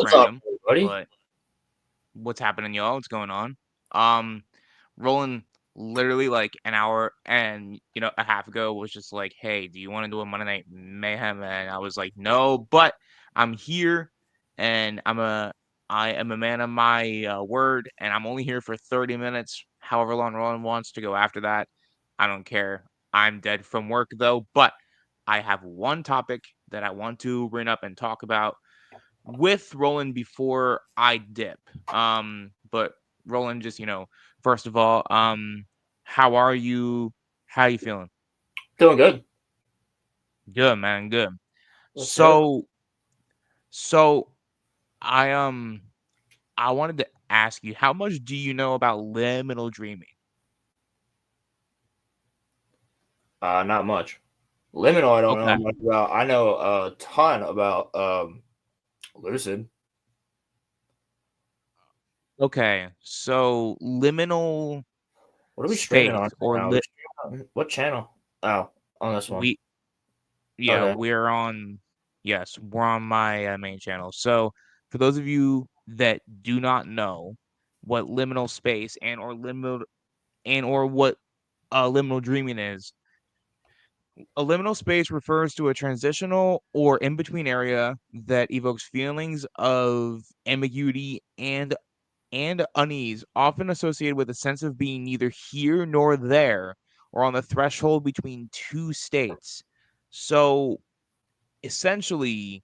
What's up, random, buddy? but what's happening, y'all? What's going on? Um, Roland literally like an hour and a half ago was just like, "Hey, do you want to do a Monday Night Mayhem?" And I was like, "No," but I'm here, and I am a man of my word, and I'm only here for 30 minutes. However long Roland wants to go after that, I don't care. I'm dead from work though, but I have one topic that I want to bring up and talk about with Roland before I dip. But Roland, just first of all, how are you? How are you feeling? Doing good. Good, man. Good. Let's do it. So, so I I wanted to ask you, how much do you know about liminal dreaming? Not much. Liminal, I don't know Okay. much about. I know a ton about lucid. Okay. So liminal What are we streaming on space right or now? We streaming on what channel? Oh, on this one. we yeah, Okay. we're on yes, we're on my main channel. So, for those of you that do not know what liminal space and or what liminal dreaming is, a liminal space refers to a transitional or in-between area that evokes feelings of ambiguity and unease, often associated with a sense of being neither here nor there, or on the threshold between two states. So, essentially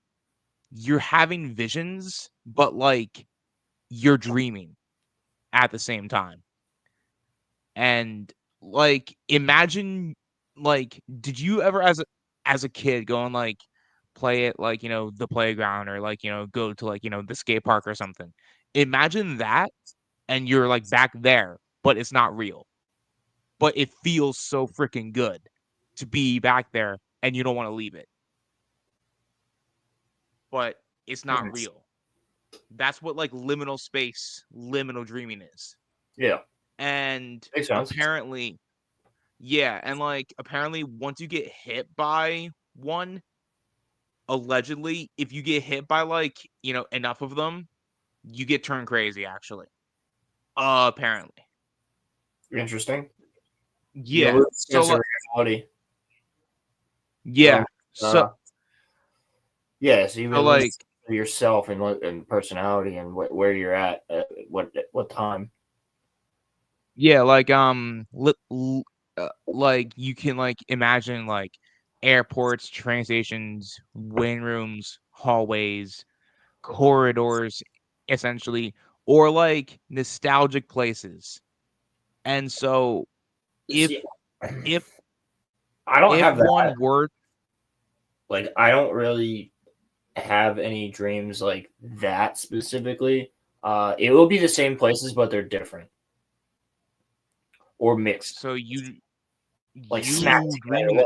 you're having visions, but like you're dreaming at the same time. And like imagine like did you ever as a kid go and like play it like, the playground or like, go to like, the skate park or something. Imagine that and you're like back there, but it's not real. But it feels so freaking good to be back there and you don't want to leave it. But it's not Hmm. real. That's what like liminal space, liminal dreaming is. Yeah, And makes sense. apparently, yeah, and like apparently once you get hit by one, allegedly, if you get hit by like, enough of them, you get turned crazy actually. Apparently. Interesting. You Yeah. lose a So sense of like reality. You yeah. lose, So yeah, so you so lose like yourself and personality and where you're at what time. yeah, like like you can like imagine like airports, train stations, waiting rooms, hallways, corridors, essentially, or like nostalgic places. And so if See, if I don't if have that. one word Like, I don't really have any dreams like that specifically. It will be the same places, but they're different or mixed, so like smacked you dream together. in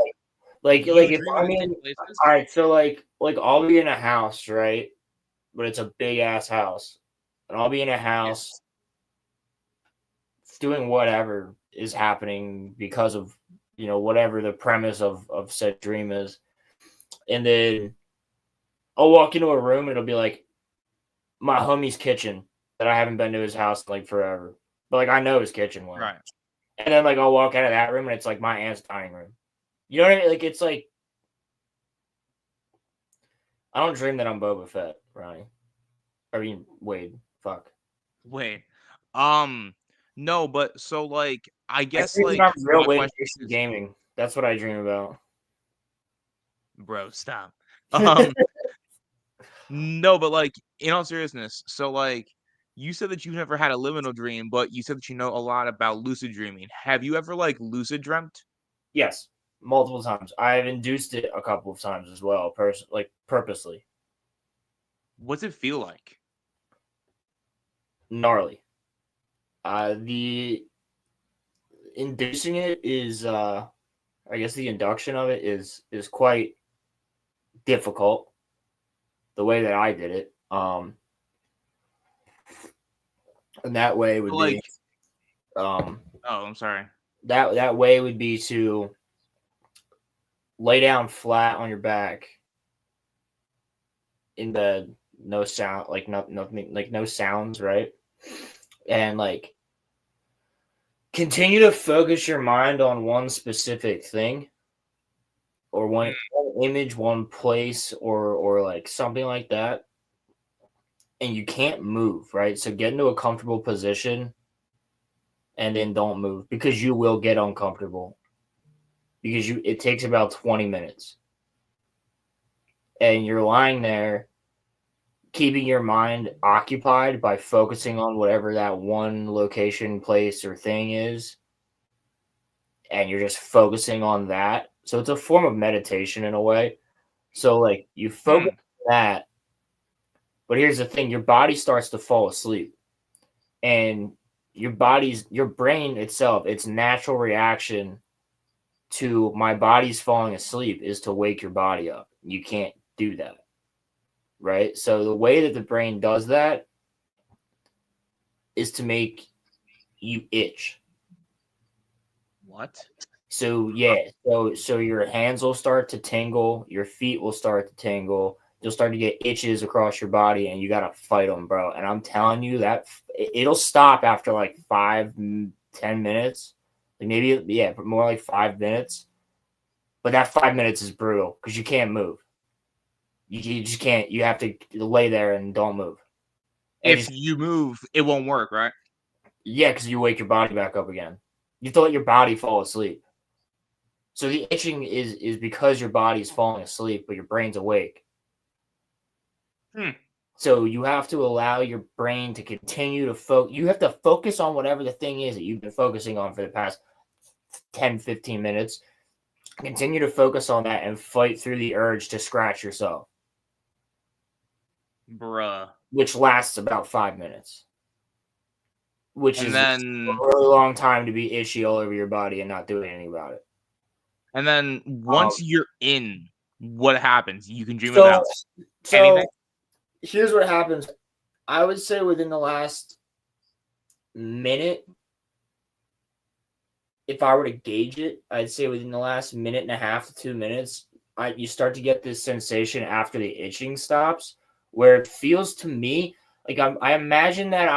Like you if dream in I'm the same in, places? all right, so like I'll be in a house, right? But it's a big ass house, and I'll be in a Yeah. house doing whatever is happening because of whatever the premise of said dream is, and then I'll walk into a room and it'll be like my homie's kitchen that I haven't been to his house in like forever. But like I know his kitchen well. Right. And then like I'll walk out of that room and it's like my aunt's dining room. You know what I mean? Like it's like I don't dream that I'm Boba Fett, Ronnie. I mean Wade. Fuck. Wait. Um no, but so like I I guess dream that like I'm real my Wade question Casey is, gaming. That's what I dream about. bro, stop. Um No, but like in all seriousness, so like you said that you never had a liminal dream, but you said that you know a lot about lucid dreaming. Have you ever like lucid dreamt? Yes, multiple times. I've induced it a couple of times as well, like purposely. What's it feel like? Gnarly. The inducing it is I guess the induction of it is quite difficult the way that I did it. And that way would So, be like, um oh, I'm sorry. that way would be to lay down flat on your back in bed, no sound, like nothing, like no sounds, right? And like continue to focus your mind on one specific thing or one image, one place, or like something like that, and you can't move, right? So get into a comfortable position and then don't move because you will get uncomfortable because it takes about 20 minutes and you're lying there keeping your mind occupied by focusing on whatever that one location, place, or thing is, and you're just focusing on that. So it's a form of meditation in a way. So like you focus on that, but here's the thing: your body starts to fall asleep, and your brain itself, its natural reaction to my body's falling asleep is to wake your body up. You can't do that, right? So the way that the brain does that is to make you itch. What? So yeah, so your hands will start to tingle, your feet will start to tingle, you'll start to get itches across your body, and you gotta fight them, bro. And I'm telling you that it'll stop after like 5-10 minutes, like maybe yeah, but more like 5 minutes. But that 5 minutes is brutal because you can't move. You just can't. You have to lay there and don't move. And If just you move, it won't work, right? yeah, because you wake your body back up again. You have to let your body fall asleep. So the itching is because your body's falling asleep, but your brain's awake. Hmm. So you have to allow your brain to continue to focus. You have to focus on whatever the thing is that you've been focusing on for the past 10, 15 minutes. Continue to focus on that and fight through the urge to scratch yourself, Bruh. which lasts about 5 minutes, which And is a then really long time to be itchy all over your body and not doing anything about it. Um, once you're in, what happens? You can dream so, about so anything? here's what happens. I would say within the last minute, if I were to gauge it, I'd say within the last minute and a half to 2 minutes, you start to get this sensation after the itching stops, where it feels to me like I imagine that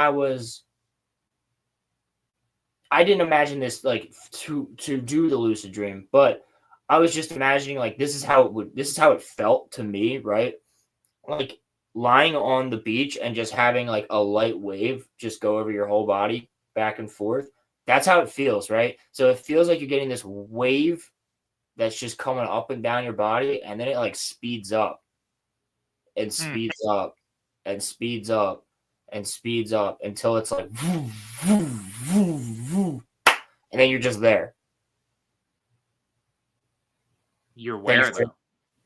I didn't imagine this like to do the lucid dream, but I was just imagining like this is how it felt to me, right? Like lying on the beach and just having like a light wave just go over your whole body back and forth. That's how it feels, right? So it feels like you're getting this wave that's just coming up and down your body, and then it like speeds up and Hmm. speeds up and speeds up and speeds up until it's like woo, woo, woo, woo, and then you're just there. You're Then where though?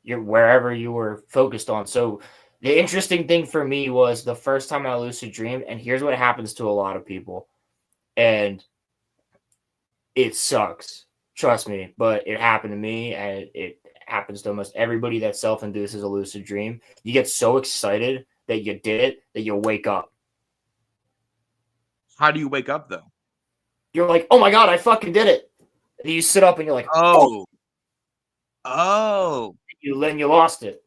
you're wherever you were focused on. So the interesting thing for me was the first time I lucid dreamed, and here's what happens to a lot of people, and it sucks. Trust me, but it happened to me, and it happens to almost everybody that self-induces a lucid dream. You get so excited that you did it that you wake up. How do you wake up though? You're like, oh my god, I fucking did it. And you sit up and you're like, oh, Oh. Oh. you lost it.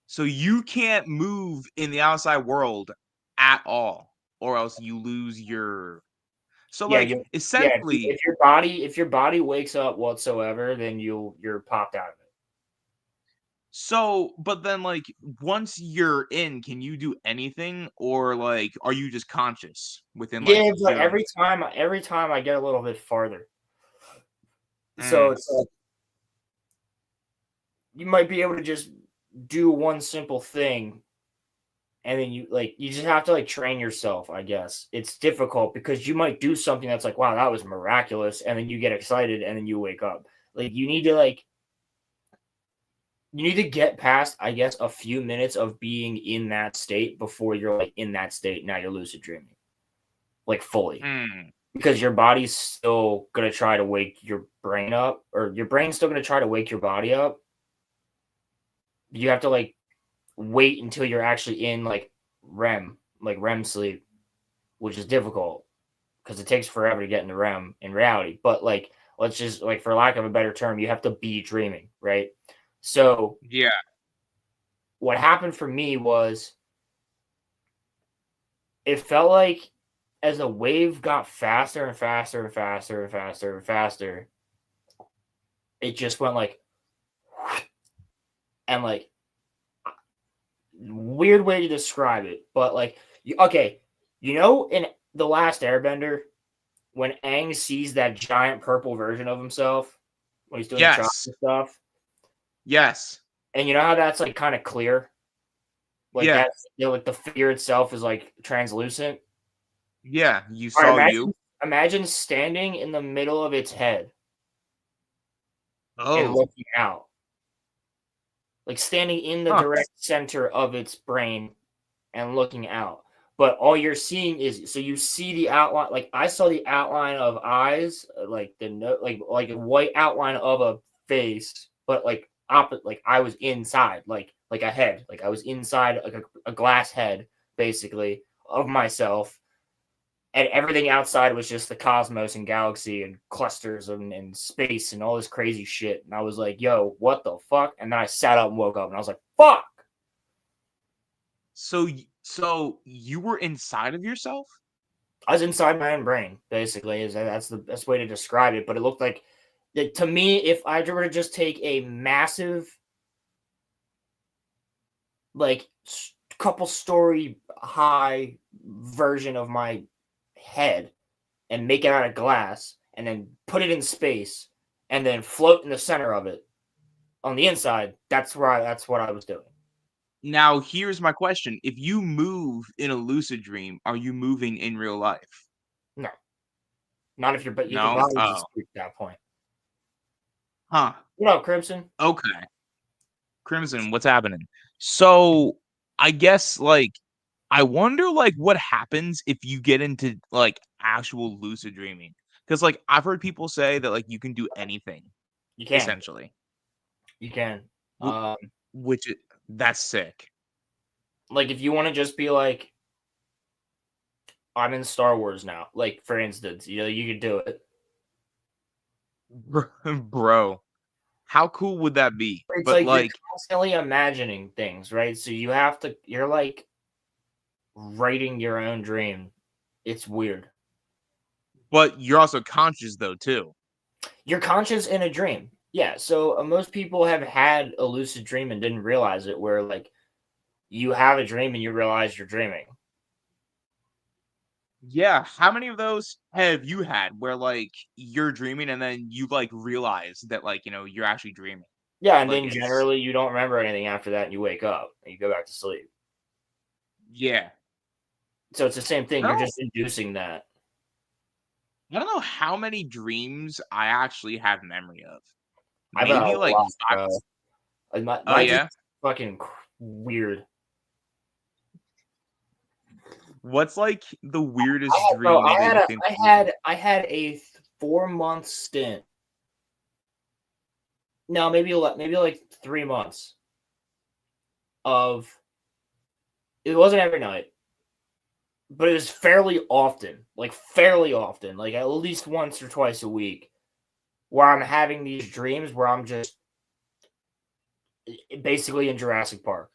So you can't move in the outside world at all, or else you lose your. So Yeah, like you yeah. essentially, If your body wakes up whatsoever, then you're popped out of it. so but then like once you're in, can you do anything, or like are you just conscious within like Yeah, but doing? every time I get a little bit farther. So Mm. it's like you might be able to just do one simple thing and then you just have to like train yourself, I guess. It's difficult because you might do something that's like, wow, that was miraculous, and then you get excited and then you wake up. Like you need to get past, I guess, a few minutes of being in that state before you're like in that state. Now you're lucid dreaming, like fully. Mm. Because your body's still gonna try to wake your brain up, or your brain's still gonna try to wake your body up. You have to like wait until you're actually in like REM sleep, which is difficult because it takes forever to get into REM in reality. But like, let's just like, for lack of a better term, you have to be dreaming, right? So Yeah. what happened for me was it felt like as the wave got faster and faster and faster and faster and faster, it just went like, and like, weird way to describe it, but like, okay, in The Last Airbender, when Aang sees that giant purple version of himself when he's doing the chocolate stuff, yes, and you know how that's like kind of clear, like yeah, that's like the figure itself is like translucent. yeah. You All right, saw you. imagine standing in the middle of its head and Oh, looking out, like standing in the huh. direct center of its brain and looking out. But all you're seeing is so you see the outline. Like I saw the outline of eyes, like the note, like a white outline of a face, but like like I was inside, like a head, like I was inside like a glass head, basically of myself, and everything outside was just the cosmos and galaxy and clusters and space and all this crazy shit. And I was like, "Yo, what the fuck?" And then I sat up and woke up, and I was like, "Fuck." So you were inside of yourself? I was inside my own brain, basically. That's the best way to describe it. But it looked like, to me, if I were to just take a massive, like, couple story high version of my head and make it out of glass and then put it in space and then float in the center of it on the inside, that's what I was doing. Now, here's my question. If you move in a lucid dream, are you moving in real life? No, not if your No? body's Oh. asleep at that point. Huh. What up, Crimson? Okay. Crimson, what's happening? So, I guess, like, I wonder, like, what happens if you get into, like, actual lucid dreaming? Because, like, I've heard people say that, like, you can do anything, You can. essentially. You can. Wh- Which, that's sick. Like, if you want to just be like, I'm in Star Wars now. Like, for instance, you could do it. Bro, how cool would that be? It's But, like you're like, constantly imagining things, right? So you're like writing your own dream. It's weird. but you're also conscious, though, too. You're conscious in a dream. Yeah. So most people have had a lucid dream and didn't realize it, where like you have a dream and you realize you're dreaming. Yeah, how many of those have you had where, like, you're dreaming and then you, like, realize that, like, you're actually dreaming? Yeah. And Like, then it's generally you don't remember anything after that and you wake up and you go back to sleep. yeah. So it's the same thing. I You're don't just inducing that. I don't know how many dreams I actually have memory of. I've had a Maybe, like, lot, 5 bro. Like Oh, my dreams yeah? fucking weird. What's, like, the weirdest Bro, dream that you think I had a 4 month stint. No, maybe like 3 months of it wasn't every night, but it was fairly often, like at least once or twice a week, where I'm having these dreams where I'm just basically in Jurassic Park.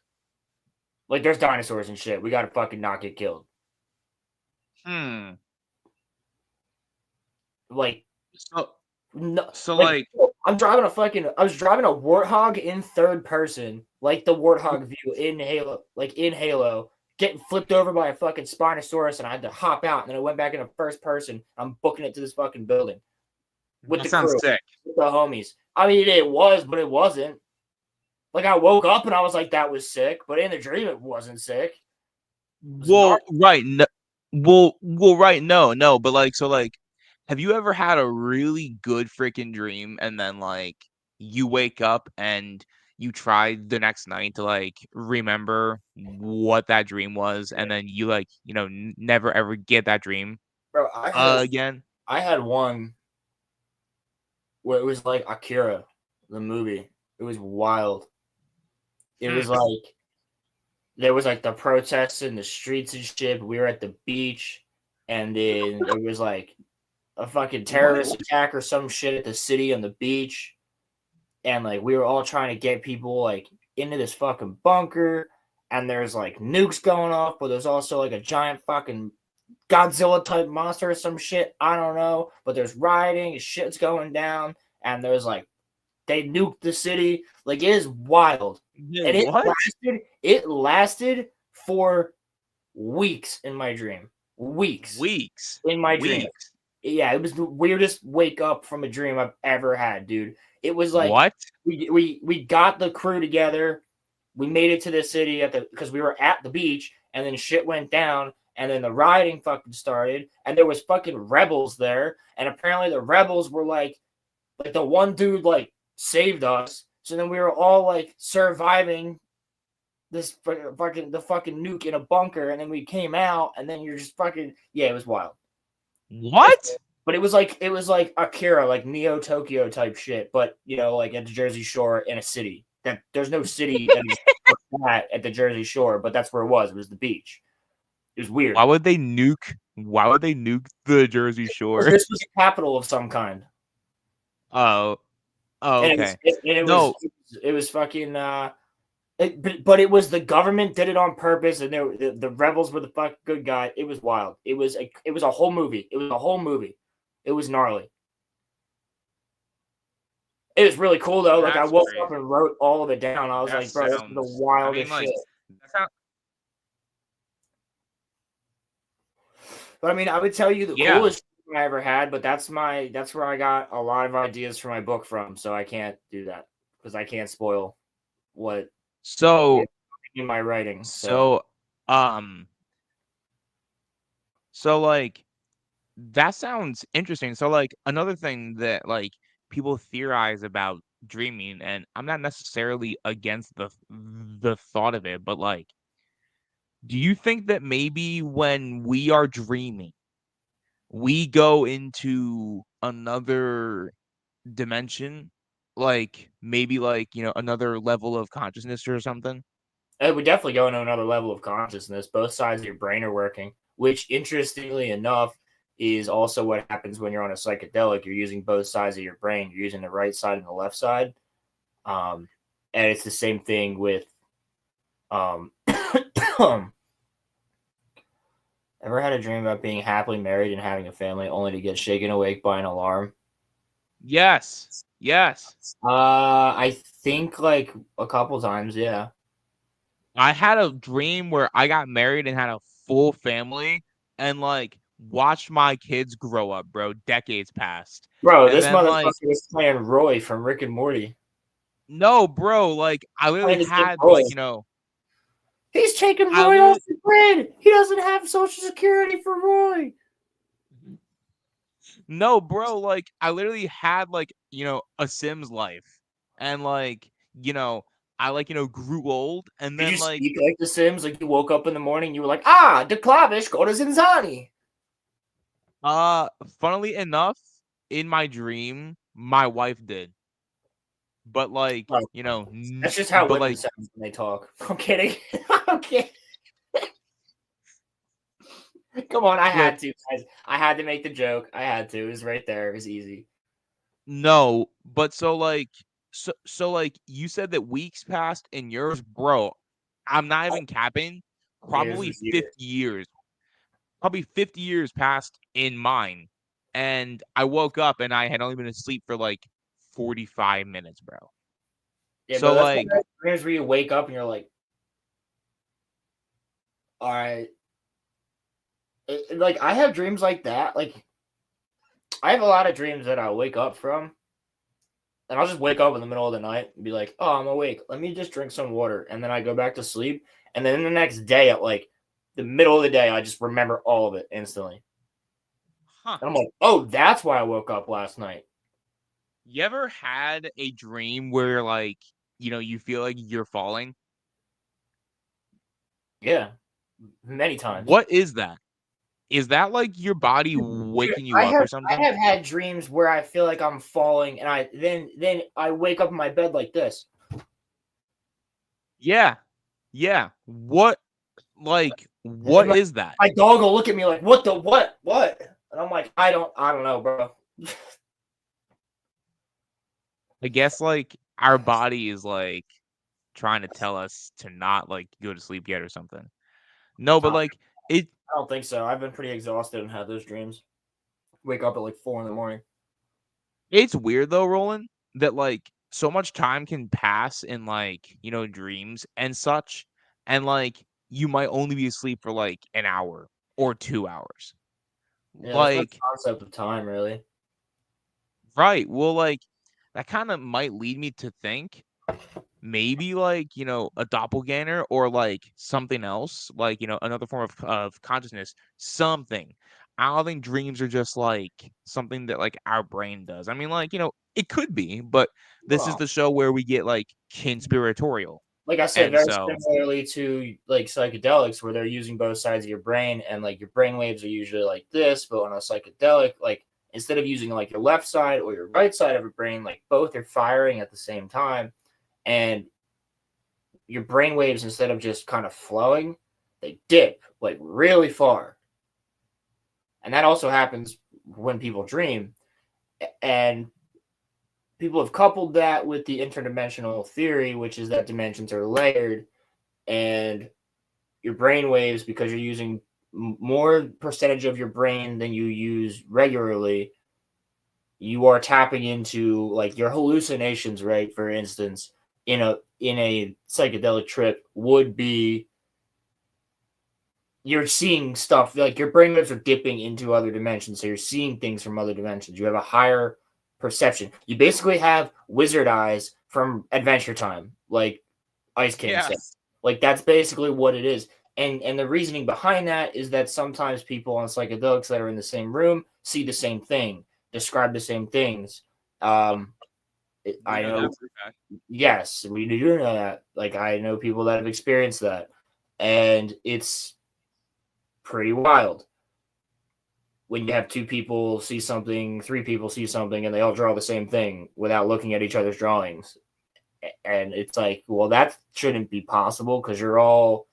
Like there's dinosaurs and shit. We gotta fucking not get killed. Hmm. Like So no, so, like like I was driving a warthog in third person, like the warthog view in Halo, getting flipped over by a fucking Spinosaurus, and I had to hop out, and then I went back into first person. I'm booking it to this fucking building with that the sounds crew, sick. with the homies. I mean, it was, but it wasn't. Like I woke up and I was like, that was sick, but in the dream it wasn't sick. It was Well, right, no right, no, but, like, so, like, have you ever had a really good freaking dream and then, like, you wake up and you try the next night to, like, remember what that dream was, and then you, like, never ever get that dream, bro. again? I had one where it was like Akira, the movie. It was wild. It Hmm. was like there was like the protests in the streets and shit. But we were at the beach, and then it was like a fucking terrorist attack or some shit at the city on the beach, and like we were all trying to get people like into this fucking bunker, and there's like nukes going off, but there's also like a giant fucking Godzilla type monster or some shit. I don't know, but there's rioting, shit's going down, and there's like they nuked the city. Like it is wild, and What? it lasted for weeks in my dream. Weeks in my dream. Yeah, it was the weirdest wake up from a dream I've ever had, dude. It was like What? we got the crew together. We made it to the city because we were at the beach, and then shit went down, and then the rioting fucking started, and there was fucking rebels there, and apparently the rebels were like the one dude like saved us, so then we were all like surviving this fucking nuke in a bunker, and then we came out, and then you're just fucking it was wild. What? But it was like Akira, like Neo Tokyo type shit, but like at the Jersey Shore in a city. That there's no city that is at the Jersey Shore, but that's where it was. It was the beach. It was weird. Why would they nuke the Jersey Shore? This was a capital of some kind. Oh, okay. It was fucking. But it was the government did it on purpose, and the rebels were the fuck good guy. It was wild. It was a whole movie. It was a whole movie. It was gnarly. It was really cool though. Like I woke up and wrote all of it down. I was like, bro, this is the wildest shit. But I mean, I would tell you the coolest thing I ever had, but that's where I got a lot of ideas for my book from. So I can't do that because I can't spoil what in my writing. So like that sounds interesting. So like another thing that like people theorize about dreaming, and I'm not necessarily against the thought of it, but like, do you think that maybe when we are dreaming, we go into another dimension, like maybe like another level of consciousness or something? It would definitely go into another level of consciousness. Both sides of your brain are working, which interestingly enough is also what happens when you're on a psychedelic. You're using both sides of your brain. You're using the right side and the left side. And it's the same thing with ever had a dream about being happily married and having a family only to get shaken awake by an alarm? Yes. I think like a couple times, yeah. I had a dream where I got married and had a full family and like watched my kids grow up, bro. Decades passed. Bro, this motherfucker was playing Roy from Rick and Morty. No, bro, like I literally had like he's taking Roy off the grid. He doesn't have Social Security for Roy. No, bro, like I literally had like a Sims life, and like I like grew old, and then like speak like the Sims. Like you woke up in the morning, you were like, the Klavish go to Zinzani. Funnily enough, in my dream, my wife did. But like that's just how women sound when they talk. I'm kidding. I'm kidding. Come on, I had to, guys. I had to make the joke. I had to. It was right there. It was easy. No, but so like you said that weeks passed in yours, bro. I'm not even capping. Probably 50 years. Probably 50 years passed in mine. And I woke up and I had only been asleep for like 45 minutes, bro. Yeah, so like dreams where you wake up and you're like, all right. Like I have dreams like that. Like I have a lot of dreams that I'll wake up from. And I'll just wake up in the middle of the night and be like, oh, I'm awake. Let me just drink some water. And then I go back to sleep. And then the next day at like the middle of the day, I just remember all of it instantly. Huh. And I'm like, oh, that's why I woke up last night. You ever had a dream where like, you feel like you're falling? Yeah. Many times. What is that? Is that like your body waking you up or something? I have had dreams where I feel like I'm falling, and then I wake up in my bed like this. Yeah. What is that? My dog will look at me like, what? And I'm like, I don't know, bro. I guess like our body is like trying to tell us to not like go to sleep yet or something. No, but like it. I don't think so. I've been pretty exhausted and had those dreams. Wake up at like 4 in the morning. It's weird though, Roland, that like so much time can pass in like, dreams and such, and like you might only be asleep for like an hour or 2 hours. Yeah, there's no Like, concept of time really. right. Well, like that kind of might lead me to think maybe like, a doppelganger or like something else, like, another form of consciousness, something. I don't think dreams are just like something that like our brain does. I mean, like, it could be, but this is Well, the show where we get like conspiratorial. like I said, And very so, similarly to like psychedelics, where they're using both sides of your brain, and like your brain waves are usually like this, but on a psychedelic, like instead of using like your left side or your right side of your brain, like both are firing at the same time, and your brain waves, instead of just kind of flowing, they dip like really far, and that also happens when people dream, and people have coupled that with the interdimensional theory, which is that dimensions are layered, and your brain waves, because you're using more percentage of your brain than you use regularly, you are tapping into like your hallucinations, right? For instance, in a psychedelic trip would be you're seeing stuff like your brain waves are dipping into other dimensions, so you're seeing things from other dimensions. You have a higher perception. You basically have wizard eyes from Adventure Time, like Ice King said. yes. Like that's basically what it is. And the reasoning behind that is that sometimes people on psychedelics that are in the same room see the same thing, describe the same things. Um, We I know know, that for a fact. yes, we do know that. Like I know people that have experienced that, and it's pretty wild when you have two people see something, three people see something, and they all draw the same thing without looking at each other's drawings. And it's like, well, that shouldn't be possible because you're all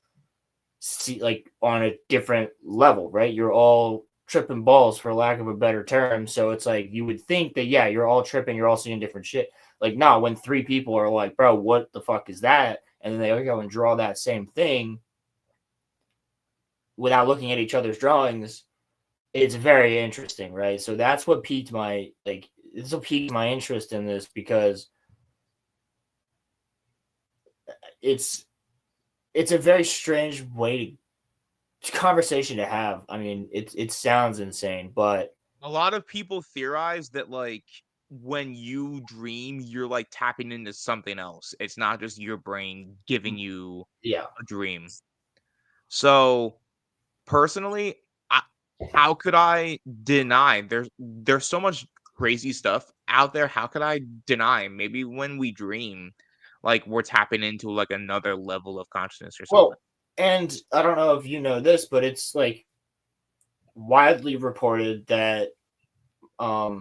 like on a different level, right? You're all tripping balls, for lack of a better term. So it's like you would think that, yeah, you're all tripping, you're all seeing different shit. Like, no, when three people are like, bro, what the fuck is that? And then they go and draw that same thing without looking at each other's drawings, it's very interesting, right? So that's what piqued my this what piqued my interest in this, because it's it's a very strange way to conversation to have. I mean, it sounds insane, but A lot of people theorize that like when you dream, you're like tapping into something else. It's not just your brain giving you yeah. a dream. So personally, I, how could I deny? There's so much crazy stuff out there. How could I deny? Maybe when we dream, like we're tapping into like another level of consciousness or something. Well, and I don't know if you know this, but it's like widely reported that I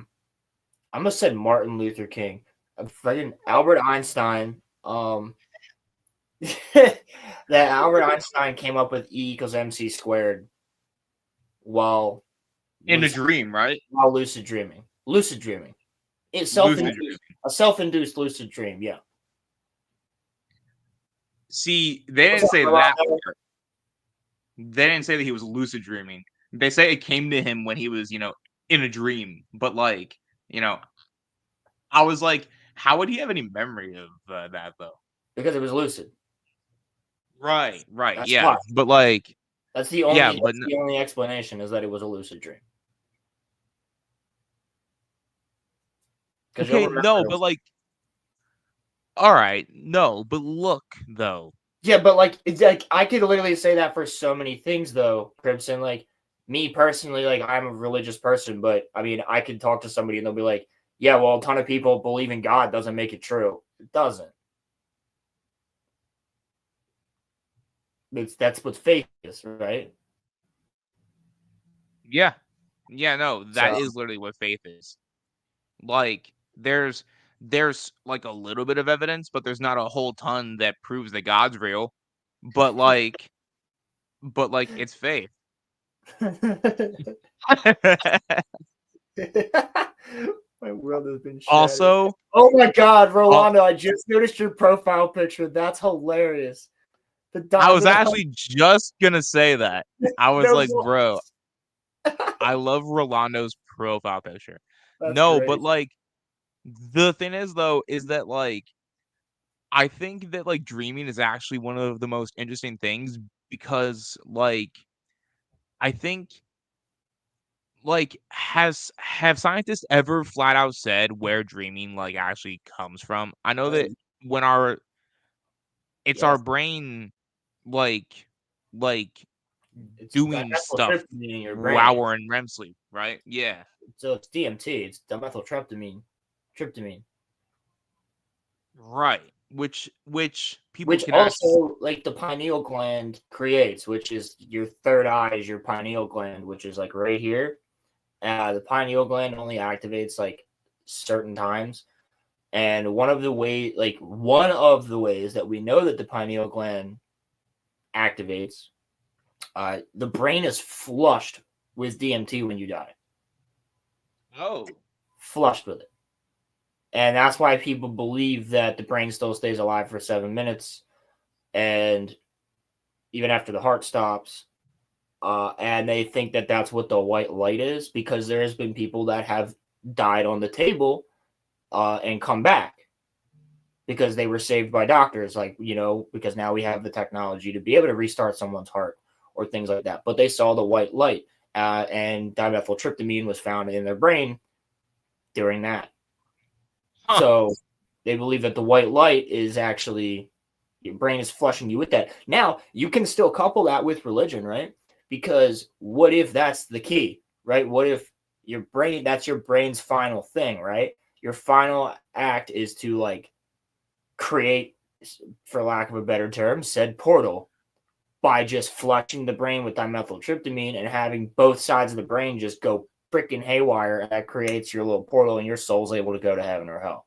almost said Martin Luther King, fucking Albert Einstein, that Albert Einstein came up with E equals MC squared while In a lucid, dream, right? while lucid dreaming. Lucid dreaming. It's Lucid dreaming. a self-induced lucid dream. Yeah. See, they What's didn't up, say Robot? that part. They didn't say that he was lucid dreaming. They say it came to him when he was, in a dream. But like, you know, I was like, how would he have any memory of that though? Because it was lucid. Right, That's yeah. why. But like, That's yeah, but the only explanation, is that it was a lucid dream. Because you'll okay, remember no, it but was, like, all right, no, but look though. yeah, but like it's like I could literally say that for so many things though, Crimson. Like me personally, like I'm a religious person, but I mean I could talk to somebody and they'll be like, yeah, well, a ton of people believe in God doesn't make it true. It doesn't. That's what faith is, right? Yeah, yeah, no, that So is literally what faith is. Like, there's like a little bit of evidence, but there's not a whole ton that proves that God's real. But like, it's faith. My world has been shattered. Also, oh my God, Rolando! I just noticed your profile picture. That's hilarious. I was actually just gonna say that. I was like, what? bro, I love Rolando's profile picture. That's No, great. but like the thing is though, is that like I think that like dreaming is actually one of the most interesting things because like I think like have scientists ever flat out said where dreaming like actually comes from? I know that when it's our Yes. brain like like It's doing stuff dimethyltryptamine in your while brain. we're in REM sleep, right? Yeah. So it's DMT. It's dimethyltryptamine. Tryptamine. Right. Which people Which can actually also, like, the pineal gland creates, which is your third eye is your pineal gland, which is like right here. The pineal gland only activates like certain times. And one of the ways that we know that the pineal gland activates, the brain is flushed with DMT when you die. Oh. Flushed with it. And that's why people believe that the brain still stays alive for 7 minutes and even after the heart stops. And they think that that's what the white light is because there has been people that have died on the table and come back because they were saved by doctors, like, because now we have the technology to be able to restart someone's heart or things like that. But they saw the white light, and dimethyltryptamine was found in their brain during that. Huh. So they believe that the white light is actually your brain is flushing you with that. Now, you can still couple that with religion, right? Because what if that's the key, right? What if that's your brain's final thing, right? Your final act is to like create, for lack of a better term, said portal by just flushing the brain with dimethyltryptamine and having both sides of the brain just go freaking haywire, and that creates your little portal and your soul's able to go to heaven or hell.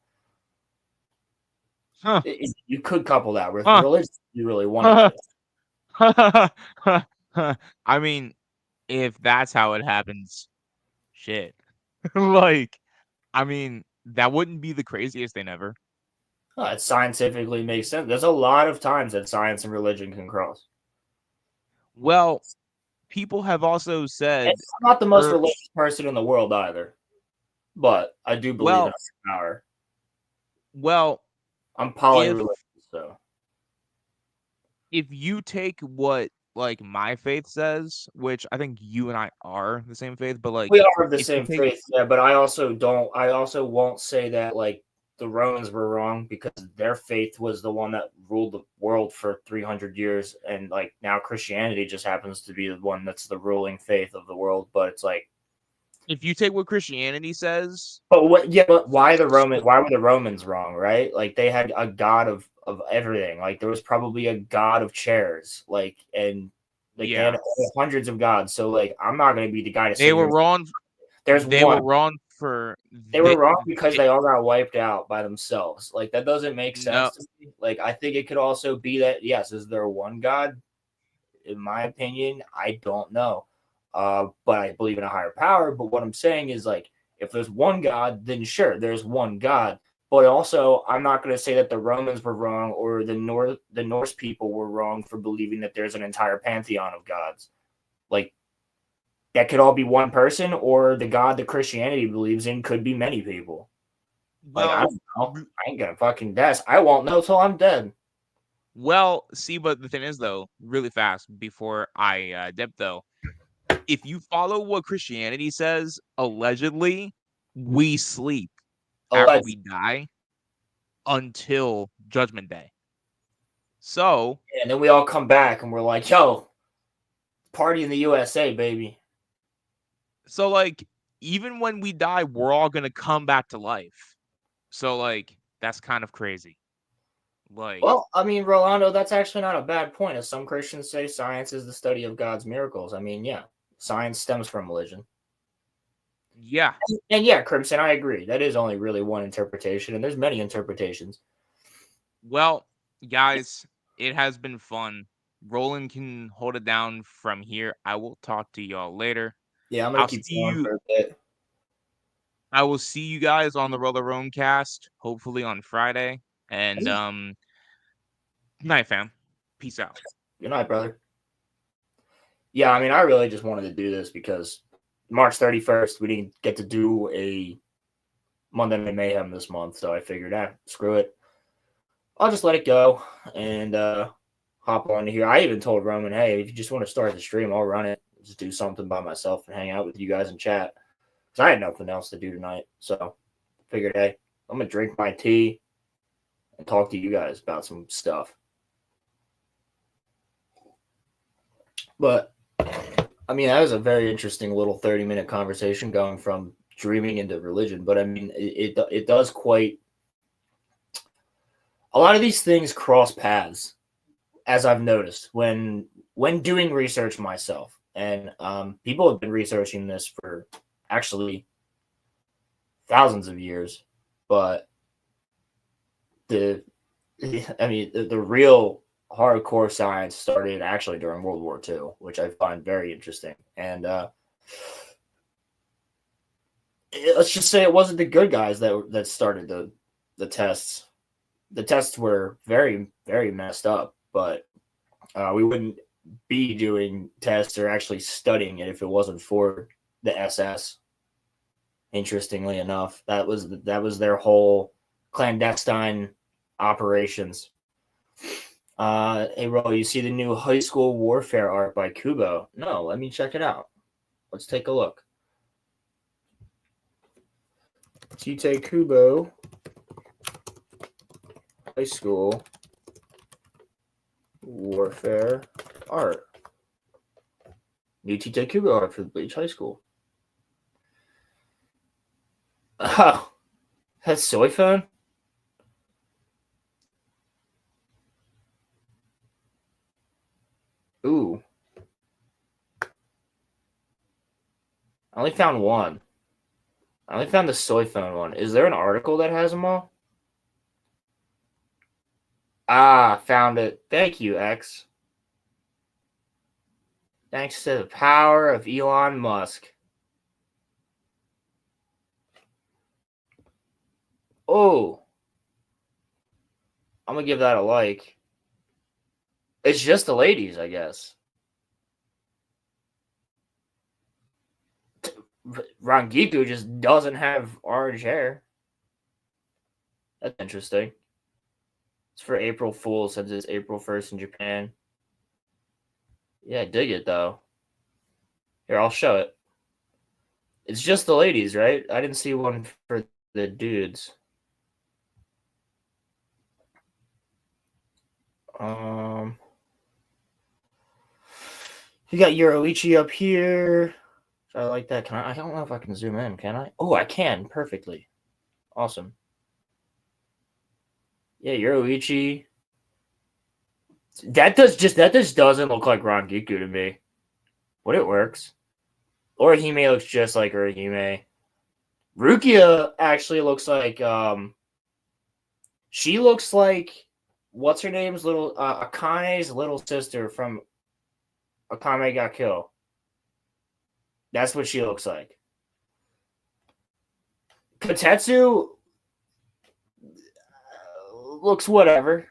Huh. You could couple that with Huh. religion if you really wanted to. I mean, if that's how it happens, shit. Like, I mean, that wouldn't be the craziest thing ever. It scientifically makes sense. There's a lot of times that science and religion can cross. Well, people have also said, And I'm not the most religious person in the world either, but I do believe in a power. Well, I'm polyreligious, so if you take what like my faith says, which I think you and I are the same faith, but like we are of the if same you take, faith, yeah. But I also won't say that like the Romans were wrong because their faith was the one that ruled the world for 300 years, and like now Christianity just happens to be the one that's the ruling faith of the world. But it's like, if you take what Christianity says, but why why were the Romans wrong, right? Like they had a god of everything. Like there was probably a god of chairs, like, and like they had hundreds of gods. So like I'm not going to be the guy to say they were wrong. There's they one. were wrong for They were wrong because they all got wiped out by themselves. Like that doesn't make sense to me. Like I think it could also be that, yes, is there one God? In my opinion, I don't know. But I believe in a higher power. But what I'm saying is, like, if there's one God, then sure, there's one God. But also, I'm not going to say that the Romans were wrong or the Norse people were wrong for believing that there's an entire pantheon of gods. Like, that could all be one person, or the God that Christianity believes in could be many people. Like, I don't know. I ain't gonna fucking guess. I won't know till I'm dead. Well, see, but the thing is, though, really fast before I dip, though, if you follow what Christianity says, allegedly, we sleep after we die until Judgment Day. So, and then we all come back and we're like, yo, party in the USA, baby. So, like, even when we die, we're all going to come back to life. So, like, that's kind of crazy. Like, well, I mean, Rolando, that's actually not a bad point. As some Christians say, science is the study of God's miracles. I mean, yeah, science stems from religion. Yeah. And yeah, Crimson, I agree. That is only really one interpretation, and there's many interpretations. Well, guys, it has been fun. Roland can hold it down from here. I will talk to y'all later. Yeah, I'm going to keep going for a bit. I will see you guys on the Roller Roam cast, hopefully on Friday. And night, fam. Peace out. Good night, brother. Yeah, I mean, I really just wanted to do this because March 31st, we didn't get to do a Monday Night Mayhem this month, so I figured, screw it. I'll just let it go and hop on here. I even told Roman, hey, if you just want to start the stream, I'll run it. Just do something by myself and hang out with you guys and chat. Because I had nothing else to do tonight. So I figured, hey, I'm going to drink my tea and talk to you guys about some stuff. But, I mean, that was a very interesting little 30-minute conversation going from dreaming into religion. But, I mean, it does quite... A lot of these things cross paths, as I've noticed, when doing research myself. And people have been researching this for actually thousands of years. But the real hardcore science started actually during World War II, which I find very interesting. And let's just say it wasn't the good guys that started the tests. The tests were very, very messed up, but we wouldn't be doing tests or actually studying it if it wasn't for the SS. Interestingly enough, that was their whole clandestine operations. Hey, Ro, you see the new high school warfare art by Kubo? No, let me check it out. Let's take a look. Tite Kubo high school warfare art. New Tite Kubo art for the Bleach High School. Oh, that's soy phone? Ooh. I only found one. I only found the soy phone one. Is there an article that has them all? Ah, found it. Thank you, X. Thanks to the power of Elon Musk. Oh. I'm going to give that a like. It's just the ladies, I guess. Rangiku just doesn't have orange hair. That's interesting. It's for April Fool's since it's April 1st in Japan. Yeah, I dig it, though. Here, I'll show it. It's just the ladies, right? I didn't see one for the dudes. You got Yoruichi up here. I like that. I don't know if I can zoom in, can I? Oh, I can perfectly. Awesome. Yeah, Yoruichi. That just doesn't look like Rangiku to me. But it works. Orihime looks just like Orihime. Rukia actually looks like she looks like what's her name's little Akane's little sister from Akame Got Killed. That's what she looks like. Kotetsu looks whatever.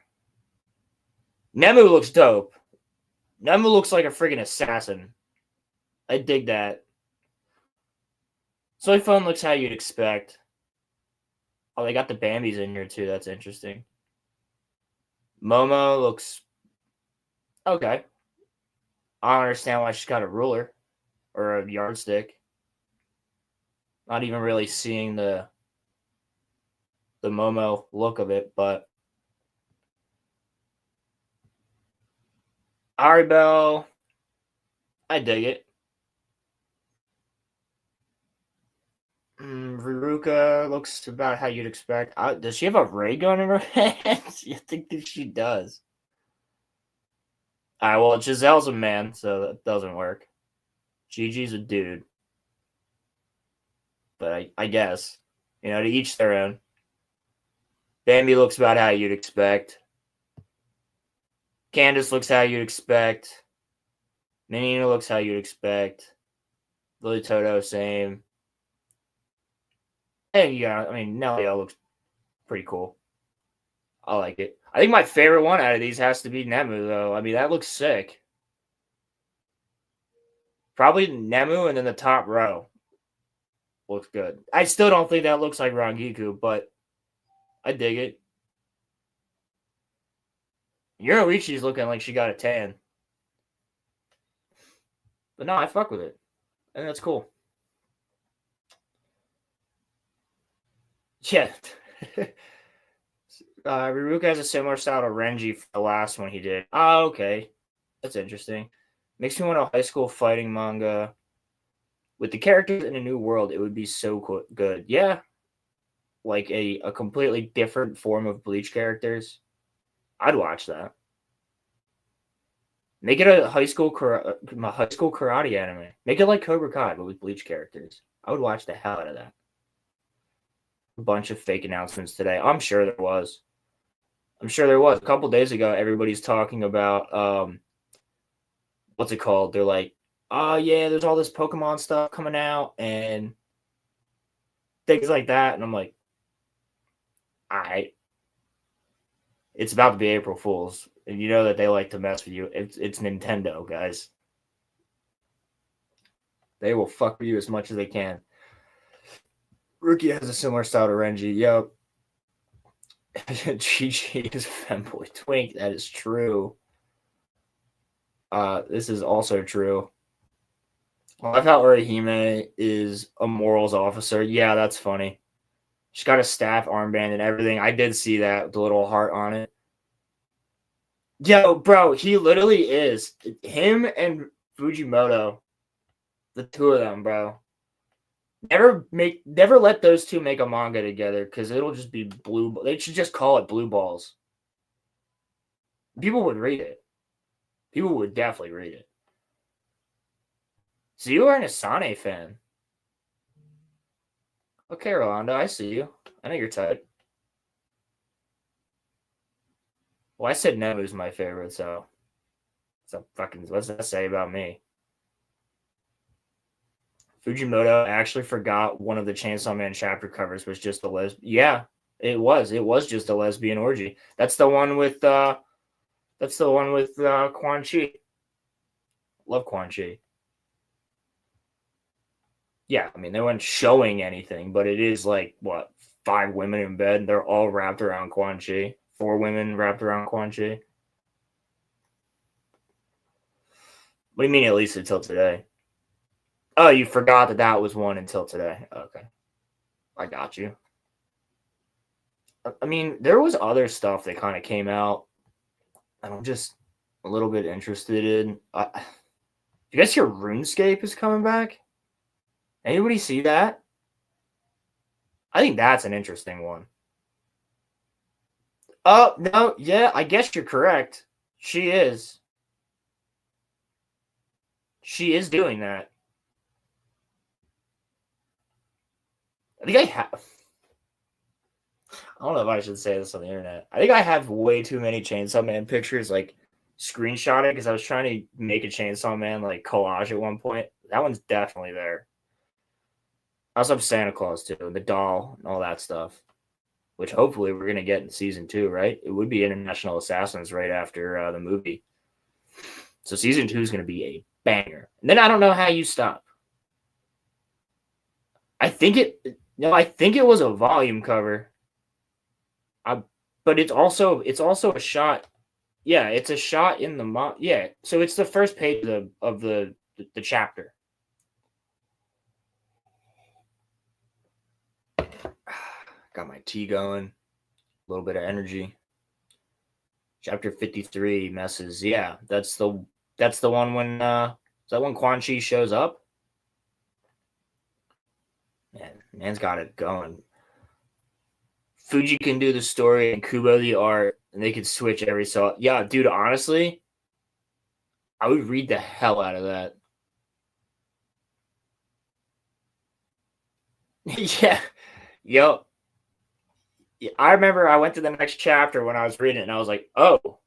Nemu looks dope. Nemu looks like a friggin' assassin. I dig that. Soy Phone looks how you'd expect. Oh, they got the Bambis in here too. That's interesting. Momo looks okay. I don't understand why she's got a ruler or a yardstick. Not even really seeing the Momo look of it, but Aribel, I dig it. Veruca looks about how you'd expect. Does she have a ray gun in her hand? You think that she does? All right, well, Giselle's a man, so that doesn't work. Gigi's a dude. But I guess, to each their own. Bambi looks about how you'd expect. Candace looks how you'd expect. Menina looks how you'd expect. Lily Toto, same. And yeah, I mean, Nelio looks pretty cool. I like it. I think my favorite one out of these has to be Nemu, though. I mean, that looks sick. Probably Nemu, and then the top row looks good. I still don't think that looks like Rangiku, but I dig it. Yoruichi's looking like she got a tan. But no, I fuck with it. And that's cool. Yeah. Riruka has a similar style to Renji for the last one he did. Oh, okay. That's interesting. Makes me want a high school fighting manga. With the characters in a new world, it would be so good. Yeah. Like a completely different form of Bleach characters. I'd watch that. Make it a high school karate anime. Make it like Cobra Kai, but with Bleach characters. I would watch the hell out of that. A bunch of fake announcements today. I'm sure there was. A couple days ago, everybody's talking about what's it called? They're like, oh yeah, there's all this Pokemon stuff coming out and things like that. And I'm like, all right. It's about to be April Fool's. And you know that they like to mess with you. It's Nintendo, guys. They will fuck with you as much as they can. Rookie has a similar style to Renji. Yep. Chi-Chi is femboy twink. That is true. This is also true. I love how Orihime is a morals officer. Yeah, that's funny. She's got a staff armband and everything. I did see that with the little heart on it. Yo, bro, he literally is. Him and Fujimoto, the two of them, bro. Never let those two make a manga together because it'll just be blue. They should just call it Blue Balls. People would read it. People would definitely read it. So you are an Asane fan. Okay, Rolando, I see you. I know you're tight. Well, I said Nemu's my favorite, so what's that say about me? Fujimoto actually forgot one of the Chainsaw Man chapter covers was just a lesbian. Yeah, it was. It was just a lesbian orgy. That's the one with Quan Chi. Love Quan Chi. Yeah, I mean they weren't showing anything, but it is like what, 5 women in bed. They're all wrapped around Quan Chi. 4 women wrapped around Quan Chi. What do you mean at least until today? Oh, you forgot that was one until today. Okay. I got you. I mean, there was other stuff that kind of came out and I'm just a little bit interested in. You guys hear RuneScape is coming back? Anybody see that? I think that's an interesting one. Oh, no, yeah, I guess you're correct. She is. She is doing that. I think I have. I don't know if I should say this on the internet. I think I have way too many Chainsaw Man pictures, like screenshotted, because I was trying to make a Chainsaw Man like collage at one point. That one's definitely there. I also have Santa Claus too, the doll, and all that stuff, which hopefully we're gonna get in season 2, right? It would be International Assassins right after the movie, so season 2 is gonna be a banger. And then I don't know how you stop. I think it was a volume cover. But it's also a shot. Yeah, it's a shot in the yeah. So it's the first page of the chapter. Got my tea going. A little bit of energy. Chapter 53 messes. Yeah, that's the one when is that when Quan Chi shows up? Man's got it going. Fuji can do the story and Kubo the art, and they could switch every so. Yeah, dude, honestly, I would read the hell out of that. Yeah, yo, I remember I went to the next chapter when I was reading it, and I was like, oh,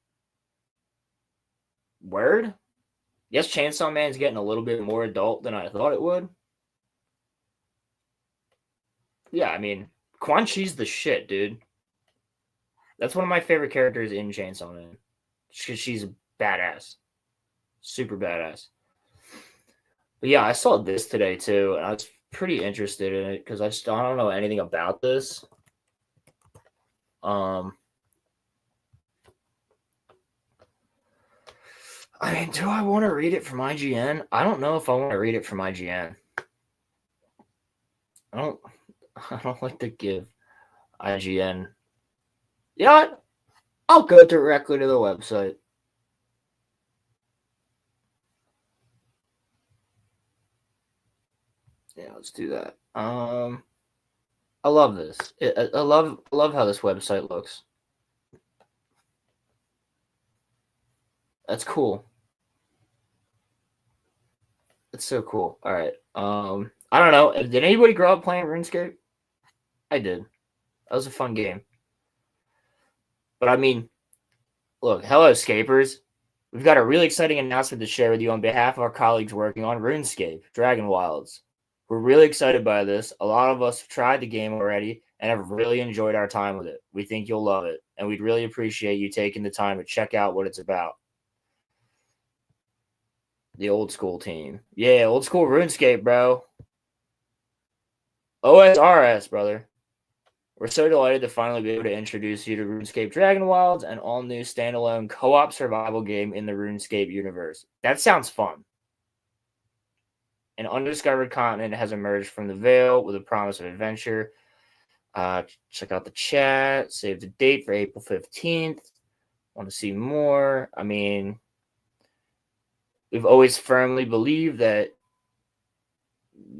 word? Yes, Chainsaw Man's getting a little bit more adult than I thought it would. Yeah, I mean, Quan Chi's the shit, dude. That's one of my favorite characters in Chainsaw Man. Because she's badass. Super badass. But yeah, I saw this today too, and I was pretty interested in it because I don't know anything about this. I mean, do I want to read it from IGN? I don't know if I want to read it from IGN. I don't like to give IGN. You know what? I'll go directly to the website. Yeah, let's do that. I love this. I love how this website looks. That's cool. It's so cool. All right. I don't know. Did anybody grow up playing RuneScape? I did. That was a fun game. But I mean, look, hello, Scapers. We've got a really exciting announcement to share with you on behalf of our colleagues working on RuneScape, Dragon Wilds. We're really excited by this. A lot of us have tried the game already and have really enjoyed our time with it. We think you'll love it, and we'd really appreciate you taking the time to check out what it's about. The old school team. Yeah, old school RuneScape, bro. OSRS, brother. We're so delighted to finally be able to introduce you to RuneScape Dragon Wilds, an all-new standalone co-op survival game in the RuneScape universe. That sounds fun. An undiscovered continent has emerged from the Veil with a promise of adventure. Check out the chat. Save the date for April 15th. Want to see more? I mean, we've always firmly believed that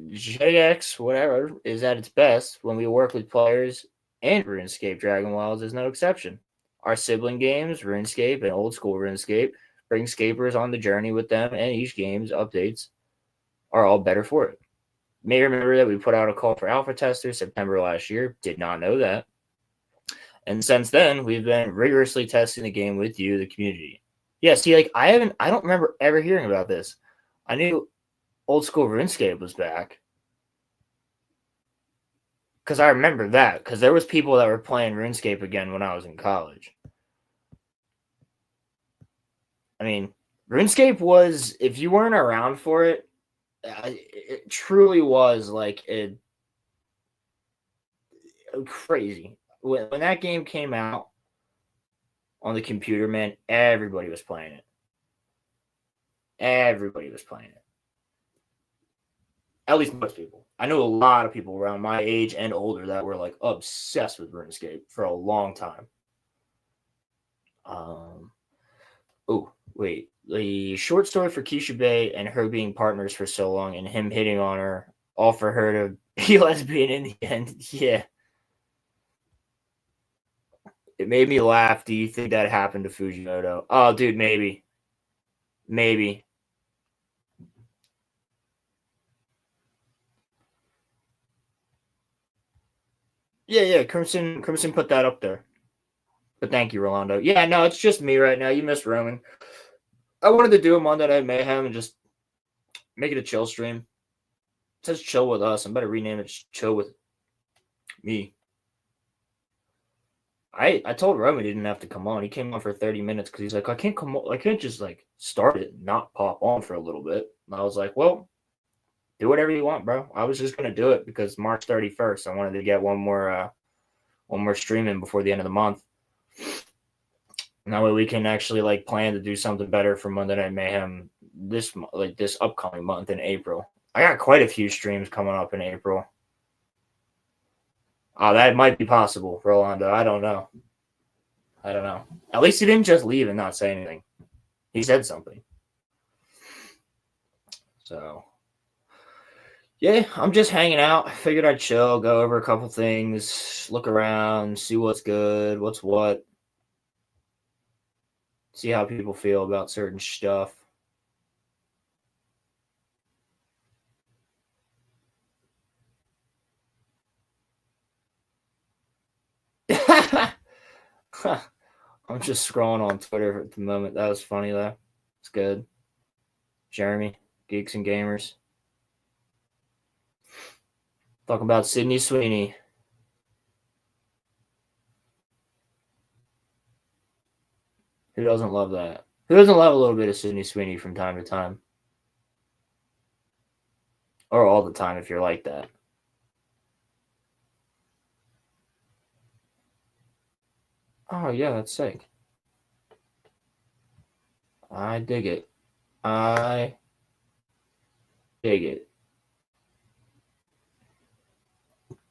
JX, whatever, is at its best when we work with players, and RuneScape Dragon Wilds is no exception. Our sibling games, RuneScape and Old School RuneScape, bring scapers on the journey with them, and each game's updates are all better for it. You may remember that we put out a call for alpha testers September last year. Did not know that. And since then, we've been rigorously testing the game with you, the community. Yeah, see, like I don't remember ever hearing about this. I knew Old School RuneScape was back. Because I remember that. Because there was people that were playing RuneScape again when I was in college. I mean, RuneScape was, if you weren't around for it, it truly was like crazy. When that game came out on the computer, man, everybody was playing it. Everybody was playing it. At least most people. I know a lot of people around my age and older that were like obsessed with RuneScape for a long time. Oh, wait. The short story for Keisha Bay and her being partners for so long and him hitting on her, all for her to be lesbian in the end. Yeah. It made me laugh. Do you think that happened to Fujimoto? Oh, dude, maybe. Maybe. Yeah. Crimson put that up there. But thank you, Rolando. Yeah, no, it's just me right now. You missed Roman. I wanted to do a Monday Night Mayhem and just make it a chill stream. It says chill with us. I better rename it chill with me. I told Roman he didn't have to come on. He came on for 30 minutes because he's like, I can't come on. I can't just like start it and not pop on for a little bit. And I was like, well, do whatever you want, bro. I was just gonna do it because March 31st, I wanted to get one more stream in before the end of the month. And that way we can actually like plan to do something better for Monday Night Mayhem this upcoming month in April. I got quite a few streams coming up in April. Oh, that might be possible, Rolando. I don't know. At least he didn't just leave and not say anything. He said something. So, yeah, I'm just hanging out. I figured I'd chill, go over a couple things, look around, see what's good, what's what. See how people feel about certain stuff. I'm just scrolling on Twitter at the moment. That was funny, though. It's good. Jeremy, Geeks and Gamers. Talking about Sydney Sweeney. Who doesn't love that? Who doesn't love a little bit of Sydney Sweeney from time to time? Or all the time if you're like that. Oh, yeah, that's sick. I dig it. I dig it.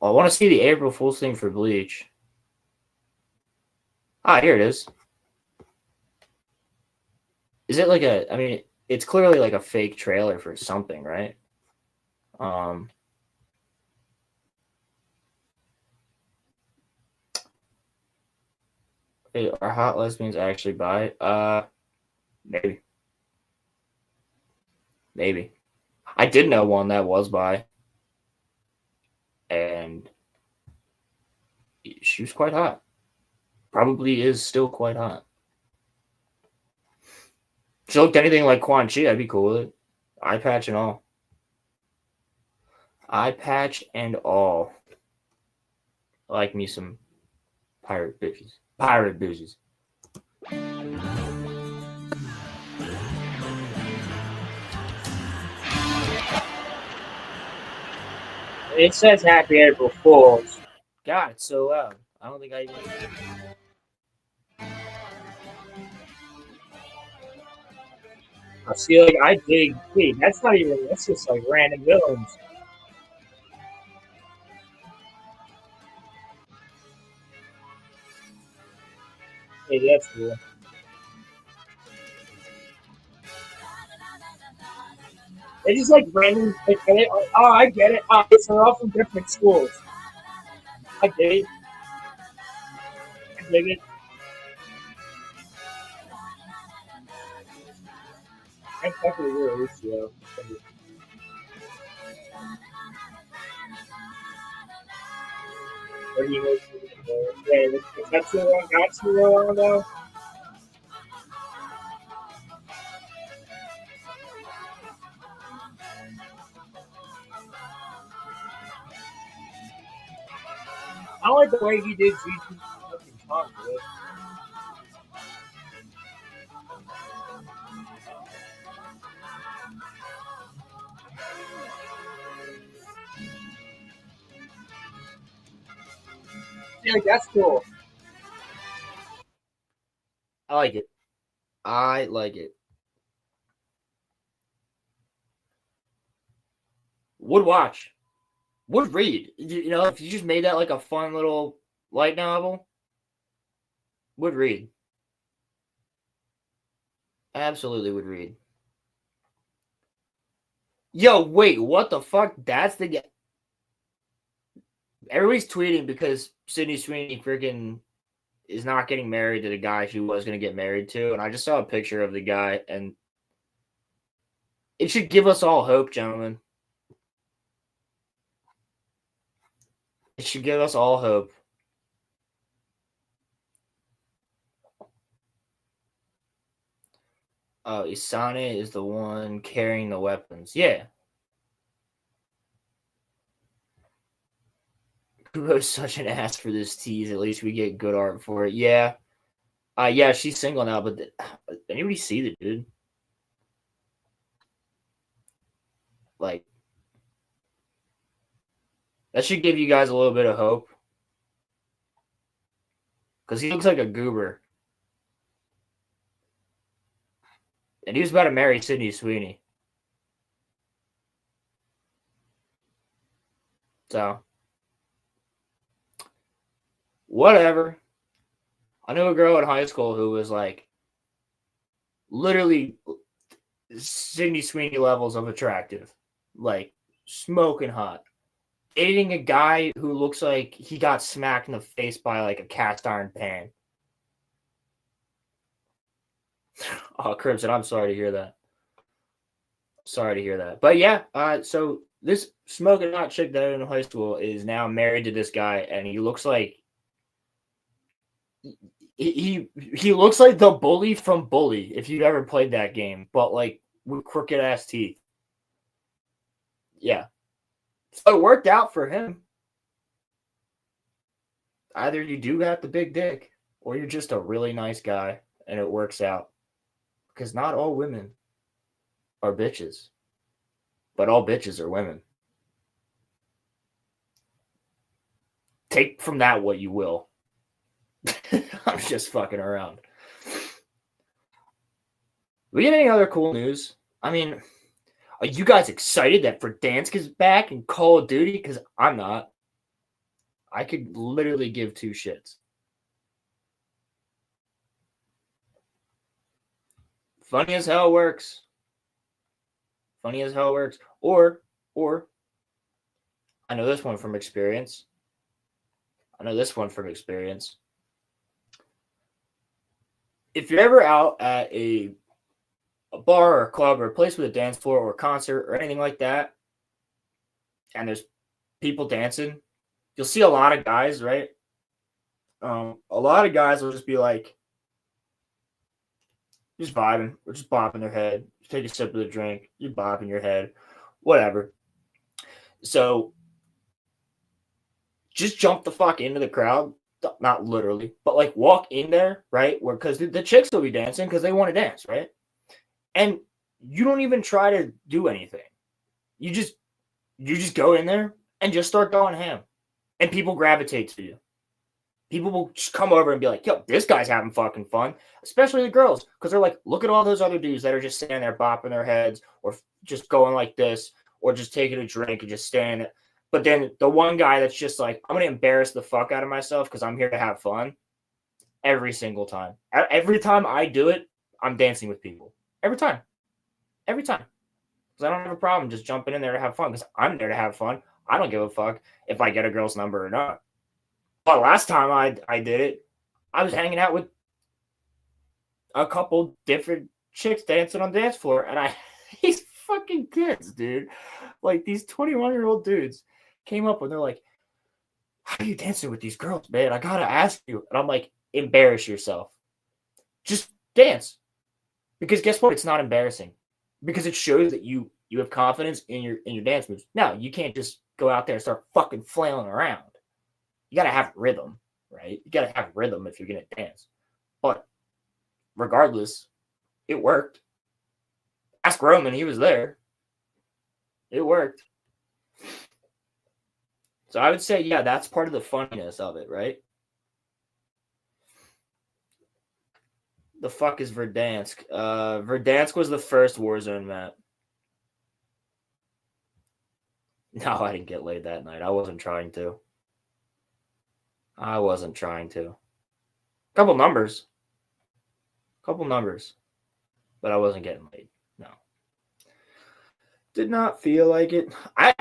Well, I want to see the April Fool's thing for Bleach. Ah, here it is. Is it like a? I mean, it's clearly like a fake trailer for something, right? Hey, are hot lesbians actually bi? Maybe. Maybe. I did know one that was bi, and she was quite hot. Probably is still quite hot. If she looked anything like Quan Chi, I'd be cool with it. Eye patch and all. Eye patch and all. I like me some pirate bitches. Pirate bitches. It says Happy April Fools. God, it's so loud. I don't think I even. I see, like, I dig. Wait, that's not even. That's just like random villains. Hey, that's cool. They just like random. Like, oh, I get it. Oh, they're all from different schools. I get it. I dig it. I fucking really yeah. What do you know? Yeah, is that too long? Not too long though. I like the way he did GG fucking tongue, dude. Yeah, like, that's cool. I like it. I like it. Would watch. Would read. You know, if you just made that like a fun little light novel, would read. Absolutely would read. Yo, wait, what the fuck? That's the. Everybody's tweeting because Sydney Sweeney freaking is not getting married to the guy she was going to get married to. And I just saw a picture of the guy, and it should give us all hope, gentlemen. It should give us all hope. Oh, Isane is the one carrying the weapons. Yeah. Kuro's such an ass for this tease. At least we get good art for it. Yeah. Yeah, she's single now, but anybody see the dude? Like, that should give you guys a little bit of hope. Because he looks like a goober. And he was about to marry Sydney Sweeney. So, whatever. I knew a girl in high school who was like literally Sydney Sweeney levels of attractive. Like, smoking hot. Dating a guy who looks like he got smacked in the face by like a cast iron pan. Oh, Crimson, I'm sorry to hear that. Sorry to hear that. But yeah, so this smoking hot chick that I in high school is now married to this guy, and he looks like he looks like the bully from Bully, if you've ever played that game, but like with crooked ass teeth. Yeah. So it worked out for him. Either you do have the big dick, or you're just a really nice guy. and it works out. Because not all women are bitches, but all bitches are women. Take from that what you will. I'm just fucking around. We get any other cool news? I mean, are you guys excited that Verdansk is back in Call of Duty? Because I'm not. I could literally give two shits. Funny as hell works. Funny as hell works. Or, I know this one from experience. If you're ever out at a bar or a club or a place with a dance floor or a concert or anything like that, and there's people dancing, you'll see a lot of guys, right? A lot of guys will just be like, just vibing or just bopping their head. Just take a sip of the drink, you're bopping your head, whatever. So just jump the fuck into the crowd. Not literally, but like walk in there, right? Where because the chicks will be dancing because they want to dance, right? And you don't even try to do anything. You just go in there and just start going ham. And people gravitate to you. People will just come over and be like, yo, this guy's having fucking fun. Especially the girls. Because they're like, look at all those other dudes that are just standing there bopping their heads or just going like this or just taking a drink and just standing. But then the one guy that's just like, I'm going to embarrass the fuck out of myself because I'm here to have fun. Every single time. Every time I do it, I'm dancing with people. Every time. Because I don't have a problem just jumping in there to have fun because I'm there to have fun. I don't give a fuck if I get a girl's number or not. But last time I did it, I was hanging out with a couple different chicks dancing on the dance floor. And these fucking kids, dude. Like these 21-year-old dudes came up and they're like, how are you dancing with these girls, man? I gotta ask you. And I'm like, embarrass yourself. Just dance. Because guess what? It's not embarrassing. Because it shows that you have confidence in your dance moves. Now, you can't just go out there and start fucking flailing around. You gotta have rhythm, right? You gotta have rhythm if you're gonna dance. But regardless, it worked. Ask Roman, he was there. It worked. So I would say, yeah, that's part of the funniness of it, right? The fuck is Verdansk? Verdansk was the first Warzone map. No, I didn't get laid that night. I wasn't trying to. Couple numbers. But I wasn't getting laid. No. Did not feel like it. I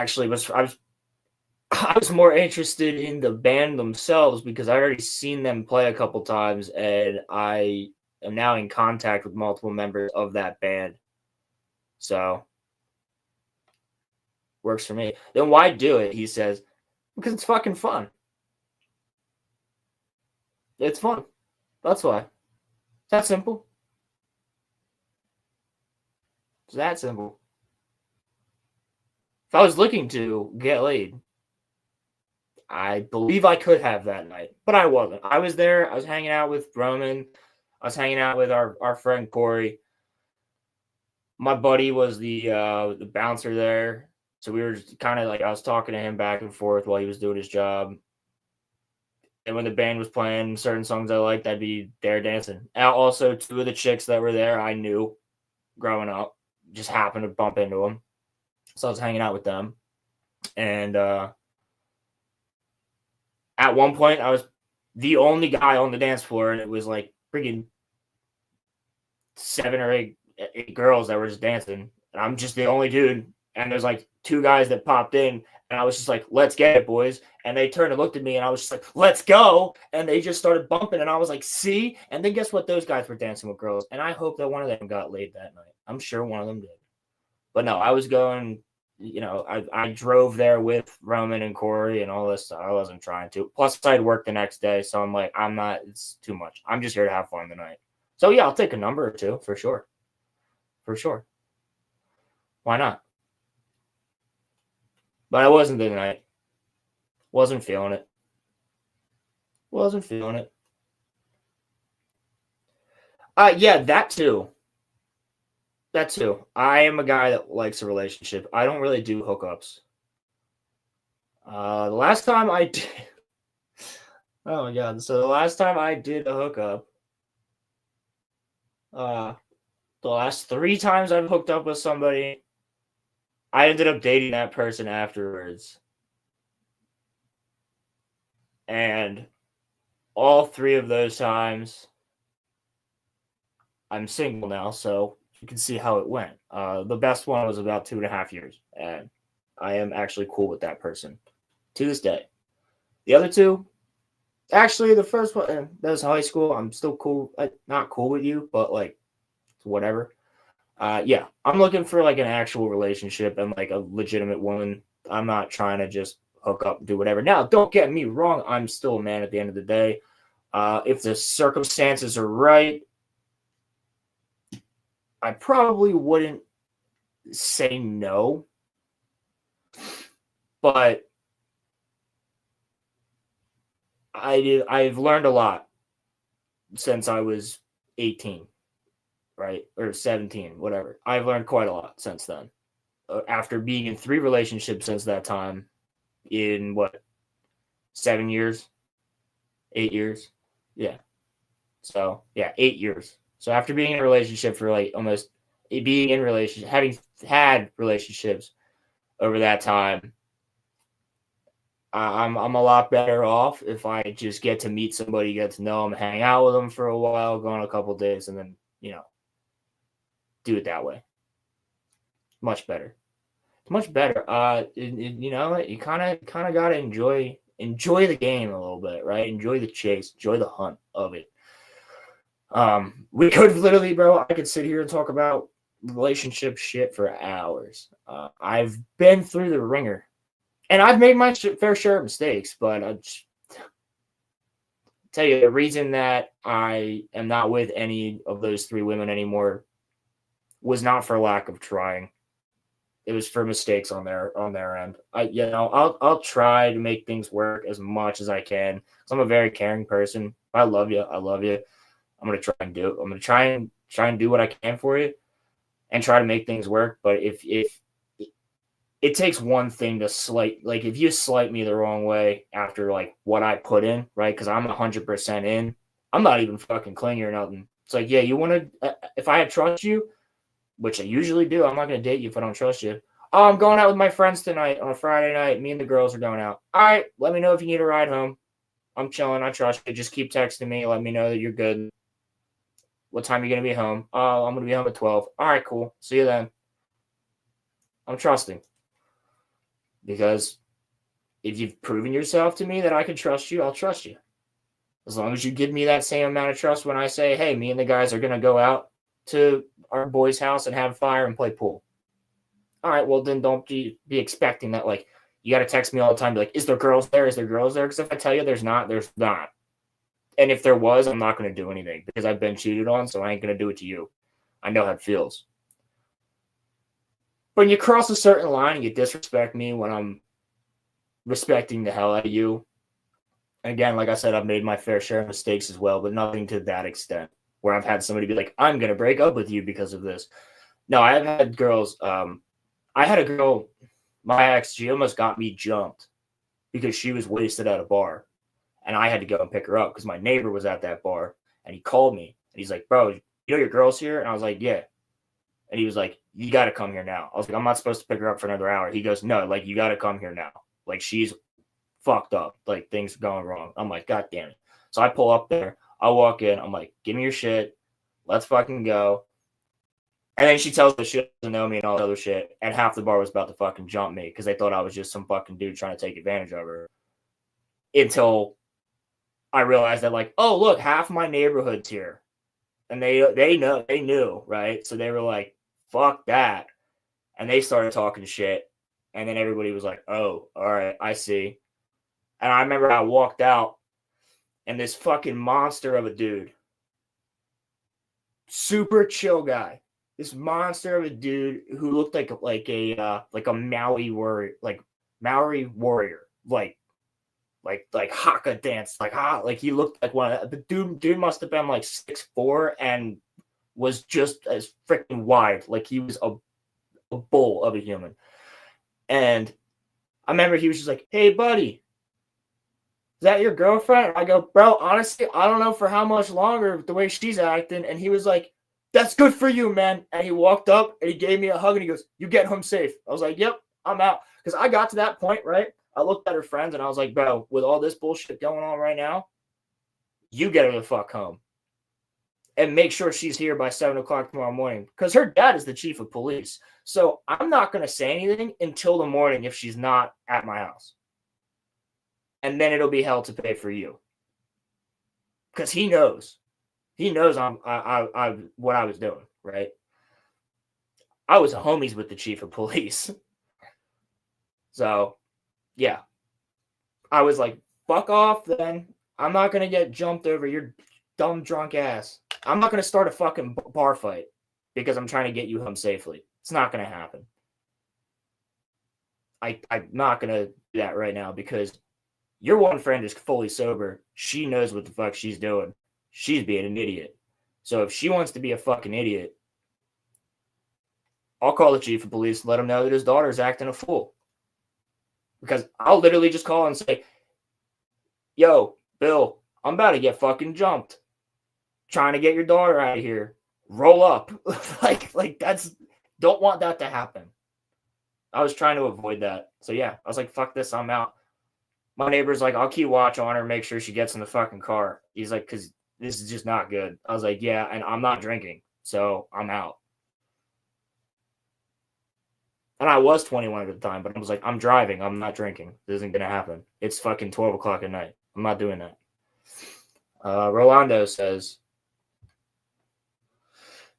was more interested in the band themselves because I already seen them play a couple times and I am now in contact with multiple members of that band. So works for me. Then why do it? He says, because it's fucking fun. It's fun. That's why. It's that simple. It's that simple. If I was looking to get laid, I believe I could have that night, but I wasn't. I was there. I was hanging out with Roman. I was hanging out with our friend Corey. My buddy was the bouncer there. So we were kind of like, I was talking to him back and forth while he was doing his job. And when the band was playing certain songs I liked, I'd be there dancing. And also, two of the chicks that were there, I knew growing up. Just happened to bump into them. So I was hanging out with them. And at one point, I was the only guy on the dance floor. And it was like freaking 7 or 8 girls that were just dancing. And I'm just the only dude. And there's like 2 guys that popped in. And I was just like, let's get it, boys. And they turned and looked at me. And I was just like, let's go. And they just started bumping. And I was like, see? And then guess what? Those guys were dancing with girls. And I hope that one of them got laid that night. I'm sure one of them did. But no, I was going, I drove there with Roman and Corey and all this stuff. I wasn't trying to. Plus, I'd work the next day. So I'm like, it's too much. I'm just here to have fun tonight. So yeah, I'll take a number or two for sure. For sure. Why not? But I wasn't the night. Wasn't feeling it. Yeah, that too. That too. I am a guy that likes a relationship. I don't really do hookups. The last time I did, oh my god! So the last time I did a hookup, the last 3 times I've hooked up with somebody, I ended up dating that person afterwards, and all 3 of those times, I'm single now, so you can see how it went. The best one was about 2.5 years, and I am actually cool with that person to this day. The other 2, actually, the first one, that was high school. I'm still cool, not cool with you, but like, whatever. Yeah, I'm looking for like an actual relationship and like a legitimate woman. I'm not trying to just hook up and do whatever. Now, don't get me wrong. I'm still a man at the end of the day. If the circumstances are right, I probably wouldn't say no, but I've learned a lot since I was 18, right? Or 17, whatever. I've learned quite a lot since then. After being in 3 relationships since that time, in what, 7 years, 8 years, yeah. So yeah, 8 years. So after being in a relationship for like almost being in relationship, having had relationships over that time, I'm a lot better off if I just get to meet somebody, get to know them, hang out with them for a while, go on a couple days, and then do it that way. Much better. Much better. You kind of gotta enjoy the game a little bit, right? Enjoy the chase, enjoy the hunt of it. We could literally, bro. I could sit here and talk about relationship shit for hours. I've been through the ringer, and I've made my fair share of mistakes. But I tell you, the reason that I am not with any of those 3 women anymore was not for lack of trying. It was for mistakes on their end. I'll try to make things work as much as I can. I'm a very caring person. I love you. I love you. I'm gonna try and do it. I'm gonna try and do what I can for you, and try to make things work. But if it takes one thing to like if you slight me the wrong way after like what I put in, right? Because I'm 100% in. I'm not even fucking clingy or nothing. It's like, yeah, you want to? If I trust you, which I usually do, I'm not gonna date you if I don't trust you. Oh, I'm going out with my friends tonight on a Friday night. Me and the girls are going out. All right, let me know if you need a ride home. I'm chilling. I trust you. Just keep texting me. Let me know that you're good. What time are you going to be home? Oh, I'm going to be home at 12. All right, cool. See you then. I'm trusting. Because if you've proven yourself to me that I can trust you, I'll trust you. As long as you give me that same amount of trust when I say, hey, me and the guys are going to go out to our boy's house and have fire and play pool. All right, well, then don't be expecting that, like, you got to text me all the time. Be like, is there girls there? Is there girls there? Because if I tell you there's not, there's not. And if there was, I'm not going to do anything because I've been cheated on, so I ain't going to do it to you. I know how it feels. But when you cross a certain line and you disrespect me when I'm respecting the hell out of you, and again, like I said, I've made my fair share of mistakes as well, but nothing to that extent where I've had somebody be like, I'm going to break up with you because of this. No, I've had girls. I had a girl, my ex, she almost got me jumped because she was wasted at a bar. And I had to go and pick her up because my neighbor was at that bar. And he called me. And he's like, bro, you know your girl's here? And I was like, yeah. And he was like, you got to come here now. I was like, I'm not supposed to pick her up for another hour. He goes, no, like, you got to come here now. Like, she's fucked up. Like, things are going wrong. I'm like, God damn it. So I pull up there. I walk in. I'm like, give me your shit. Let's fucking go. And then she tells me she doesn't know me and all that other shit. And half the bar was about to fucking jump me because they thought I was just some fucking dude trying to take advantage of her. Until I realized that, like, oh, look, half my neighborhood's here. And they knew, right? So they were like, fuck that. And they started talking shit. And then everybody was like, oh, all right, I see. And I remember I walked out and this fucking monster of a dude, super chill guy, this monster of a dude who looked like a Maui warrior, like like haka dance, like he looked like one of the dude must have been like 6'4" and was just as freaking wide. Like he was a bull of a human. And I remember he was just like, "Hey buddy, is that your girlfriend?" I go, "Bro, honestly, I don't know for how much longer the way she's acting." And he was like, "That's good for you, man." And he walked up and he gave me a hug and he goes, "You get home safe." I was like, "Yep, I'm out." Because I got to that point, right? I looked at her friends and I was like, "Bro, with all this bullshit going on right now, you get her the fuck home. And make sure she's here by 7 o'clock tomorrow morning." Because her dad is the chief of police. So I'm not going to say anything until the morning if she's not at my house. And then it'll be hell to pay for you. Because he knows. He knows I what I was doing, right? I was homies with the chief of police. So, yeah. I was like, fuck off then. I'm not going to get jumped over your dumb drunk ass. I'm not going to start a fucking bar fight because I'm trying to get you home safely. It's not going to happen. I'm not going to do that right now because your one friend is fully sober. She knows what the fuck she's doing. She's being an idiot. So if she wants to be a fucking idiot, I'll call the chief of police and let him know that his daughter's acting a fool. Because I'll literally just call and say, "Yo, Bill, I'm about to get fucking jumped. Trying to get your daughter out of here. Roll up." like that's, don't want that to happen. I was trying to avoid that. So yeah, I was like, fuck this, I'm out. My neighbor's like, "I'll keep watch on her, make sure she gets in the fucking car." He's like, "Because this is just not good." I was like, "Yeah, and I'm not drinking, so I'm out." And I was 21 at the time, but I was like, "I'm driving, I'm not drinking. This isn't going to happen. It's fucking 12 o'clock at night. I'm not doing that." Rolando says,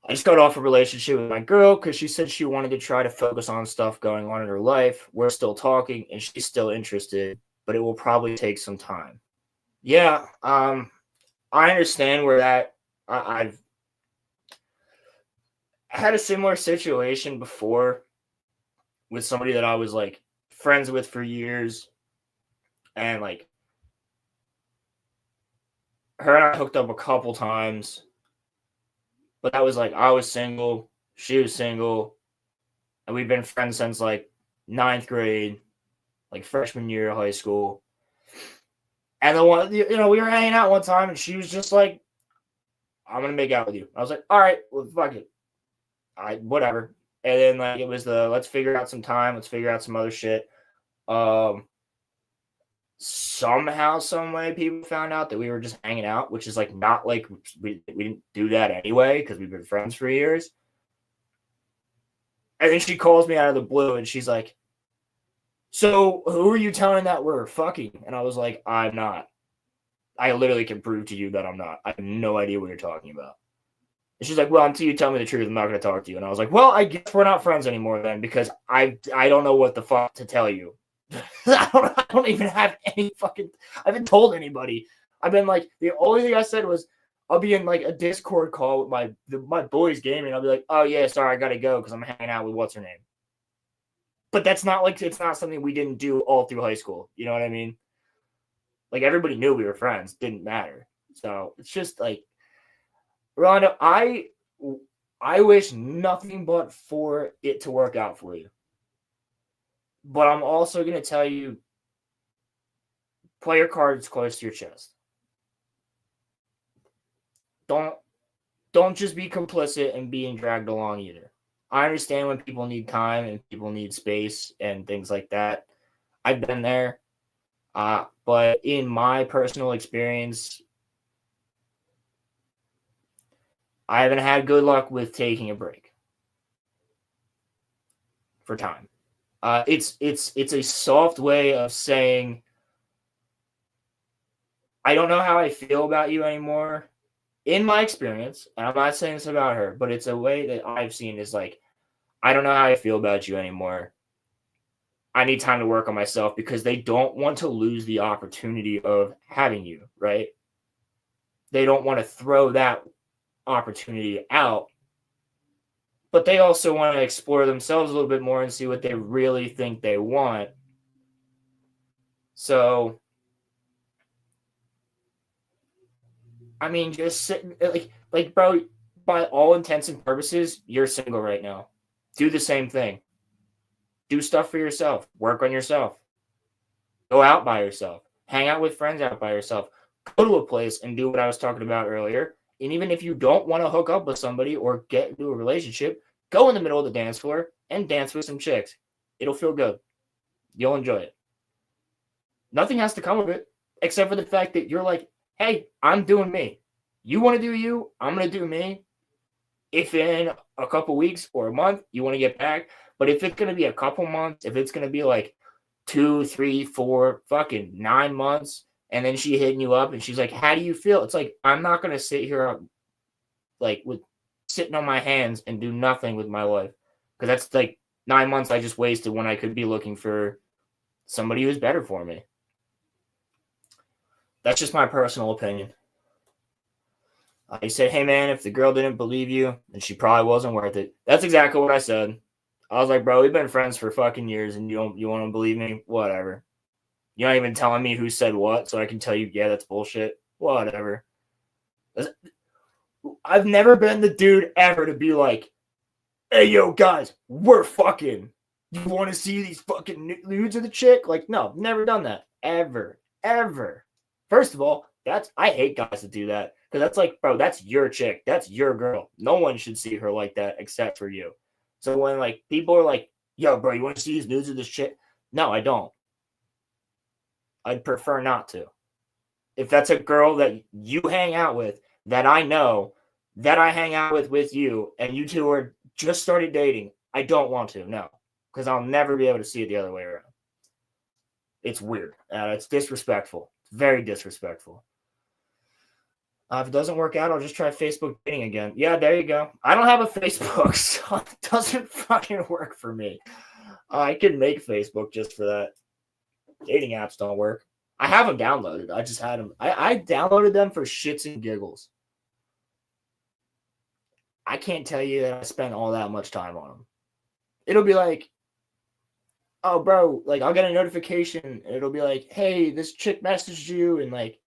"I just got off a relationship with my girl because she said she wanted to try to focus on stuff going on in her life. We're still talking and she's still interested, but it will probably take some time." Yeah, I understand where that. I've had a similar situation before with somebody that I was like friends with for years, and like her and I hooked up a couple times, but that was like I was single, she was single, and we've been friends since like ninth grade, like freshman year of high school. And the one, we were hanging out one time, and she was just like, "I'm gonna make out with you." I was like, "All right, well, fuck it, whatever." And then like it was the let's figure out some time, let's figure out some other shit. Somehow, some way, people found out that we were just hanging out, which is like not like we didn't do that anyway because we've been friends for years. And then she calls me out of the blue and she's like, "So who are you telling that we're fucking?" And I was like, "I'm not. I literally can prove to you that I'm not. I have no idea what you're talking about." And she's like, "Well, until you tell me the truth, I'm not going to talk to you." And I was like, "Well, I guess we're not friends anymore then because I don't know what the fuck to tell you." I don't even have any fucking. I haven't told anybody. I've been like, the only thing I said was I'll be in like a Discord call with my boys gaming. I'll be like, "Oh yeah, sorry, I gotta go because I'm hanging out with what's her name." But that's not like, it's not something we didn't do all through high school. You know what I mean? Like everybody knew we were friends. Didn't matter. So it's just like, Rolando, I wish nothing but for it to work out for you. But I'm also going to tell you, play your cards close to your chest. Don't just be complicit and being dragged along either. I understand when people need time and people need space and things like that. I've been there. But in my personal experience, I haven't had good luck with taking a break for time. It's a soft way of saying I don't know how I feel about you anymore. In my experience, and I'm not saying this about her, but it's a way that I've seen is like, I don't know how I feel about you anymore. I need time to work on myself because they don't want to lose the opportunity of having you, right? They don't want to throw that opportunity out, but they also want to explore themselves a little bit more and see what they really think they want. So I mean, just sitting like, bro, by all intents and purposes, you're single right now. Do the same thing. Do stuff for yourself. Work on yourself. Go out by yourself. Hang out with friends out by yourself. Go to a place and do what I was talking about earlier. And even if you don't want to hook up with somebody or get into a relationship, go in the middle of the dance floor and dance with some chicks. It'll feel good. You'll enjoy it. Nothing has to come of it except for the fact that you're like, hey, I'm doing me. You want to do you, I'm going to do me. If in a couple weeks or a month you want to get back, but if it's going to be a couple months, if it's going to be like 2, 3, 4, fucking 9 months, and then she hitting you up and she's like, how do you feel? It's like, I'm not going to sit here like with sitting on my hands and do nothing with my life, because that's like 9 months I just wasted when I could be looking for somebody who's better for me. That's just my personal opinion. I said, hey, man, if the girl didn't believe you, then she probably wasn't worth it. That's exactly what I said. I was like, bro, we've been friends for fucking years, and you want to believe me? Whatever. You're not even telling me who said what, so I can tell you, yeah, that's bullshit. Whatever. I've never been the dude ever to be like, hey, yo, guys, we're fucking. You want to see these fucking nudes of the chick? Like, no, never done that. Ever. First of all, I hate guys that do that. Because that's like, bro, that's your chick. That's your girl. No one should see her like that except for you. So when like people are like, yo, bro, you want to see these nudes of this chick? No, I don't. I'd prefer not to. If that's a girl that you hang out with, that I know, that I hang out with you, and you two are just started dating, I don't want to, no. Because I'll never be able to see it the other way around. It's weird. It's disrespectful. It's very disrespectful. If it doesn't work out, I'll just try Facebook dating again. Yeah, there you go. I don't have a Facebook, so it doesn't fucking work for me. I can make Facebook just for that. Dating apps don't work. I have them downloaded. I just had them. I downloaded them for shits and giggles. I can't tell you that I spent all that much time on them. It'll be like, oh, bro, like I'll get a notification. And it'll be like, hey, this chick messaged you, and like,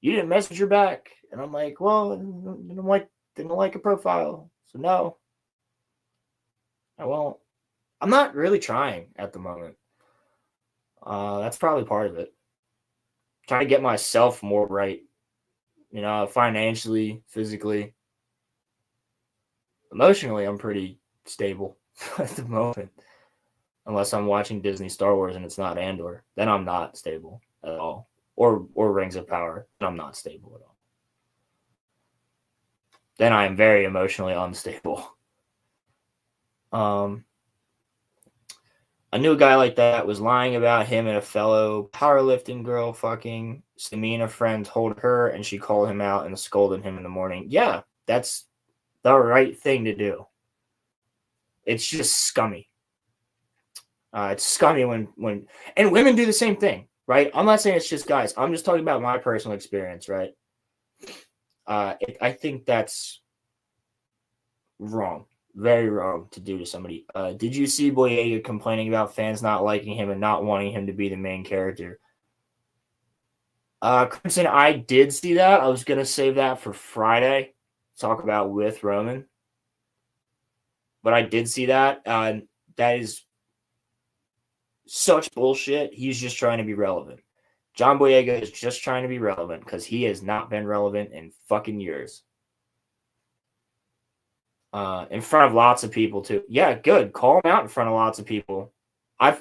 you didn't message her back. And I'm like, well, I didn't like a profile. So no, I won't. I'm not really trying at the moment. That's probably part of it. Trying to get myself more right. You know, financially, physically. Emotionally, I'm pretty stable at the moment. Unless I'm watching Disney Star Wars and it's not Andor. Then I'm not stable at all. Or Rings of Power. Then I'm not stable at all. Then I am very emotionally unstable. I knew a guy like that was lying about him and a fellow powerlifting girl fucking. So me and a friend told her, and she called him out and scolded him in the morning. Yeah, that's the right thing to do. It's just scummy. It's scummy when and women do the same thing, right? I'm not saying it's just guys. I'm just talking about my personal experience, right? I think that's wrong. Very wrong to do to somebody. Did you see Boyega complaining about fans not liking him and not wanting him to be the main character? Crimson, I did see that. I was going to save that for Friday. Talk about with Roman. But I did see that. That is such bullshit. He's just trying to be relevant. John Boyega is just trying to be relevant because he has not been relevant in fucking years. In front of lots of people too. Yeah, good. Call him out in front of lots of people. I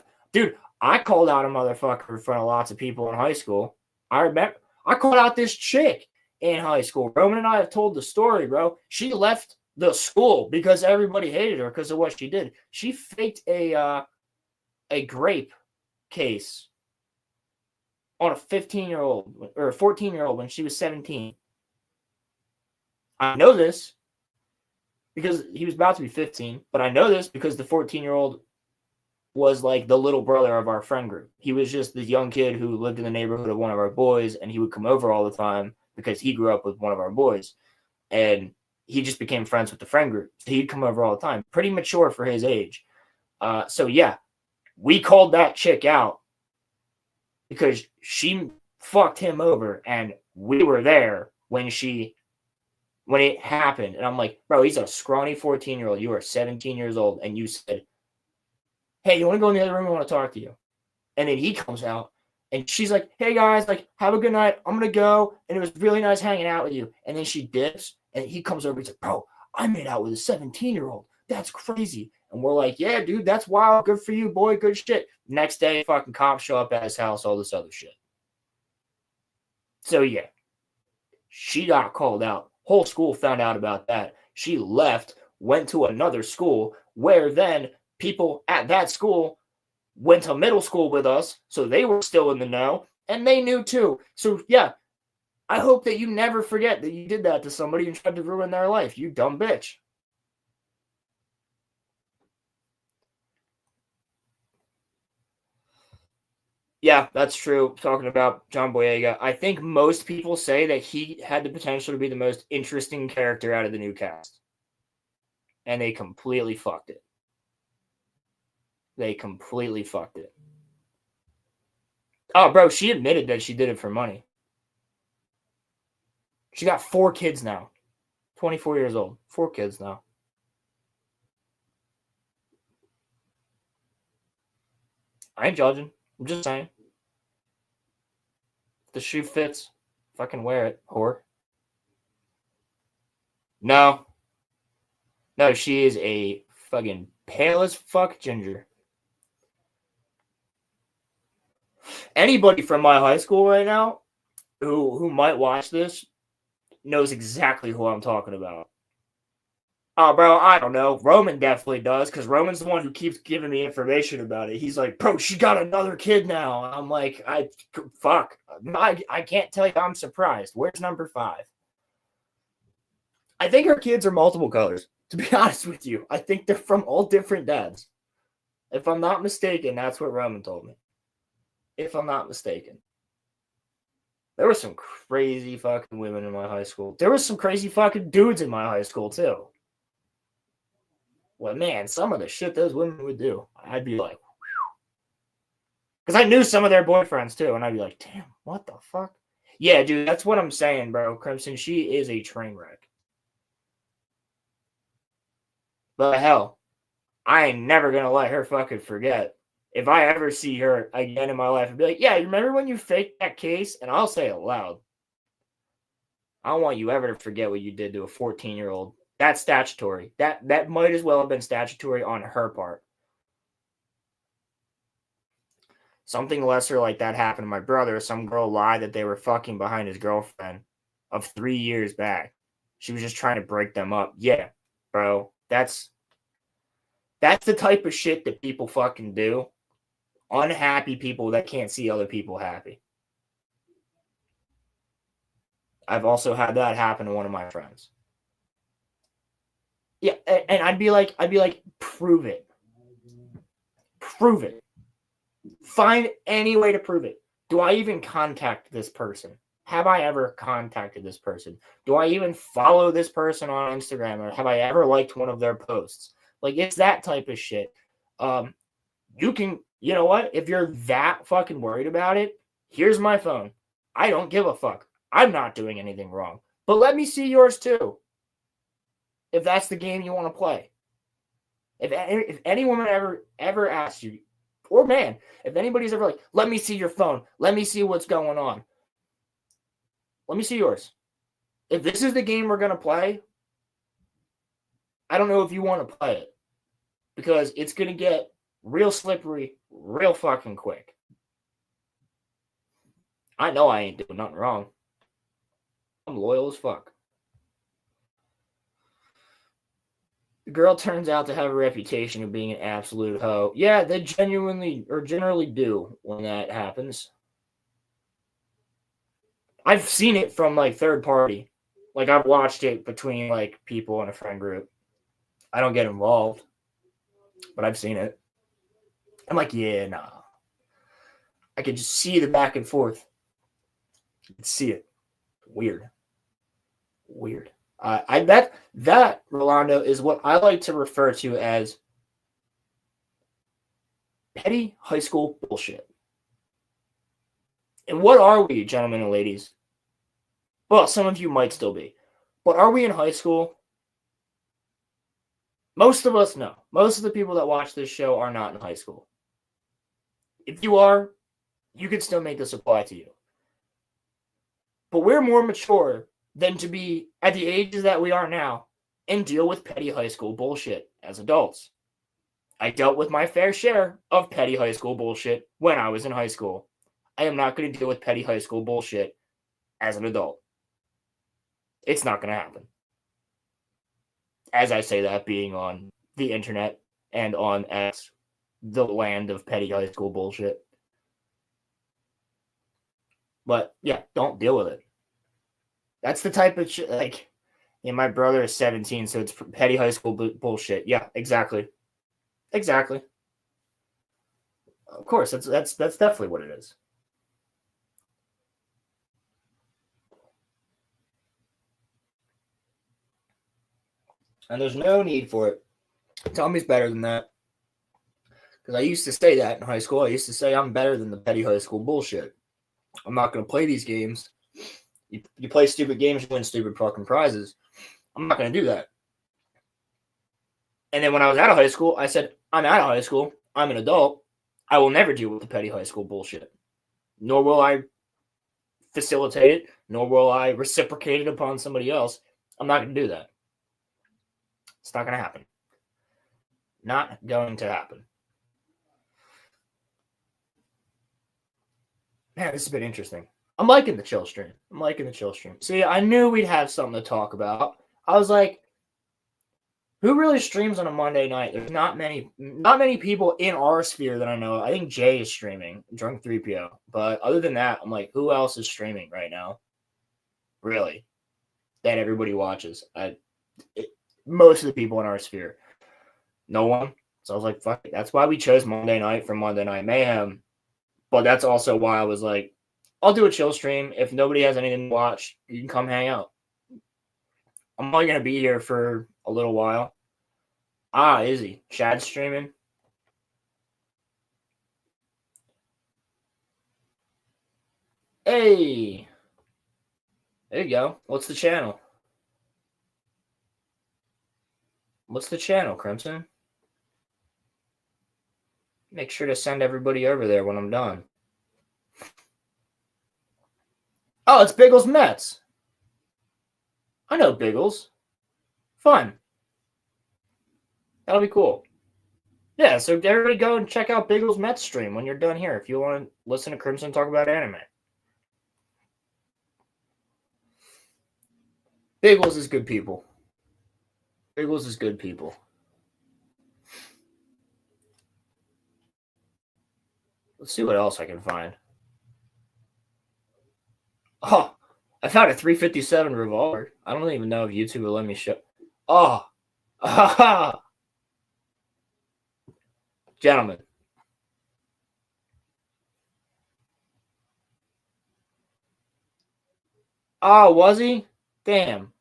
called out a motherfucker in front of lots of people in high school. I remember I called out this chick in high school. Roman and I have told the story, bro. She left the school because everybody hated her because of what she did. She faked a grape case on a 15-year-old or a 14-year-old when she was 17. I know this because he was about to be 15, but I know this because the 14-year-old was like the little brother of our friend group. He was just this young kid who lived in the neighborhood of one of our boys, and he would come over all the time because he grew up with one of our boys, and he just became friends with the friend group. So he'd come over all the time, pretty mature for his age. So yeah, we called that chick out because she fucked him over, and we were there when it happened. And I'm like, bro, he's a scrawny 14-year-old. You are 17 years old. And you said, hey, you want to go in the other room? I want to talk to you. And then he comes out and she's like, hey guys, like, have a good night. I'm going to go. And it was really nice hanging out with you. And then she dips and he comes over. He's like, bro, I made out with a 17-year-old. That's crazy. And we're like, yeah, dude, that's wild. Good for you, boy. Good shit. Next day, fucking cops show up at his house, all this other shit. So, yeah, she got called out. Whole school found out about that. She left, went to another school, where then people at that school went to middle school with us, so they were still in the know, and they knew too. So, yeah, I hope that you never forget that you did that to somebody and tried to ruin their life, you dumb bitch. Yeah, that's true. Talking about John Boyega, I think most people say that he had the potential to be the most interesting character out of the new cast. And they completely fucked it. They completely fucked it. Oh, bro, she admitted that she did it for money. She got 4 kids now. 24 years old. 4 kids now. I ain't judging. I'm just saying. If the shoe fits, fucking wear it, whore. No. No, she is a fucking pale as fuck ginger. Anybody from my high school right now who might watch this knows exactly who I'm talking about. Oh, bro, I don't know. Roman definitely does, because Roman's the one who keeps giving me information about it. He's like, bro, she got another kid now. I'm like, fuck. I can't tell you I'm surprised. Where's number 5? I think her kids are multiple colors, to be honest with you. I think they're from all different dads. If I'm not mistaken, that's what Roman told me. If I'm not mistaken. There were some crazy fucking women in my high school. There was some crazy fucking dudes in my high school, too. Well, man, some of the shit those women would do, I'd be like, because I knew some of their boyfriends, too, and I'd be like, damn, what the fuck? Yeah, dude, that's what I'm saying, bro. Crimson, she is a train wreck. But hell, I ain't never going to let her fucking forget. If I ever see her again in my life, I'd be like, yeah, you remember when you faked that case? And I'll say it loud. I don't want you ever to forget what you did to a 14-year-old. That's statutory. That might as well have been statutory on her part. Something lesser like that happened to my brother. Some girl lied that they were fucking behind his girlfriend of 3 years back. She was just trying to break them up. Yeah, bro. That's the type of shit that people fucking do. Unhappy people that can't see other people happy. I've also had that happen to one of my friends. Yeah, and I'd be like, prove it. Prove it. Find any way to prove it. Do I even contact this person? Have I ever contacted this person? Do I even follow this person on Instagram? Or have I ever liked one of their posts? Like, it's that type of shit. You can, you know what? If you're that fucking worried about it, here's my phone. I don't give a fuck. I'm not doing anything wrong. But let me see yours too. If that's the game you want to play. If any woman ever asks you, or man, if anybody's ever like, let me see your phone. Let me see what's going on. Let me see yours. If this is the game we're going to play, I don't know if you want to play it. Because it's going to get real slippery real fucking quick. I know I ain't doing nothing wrong. I'm loyal as fuck. The girl turns out to have a reputation of being an absolute hoe. Yeah, they generally do when that happens. I've seen it from like third party. Like I've watched it between like people in a friend group. I don't get involved, but I've seen it. I'm like, yeah, nah. I could just see the back and forth. I could see it. Weird. That Rolando is what I like to refer to as petty high school bullshit. And what are we, gentlemen and ladies? Well, some of you might still be. But are we in high school? Most of us, no. Most of the people that watch this show are not in high school. If you are, you can still make this apply to you. But we're more mature than to be at the ages that we are now and deal with petty high school bullshit as adults. I dealt with my fair share of petty high school bullshit when I was in high school. I am not going to deal with petty high school bullshit as an adult. It's not going to happen. As I say that, being on the internet and on X, the land of petty high school bullshit. But yeah, don't deal with it. That's the type of shit, like, my brother is 17, so it's petty high school bullshit. Yeah, exactly. Exactly. Of course, that's definitely what it is. And there's no need for it. Tommy's better than that. Because I used to say that in high school. I used to say I'm better than the petty high school bullshit. I'm not going to play these games. You play stupid games, you win stupid fucking prizes. I'm not going to do that. And then when I was out of high school, I said, I'm out of high school. I'm an adult. I will never deal with the petty high school bullshit. Nor will I facilitate it, nor will I reciprocate it upon somebody else. I'm not going to do that. It's not going to happen. Not going to happen. Man, this has been interesting. I'm liking the chill stream. See, I knew we'd have something to talk about. I was like, who really streams on a Monday night? There's not many people in our sphere that I know. I think Jay is streaming, Drunk 3PO. But other than that, I'm like, who else is streaming right now? Really? That everybody watches. Most of the people in our sphere. No one. So I was like, fuck it. That's why we chose Monday night for Monday Night Mayhem. But that's also why I was like, I'll do a chill stream. If nobody has anything to watch, you can come hang out. I'm only going to be here for a little while. Izzy. Chad's streaming. Hey. There you go. What's the channel? Crimson? Make sure to send everybody over there when I'm done. Oh, it's Biggles Mets. I know Biggles. Fun. That'll be cool. Yeah, so everybody go and check out Biggles Mets stream when you're done here if you want to listen to Crimson talk about anime. Biggles is good people. Let's see what else I can find. Oh, I found a 357 revolver. I don't even know if YouTube will let me show. Oh, gentlemen. Oh, was he? Damn.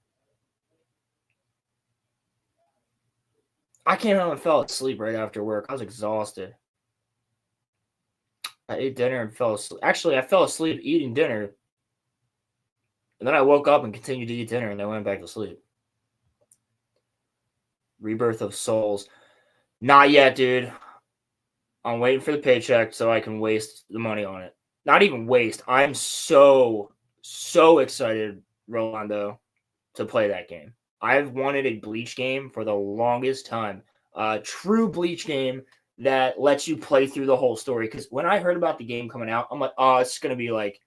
I came home and fell asleep right after work. I was exhausted. I ate dinner and fell asleep. Actually, I fell asleep eating dinner. And then I woke up and continued to eat dinner and then went back to sleep. Rebirth of Souls. Not yet, dude. I'm waiting for the paycheck so I can waste the money on it. Not even waste. I'm so excited, Rolando, to play that game. I've wanted a Bleach game for the longest time. A true Bleach game that lets you play through the whole story. Because when I heard about the game coming out, I'm like, oh, it's going to be like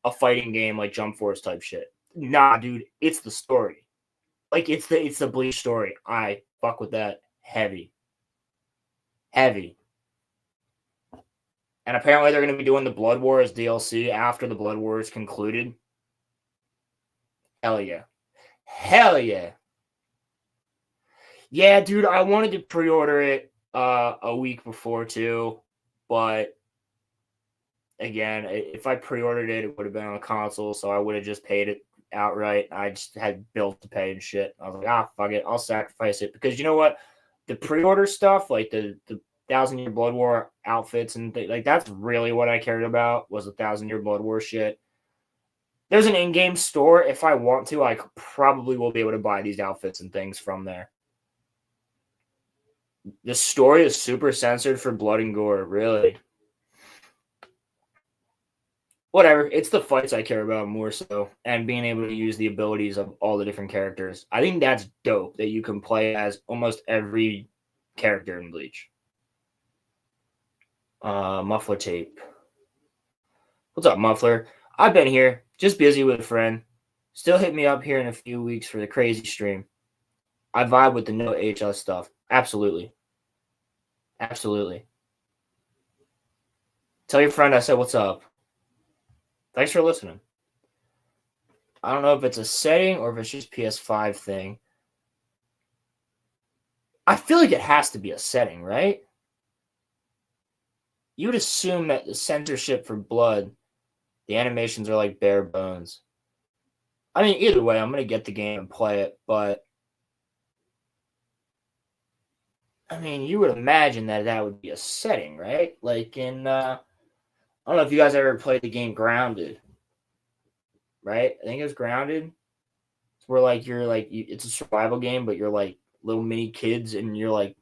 a fighting game, like Jump Force type shit. Nah, dude, it's the story. Like, it's the Bleach story. I fuck with that heavy. And apparently they're going to be doing the Blood Wars DLC after the Blood Wars concluded. Hell yeah. Yeah, dude, I wanted to pre-order it a week before too, but again, if I pre-ordered it, it would have been on a console, so I would have just paid it outright. I just had bills to pay and shit. I was like, fuck it, I'll sacrifice it because you know what? The pre-order stuff, like the 1,000-Year Blood War outfits and like that's really what I cared about was the 1,000-Year Blood War shit. There's an in-game store. If I want to, I probably will be able to buy these outfits and things from there. The story is super censored for blood and gore, really. Whatever. It's the fights I care about more so, and being able to use the abilities of all the different characters. I think that's dope that you can play as almost every character in Bleach. Muffler tape. What's up, Muffler? I've been here, just busy with a friend. Still hit me up here in a few weeks for the crazy stream. I vibe with the no HS stuff. Absolutely. Absolutely. Tell your friend I said what's up. Thanks for listening. I don't know if it's a setting or if it's just PS5 thing. I feel like it has to be a setting, right? You would assume that the censorship for blood, the animations are like bare bones. I mean, either way, I'm going to get the game and play it, but I mean, you would imagine that that would be a setting, right? Like in, I don't know if you guys ever played the game Grounded, right? I think it was Grounded. It's where like you're like, it's a survival game, but you're like little mini kids and you're like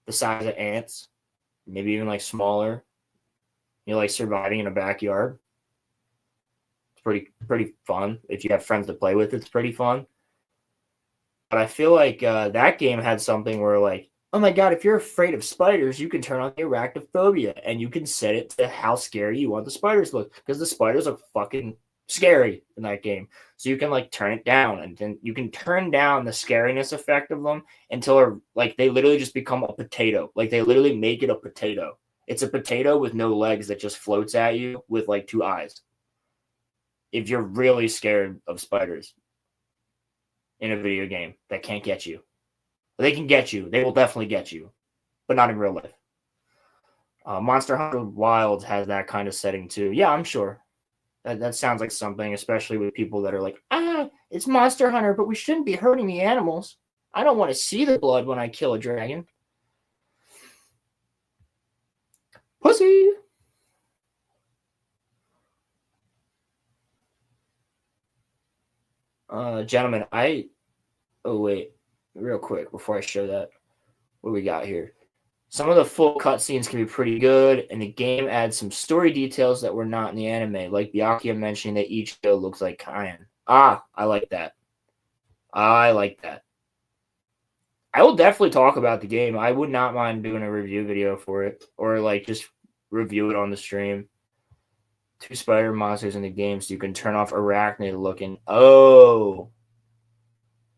the size of ants, maybe even like smaller. You're like surviving in a backyard. It's pretty fun. If you have friends to play with, it's pretty fun. But I feel like that game had something where like, oh my god, if you're afraid of spiders, you can turn on the arachnophobia and you can set it to how scary you want the spiders to look, because the spiders look fucking scary in that game. So you can like turn it down, and then you can turn down the scariness effect of them until like they literally just become a potato. Like they literally make it a potato. It's a potato with no legs that just floats at you with like two eyes. If you're really scared of spiders in a video game that can't get you. They can get you. They will definitely get you, but not in real life. Monster Hunter Wilds has that kind of setting too. Yeah, I'm sure. That sounds like something, especially with people that are like, it's Monster Hunter, but we shouldn't be hurting the animals. I don't want to see the blood when I kill a dragon. Pussy. Gentlemen, oh wait, real quick before I show that, what we got here. Some of the full cutscenes can be pretty good, and the game adds some story details that were not in the anime, like Byakuya mentioning that Ichigo looks like Kain. I like that. I like that. I will definitely talk about the game. I would not mind doing a review video for it, or like just review it on the stream. 2 spider monsters in the game, so you can turn off arachnid looking. Oh.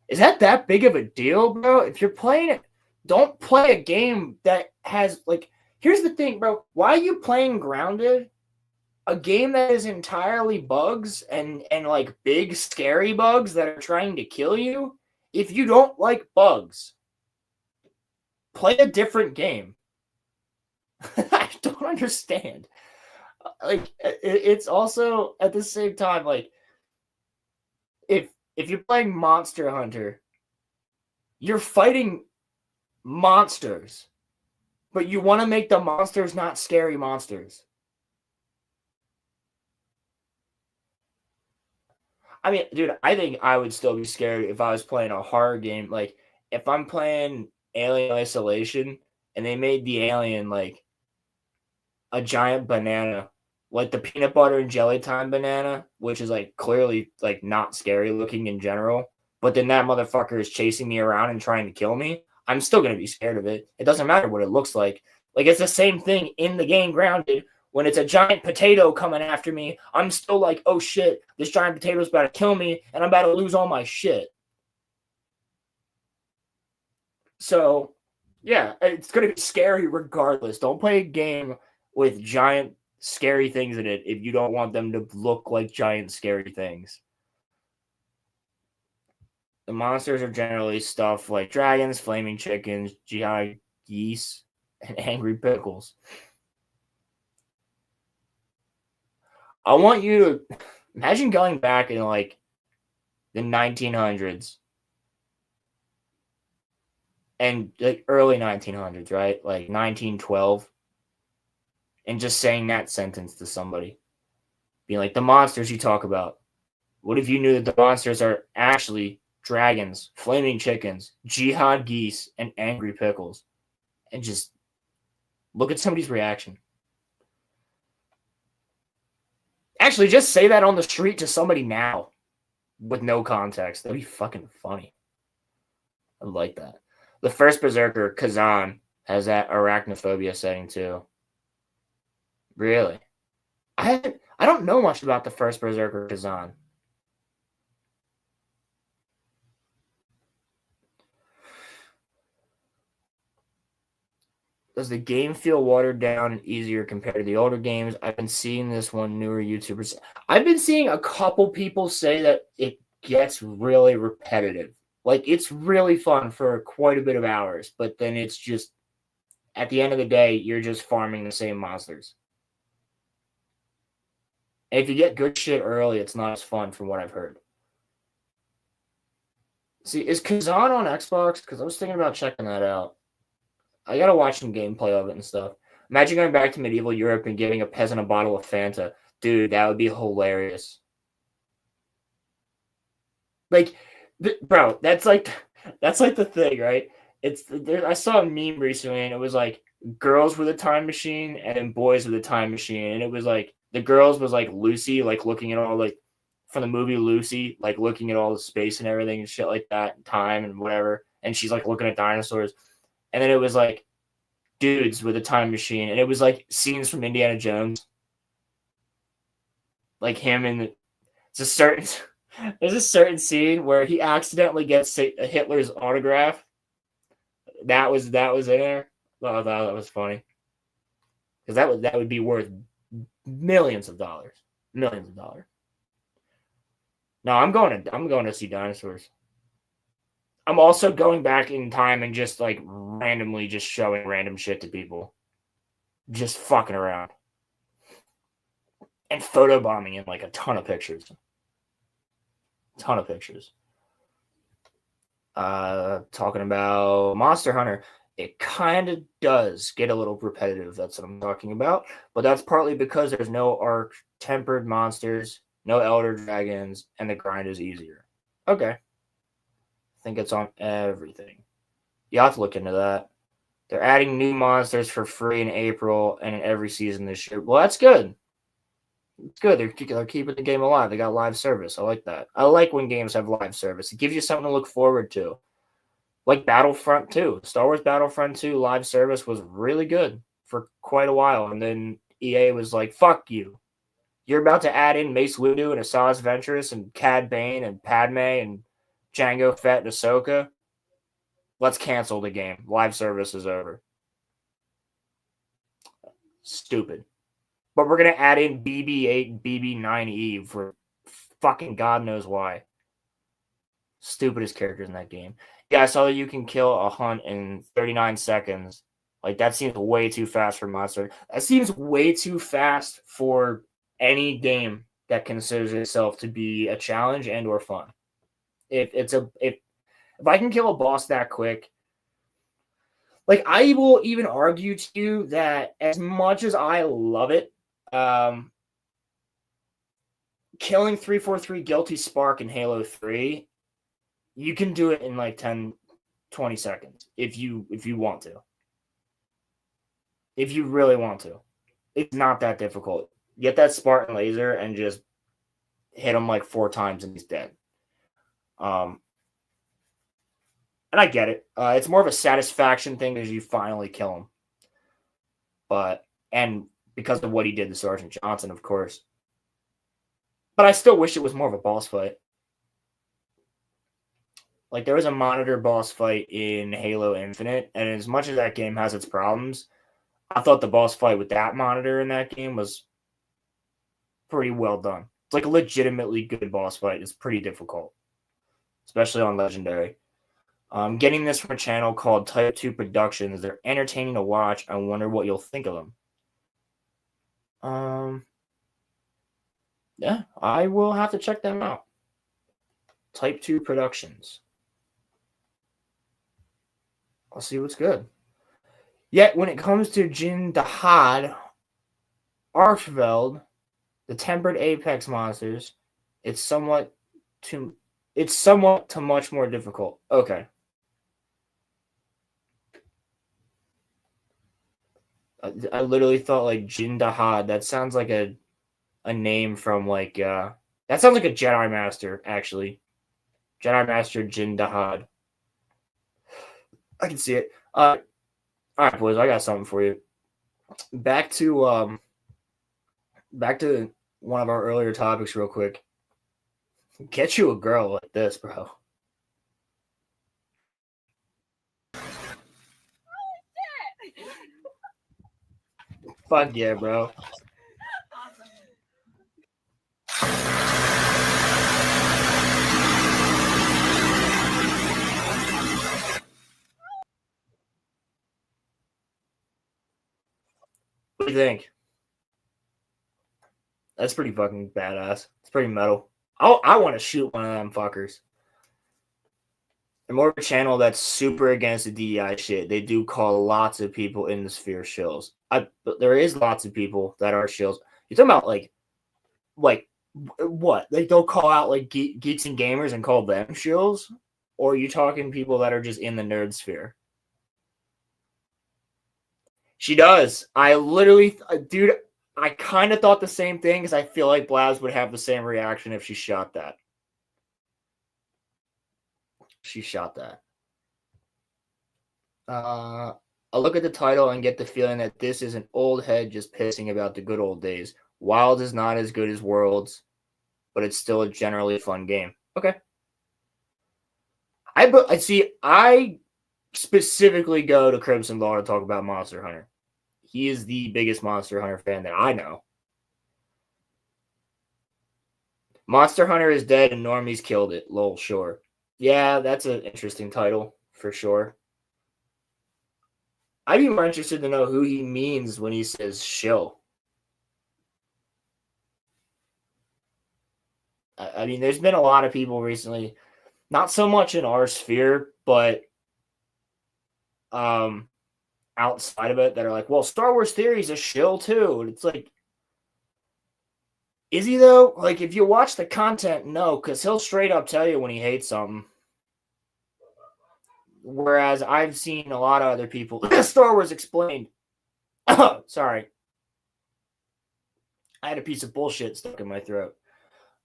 Is that big of a deal, bro? If you're playing it, don't play a game that has like. Here's the thing, bro. Why are you playing Grounded? A game that is entirely bugs and like big scary bugs that are trying to kill you. If you don't like bugs, play a different game. I don't understand. Like it's also at the same time like if you're playing Monster Hunter, you're fighting monsters, but you want to make the monsters not scary monsters. I mean, dude, I think I would still be scared if I was playing a horror game. Like, if I'm playing Alien Isolation and they made the alien like a giant banana, like the peanut butter and jelly time banana, which is like clearly like not scary looking in general, but then that motherfucker is chasing me around and trying to kill me, I'm still going to be scared of it. It doesn't matter what it looks like. Like, it's the same thing in the game Grounded. When it's a giant potato coming after me, I'm still like, oh shit, this giant potato's about to kill me and I'm about to lose all my shit. So, yeah, it's going to be scary regardless. Don't play a game with giant scary things in it if you don't want them to look like giant scary things. The monsters are generally stuff like dragons, flaming chickens, giant geese, and angry pickles. I want you to imagine going back in like the 1900s and like early 1900s, right? Like 1912, and just saying that sentence to somebody, being like, the monsters you talk about, What if you knew that the monsters are actually dragons, flaming chickens, jihad geese, and angry pickles? And just look at somebody's reaction. Actually, just say that on the street to somebody now with no context. That'd be fucking funny. I like that. The first Berserker, Kazan, has that arachnophobia setting too. Really? I don't know much about the first Berserker, Kazan. Does the game feel watered down and easier compared to the older games? I've been seeing this one newer YouTubers. I've been seeing a couple people say that it gets really repetitive. Like, it's really fun for quite a bit of hours, but then it's just, at the end of the day, you're just farming the same monsters. And if you get good shit early, it's not as fun from what I've heard. See, is Kazan on Xbox? Because I was thinking about checking that out. I gotta watch some gameplay of it and stuff. Imagine going back to medieval Europe and giving a peasant a bottle of Fanta. Dude, that would be hilarious. Like, bro, that's like the thing, right? I saw a meme recently, and it was like girls with a time machine and then boys with a time machine, and it was like the girls was like Lucy, like looking at all like from the movie Lucy, like looking at all the space and everything and shit like that, and time and whatever, and she's like looking at dinosaurs. And then it was like dudes with a time machine, and it was like scenes from Indiana Jones, like him and there's a certain scene where he accidentally gets Hitler's autograph. That was in there. Oh, I thought that was funny because that would be worth millions of dollars. No, I'm going to see dinosaurs. I'm also going back in time and just like randomly just showing random shit to people. Just fucking around. And photobombing in like a ton of pictures. Talking about Monster Hunter. It kind of does get a little repetitive. That's what I'm talking about. But that's partly because there's no arc-tempered monsters, no elder dragons, and the grind is easier. Okay. I think it's on everything. You have to look into that. They're adding new monsters for free in April and in every season this year. Well, that's good. It's good. They're keeping the game alive. They got live service. I like that. I like when games have live service. It gives you something to look forward to. Like Battlefront 2. Star Wars Battlefront 2 live service was really good for quite a while. And then EA was like, fuck you. You're about to add in Mace Windu and Asajj Ventress and Cad Bane and Padme and Jango Fett and Ahsoka. Let's cancel the game. Live service is over. Stupid. But we're going to add in BB-8 and BB-9E for fucking God knows why. Stupidest characters in that game. Yeah, I saw that you can kill a hunt in 39 seconds. Like, that seems way too fast for Monster. That seems way too fast for any game that considers itself to be a challenge and or fun. If I can kill a boss that quick, like I will even argue to you that as much as I love it, killing 343 Guilty Spark in Halo 3, you can do it in like 10, 20 seconds if you want to. If you really want to. It's not that difficult. Get that Spartan laser and just hit him like 4 times and he's dead. And I get it. It's more of a satisfaction thing as you finally kill him. And because of what he did to Sergeant Johnson, of course. But I still wish it was more of a boss fight. Like, there was a monitor boss fight in Halo Infinite, and as much as that game has its problems, I thought the boss fight with that monitor in that game was pretty well done. It's like a legitimately good boss fight. It's pretty difficult, especially on Legendary. Getting this from a channel called Type 2 Productions. They're entertaining to watch. I wonder what you'll think of them. Yeah, I will have to check them out. Type 2 Productions. I'll see what's good. Yet, when it comes to Jin Dahad, Archveld, the Tempered Apex monsters, It's somewhat to much more difficult. Okay. I literally thought like Jin Dahad. That sounds like a name from like that sounds like a Jedi Master, actually. Jedi Master Jin Dahad. I can see it. All right, boys, I got something for you. Back to one of our earlier topics real quick. Get you a girl like this, bro. Fuck yeah, bro. What do you think? That's pretty fucking badass. It's pretty metal. I want to shoot one of them fuckers. They're more of a channel that's super against the DEI shit. They do call lots of people in the sphere shills. But there is lots of people that are shills. You're talking about like what? Like they'll call out like geeks and gamers and call them shills? Or are you talking people that are just in the nerd sphere? She does. I literally, dude, I kind of thought the same thing because I feel like Blaz would have the same reaction if she shot that. She shot that. I look at the title and get the feeling that this is an old head just pissing about the good old days. Wild is not as good as Worlds, but it's still a generally fun game. Okay. I see. I specifically go to Crimson Law to talk about Monster Hunter. He is the biggest Monster Hunter fan that I know. Monster Hunter is dead and Normies killed it. Lol, sure. Yeah, that's an interesting title for sure. I'd be more interested to know who he means when he says shill. I mean, there's been a lot of people recently, not so much in our sphere, but outside of it that are like, well, Star Wars Theory is a shill too. And it's like, is he though? Like, if you watch the content, no, because he'll straight up tell you when he hates something. Whereas I've seen a lot of other people, Star Wars Explained. Sorry. I had a piece of bullshit stuck in my throat.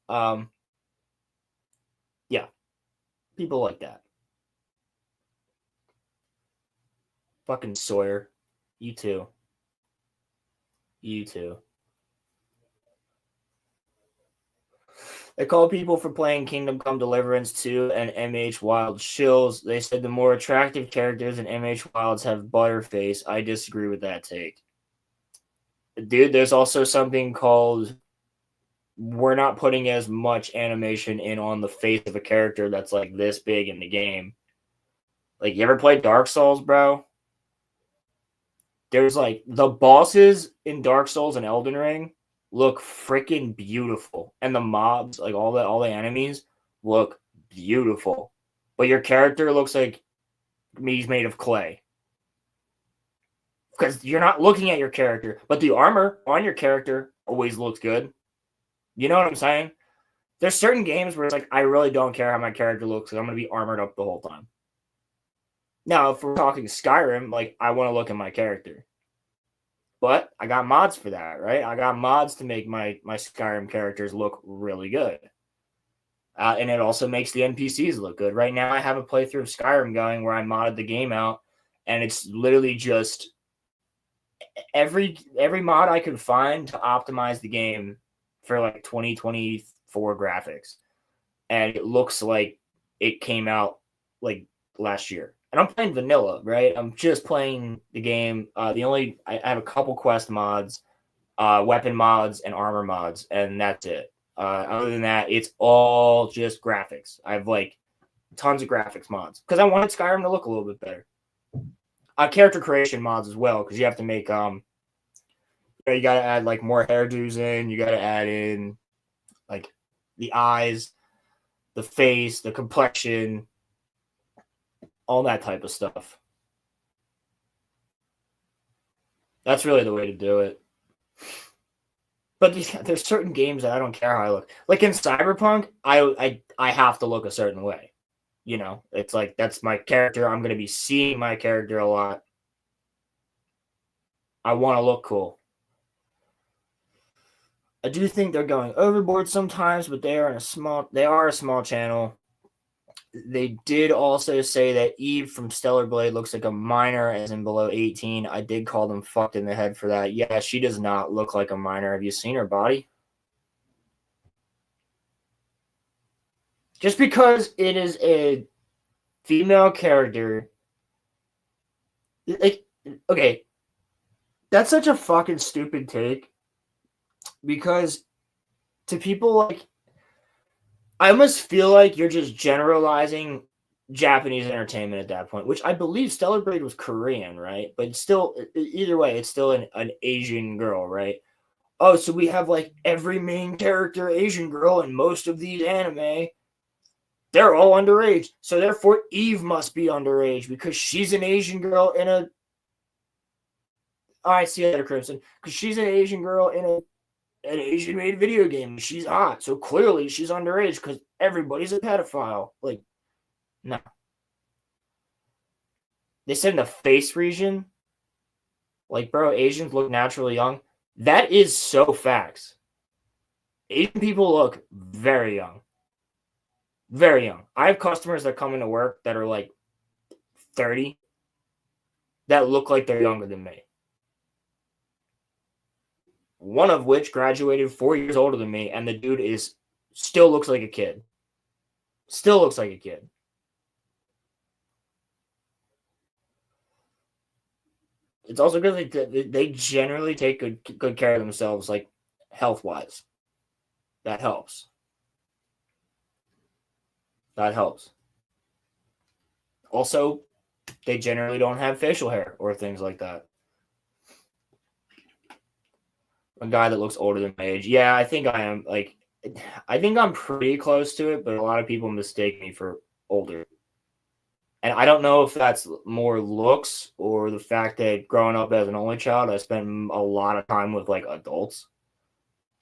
Yeah. People like that. Fucking Sawyer. You too. You too. They called people for playing Kingdom Come Deliverance 2 and MH Wild shills. They said the more attractive characters in MH Wilds have butterface. I disagree with that take. Dude, there's also something called we're not putting as much animation in on the face of a character that's like this big in the game. Like, you ever played Dark Souls, bro? There's like the bosses in Dark Souls and Elden Ring look freaking beautiful, and the mobs, like all the enemies, look beautiful. But your character looks like he's made of clay because you're not looking at your character, but the armor on your character always looks good. You know what I'm saying? There's certain games where it's like I really don't care how my character looks because I'm gonna be armored up the whole time. Now, if we're talking Skyrim, like I want to look at my character. But I got mods for that, right? I got mods to make my Skyrim characters look really good. And it also makes the NPCs look good. Right now, I have a playthrough of Skyrim going where I modded the game out, and it's literally just every mod I could find to optimize the game for like 2024 graphics. And it looks like it came out like last year. And I'm playing vanilla, right? I'm just playing the game. I have a couple quest mods, weapon mods, and armor mods, and that's it. Other than that, it's all just graphics. I have like tons of graphics mods because I wanted Skyrim to look a little bit better. Character creation mods as well because you have to make you got to add like more hairdos in. You got to add in like the eyes, the face, the complexion, all that type of stuff. That's really the way to do it. But there's certain games that I don't care how I look. Like in Cyberpunk, I have to look a certain way. You know, it's like that's my character. I'm going to be seeing my character a lot. I want to look cool. I do think they're going overboard sometimes, but they are a small channel. They did also say that Eve from Stellar Blade looks like a minor, as in below 18. I did call them fucked in the head for that. Yeah, she does not look like a minor. Have you seen her body? Just because it is a female character, like, okay, that's such a fucking stupid take. Because to people like, I almost feel like you're just generalizing Japanese entertainment at that point, which I believe Stellar Blade was Korean, right? But still, either way, it's still an Asian girl, right? Oh, so we have like every main character Asian girl in most of these anime. They're all underage. So therefore, Eve must be underage because she's an Asian girl in a. All right, see you later, Crimson. Because she's an Asian girl in an Asian made video game. She's hot. So clearly she's underage because everybody's a pedophile. Like, no. They said in the face region, like, bro, Asians look naturally young. That is so facts. Asian people look very young. Very young. I have customers that come into work that are like 30 that look like they're younger than me. One of which graduated 4 years older than me, and the dude still looks like a kid. Still looks like a kid. It's also because they generally take good care of themselves, like health-wise. That helps. That helps. Also, they generally don't have facial hair or things like that. A guy that looks older than my age. Yeah, I think I am. Like, I think I'm pretty close to it, but a lot of people mistake me for older. And I don't know if that's more looks or the fact that growing up as an only child, I spent a lot of time with like adults.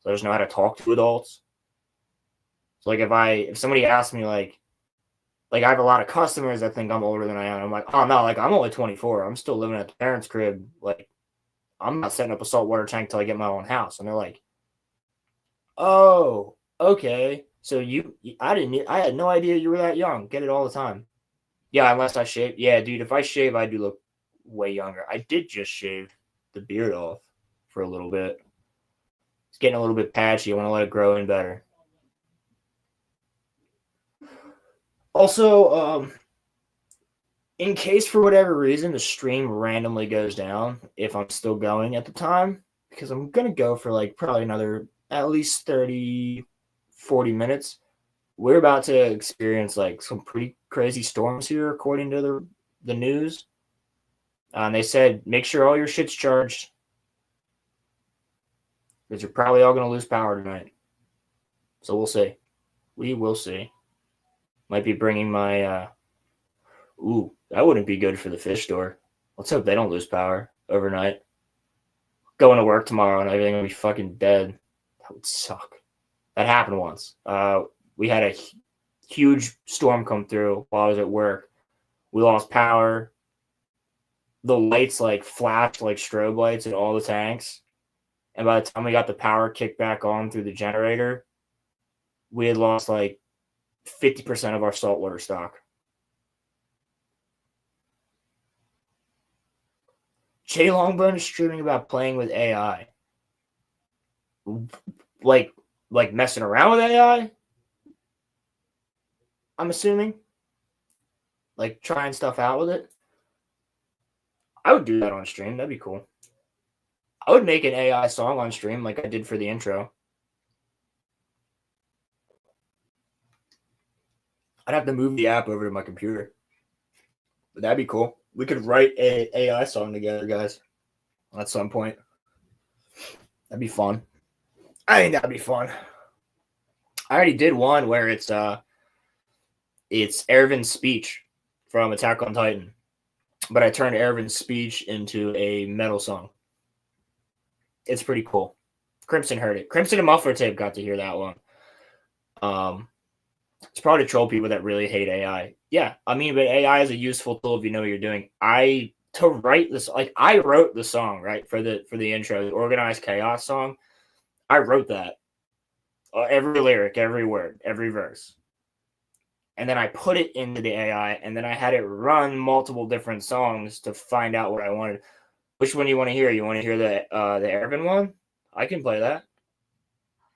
So I just know how to talk to adults. So like if somebody asks me like I have a lot of customers that think I'm older than I am. I'm like, oh no, like I'm only 24. I'm still living at the parents' crib. Like I'm not setting up a saltwater tank till I get my own house. And they're like, oh, okay. So I had no idea you were that young. Get it all the time. Yeah, unless I shave. Yeah, dude, if I shave, I do look way younger. I did just shave the beard off for a little bit. It's getting a little bit patchy. I want to let it grow in better. Also, in case for whatever reason the stream randomly goes down, if I'm still going at the time, because I'm going to go for like probably another at least 30, 40 minutes. We're about to experience like some pretty crazy storms here, according to the news. And they said, make sure all your shit's charged because you're probably all going to lose power tonight. So we'll see. We will see. Might be bringing my. Ooh, that wouldn't be good for the fish store. Let's hope they don't lose power overnight. Going to work tomorrow and everything will be fucking dead. That would suck. That happened once. We had a huge storm come through while I was at work. We lost power. The lights like flashed like strobe lights in all the tanks. And by the time we got the power kicked back on through the generator, we had lost like 50% of our saltwater stock. Jay Longbone is streaming about playing with AI. Like messing around with AI? I'm assuming. Like trying stuff out with it. I would do that on stream. That'd be cool. I would make an AI song on stream like I did for the intro. I'd have to move the app over to my computer. But that'd be cool. We could write an AI song together, guys, at some point. That'd be fun. I think that'd be fun. I already did one where it's Ervin's speech from Attack on Titan. But I turned Ervin's speech into a metal song. It's pretty cool. Crimson heard it. Crimson and Muffler Tape got to hear that one. It's probably to troll people that really hate AI. Yeah, I mean, but AI is a useful tool if you know what you're doing. I wrote the song, right, for the intro, the Organized Chaos song. I wrote that. Every lyric, every word, every verse. And then I put it into the AI, and then I had it run multiple different songs to find out what I wanted. Which one you want to hear? You want to hear the Ervin one? I can play that.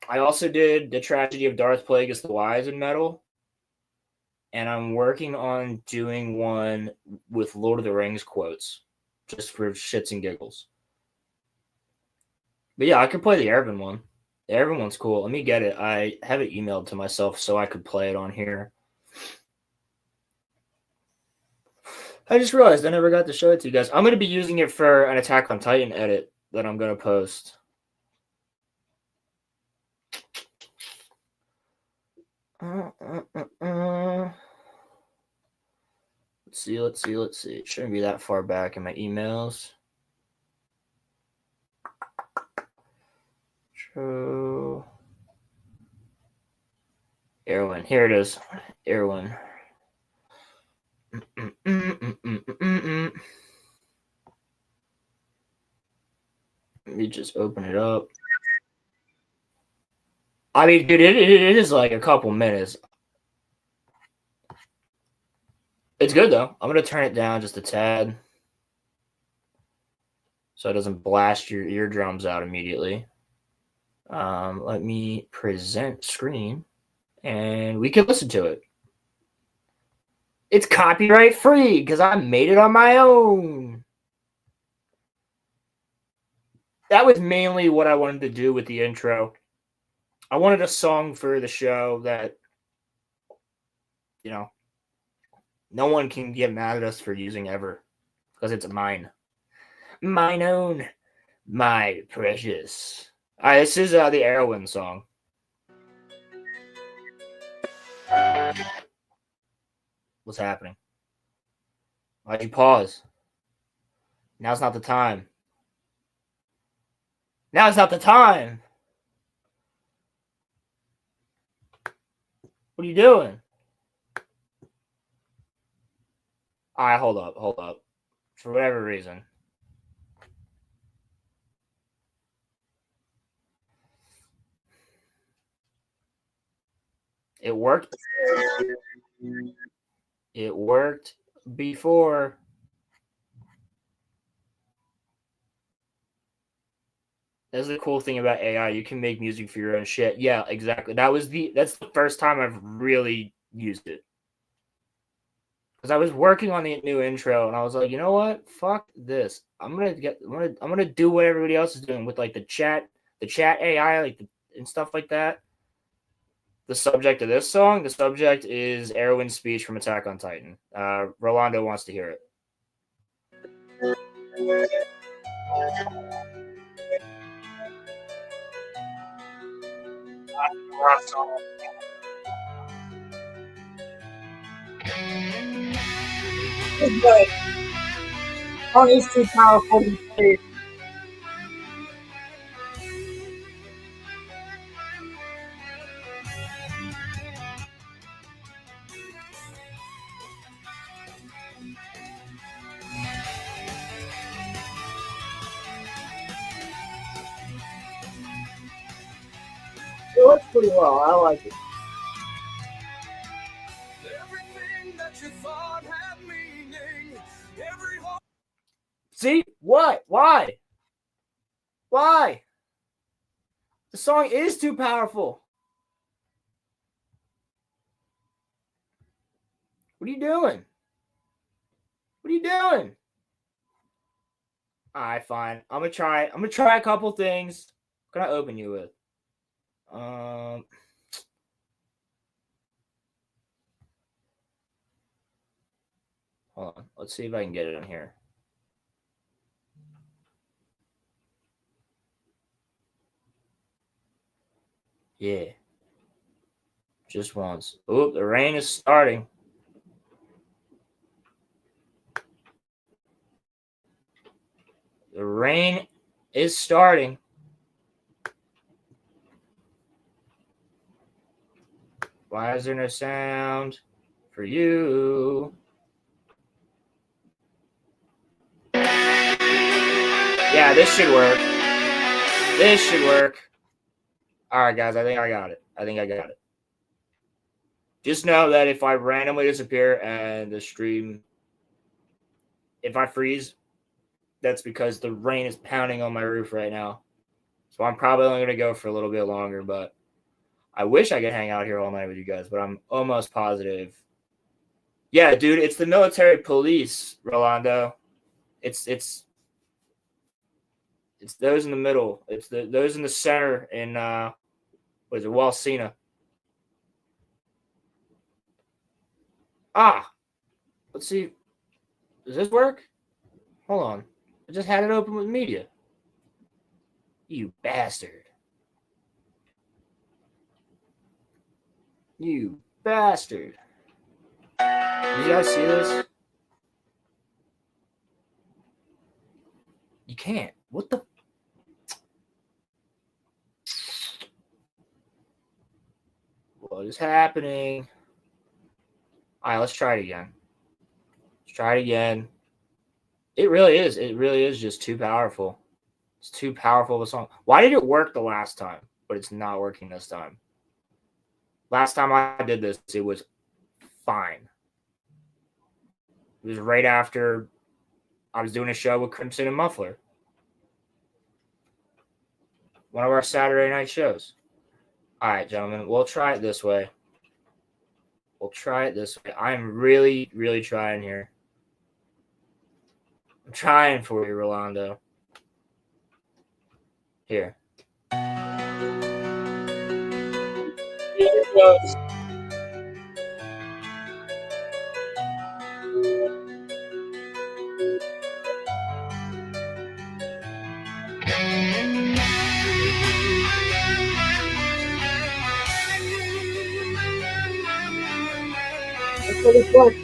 I also did The Tragedy of Darth Plagueis the Wise in metal. And I'm working on doing one with Lord of the Rings quotes, just for shits and giggles. But yeah, I could play the Ervin one. The Ervin one's cool. Let me get it. I have it emailed to myself so I could play it on here. I just realized I never got to show it to you guys. I'm going to be using it for an Attack on Titan edit that I'm going to post. Let's see. It shouldn't be that far back in my emails. True. Erwin. Here it is. Erwin. Let me just open it up. I mean, dude, it is like a couple minutes. It's good, though. I'm going to turn it down just a tad so it doesn't blast your eardrums out immediately. Let me present screen, and we can listen to it. It's copyright free because I made it on my own. That was mainly what I wanted to do with the intro. I wanted a song for the show that, you know, no one can get mad at us for using ever because it's mine. Mine own. My precious. All right, this is the Erwin song. What's happening? Why'd you pause? Now's not the time. Now's not the time. What are you doing? All right, hold up. For whatever reason. It worked. It worked before. That's the cool thing about AI. You can make music for your own shit. Yeah, exactly. That's the first time I've really used it. Because I was working on the new intro and I was like, you know what? Fuck this. I'm gonna do what everybody else is doing with like the chat AI, and stuff like that. The subject of this song, the subject is Erwin's speech from Attack on Titan. Rolando wants to hear it. But Tony's too powerful to say. It works pretty well. I like it. Everything that you thought had meaning. See? What? Why? Why? The song is too powerful. What are you doing? What are you doing? All right, fine. I'm gonna try a couple things. What can I open you with? Hold on. Let's see if I can get it in here. Yeah. Just once. Oh, the rain is starting. The rain is starting. Why is there no sound for you? Yeah, this should work. This should work. All right, guys, I think I got it. Just know that if I randomly disappear and the stream, if I freeze, that's because the rain is pounding on my roof right now. So I'm probably only going to go for a little bit longer, but I wish I could hang out here all night with you guys, but I'm almost positive. Yeah, dude, it's the military police, Rolando. It's those in the middle. It's those in the center in what is it, Walsena. Let's see. Does this work? Hold on. I just had it open with media. You bastard. You bastard. You guys see this? You can't. What the? What is happening? All right, let's try it again. It really is just too powerful. It's too powerful of a song. Why did it work the last time, but it's not working this time? Last time I did this, it was fine. It was right after I was doing a show with Crimson and Muffler. One of our Saturday night shows. All right, gentlemen, we'll try it this way. I'm really, really trying here. I'm trying for you, Rolando. Here. Here it goes. That's what it's like.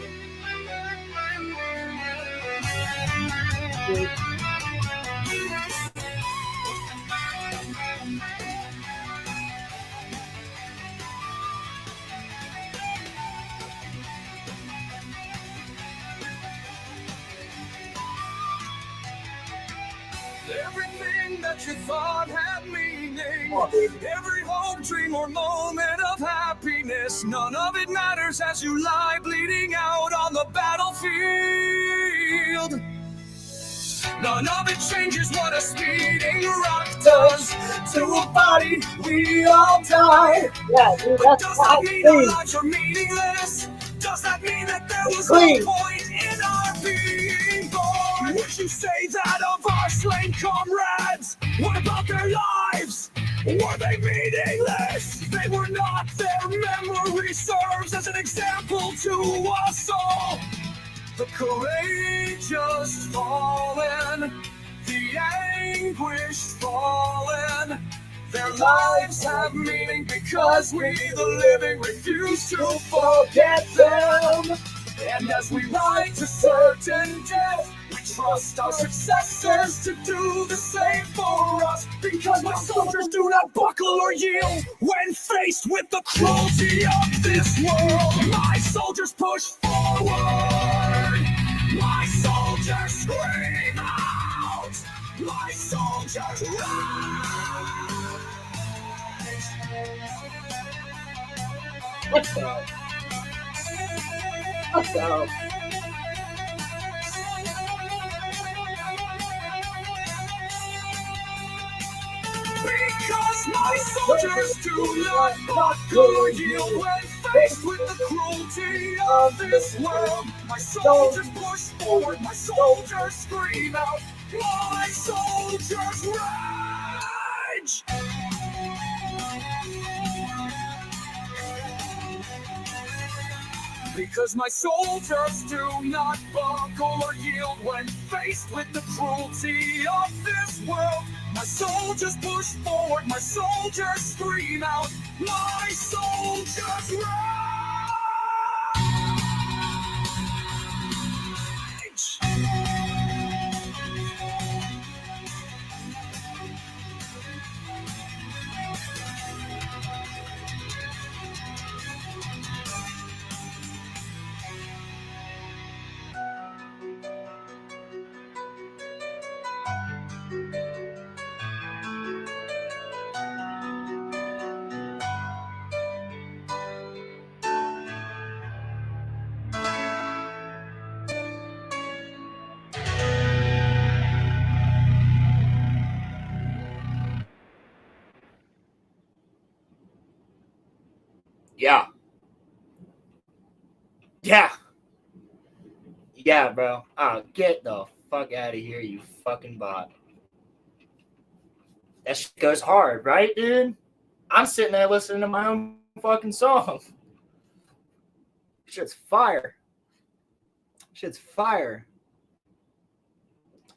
Everything that you thought had meaning, Oh, baby. every hope, dream, or moment of happiness, none of it matters as you lie bleeding out on the battlefield. None of it changes what a speeding rock does to a body. We all die. Yeah, dude, But that's does how that mean our clean. lives are meaningless? Does that mean that there was Clean. no point in our being born? Would you say that of our slain comrades? What about their lives? Were they meaningless? They were not. Their memory serves as an example to us all. The courageous fallen, the anguished fallen. Their lives have meaning because we, the living, refuse to forget them. And as we ride to certain death, we trust our successors to do the same for us. Because my soldiers do not buckle or yield when faced with the cruelty of this world. My soldiers push forward. My soldiers scream out. My soldiers rise. Let's go. Let's go. Because my soldiers do not buckle or yield when faced with the cruelty of this world. My soldiers push forward, my soldiers scream out, my soldiers rage. Because my soldiers do not buckle or yield when faced with the cruelty of this world. My soldiers push forward, my soldiers scream out, my soldiers rage. Yeah. Yeah. Yeah, bro. Get the fuck out of here, you fucking bot. That shit goes hard, right, dude? I'm sitting there listening to my own fucking song. Shit's fire. Shit's fire.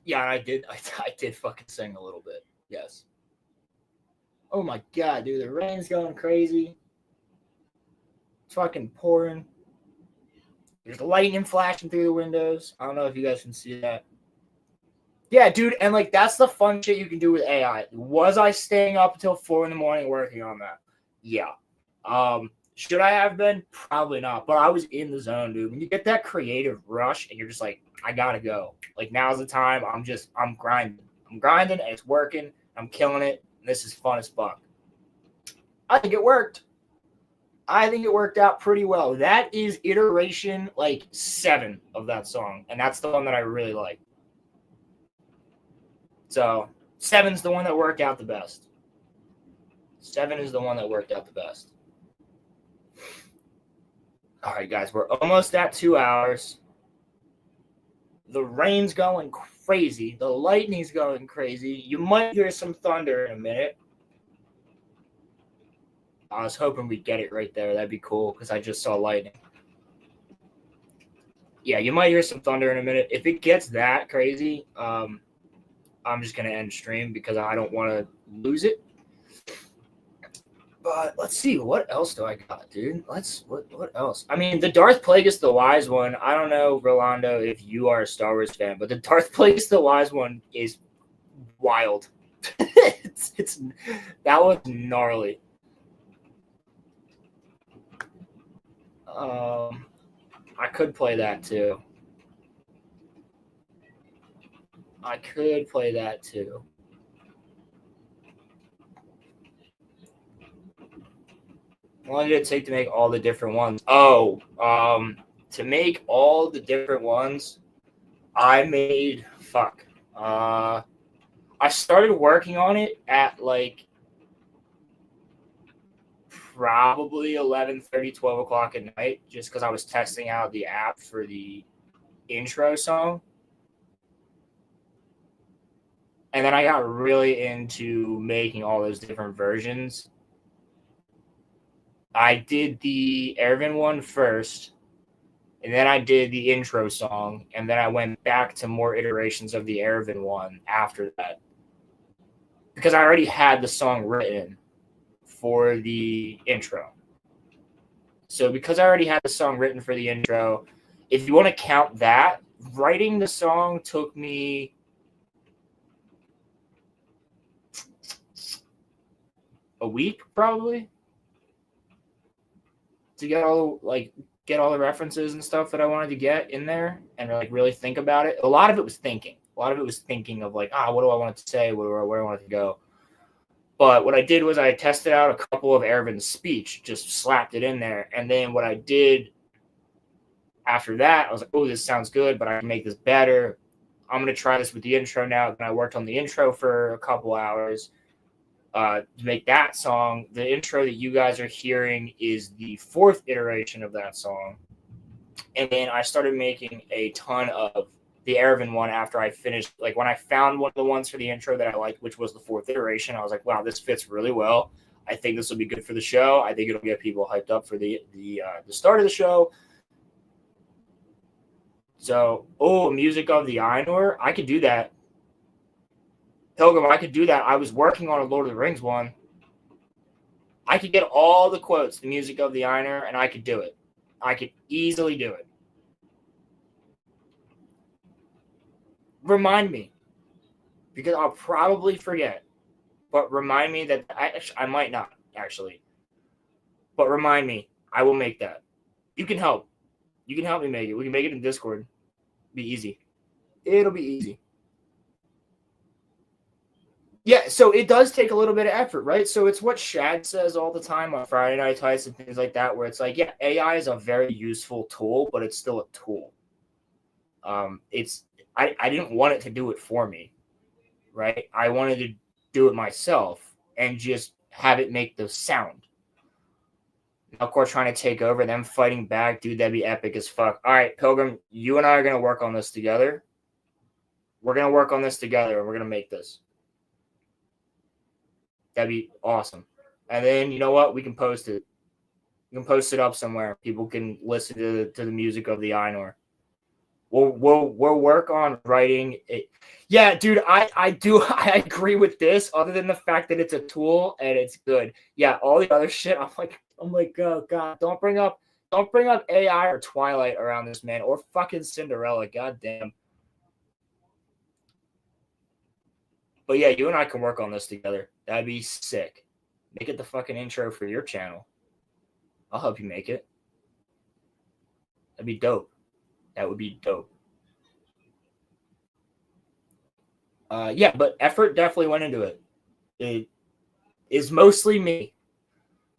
Yeah, I did fucking sing a little bit. Yes. Oh my god, dude, the rain's going crazy. It's fucking pouring. There's lightning flashing through the windows. I don't know if you guys can see that. Yeah, dude, and like that's the fun shit you can do with AI. Was I staying up until 4 a.m. working on that? Yeah. Should I have been? Probably not. But I was in the zone, dude. When you get that creative rush and you're just like, I gotta go. Like now's the time. I'm grinding. I'm grinding and it's working. I'm killing it. And this is fun as fuck. I think it worked. I think it worked out pretty well. That is iteration like 7 of that song. And that's the one that I really like. So 7's the one that worked out the best. 7 is the one that worked out the best. All right, guys, we're almost at 2 hours. The rain's going crazy. The lightning's going crazy. You might hear some thunder in a minute. I was hoping we'd get it right there. That'd be cool because I just saw lightning. Yeah, you might hear some thunder in a minute. If it gets that crazy, I'm just going to end stream because I don't want to lose it. But let's see, what else do I got, dude? What else? I mean, the Darth Plagueis the Wise one. I don't know, Rolando, if you are a Star Wars fan, but the Darth Plagueis the Wise one is wild. it's that was gnarly. I could play that too. How long did it take to make all the different ones? To make all the different ones, I made I started working on it at like probably 11:30, 12 o'clock at night, just because I was testing out the app for the intro song. And then I got really into making all those different versions. I did the Ervin one first, and then I did the intro song, and then I went back to more iterations of the Ervin one after that. Because I already had the song written for the intro. So because I already had the song written for the intro, if you want to count that, writing the song took me a week probably to get all the references and stuff that I wanted to get in there and like really think about it. A lot of it was thinking. A lot of it was thinking of like, what do I want to say? Where do I want it to go? But what I did was I tested out a couple of Ervin's speech, just slapped it in there. And then what I did after that, I was like, oh, this sounds good, but I can make this better. I'm going to try this with the intro now. And I worked on the intro for a couple hours to make that song. The intro that you guys are hearing is the 4th iteration of that song. And then I started making a ton of the Ervin one after I finished. Like when I found one of the ones for the intro that I liked, which was the 4th iteration, I was like, wow, this fits really well. I think this will be good for the show. I think it'll get people hyped up for the start of the show. So, music of the Ainur, I could do that. Pilgrim, I could do that. I was working on a Lord of the Rings one. I could get all the quotes, the music of the Ainur, and I could do it. I could easily do it. Remind me, because I'll probably forget. But remind me that I might not, actually. But remind me, I will make that. You can help. You can help me make it. We can make it in Discord. Be easy. It'll be easy. Yeah, so it does take a little bit of effort, right? So it's what Shad says all the time on Friday Night Tights and things like that, where it's like, yeah, AI is a very useful tool, but it's still a tool. I didn't want it to do it for me, right? I wanted to do it myself and just have it make the sound. Melkor trying to take over, them fighting back, dude, that'd be epic as fuck. All right, Pilgrim, you and I are gonna work on this together. We're gonna work on this together, and we're gonna make this. That'd be awesome. And then you know what? We can post it. You can post it up somewhere. People can listen to the music of the Ainur. We'll work on writing it. Yeah, dude, I agree with this. Other than the fact that it's a tool and it's good. Yeah, all the other shit. I'm like, oh god, don't bring up AI or Twilight around this, man, or fucking Cinderella. God damn. But yeah, you and I can work on this together. That'd be sick. Make it the fucking intro for your channel. I'll help you make it. That'd be dope. That would be dope. Yeah, but effort definitely went into it. It is mostly me.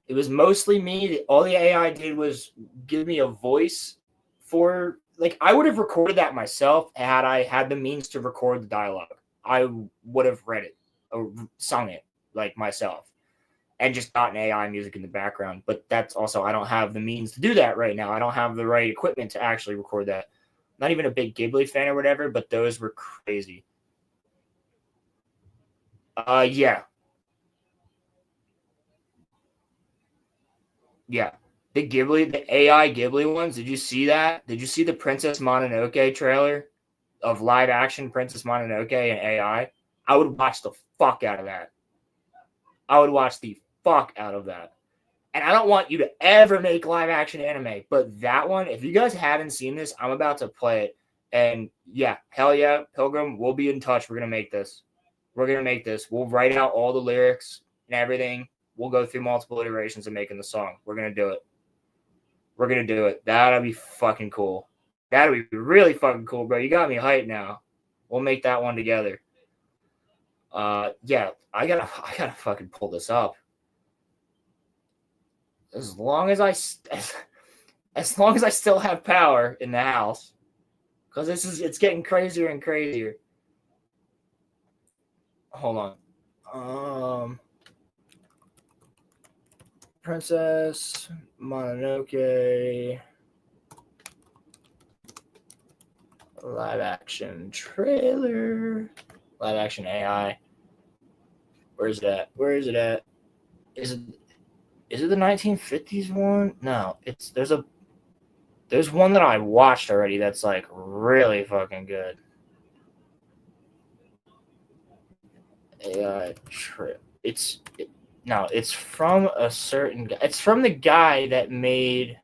It was mostly me. All the AI did was give me a voice for, like, I would have recorded that myself had I had the means to record the dialogue. I would have read it or sung it like myself and just gotten AI music in the background. But that's also, I don't have the means to do that right now. I don't have the right equipment to actually record that. Not even a big Ghibli fan or whatever, but those were crazy. Yeah. Yeah. The AI Ghibli ones, did you see that? Did you see the Princess Mononoke trailer of live action Princess Mononoke and AI? I would watch the fuck out of that. I would watch the fuck out of that. And I don't want you to ever make live action anime, but that one, if you guys haven't seen this, I'm about to play it. And yeah, hell yeah, Pilgrim, we'll be in touch. We're going to make this. We're going to make this. We'll write out all the lyrics and everything. We'll go through multiple iterations of making the song. We're going to do it. We're going to do it. That'll be fucking cool. That'll be really fucking cool, bro. You got me hyped now. We'll make that one together. Yeah, I gotta fucking pull this up. As long as I still have power in the house, because it's getting crazier and crazier. Hold on. Princess Mononoke live action trailer, live action AI. Where's it at? Where is it at? Is it the 1950s one? No, there's one that I watched already that's like really fucking good. AI trip. It's from a certain guy. It's from the guy that made.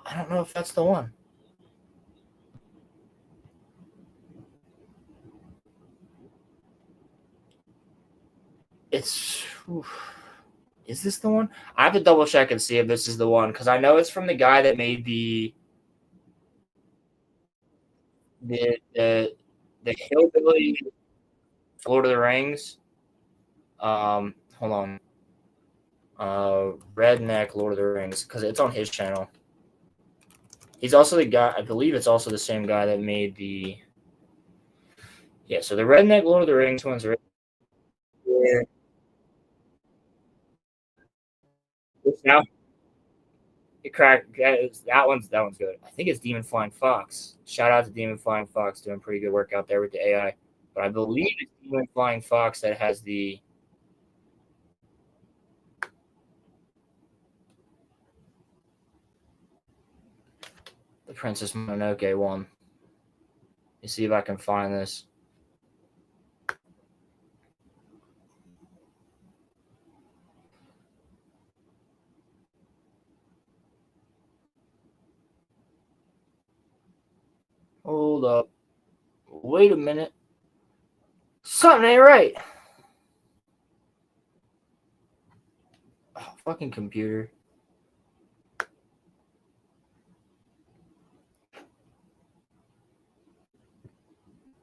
I don't know if that's the one. Is this the one? I have to double check and see if this is the one, because I know it's from the guy that made the Hillbilly Lord of the Rings. Hold on. Redneck Lord of the Rings, because it's on his channel. He's also the guy, I believe it's also the same guy that made the. Yeah, so the Redneck Lord of the Rings ones are. Yeah. Now, it cracked. That one's good. I think it's Demon Flying Fox. Shout out to Demon Flying Fox, doing pretty good work out there with the AI. But I believe it's Demon Flying Fox that has the. The Princess Mononoke one. Let me see if I can find this. Hold up. Wait a minute. Something ain't right. Oh, fucking computer.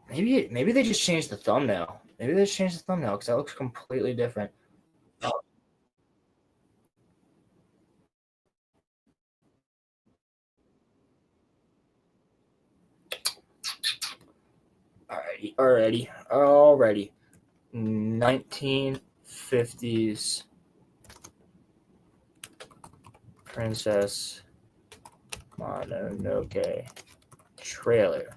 Maybe they just changed the thumbnail. Maybe they just changed the thumbnail because that looks completely different. Oh. Alrighty. 1950s 50s Princess Mononoke trailer.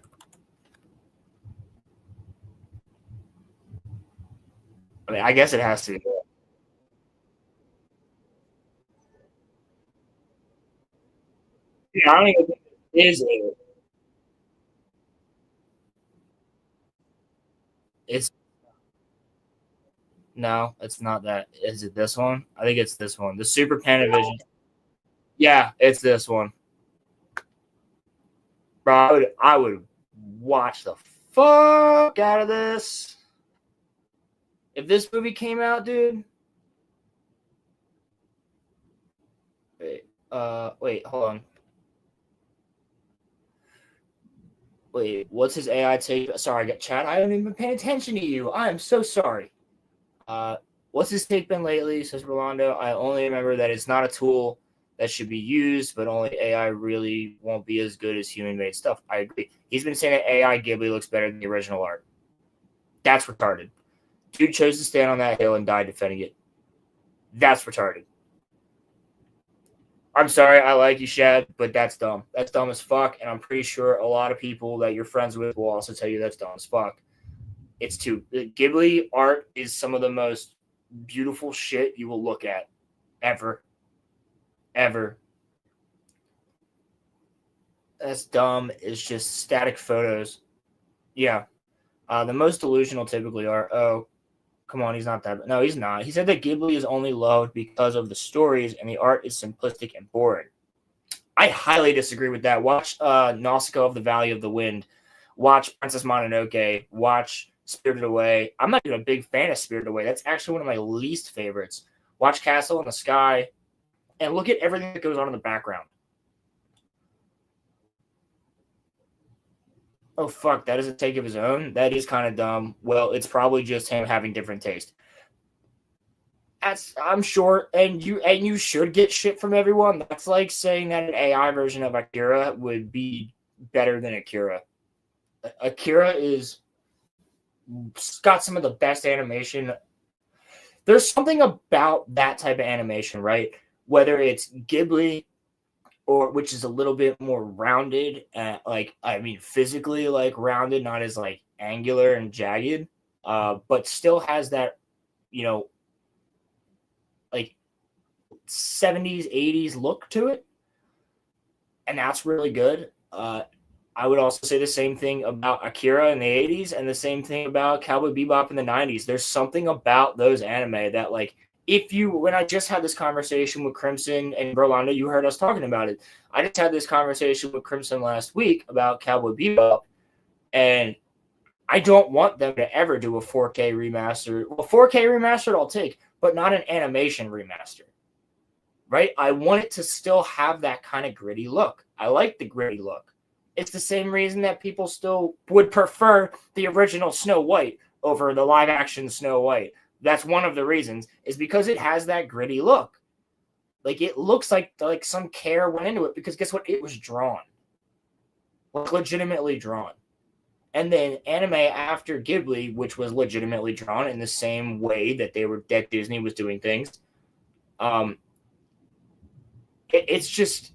I mean, I guess it has to be. Yeah, I don't even think it is it. It's no, it's not that. Is it this one? I think it's this one. The Super Panavision. Yeah, it's this one. Bro, I would watch the fuck out of this. If this movie came out, dude. Wait, hold on. Wait, what's his AI take? Sorry, I got chat. I haven't even been paying attention to you. I am so sorry. What's his take been lately? Says Rolando. I only remember that it's not a tool that should be used, but only AI really won't be as good as human-made stuff. I agree. He's been saying that AI Ghibli looks better than the original art. That's retarded. Dude chose to stand on that hill and died defending it. That's retarded. I'm sorry, I like you, Shad, but that's dumb. That's dumb as fuck, and I'm pretty sure a lot of people that you're friends with will also tell you that's dumb as fuck. It's too Ghibli art is some of the most beautiful shit you will look at ever. That's dumb. It's just static photos. Yeah. The most delusional typically are, oh, come on, he's not that. No, he's not. He said that Ghibli is only loved because of the stories and the art is simplistic and boring. I highly disagree with that. Watch Nausicaa of the Valley of the Wind. Watch Princess Mononoke. Watch Spirited Away. I'm not even a big fan of Spirited Away. That's actually one of my least favorites. Watch Castle in the Sky and look at everything that goes on in the background. Oh, fuck, that is a take of his own? That is kind of dumb. Well, it's probably just him having different taste. I'm sure, and you should get shit from everyone. That's like saying that an AI version of Akira would be better than Akira. Akira is got some of the best animation. There's something about that type of animation, right? Whether it's Ghibli or which is a little bit more rounded, physically like rounded, not as like angular and jagged, but still has that, like 70s, 80s look to it. And that's really good. I would also say the same thing about Akira in the 80s and the same thing about Cowboy Bebop in the 90s. There's something about those anime that, like, when I just had this conversation with Crimson and Rolando, you heard us talking about it. I just had this conversation with Crimson last week about Cowboy Bebop, and I don't want them to ever do a 4K remaster. Well, 4K remastered I'll take, but not an animation remaster, right? I want it to still have that kind of gritty look. I like the gritty look. It's the same reason that people still would prefer the original Snow White over the live-action Snow White. That's one of the reasons, is because it has that gritty look. Like, it looks like some care went into it, because guess what? It was drawn. Like, legitimately drawn. And then anime after Ghibli, which was legitimately drawn in the same way that Disney was doing things. It's just,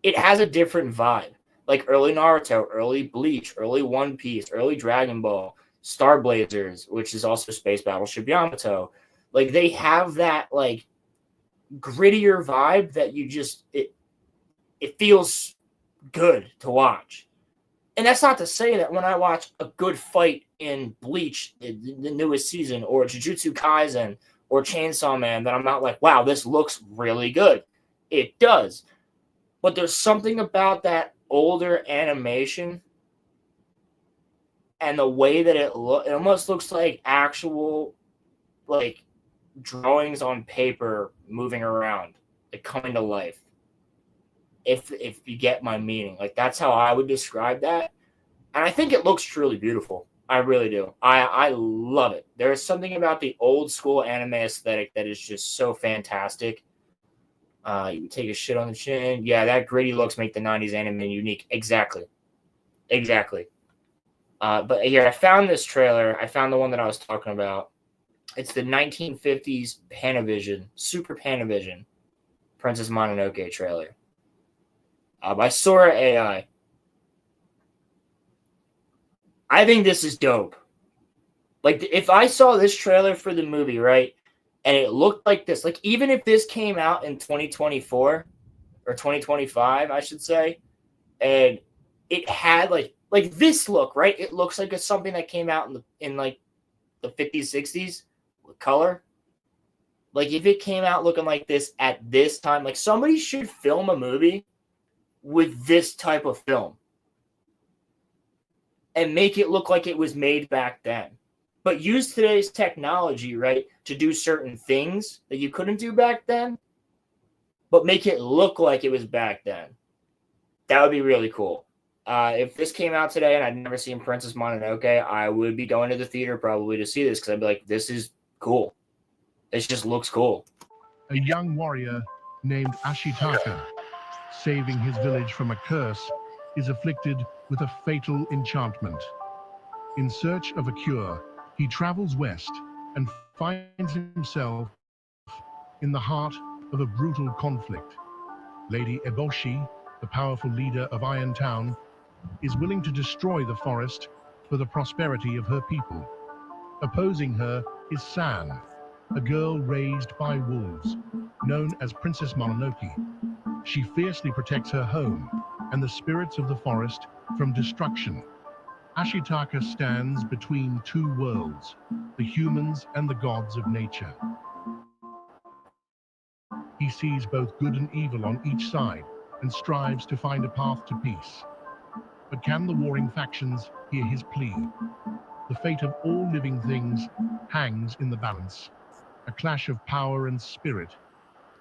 it has a different vibe. Like early Naruto, early Bleach, early One Piece, early Dragon Ball, Star Blazers, which is also Space Battleship Yamato. Like, they have that like grittier vibe that it feels good to watch. And that's not to say that when I watch a good fight in Bleach, the newest season, or Jujutsu Kaisen, or Chainsaw Man, that I'm not like, wow, this looks really good. It does. But there's something about that older animation and the way that it almost looks like actual, like, drawings on paper moving around, like coming to life. If you get my meaning, like, that's how I would describe that. And I think it looks truly beautiful. I really do. I love it. There's something about the old school anime aesthetic that is just so fantastic. You take a shit on the chin. Yeah, that gritty looks make the 90s anime unique. Exactly. But here, I found this trailer. I found the one that I was talking about. It's the 1950s Panavision, Super Panavision, Princess Mononoke trailer by Sora AI. I think this is dope. Like, if I saw this trailer for the movie, right, and it looked like this, like, even if this came out in 2024 or 2025, I should say, and it had like this look, right? It looks like it's something that came out in like the 50s, 60s with color. Like, if it came out looking like this at this time, like, somebody should film a movie with this type of film and make it look like it was made back then. But use today's technology, right, to do certain things that you couldn't do back then, but make it look like it was back then. That would be really cool. If this came out today and I'd never seen Princess Mononoke, I would be going to the theater probably to see this because I'd be like, this is cool. It just looks cool. A young warrior named Ashitaka, saving his village from a curse, is afflicted with a fatal enchantment. In search of a cure, he travels west and finds himself in the heart of a brutal conflict. Lady Eboshi, the powerful leader of Iron Town, is willing to destroy the forest for the prosperity of her people. Opposing her is San, a girl raised by wolves, known as Princess Mononoke. She fiercely protects her home and the spirits of the forest from destruction. Ashitaka stands between two worlds, the humans and the gods of nature. He sees both good and evil on each side and strives to find a path to peace. But can the warring factions hear his plea? The fate of all living things hangs in the balance. A clash of power and spirit,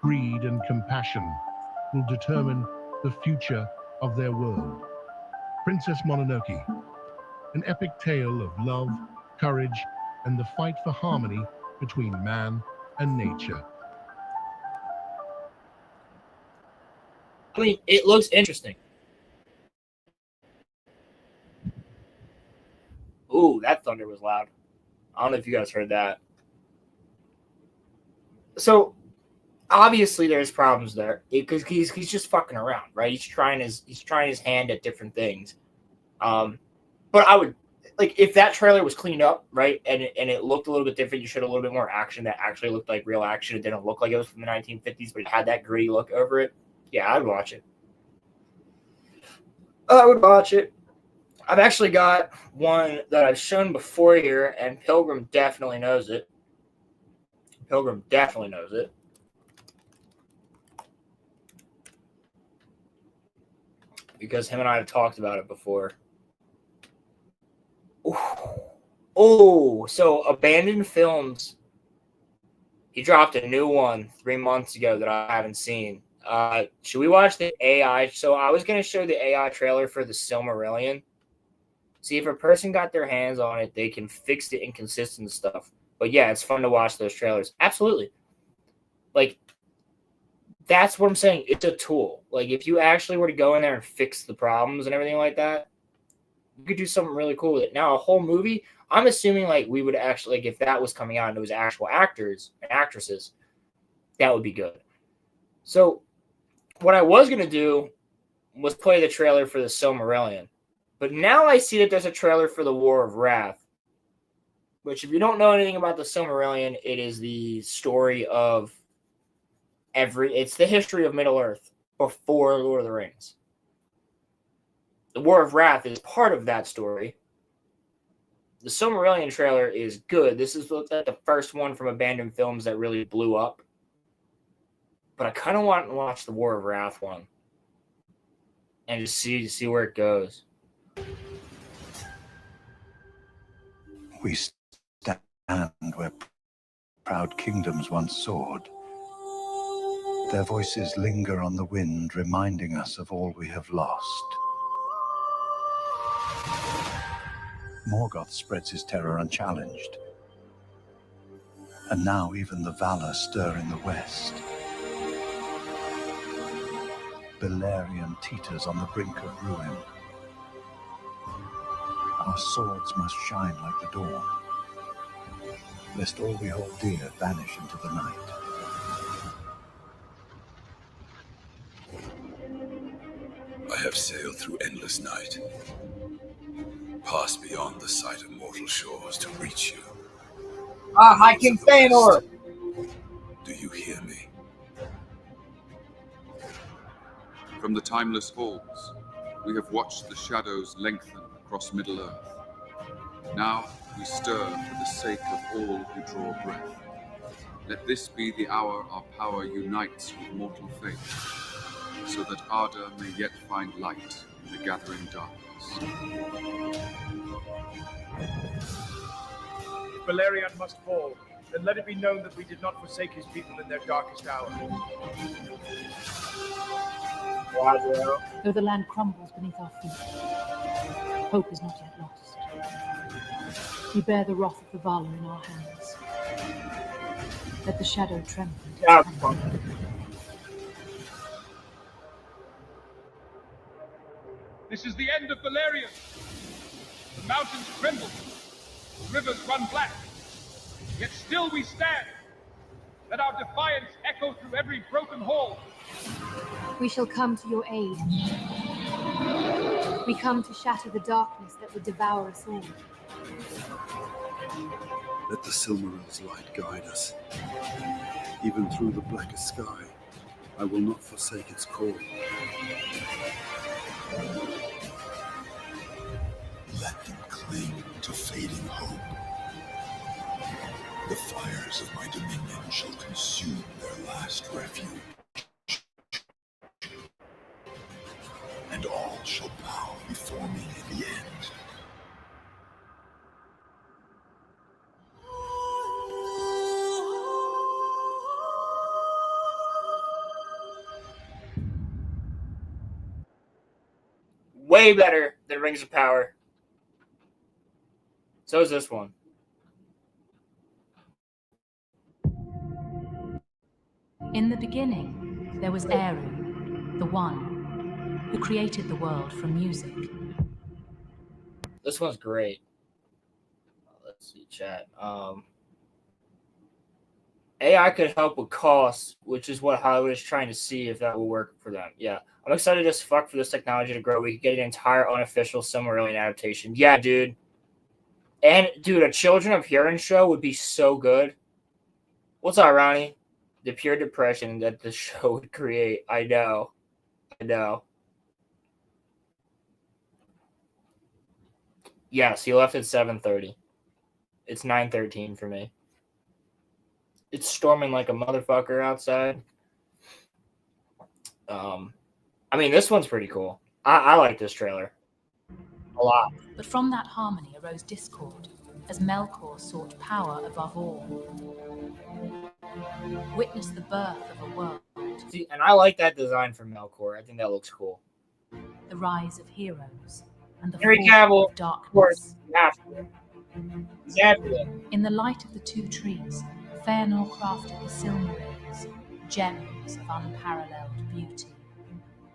greed and compassion will determine the future of their world. Princess Mononoke, an epic tale of love, courage, and the fight for harmony between man and nature. I mean, it looks interesting. Ooh, that thunder was loud. I don't know if you guys heard that. So, obviously, there's problems there because he's just fucking around, right? He's trying his hand at different things. But I would like if that trailer was cleaned up, right, and it looked a little bit different. You showed a little bit more action that actually looked like real action. It didn't look like it was from the 1950s, but it had that gritty look over it. Yeah, I'd watch it. I would watch it. I've actually got one that I've shown before here, and Pilgrim definitely knows it. Pilgrim definitely knows it. Because him and I have talked about it before. Oh, so Abandoned Films. He dropped a new one 3 months ago that I haven't seen. Should we watch the AI? So I was going to show the AI trailer for the Silmarillion. See, if a person got their hands on it, they can fix the inconsistent stuff. But yeah, it's fun to watch those trailers. Absolutely. Like, that's what I'm saying. It's a tool. Like, if you actually were to go in there and fix the problems and everything like that, you could do something really cool with it. Now, a whole movie, I'm assuming, like, we would actually, like, if that was coming out and it was actual actors and actresses, that would be good. So, what I was going to do was play the trailer for the Silmarillion. But now I see that there's a trailer for the War of Wrath, which, if you don't know anything about the Silmarillion, it is the story of it's the history of Middle-earth before Lord of the Rings. The War of Wrath is part of that story. The Silmarillion trailer is good. This is the first one from Abandoned Films that really blew up. But I kind of want to watch the War of Wrath one and just see where it goes. We stand where proud kingdoms once soared. Their voices linger on the wind, reminding us of all we have lost. Morgoth spreads his terror unchallenged. And now even the Valar stir in the west. Beleriand teeters on the brink of ruin. Our swords must shine like the dawn. lest all we hold dear vanish into the night. I have sailed through endless night, past beyond the sight of mortal shores to reach you. High King Feanor! Do you hear me? From the timeless halls, we have watched the shadows lengthen across Middle-earth. Now we stir for the sake of all who draw breath. Let this be the hour our power unites with mortal fate, so that ardor may yet find light in the gathering darkness. If Valerian must fall, then let it be known that we did not forsake his people in their darkest hour. Though the land crumbles beneath our feet, hope is not yet lost. We bear the wrath of the Vala in our hands. Let the shadow tremble. This is the end of Valerian. The mountains tremble. The rivers run black. Yet still we stand. Let our defiance echo through every broken hall. We shall come to your aid. We come to shatter the darkness that would devour us all. Let the Silmarils' light guide us. Even through the blackest sky, I will not forsake its call. Let them cling to fading hope. The fires of my dominion shall consume their last refuge. And all shall bow before me in the end. Way better than Rings of Power. So is this one. In the beginning, there was Eru, the One, who created the world from music. This one's great. Let's see, chat. AI could help with costs, which is what Hollywood is trying to see if that will work for them. Yeah. I'm excited as fuck for this technology to grow. We could get an entire unofficial Silmarillion adaptation. Yeah, dude. And, dude, a Children of Hurin show would be so good. What's up, Ronnie? The pure depression that the show would create. I know. Yes, he left at 7:30. It's 9:13 for me. It's storming like a motherfucker outside. I mean, this one's pretty cool. I like this trailer a lot. But from that harmony arose discord, as Melkor sought power above all. Witness the birth of a world. See, and I like that design for Melkor. I think that looks cool. The rise of heroes and the Henry fall Cavill, of darkness. of course, exactly. In the light of the two trees, Feanor crafted the Silmarils, gems of unparalleled beauty.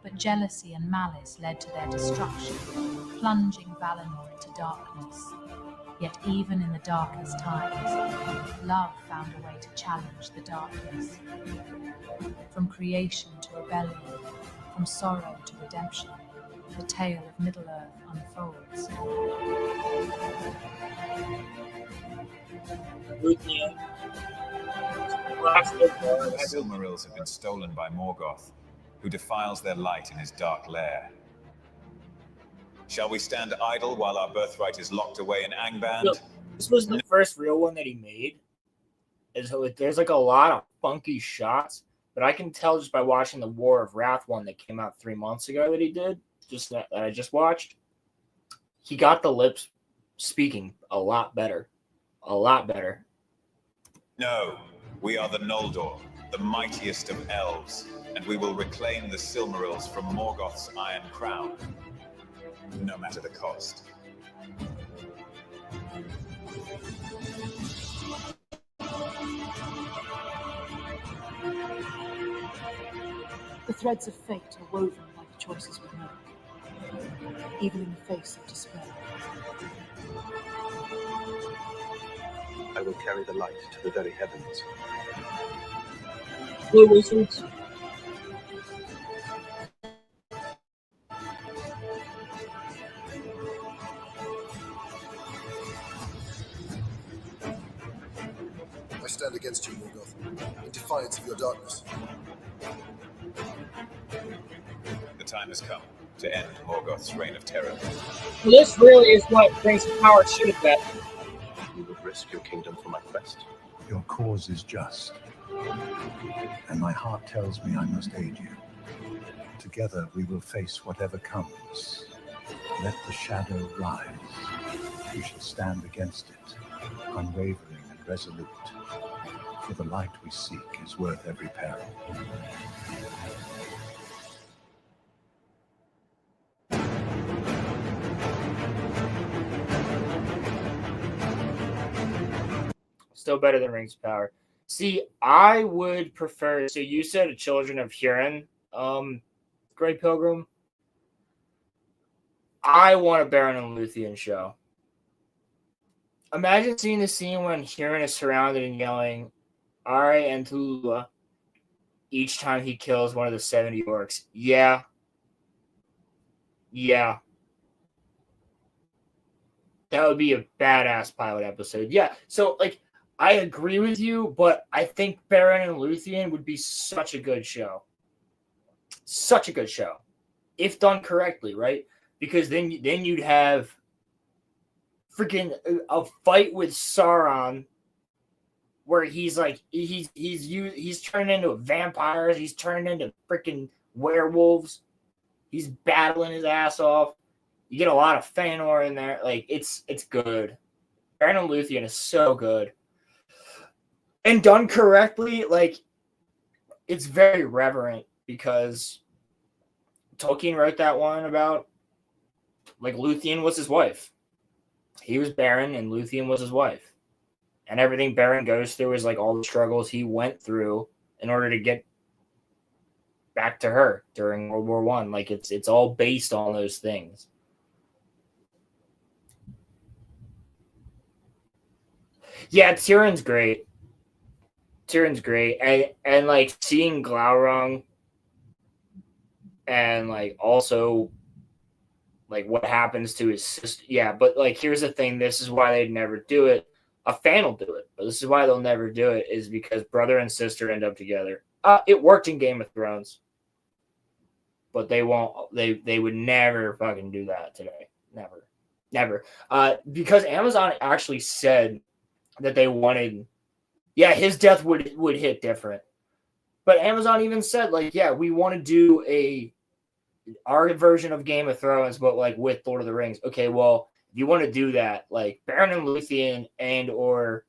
But jealousy and malice led to their destruction, plunging Valinor into darkness. Yet even in the darkest times, love found a way to challenge the darkness. From creation to rebellion, from sorrow to redemption, the tale of Middle-earth unfolds. The Silmarils have been stolen by Morgoth, who defiles their light in his dark lair. Shall we stand idle while our birthright is locked away in Angband? Look, this was the first real one that he made. And so there's like a lot of funky shots, but I can tell just by watching the War of Wrath one that came out 3 months ago that he did, just that I just watched. He got the lips speaking a lot better. A lot better. No, we are the Noldor, the mightiest of elves, and we will reclaim the Silmarils from Morgoth's Iron Crown, no matter the cost. The threads of fate are woven by the choices we make, even in the face of despair. I will carry the light to the very heavens. Blue wizards. I stand against you, Morgoth, in defiance of your darkness. The time has come to end Morgoth's reign of terror. Well, this really is what Rings of Power should have been. You would risk your kingdom for my quest? Your cause is just, and my heart tells me I must aid you. Together we will face whatever comes. Let the shadow rise. We shall stand against it, unwavering and resolute. For the light we seek is worth every peril. Still better than Rings of Power. See, I would prefer. So you said Children of Huron, Grey Pilgrim. I want a Baron and Luthien show. Imagine seeing the scene when Huron is surrounded and yelling, "Are and Tula," each time he kills one of the 70 orcs. Yeah. That would be a badass pilot episode. Yeah. So, like, I agree with you, but I think Baron and Luthien would be such a good show. Such a good show. If done correctly, right? Because then you'd have freaking a fight with Sauron where he's like he's turning into vampires, he's turning into freaking werewolves. He's battling his ass off. You get a lot of Fëanor in there. Like, it's good. Baron and Luthien is so good. And done correctly, like, it's very reverent because Tolkien wrote that one about, like, Luthien was his wife. He was Baron and Luthien was his wife. And everything Baron goes through is, like, all the struggles he went through in order to get back to her during World War I. Like, it's all based on those things. Yeah, Tyrion's great. And like seeing Glaurung and like also like what happens to his sister. Yeah, but like here's the thing, this is why they'd never do it. A fan will do it, but this is why they'll never do it, is because brother and sister end up together. It worked in Game of Thrones. But they won't they would never fucking do that today. Never. Because Amazon actually said that they wanted, yeah, his death would hit different. But Amazon even said, like, yeah, we want to do our version of Game of Thrones, but like with Lord of the Rings. Okay, well, if you want to do that, like Baron and Luthien and or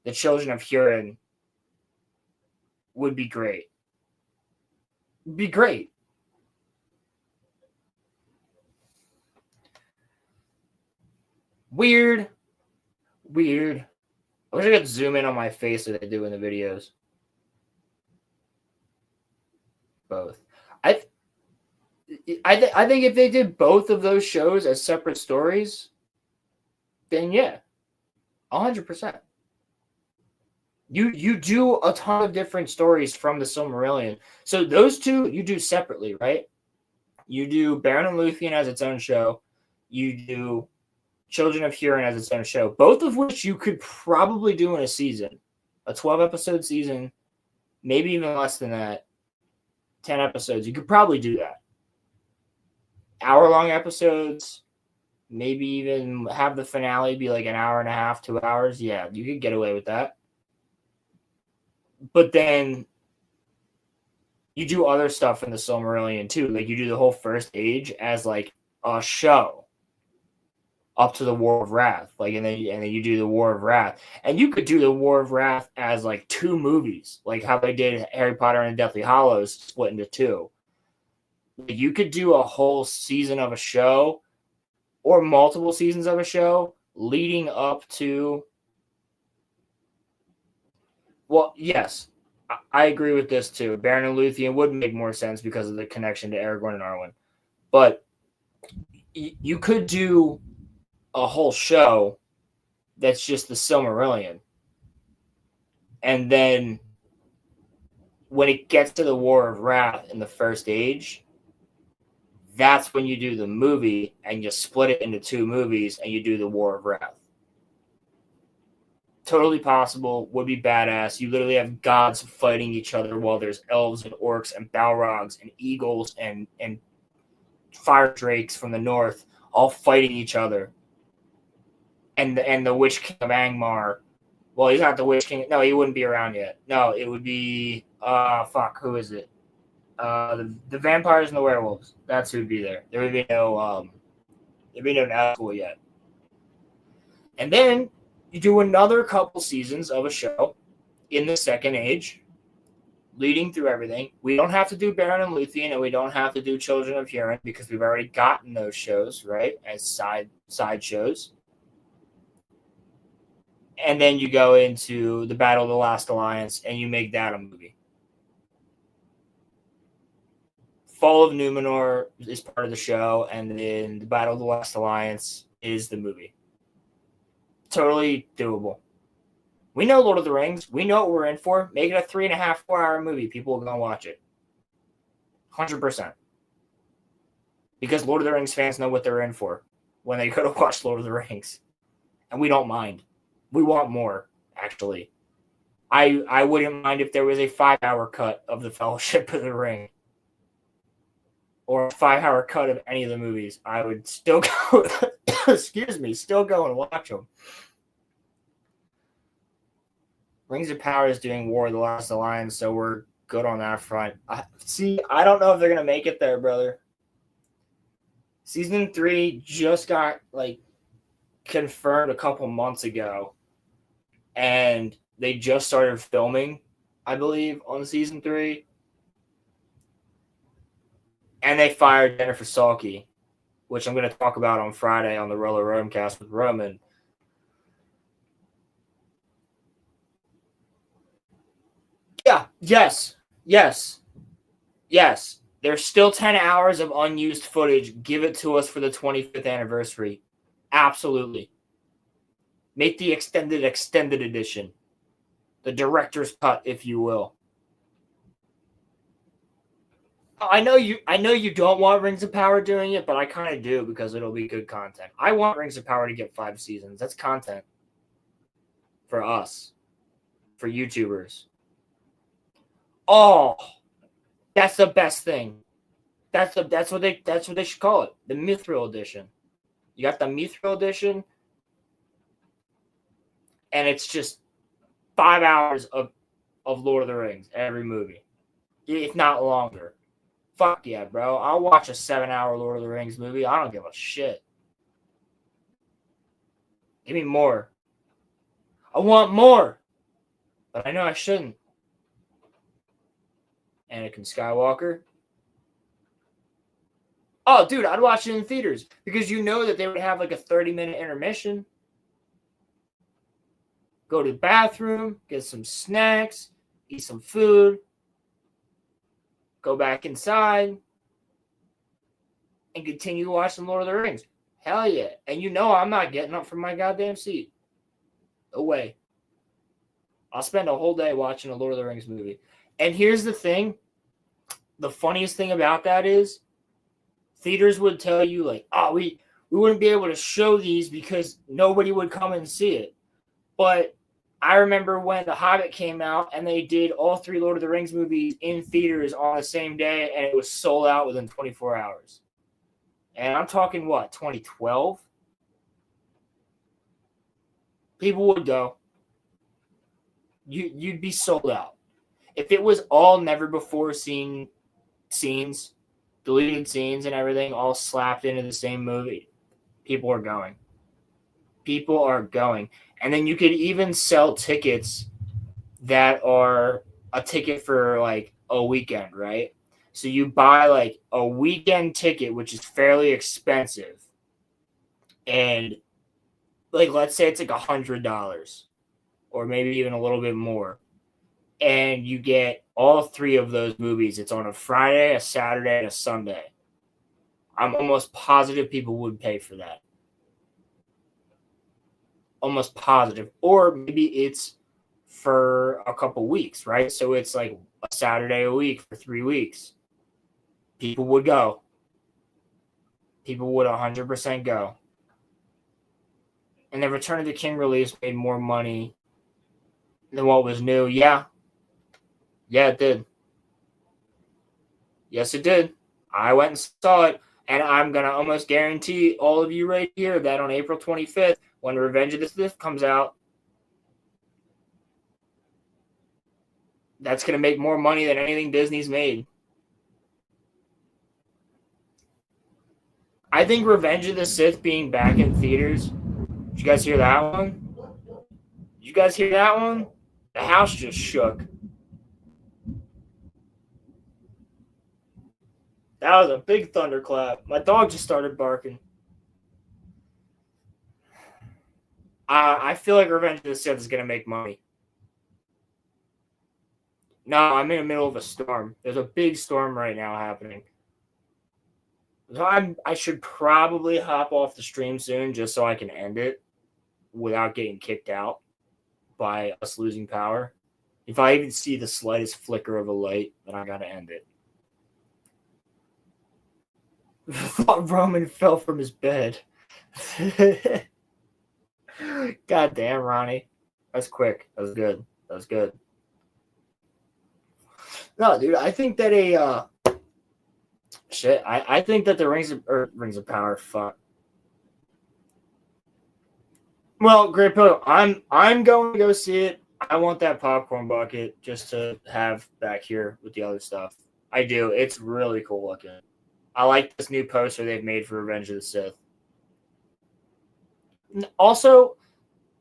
the Children of Huron would be great. Be great. Weird. I wish I could zoom in on my face that they do in the videos. Both. I think if they did both of those shows as separate stories, then yeah, 100%. You do a ton of different stories from the Silmarillion. So those two you do separately, right? You do Baron and Luthien as its own show. You do Children of Huron as its own show, both of which you could probably do in a season, a 12-episode season, maybe even less than that, 10 episodes. You could probably do that. Hour-long episodes, maybe even have the finale be like an hour and a half, 2 hours. Yeah, you could get away with that. But then you do other stuff in the Silmarillion too. Like you do the whole First Age as like a show up to the War of Wrath, like, and then you do the War of Wrath, and you could do the War of Wrath as like 2 movies, like how they did Harry Potter and the Deathly Hallows, split into 2. You could do a whole season of a show, or multiple seasons of a show, leading up to. Well, yes, I agree with this too. Baron and Luthien would make more sense because of the connection to Aragorn and Arwen, but you could do a whole show that's just the Silmarillion. And then when it gets to the War of Wrath in the First Age, that's when you do the movie and you split it into 2 movies and you do the War of Wrath. Totally possible, would be badass. You literally have gods fighting each other while there's elves and orcs and balrogs and eagles and fire drakes from the north all fighting each other. And the Witch King of Angmar. Well, he's not the Witch King. No, he wouldn't be around yet. No, it would be who is it? The vampires and the werewolves. That's who'd be there. There would be no Nazgul yet. And then you do another couple seasons of a show in the Second Age, leading through everything. We don't have to do Baron and Luthien, and we don't have to do Children of Hurin because we've already gotten those shows, right, as side shows. And then you go into the Battle of the Last Alliance, and you make that a movie. Fall of Numenor is part of the show, and then the Battle of the Last Alliance is the movie. Totally doable. We know Lord of the Rings. We know what we're in for. Make it a 3.5, 4-hour movie. People are going to watch it. 100%. Because Lord of the Rings fans know what they're in for when they go to watch Lord of the Rings. And we don't mind. We want more, actually. I wouldn't mind if there was a 5-hour cut of the Fellowship of the Ring. Or a 5-hour cut of any of the movies. I would still go, still go and watch them. Rings of Power is doing War of the Last Alliance, so we're good on that front. I don't know if they're going to make it there, brother. Season 3 just got, confirmed a couple months ago, and they just started filming, I believe, on Season 3. And they fired Jennifer Salke, which I'm going to talk about on Friday on the Roller Romecast with Roman. Yeah, yes. There's still 10 hours of unused footage. Give it to us for the 25th anniversary. Absolutely. Make the extended edition. The director's cut, if you will. I know you don't want Rings of Power doing it, but I kind of do because it'll be good content. I want Rings of Power to get 5 seasons. That's content for us, for YouTubers. Oh, that's the best thing. That's what they should call it. The Mithril edition. You got the Mithril edition, and it's just 5 hours of Lord of the Rings every movie, if not longer. Fuck yeah, bro. I'll watch a 7-hour Lord of the Rings movie. I don't give a shit. Give me more. I want more. But I know I shouldn't. Anakin Skywalker. Oh, dude, I'd watch it in theaters. Because you know that they would have a 30-minute intermission. Go to the bathroom, get some snacks, eat some food. Go back inside and continue watching Lord of the Rings. Hell yeah. And you know I'm not getting up from my goddamn seat. No way. I'll spend a whole day watching a Lord of the Rings movie. And here's the thing. The funniest thing about that is theaters would tell you, we wouldn't be able to show these because nobody would come and see it. But I remember when The Hobbit came out and they did all 3 Lord of the Rings movies in theaters on the same day, and it was sold out within 24 hours. And I'm talking, 2012? People would go. You'd be sold out. If it was all never before seen scenes, deleted scenes and everything all slapped into the same movie, people are going. People are going. And then you could even sell tickets that are a ticket for a weekend, right? So you buy a weekend ticket, which is fairly expensive. And let's say it's $100 or maybe even a little bit more. And you get all 3 of those movies. It's on a Friday, a Saturday, and a Sunday. I'm almost positive people would pay for that. Almost positive. Or maybe it's for a couple weeks, right? So it's like a Saturday a week for 3 weeks. People would go. People would 100% go. And the Return of the King release made more money than what was new. Yeah. Yeah, it did. Yes, it did. I went and saw it. And I'm going to almost guarantee all of you right here that on April 25th, when Revenge of the Sith comes out, that's going to make more money than anything Disney's made. I think Revenge of the Sith being back in theaters. Did you guys hear that one? Did you guys hear that one? The house just shook. That was a big thunderclap. My dog just started barking. I feel like Revenge of the Sith is going to make money. No, I'm in the middle of a storm. There's a big storm right now happening. So I should probably hop off the stream soon just so I can end it without getting kicked out by us losing power. If I even see the slightest flicker of a light, then I got to end it. I thought Roman fell from his bed. God damn, Ronnie. That's quick. That was good. That was good. No, dude, I think that I think that the Rings of Power, fuck. Well, Great Pillow, I'm going to go see it. I want that popcorn bucket just to have back here with the other stuff. I do. It's really cool looking. I like this new poster they've made for Revenge of the Sith. Also,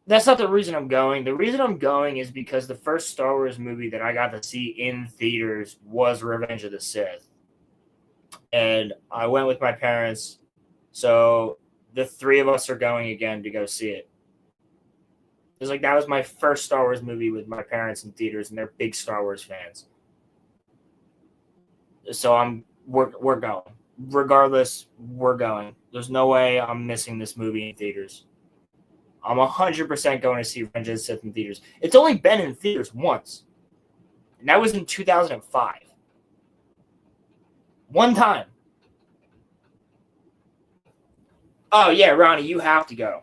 that's not the reason I'm going. The reason I'm going is because the first Star Wars movie that I got to see in theaters was Revenge of the Sith. And I went with my parents. So the three of us are going again to go see it. It's like that was my first Star Wars movie with my parents in theaters, and they're big Star Wars fans. So we're going. Regardless, we're going. There's no way I'm missing this movie in theaters. I'm 100% going to see Revenge of the Sith in theaters. It's only been in theaters once. And that was in 2005. One time. Oh, yeah, Ronnie, you have to go.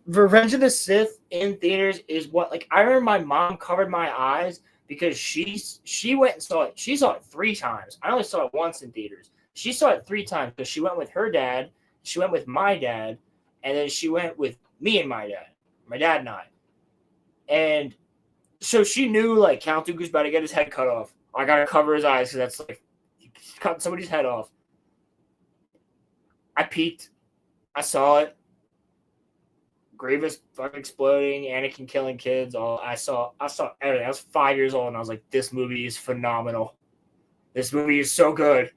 Revenge of the Sith in theaters is what, like, I remember my mom covered my eyes because she went and saw it. She saw it 3 times. I only saw it once in theaters. She saw it 3 times because she went with her dad, she went with my dad, and then she went with me and my dad and I. And so she knew, like, Count Dooku's about to get his head cut off. I got to cover his eyes because that's, like, cut somebody's head off. I peeked. I saw it. Grievous fucking exploding, Anakin killing kids. I saw everything. I was 5 years old, and I was like, this movie is phenomenal. This movie is so good.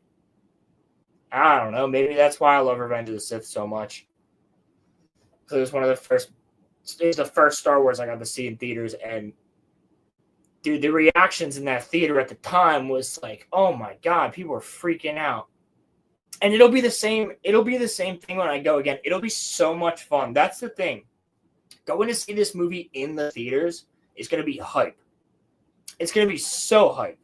I don't know. Maybe that's why I love Revenge of the Sith so much. So it was the first Star Wars I got to see in theaters, and dude, the reactions in that theater at the time was like, oh my god, people were freaking out. And it'll be the same thing when I go again. It'll be so much fun. That's the thing. Going to see this movie in the theaters is going to be hype. It's going to be so hype.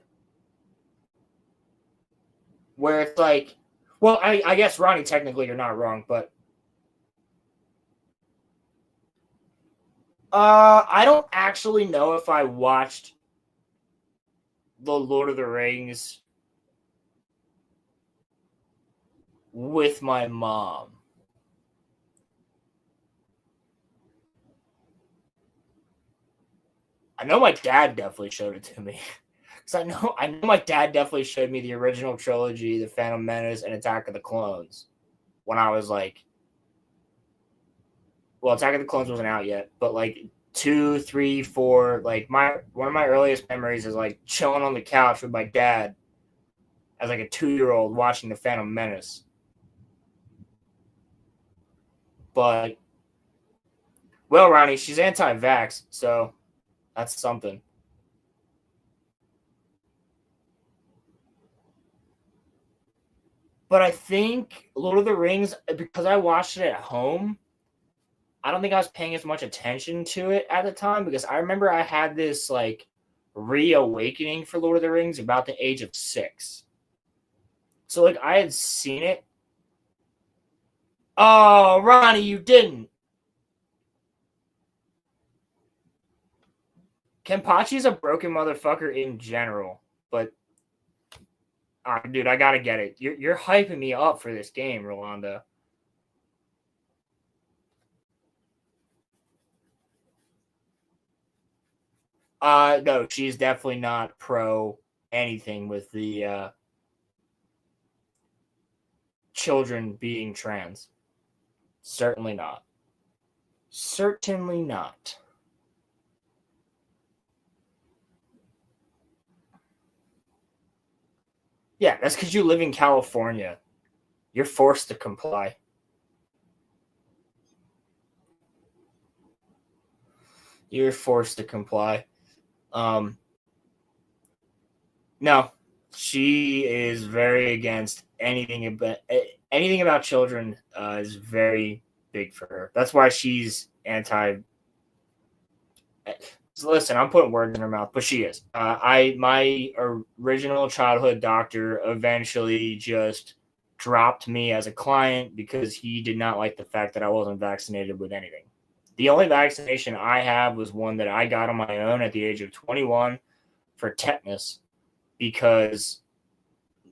Where it's like, well, I guess, Ronnie, technically you're not wrong, but I don't actually know if I watched The Lord of the Rings with my mom. I know my dad definitely showed it to me. Because I know my dad definitely showed me the original trilogy, The Phantom Menace, and Attack of the Clones. When I was like, well, Attack of the Clones wasn't out yet, but like 2, 3, 4, like one of my earliest memories is like chilling on the couch with my dad as like a 2-year-old watching The Phantom Menace. But, well, Ronnie, she's anti-vax, so that's something. But I think Lord of the Rings, because I watched it at home, I don't think I was paying as much attention to it at the time because I remember I had this like reawakening for Lord of the Rings about the age of 6. So like I had seen it. Oh, Ronnie, you didn't. Kenpachi's a broken motherfucker in general, but dude, I gotta get it. You're hyping me up for this game, Rolando. No, she's definitely not pro anything with the children being trans. Certainly not. Certainly not. Yeah, that's because you live in California. You're forced to comply. You're forced to comply. No, she is very against anything about children. Is very big for her. That's why she's anti. Listen, I'm putting words in her mouth, but she is. My original childhood doctor eventually just dropped me as a client because he did not like the fact that I wasn't vaccinated with anything. The only vaccination I have was one that I got on my own at the age of 21 for tetanus, because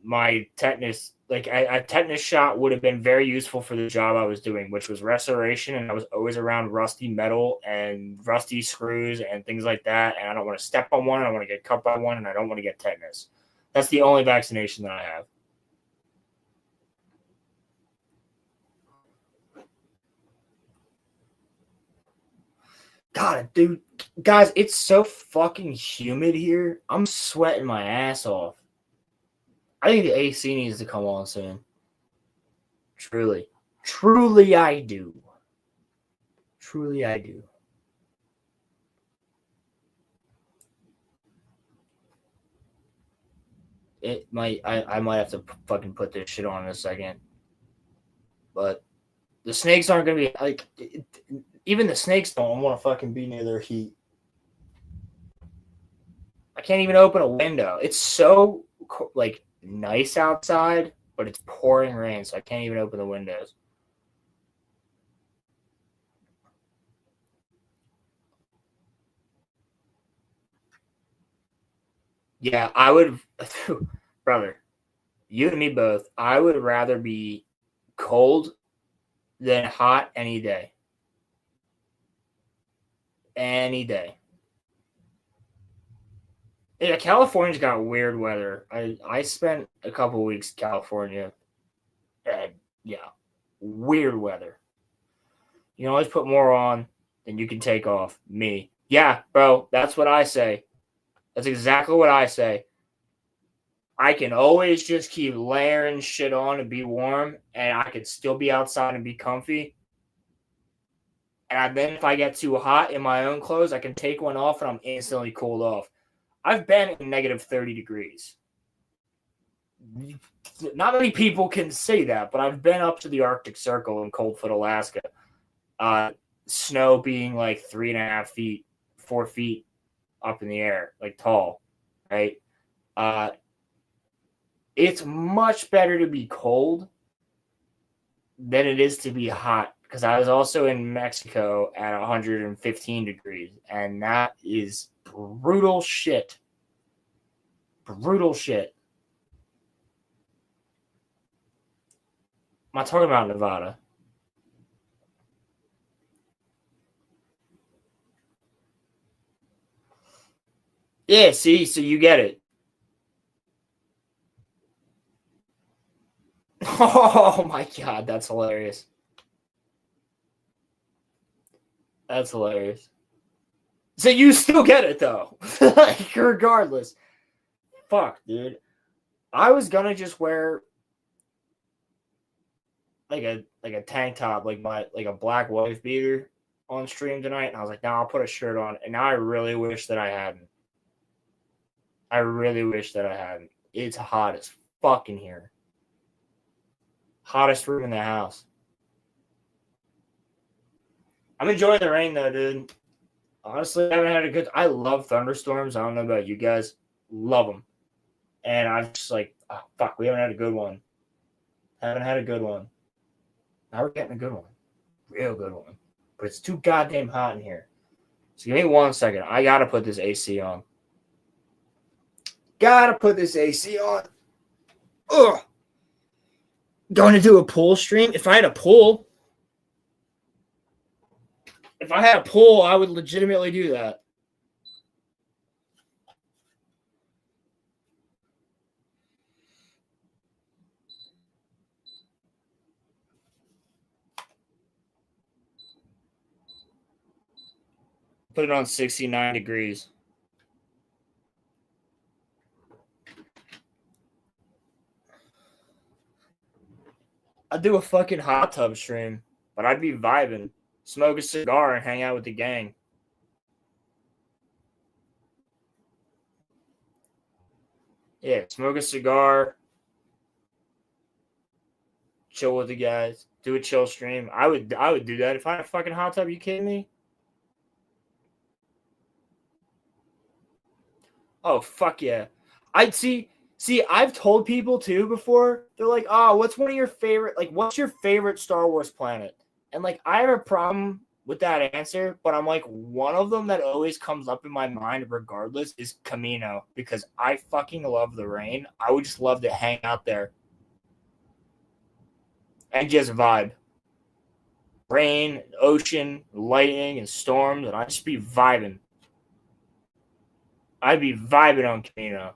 my tetanus, like a tetanus shot would have been very useful for the job I was doing, which was restoration, and I was always around rusty metal and rusty screws and things like that, and I don't want to step on one, I don't want to get cut by one, and I don't want to get tetanus. That's the only vaccination that I have. God, dude, guys, it's so fucking humid here. I'm sweating my ass off. I think the AC needs to come on soon. Truly. Truly I do. Truly I do. I might have to fucking put this shit on in a second. But the snakes aren't going to be like, even the snakes don't want to fucking be near their heat. I can't even open a window. It's so like nice outside, but it's pouring rain, so I can't even open the windows. Yeah, I would, brother, you and me both. I would rather be cold than hot any day. Any day. Yeah, California's got weird weather. I spent a couple weeks in California, and yeah, weird weather. You can always put more on than you can take off. Me. Yeah, bro, that's what I say. That's exactly what I say. I can always just keep layering shit on and be warm, and I can still be outside and be comfy. And then if I get too hot in my own clothes, I can take one off and I'm instantly cooled off. I've been in negative 30 degrees. Not many people can say that, but I've been up to the Arctic Circle in Coldfoot, Alaska. Snow being like 3.5 feet, 4 feet up in the air, like tall, right? It's much better to be cold than it is to be hot, because I was also in Mexico at 115 degrees, and that is brutal shit. Brutal shit. I'm not talking about Nevada. Yeah, see, so you get it. Oh my god, that's hilarious. That's hilarious. So you still get it though. Like, regardless. Fuck, dude. I was gonna just wear like a tank top, like a black wife beater on stream tonight, and I was like, no, I'll put a shirt on. And now I really wish that I hadn't. I really wish that I hadn't. It's hot as fuck in here. Hottest room in the house. I'm enjoying the rain though, dude. Honestly, I haven't had a good. I love thunderstorms. I don't know about you guys. Love them. And I'm just like, oh, fuck, we haven't had a good one. Haven't had a good one. Now we're getting a good one. Real good one. But it's too goddamn hot in here. So give me 1 second. I gotta put this AC on. Gotta put this AC on. Ugh. Going to do a pool stream? If I had a pool, I would legitimately do that. Put it on 69 degrees. I'd do a fucking hot tub stream, but I'd be vibing, smoke a cigar, and hang out with the gang. Yeah, smoke a cigar, chill with the guys, do a chill stream. I would do that if I had a fucking hot tub. Are you kidding me? Oh fuck yeah! I'd see. I've told people too before. They're like, "Oh, what's one of your favorite? Like, what's your favorite Star Wars planet?" And like, I have a problem with that answer, but I'm like, one of them that always comes up in my mind, regardless, is Camino, because I fucking love the rain. I would just love to hang out there and just vibe. Rain, ocean, lightning, and storms, and I'd just be vibing. I'd be vibing on Camino.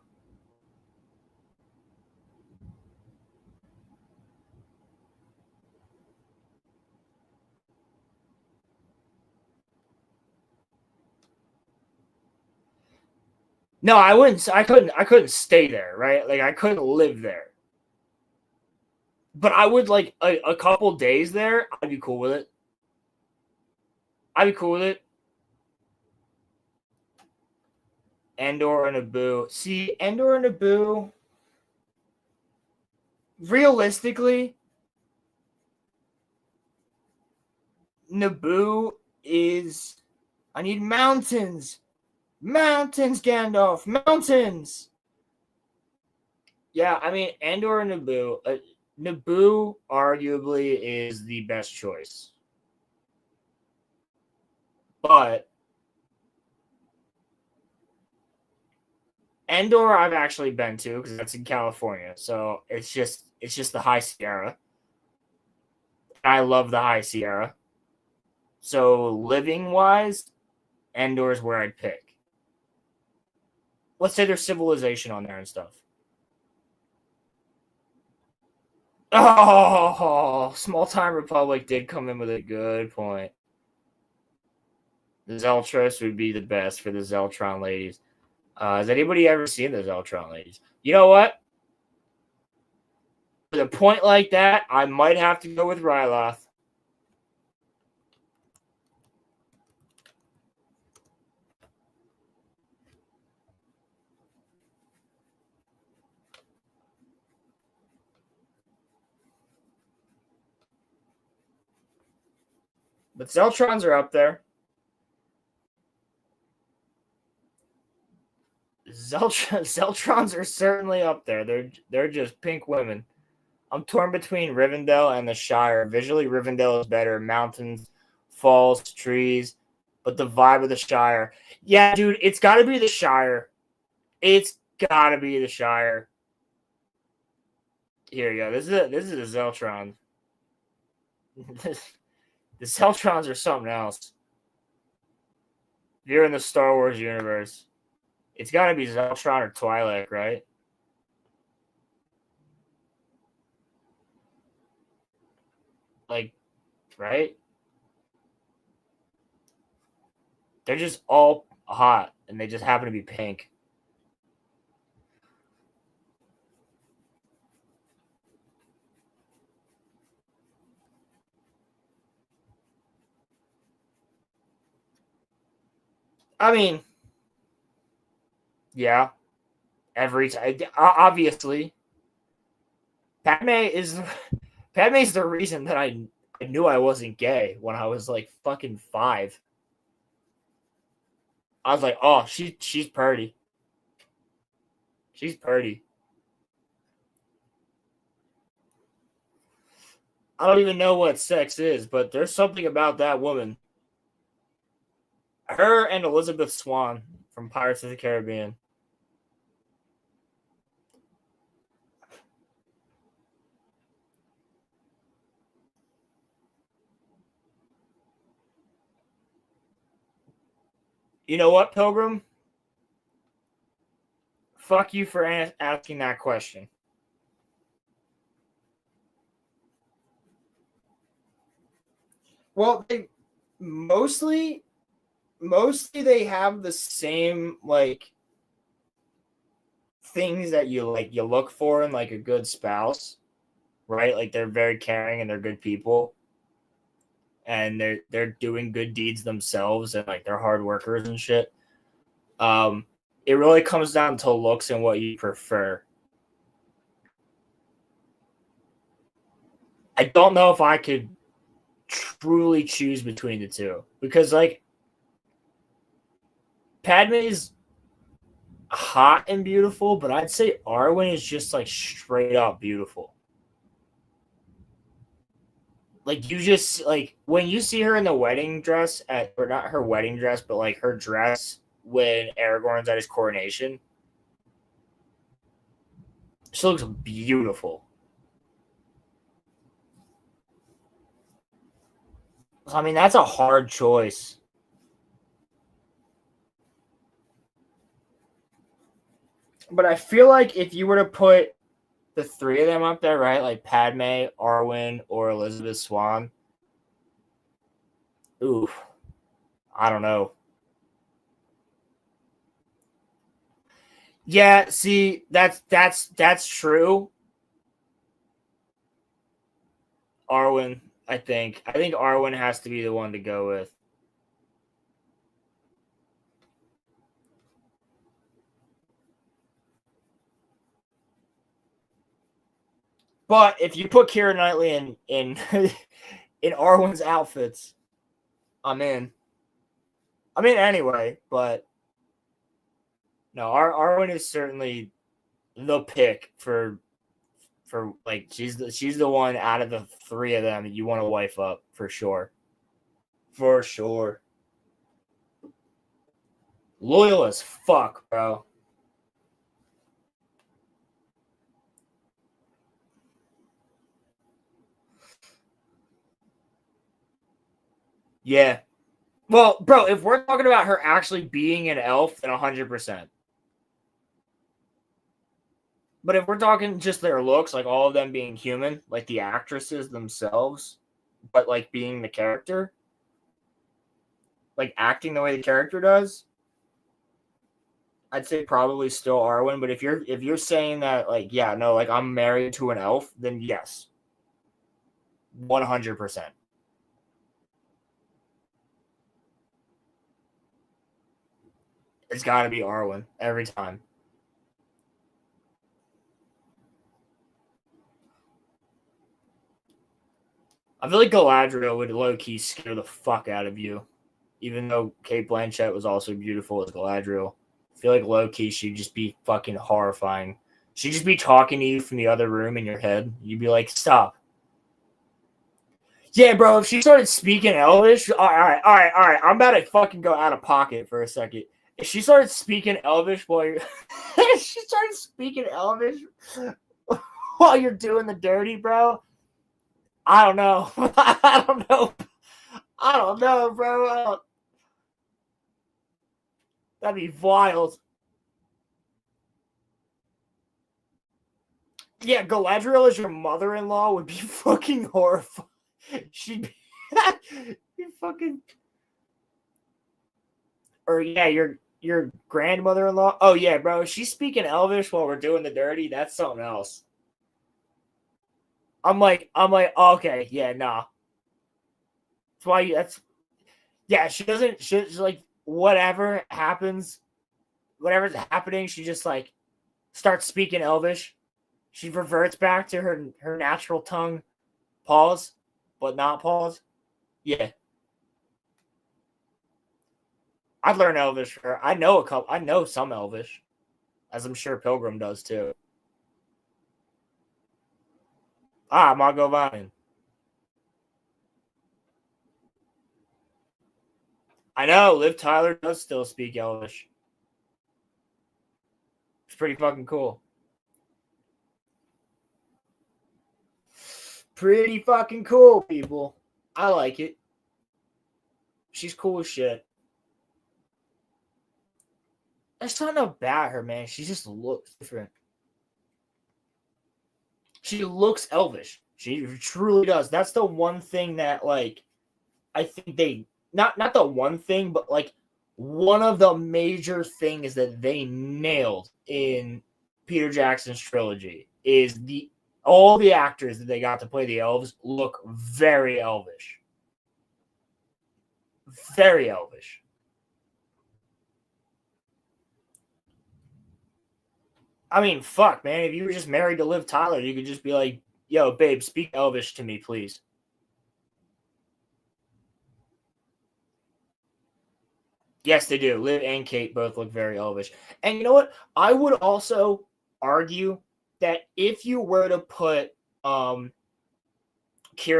No, I wouldn't. I couldn't stay there, right? Like I couldn't live there. But I would like a couple days there. I'd be cool with it. I'd be cool with it. Endor and Naboo. See, Endor and Naboo. Realistically, Naboo is. I need mountains. Mountains, Gandalf. Mountains. Yeah, I mean, Endor and Naboo. Naboo arguably is the best choice. But Endor I've actually been to because that's in California. So it's just the High Sierra. I love the High Sierra. So living wise, Endor is where I'd pick. Let's say there's civilization on there and stuff. Oh, Small Time Republic did come in with a good point. The Zeltros would be the best for the Zeltron ladies. Has anybody ever seen the Zeltron ladies? You know what? With a point like that, I might have to go with Ryloth. But Zeltrons are up there. Zeltrons are certainly up there. They're just pink women. I'm torn between Rivendell and the Shire. Visually, Rivendell is better. Mountains, falls, trees, but the vibe of the Shire. Yeah, dude, it's got to be the Shire. It's got to be the Shire. Here you go. This is a Zeltron. The Zeltrons are something else. If you're in the Star Wars universe, it's got to be Zeltron or Twi'lek, right? Like, right? They're just all hot, and they just happen to be pink. I mean, yeah. Every time, obviously, Padme's the reason that I knew I wasn't gay when I was like fucking 5. I was like, oh, she's pretty. She's pretty. I don't even know what sex is, but there's something about that woman. Her and Elizabeth Swann from Pirates of the Caribbean. You know what, Pilgrim? Fuck you for asking that question. Well, they mostly they have the same like things that you look for in like a good spouse, right? Like they're very caring and they're good people. And they're doing good deeds themselves and like they're hard workers and shit. It really comes down to looks and what you prefer. I don't know if I could truly choose between the two because like Padme is hot and beautiful, but I'd say Arwen is just like straight up beautiful. Like you just like when you see her in the wedding dress or not her wedding dress, but like her dress when Aragorn's at his coronation, she looks beautiful. I mean, that's a hard choice. But I feel like if you were to put the three of them up there, right? Like Padme, Arwen, or Elizabeth Swann. Ooh, I don't know. Yeah, see, that's true. Arwen, I think Arwen has to be the one to go with. But if you put Keira Knightley in in Arwen's outfits, I'm in. I'm in anyway, but no, Arwen is certainly the pick for like she's the one out of the three of them that you want to wife up for sure. For sure. Loyal as fuck, bro. Yeah. Well, bro, if we're talking about her actually being an elf, then 100%. But if we're talking just their looks, like all of them being human, like the actresses themselves, but like being the character, like acting the way the character does, I'd say probably still Arwen. But if you're saying that, like, yeah, no, like I'm married to an elf, then yes, 100%. It's got to be Arwen every time. I feel like Galadriel would low-key scare the fuck out of you. Even though Cate Blanchett was also beautiful as Galadriel. I feel like low-key she'd just be fucking horrifying. She'd just be talking to you from the other room in your head. You'd be like, stop. Yeah, bro, if she started speaking Elvish... All right. I'm about to fucking go out of pocket for a second. If she started speaking Elvish while you're... if she started speaking Elvish while you're doing the dirty, bro... I don't know. I don't know, bro. That'd be wild. Yeah, Galadriel as your mother-in-law would be fucking horrifying. She'd be fucking... Or, yeah, your grandmother-in-law. Oh, yeah, bro. She's speaking Elvish while we're doing the dirty. That's something else. I'm like, okay, yeah, nah. Yeah, she's like, whatever's happening, she just like starts speaking Elvish. She reverts back to her natural tongue. Pause. but not pause. Yeah. I'd learn Elvish. I know some Elvish, as I'm sure Pilgrim does too. Magovine. I know Liv Tyler does still speak Elvish. It's pretty fucking cool. Pretty fucking cool, people. I like it. She's cool as shit. There's something about her, man. She just looks different. She looks Elvish. She truly does. That's the one thing that, like, I think they not the one thing, but like one of the major things that they nailed in Peter Jackson's trilogy is all the actors that they got to play the elves look very Elvish. Very Elvish. I mean, fuck, man. If you were just married to Liv Tyler, you could just be like, yo, babe, speak Elvish to me, please. Yes, they do. Liv and Kate both look very Elvish. And you know what? I would also argue that if you were to put Keira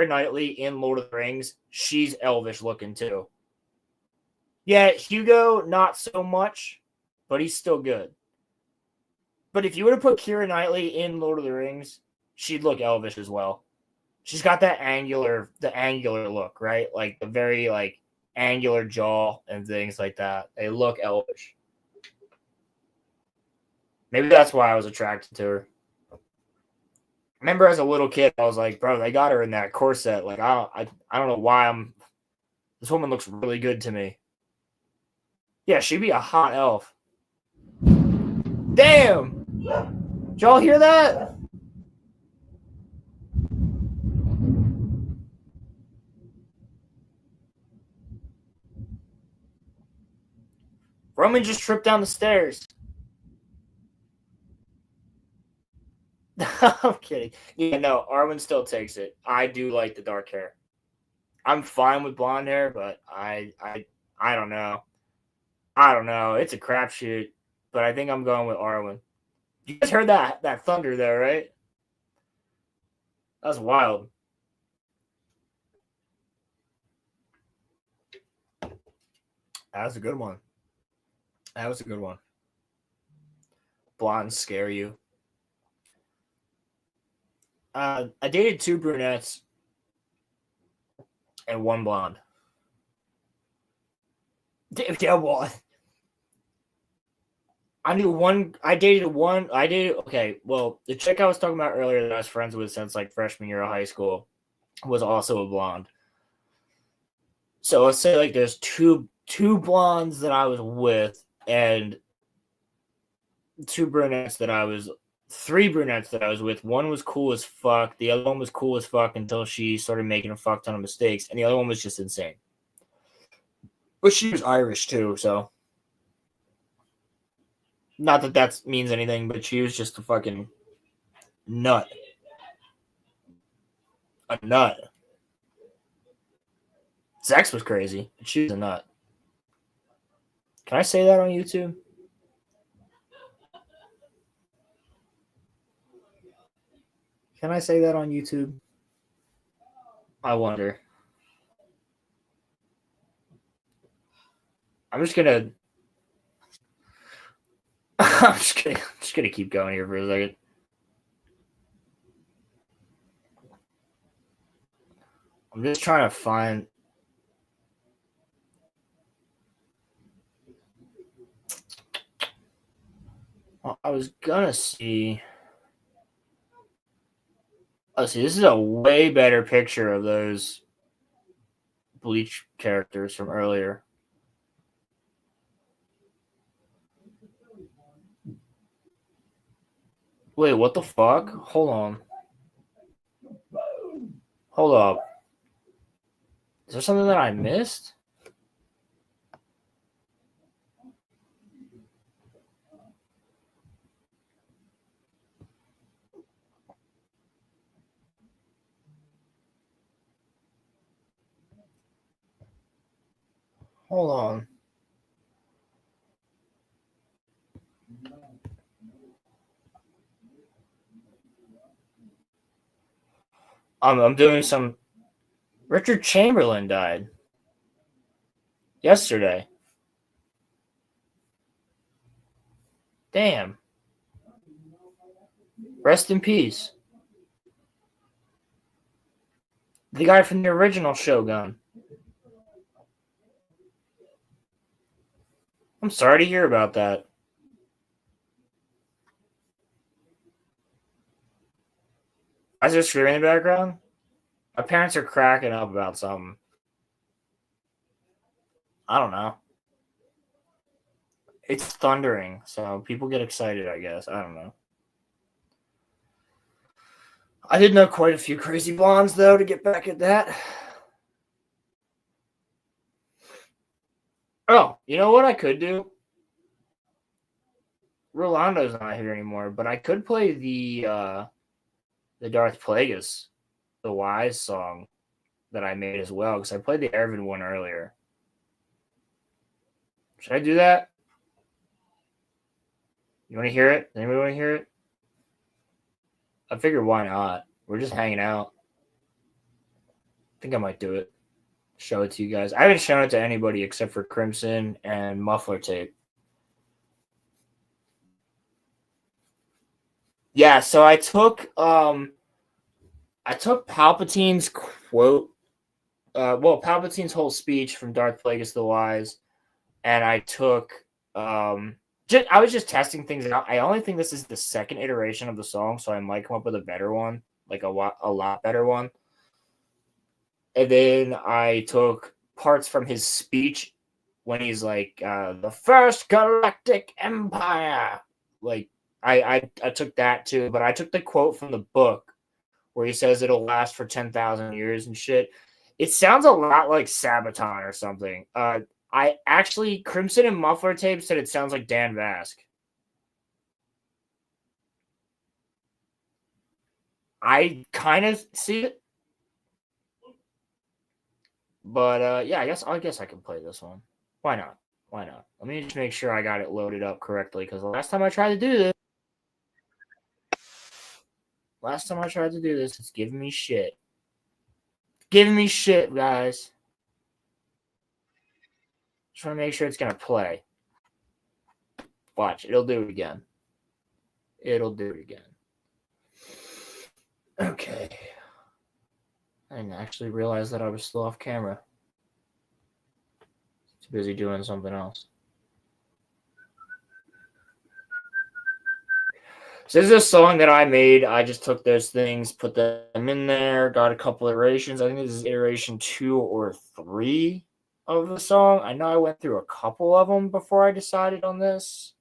Knightley in Lord of the Rings, she's Elvish looking too. Yeah, Hugo, not so much, but he's still good. But if you were to put Keira Knightley in Lord of the Rings, she'd look Elvish as well. She's got the angular look, right? Like the very like angular jaw and things like that. They look Elvish. Maybe that's why I was attracted to her. Remember as a little kid, I was like, bro, they got her in that corset. Like, I don't know why this woman looks really good to me. Yeah, she'd be a hot elf. Damn! Did y'all hear that? Roman just tripped down the stairs. I'm kidding. Yeah, no, Arwen still takes it. I do like the dark hair. I'm fine with blonde hair, but I don't know. I don't know. It's a crapshoot, but I think I'm going with Arwen. You guys heard that thunder there, right? That's wild. That was a good one. That was a good one. Blondes scare you. I dated 2 brunettes and 1 blonde. Yeah, what? Okay, well, the chick I was talking about earlier that I was friends with since like freshman year of high school was also a blonde. So let's say like there's two blondes that I was with and 3 brunettes that I was with. One was cool as fuck. The other one was cool as fuck until she started making a fuck ton of mistakes. And the other one was just insane. But she was Irish too, so. Not that that means anything, but she was just a fucking nut. A nut. Sex was crazy, but she was a nut. Can I say that on YouTube? Can I say that on YouTube? I wonder. I'm just gonna keep going here for a second. I'm just trying to find. Well, I was gonna see. Oh, see, this is a way better picture of those Bleach characters from earlier. Wait, what the fuck? Hold on. Hold up. Is there something that I missed? Hold on. I'm doing some. Richard Chamberlain died yesterday. Damn. Rest in peace. The guy from the original Shogun. I'm sorry to hear about that. Why is there screaming in the background? My parents are cracking up about something. I don't know. It's thundering, so people get excited, I guess. I don't know. I did know quite a few crazy blondes, though, to get back at that. Oh, you know what I could do? Rolando's not here anymore, but I could play the Darth Plagueis, the Wise song that I made as well, because I played the Ervin one earlier. Should I do that? You want to hear it? Anybody want to hear it? I figured why not? We're just hanging out. I think I might do it. Show it to you guys. I haven't shown it to anybody except for Crimson and Muffler Tape. Yeah, so I took Palpatine's quote, Palpatine's whole speech from Darth Plagueis the Wise, and I took I was just testing things out. I only think this is the second iteration of the song, so I might come up with a better one, like a lot better one. And then I took parts from his speech when he's like, the First Galactic Empire. Like, I took that too, but I took the quote from the book where he says it'll last for 10,000 years and shit. It sounds a lot like Sabaton or something. I actually, Crimson and Muffler Tape said it sounds like Dan Vasc. I kind of see it. But yeah, I guess I can play this one. Why not? Why not? Let me just make sure I got it loaded up correctly, because the last time I tried to do this, it's giving me shit. Giving me shit, guys. Just want to make sure it's gonna play. Watch, it'll do it again. It'll do it again. Okay. I didn't actually realize that I was still off camera. Too busy doing something else. So this is a song that I made. I just took those things, put them in there, got a couple iterations. I think this is iteration 2 or 3 of the song. I know I went through a couple of them before I decided on this,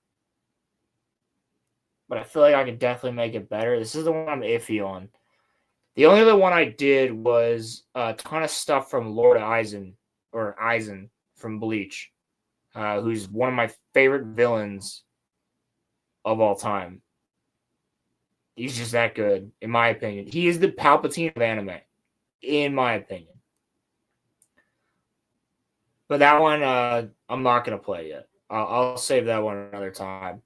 but I feel like I could definitely make it better. This is the one I'm iffy on. The only other one I did was a ton of stuff from Lord Eisen from Bleach, who's one of my favorite villains of all time. He's just that good, in my opinion. He is the Palpatine of anime, in my opinion. But that one, I'm not going to play yet. I'll save that one another time.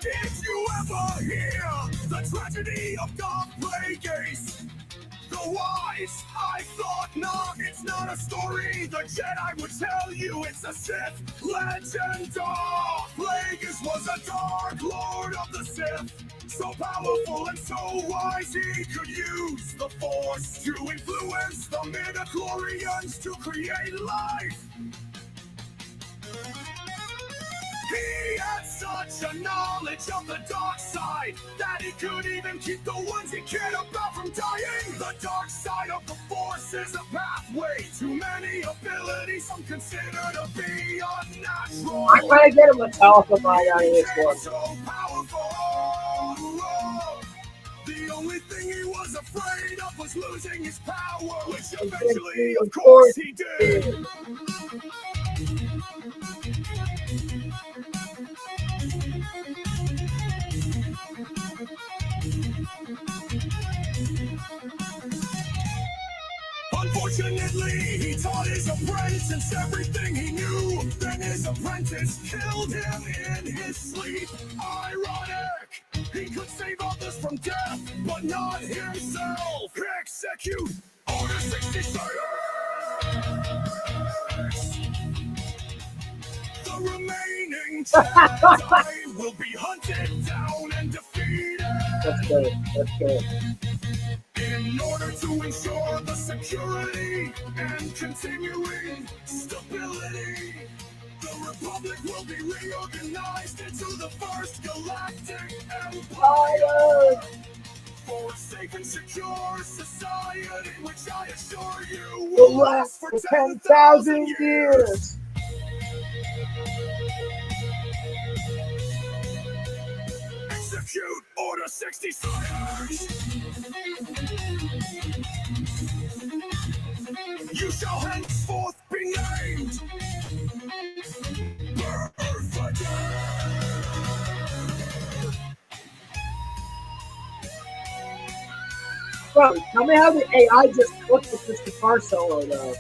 Did you ever hear the tragedy of Darth Plagueis the Wise? I thought not, it's not a story the Jedi would tell you, it's a Sith legend. Darth Plagueis was a Dark Lord of the Sith, so powerful and so wise he could use the Force to influence the midichlorians to create life. He had such a knowledge of the dark side that he could even keep the ones he cared about from dying. The dark side of the Force is a pathway. Too many abilities, some consider to be unnatural. I'm trying to get a Metallica vibe out of this one. So powerful. The only thing he was afraid of was losing his power, which eventually, of course, he did. Unfortunately, he taught his apprentice everything he knew. Then his apprentice killed him in his sleep. Ironic, he could save others from death, but not himself. Execute Order 66. The remaining Jedi will be hunted down and defeated. That's good. That's good. In order to ensure the security and continuing stability, the Republic will be reorganized into the first galactic empire for a safe and secure society, which I assure you will last for 10,000 years. Execute Order 66. You shall henceforth be named Perfect. Bro, tell me how the AI just cooked with this guitar solo, though.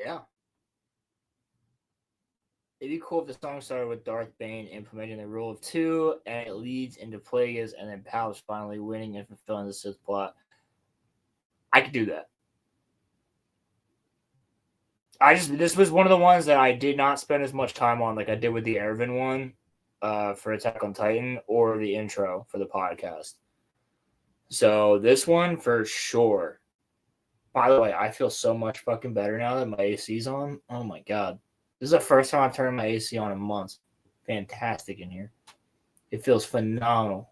Yeah. It'd be cool if the song started with Darth Bane implementing the rule of two, and it leads into Plagueis, and then Pal's finally winning and fulfilling the Sith plot. I could do that. This was one of the ones that I did not spend as much time on, like I did with the Erwin one for Attack on Titan, or the intro for the podcast. So this one for sure. By the way, I feel so much fucking better now that my AC's on. Oh my god. This is the first time I've turned my AC on in months. Fantastic in here. It feels phenomenal.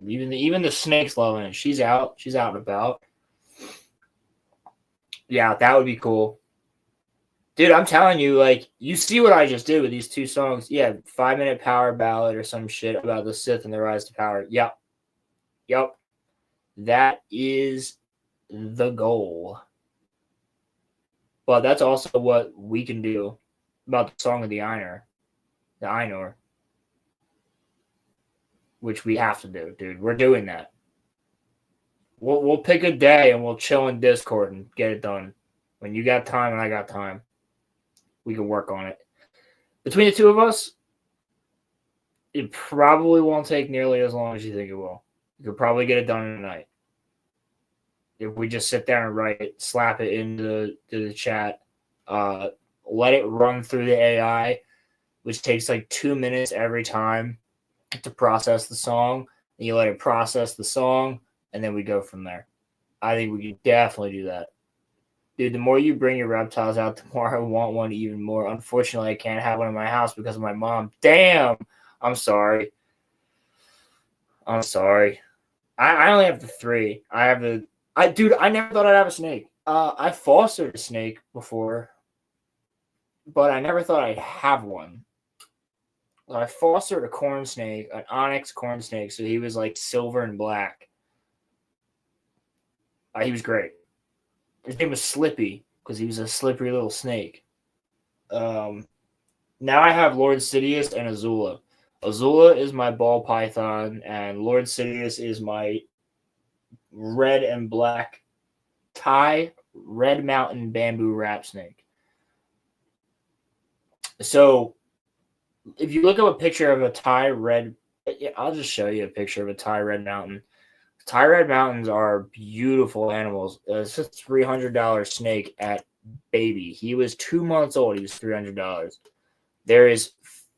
Even the snake's loving it. She's out. She's out and about. Yeah, that would be cool. Dude, I'm telling you, like, you see what I just did with these two songs. Yeah, 5-minute power ballad or some shit about the Sith and the rise to power. Yep. That is the goal. But that's also what we can do about the Song of the Ainur, which we have to do, dude. We're doing that. We'll pick a day and we'll chill in Discord and get it done. When you got time and I got time, we can work on it. Between the two of us, it probably won't take nearly as long as you think it will. You could probably get it done in a night. If we just sit there and write it, slap it into the chat, let it run through the AI, which takes like 2 minutes every time to process the song. And you let it process the song, and then we go from there. I think we can definitely do that. Dude, the more you bring your reptiles out, the more I want one even more. Unfortunately, I can't have one in my house because of my mom. Damn! I'm sorry. I only have the 3. I I never thought I'd have a snake. I fostered a snake before, but I never thought I'd have one. So I fostered a corn snake, an onyx corn snake. So he was like silver and black. He was great. His name was Slippy because he was a slippery little snake. Now I have Lord Sidious and Azula. Azula is my ball python, and Lord Sidious is my red and black Thai Red Mountain bamboo rat snake. So if you look up a picture of a Thai red, I'll just show you a picture of a Thai red mountain. Thai red mountains are beautiful animals. It's a $300 snake at baby. He was 2 months old. He was $300. There is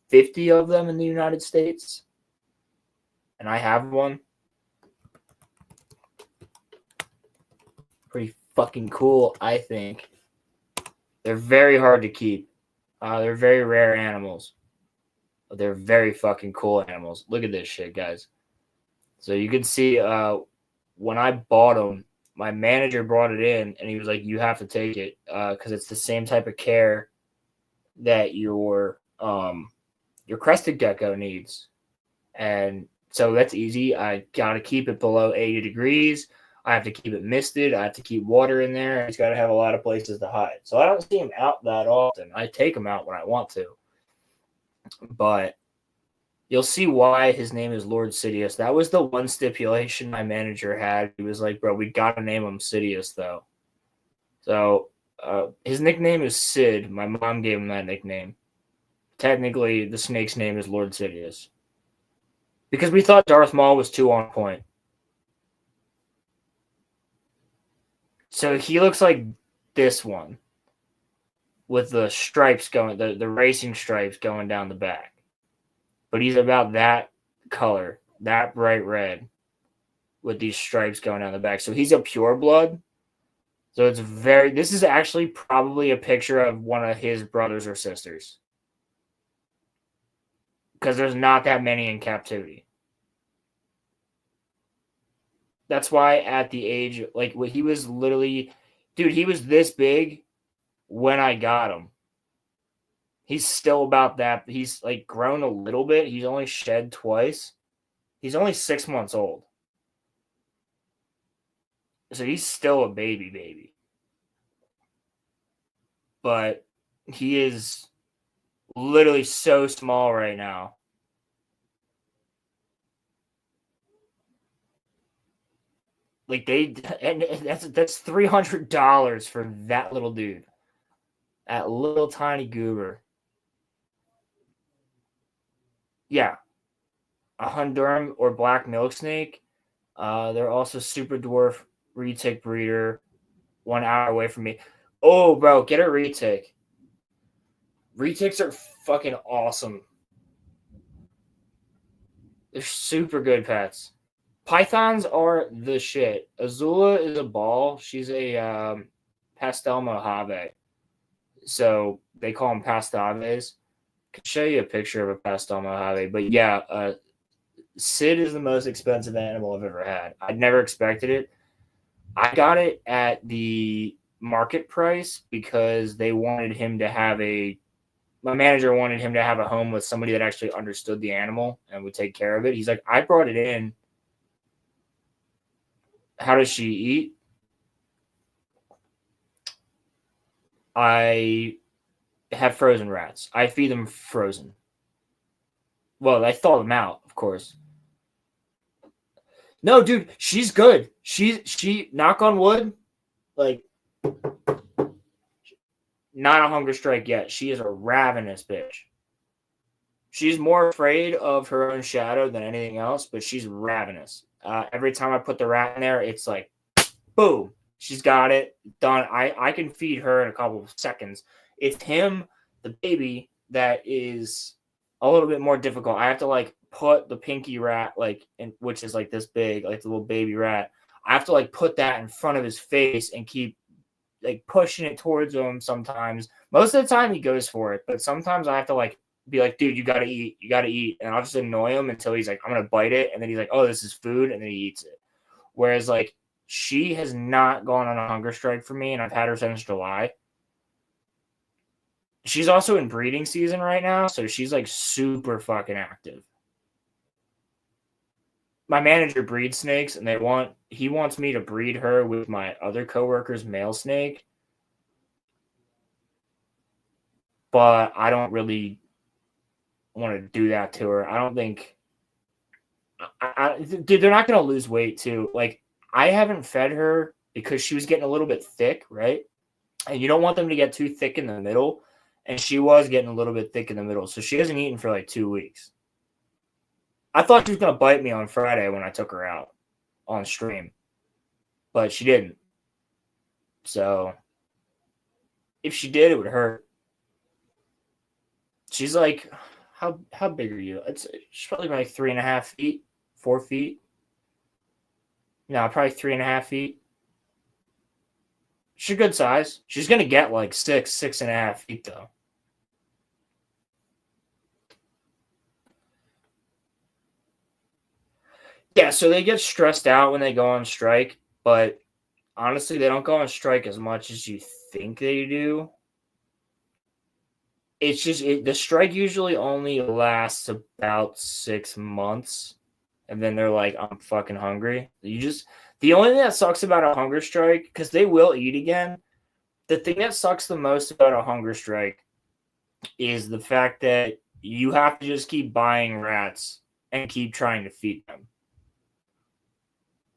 50 of them in the United States, and I have one. Pretty fucking cool, I think. They're very hard to keep. They're very rare animals. But they're very fucking cool animals. Look at this shit, guys. So you can see when I bought them, my manager brought it in, and he was like, "You have to take it because it's the same type of care that your crested gecko needs." And so that's easy. I got to keep it below 80 degrees. I have to keep it misted. I have to keep water in there. He's got to have a lot of places to hide. So I don't see him out that often. I take him out when I want to. But you'll see why his name is Lord Sidious. That was the one stipulation my manager had. He was like, "Bro, we got to name him Sidious, though." So his nickname is Sid. My mom gave him that nickname. Technically, the snake's name is Lord Sidious. Because we thought Darth Maul was too on point. So he looks like this one. With the stripes going, the racing stripes going down the back. But he's about that color, that bright red, with these stripes going down the back. So he's a pure blood. So it's this is actually probably a picture of one of his brothers or sisters. Because there's not that many in captivity. That's why at the age, like, he was literally, dude, he was this big when I got him. He's still about that. He's like grown a little bit. He's only shed twice. He's only 6 months old. So he's still a baby. But he is literally so small right now. Like and that's $300 for that little dude. That little tiny goober. Yeah. A Honduran or black milk snake. They're also super dwarf retic breeder. 1 hour away from me. Oh, bro, get a retic. Retics are fucking awesome. They're super good pets. Pythons are the shit. Azula is a ball. She's a pastel mojave. So they call them pastaves. I could show you a picture of a pastel mojave. But yeah, Sid is the most expensive animal I've ever had. I'd never expected it. I got it at the market price because they wanted him to have my manager wanted him to have a home with somebody that actually understood the animal and would take care of it. He's like, "I brought it in. How does she eat?" I have frozen rats. I feed them frozen. Well, I thaw them out, of course. No, dude, she's good. She knock on wood, like, not a hunger strike yet. She is a ravenous bitch. She's more afraid of her own shadow than anything else, but she's ravenous. Every time I put the rat in there, it's like, boom, she's got it done. I can feed her in a couple of seconds. It's him, the baby, that is a little bit more difficult. I have to like put the pinky rat, like, which is like this big, like the little baby rat. I have to like put that in front of his face and keep like pushing it towards him sometimes. Most of the time he goes for it, but sometimes I have to like be like, "Dude, you gotta eat," and I'll just annoy him until he's like, "I'm gonna bite it," and then he's like, "Oh, this is food," and then he eats it. Whereas like she has not gone on a hunger strike for me, and I've had her since July. She's also in breeding season right now, so she's like super fucking active. My manager breeds snakes, and he wants me to breed her with my other coworker's male snake. But I don't really want to do that to her. I don't think dude, they're not going to lose weight too. Like, I haven't fed her because she was getting a little bit thick, right? And you don't want them to get too thick in the middle. And she was getting a little bit thick in the middle. So she hasn't eaten for like 2 weeks. I thought she was going to bite me on Friday when I took her out on stream. But she didn't. So if she did, it would hurt. She's like, how big are you? She's probably like 3.5 feet, 4 feet. No, probably 3.5 feet. She's a good size. She's gonna get like 6.5 feet though. Yeah, so they get stressed out when they go on strike, but honestly, they don't go on strike as much as you think they do. It's just the strike usually only lasts about 6 months, and then they're like, "I'm fucking hungry." The only thing that sucks about a hunger strike, because they will eat again. The thing that sucks the most about a hunger strike is the fact that you have to just keep buying rats and keep trying to feed them.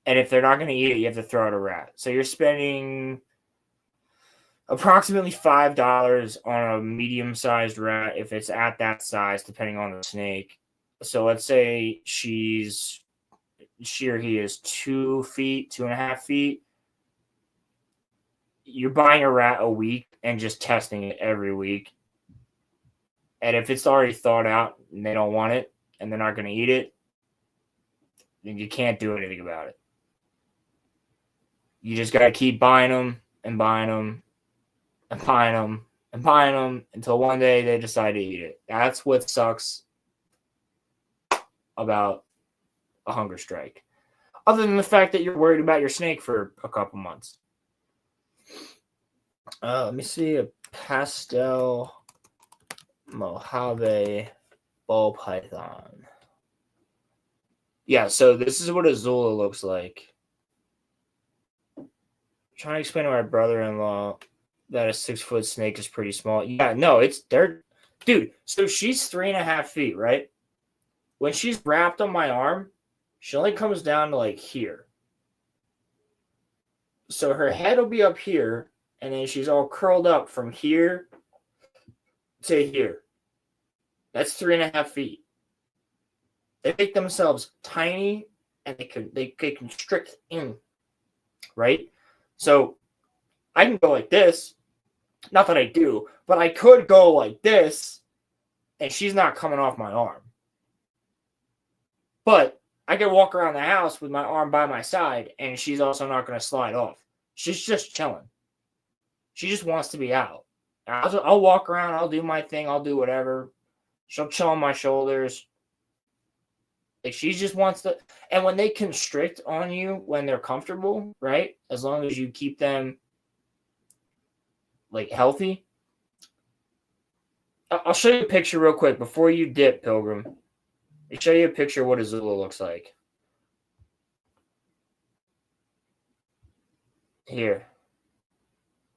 And if they're not going to eat it, you have to throw out a rat. So you're spending approximately $5 on a medium-sized rat if it's at that size, depending on the snake. So let's say she or he is 2 feet, 2.5 feet. You're buying a rat a week and just testing it every week. And if it's already thawed out and they don't want it and they're not going to eat it, then you can't do anything about it. You just got to keep buying them and buying them and buying them and buying them until one day they decide to eat it. That's what sucks about a hunger strike. Other than the fact that you're worried about your snake for a couple months. Let me see a pastel Mojave ball python. Yeah, so this is what Azula looks like. I'm trying to explain to my brother-in-law that a 6-foot snake is pretty small. Yeah, no, dude, so she's 3.5 feet, right? When she's wrapped on my arm, she only comes down to like here. So her head will be up here, and then she's all curled up from here to here. That's 3.5 feet. They make themselves tiny, and they constrict in, right? So I can go like this. Not that I do, but I could go like this, and she's not coming off my arm. But I could walk around the house with my arm by my side, and she's also not going to slide off. She's just chilling. She just wants to be out. I'll walk around. I'll do my thing. I'll do whatever. She'll chill on my shoulders. Like, she just wants to. And when they constrict on you when they're comfortable, right? As long as you keep them like healthy. I'll show you a picture real quick before you dip, Pilgrim. I'll show you a picture of what Azula looks like. Here.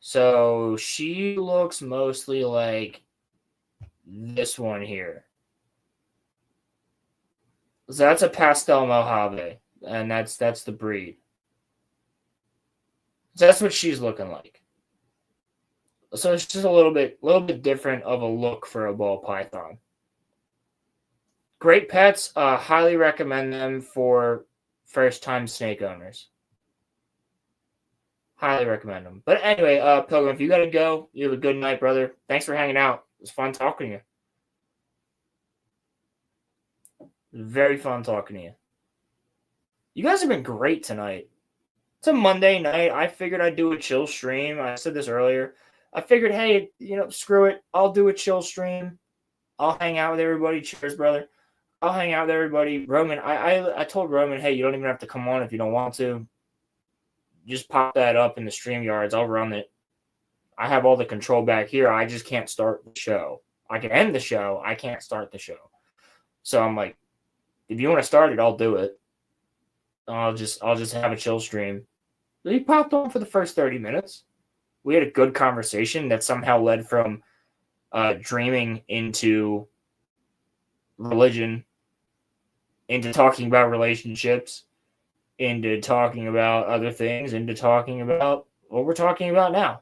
So she looks mostly like this one here. So that's a pastel Mojave, and that's the breed. So that's what she's looking like. So it's just a little bit different of a look for a ball python. Great pets. Highly recommend them for first-time snake owners. Highly recommend them. But anyway, Pilgrim, if you gotta go, you have a good night, brother. Thanks for hanging out. It was fun talking to you. Very fun talking to you. You guys have been great tonight. It's a Monday night. I figured I'd do a chill stream. I said this earlier. I figured, hey, screw it. I'll do a chill stream. I'll hang out with everybody. Cheers, brother. I'll hang out with everybody. Roman, I told Roman, hey, you don't even have to come on if you don't want to. just pop that up in the StreamYards. I'll run it. I have all the control back here. I just can't start the show. I can end the show. I can't start the show. So I'm like, if you want to start it, I'll do it. I'll just have a chill stream. He popped on for the first 30 minutes. We had a good conversation that somehow led from dreaming into religion, into talking about relationships, into talking about other things, into talking about what we're talking about now.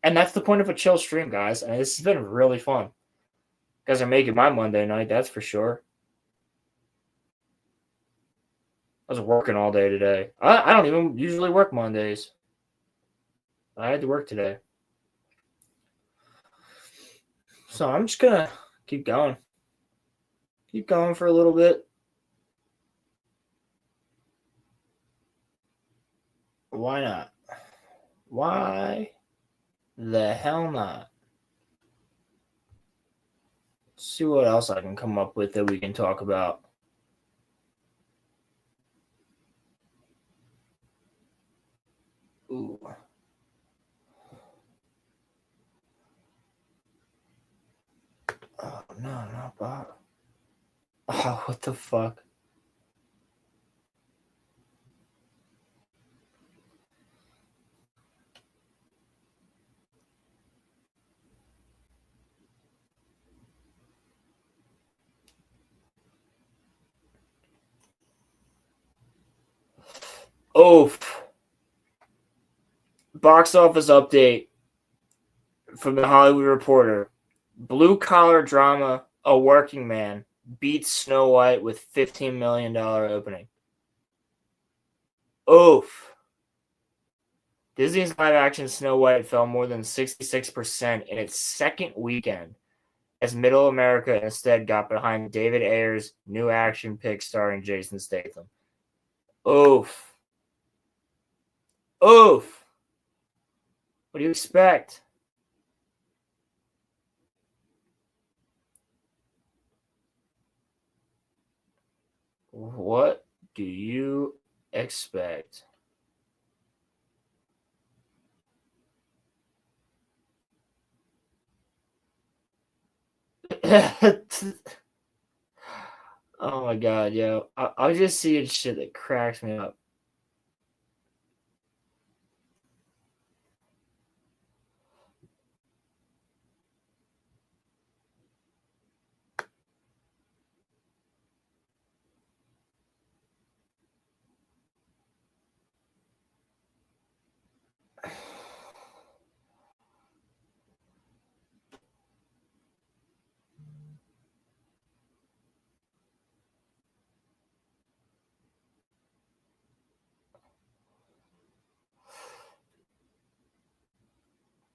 And that's the point of a chill stream, guys. And this has been really fun. You guys are making my Monday night, that's for sure. I was working all day today. I don't even usually work Mondays. I had to work today. So I'm just going to keep going. Keep going for a little bit. Why not? Why the hell not? Let's see what else I can come up with that we can talk about. Ooh. Oh, no, not Bob. Oh, what the fuck? Oof. Box office update from the Hollywood Reporter. Blue collar drama, A Working Man beats Snow White with $15 million opening. Oof. Disney's live action Snow White fell more than 66% in its second weekend, as Middle America instead got behind David Ayer's new action pick starring Jason Statham. Oof. Oof. What do you expect? What do you expect? Oh my god, yo. I'm just seeing shit that cracks me up.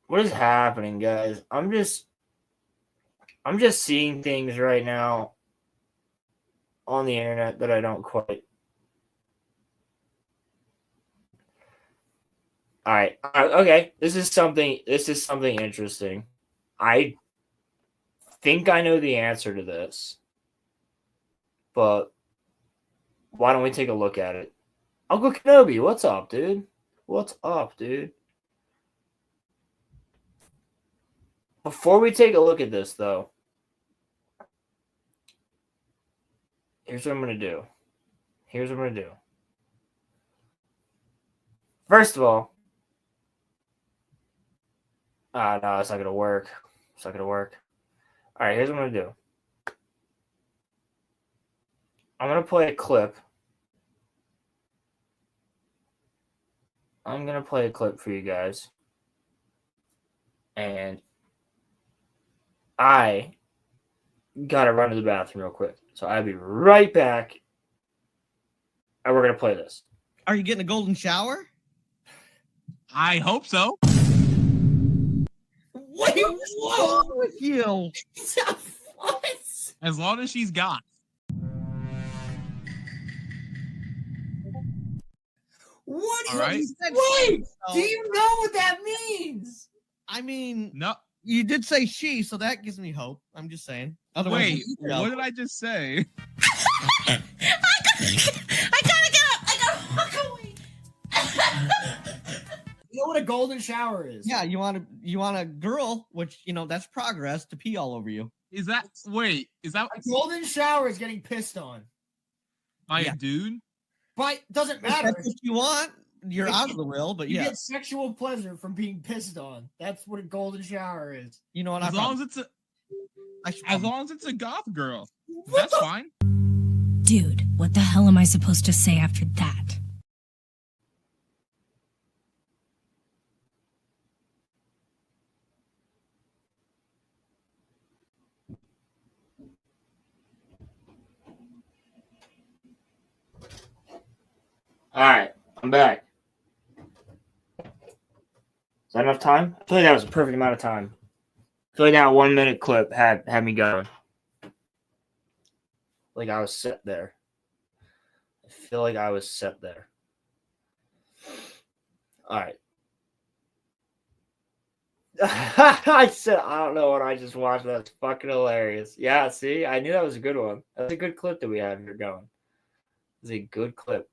What is happening, guys? I'm just seeing things right now on the internet that I don't quite. All right. Okay. This is something interesting. I think I know the answer to this, but why don't we take a look at it? Uncle Kenobi, what's up, dude? What's up, dude? Before we take a look at this, though, here's what I'm going to do. First of all, no, it's not going to work. All right, here's what I'm going to do. I'm going to play a clip. For you guys. And I got to run to the bathroom real quick. So I'll be right back. And we're going to play this. Are you getting a golden shower? I hope so. Wait, what's wrong with you? What? As long as she's got. What? All right. Wait, do you know what that means? I mean, no. You did say she, so that gives me hope. I'm just saying. Wait, what did I just say? I gotta get up. I gotta walk away. know what a golden shower is? Yeah, you want a girl, which that's progress, to pee all over you. Is that a golden shower is getting pissed on by a dude? But doesn't matter. If you want, you're out of the will, but you yeah. get sexual pleasure from being pissed on. That's what a golden shower is. You know what? As long as it's a goth girl, that's fine. Dude, what the hell am I supposed to say after that? All right, I'm back. Is that enough time? I feel like that was a perfect amount of time. I feel like that 1 minute clip had me going. Like I was set there. I feel like I was set there. All right. I said, I don't know what I just watched. That's fucking hilarious. Yeah, see? I knew that was a good one. That's a good clip that we have here going. It's a good clip.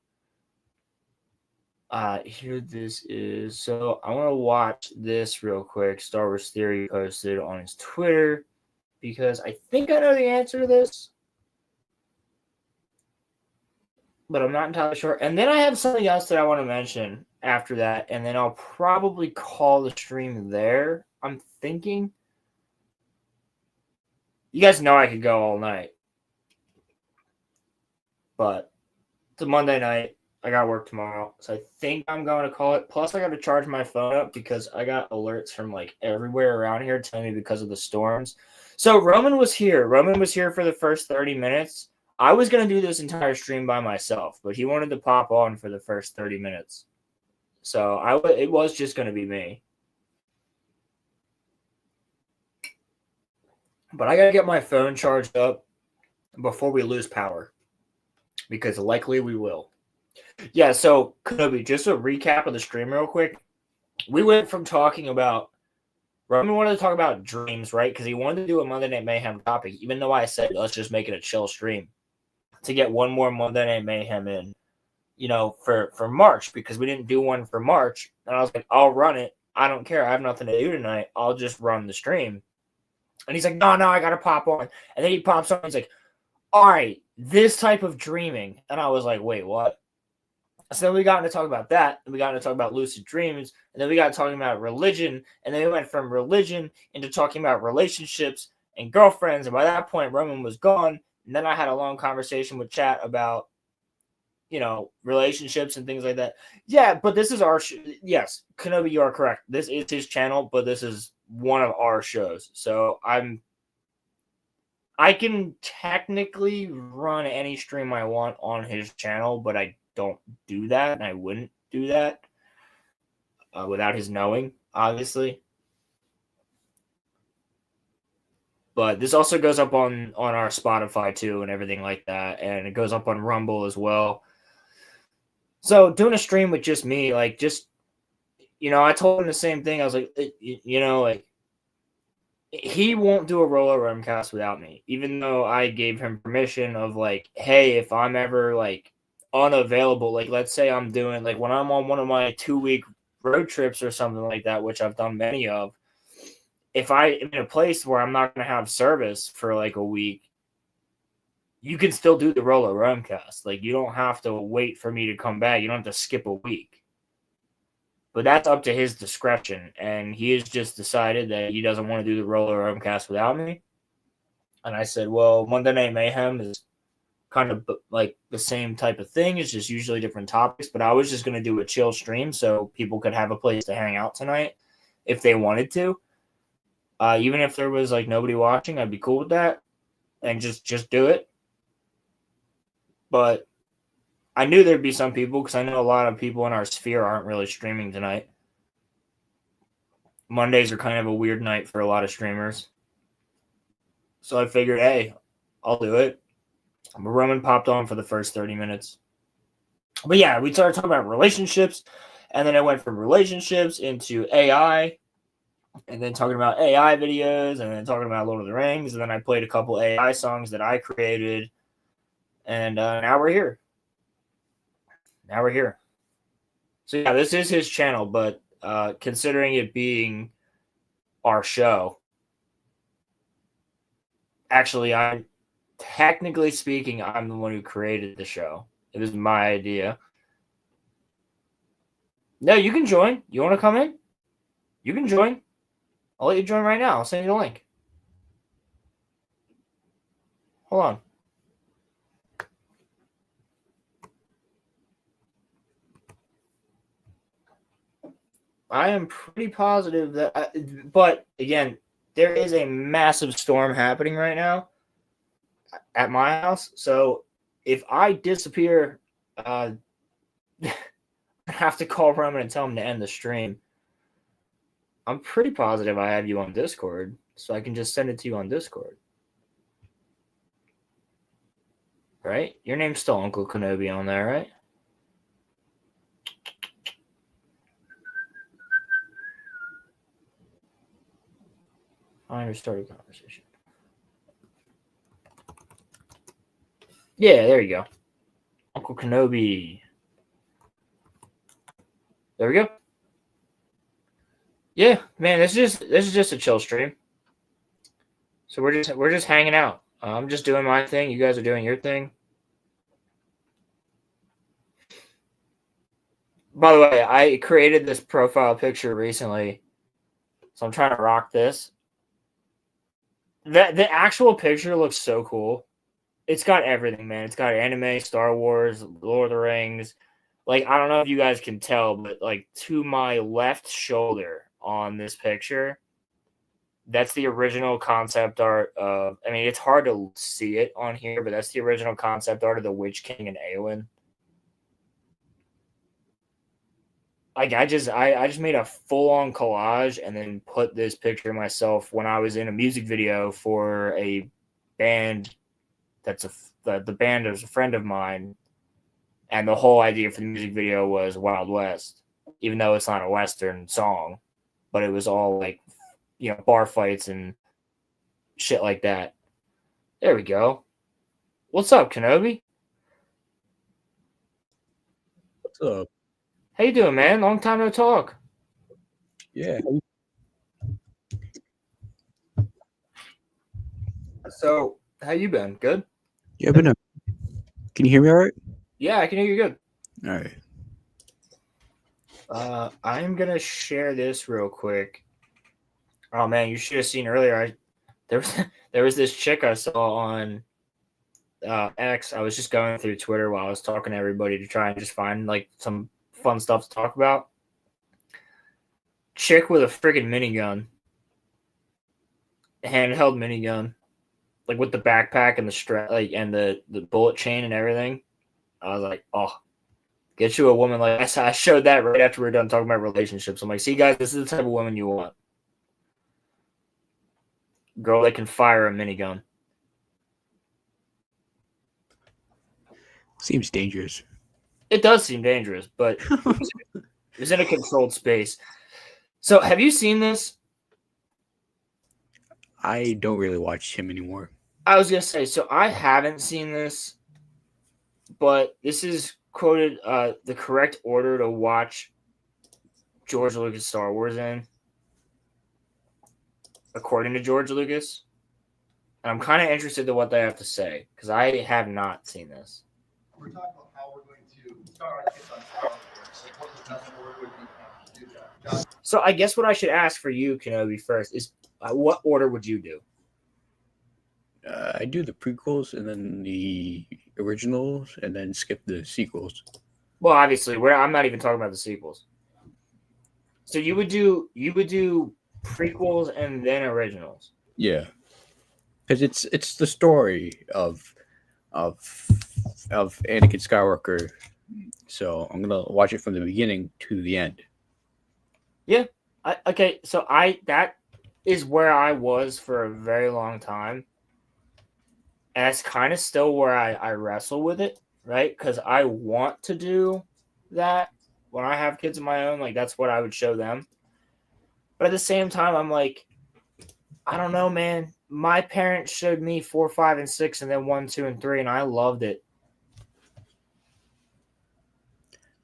Here this is. So I want to watch this real quick. Star Wars Theory posted on his Twitter because I think I know the answer to this, but I'm not entirely sure. And then I have something else that I want to mention after that, and then I'll probably call the stream there. I'm thinking. You guys know I could go all night, but it's a Monday night. I got work tomorrow, so I think I'm going to call it. Plus, I got to charge my phone up because I got alerts from like everywhere around here telling me because of the storms. So Roman was here. Roman was here for the first 30 minutes. I was going to do this entire stream by myself, but he wanted to pop on for the first 30 minutes. So it was just going to be me. But I got to get my phone charged up before we lose power, because likely we will. Yeah, so Kenobi, just a recap of the stream real quick. We went from talking about Roman wanted to talk about dreams, right? Because he wanted to do a Monday Night Mayhem topic, even though I said let's just make it a chill stream to get one more Monday Night Mayhem in, for March, because we didn't do one for March. And I was like, I'll run it. I don't care. I have nothing to do tonight. I'll just run the stream. And he's like, no, I got to pop on. And then he pops on. And he's like, all right, this type of dreaming. And I was like, wait, what? So then we got into talk about that, and we got into talk about lucid dreams, and then we got talking about religion, and then we went from religion into talking about relationships and girlfriends, and by that point, Roman was gone, and then I had a long conversation with chat about, relationships and things like that. Yeah, but this is our yes, Kenobi, you are correct. This is his channel, but this is one of our shows, so I can technically run any stream I want on his channel, but I don't do that, and I wouldn't do that without his knowing, obviously. But this also goes up on our Spotify too, and everything like that, and it goes up on Rumble as well. So doing a stream with just me, I told him the same thing. I was like, he won't do a roller rumcast without me, even though I gave him permission of hey, if I'm ever unavailable, let's say I'm doing when I'm on one of my 2-week road trips or something like that, which I've done many of, if I am in a place where I'm not going to have service for a week, you can still do the roller rumcast. You don't have to wait for me to come back. You don't have to skip a week. But that's up to his discretion, and he has just decided that he doesn't want to do the roller rumcast without me. And I said, well, Monday Night Mayhem is kind of the same type of thing. It's just usually different topics, but I was just going to do a chill stream so people could have a place to hang out tonight if they wanted to. Even if there was nobody watching, I'd be cool with that and just do it. But I knew there'd be some people, because I know a lot of people in our sphere aren't really streaming tonight. Mondays are kind of a weird night for a lot of streamers. So I figured, hey, I'll do it. Roman popped on for the first 30 minutes. But yeah, we started talking about relationships, and then it went from relationships into AI, and then talking about AI videos, and then talking about Lord of the Rings, and then I played a couple AI songs that I created, and now we're here. So yeah, this is his channel, but considering it being our show, actually, technically speaking, I'm the one who created the show. It was my idea. No, you can join. You want to come in? You can join. I'll let you join right now. I'll send you the link. Hold on. I am pretty positive that, but again, there is a massive storm happening right now at my house. So if I disappear, I have to call Roman and tell him to end the stream. I'm pretty positive I have you on Discord, so I can just send it to you on Discord. Right? Your name's still Uncle Kenobi on there, right? I restart a conversation. Yeah, there you go. Uncle Kenobi. There we go. Yeah, man, this is just a chill stream. So we're just hanging out. I'm just doing my thing. You guys are doing your thing. By the way, I created this profile picture recently, so I'm trying to rock this. The actual picture looks so cool. It's got everything, man. It's got anime, Star Wars, Lord of the Rings. Like, I don't know if you guys can tell, but like to my left shoulder on this picture, that's the original concept art of, I mean, it's hard to see it on here, but that's the original concept art of the Witch King and Eowyn. Like, I just made a full-on collage and then put this picture of myself when I was in a music video for a band the band is a friend of mine, and the whole idea for the music video was Wild West, even though it's not a Western song, but it was all like, you know, bar fights and shit like that. There we go. What's up, Kenobi? What's up? How you doing, man? Long time no talk. Yeah. So, how you been? Good? Yeah, but can you hear me all right? Yeah, I can hear you good. All right. I'm gonna share this real quick. Oh man, you should have seen earlier. There was this chick I saw on X. I was just going through Twitter while I was talking to everybody to try and just find like some fun stuff to talk about. Chick with a freaking minigun, handheld minigun, like with the backpack and the strap, like and the bullet chain and everything. I was like, oh, get you a woman like that. I showed that right after we were done talking about relationships. I'm like, see, guys, this is the type of woman you want. Girl that can fire a minigun. Seems dangerous. It does seem dangerous, but it was in a controlled space. So, have you seen this? I don't really watch him anymore. I was gonna say, so I haven't seen this, but this is quoted the correct order to watch George Lucas Star Wars in, according to George Lucas. And I'm kind of interested in what they have to say because I have not seen this. We're talking about how we're going to start our kids on Star Wars. Like, what the best order would be to do that. So I guess what I should ask for you, Kenobi, first is what order would you do? I do the prequels and then the originals and then skip the sequels. Well, obviously, I'm not even talking about the sequels. So you would do prequels and then originals. Yeah, because it's the story of Anakin Skywalker. So I'm gonna watch it from the beginning to the end. Yeah. Okay. So that is where I was for a very long time. And that's kind of still where I wrestle with it, right? Because I want to do that when I have kids of my own. Like, that's what I would show them. But at the same time, I'm like, I don't know, man. My parents showed me 4, 5, and 6, and then 1, 2, and 3, and I loved it.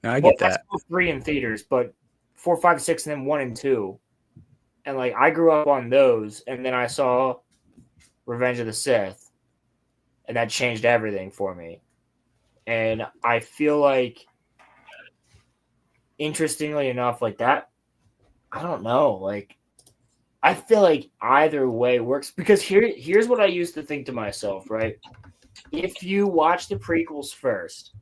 I get that. I saw 3 in theaters, but 4, 5, 6, and then 1 and 2. And like I grew up on those, and then I saw Revenge of the Sith, and that changed everything for me. And I feel like, interestingly enough, like that, I don't know, like I feel like either way works, because here's what I used to think to myself, right? If you watch the prequels first,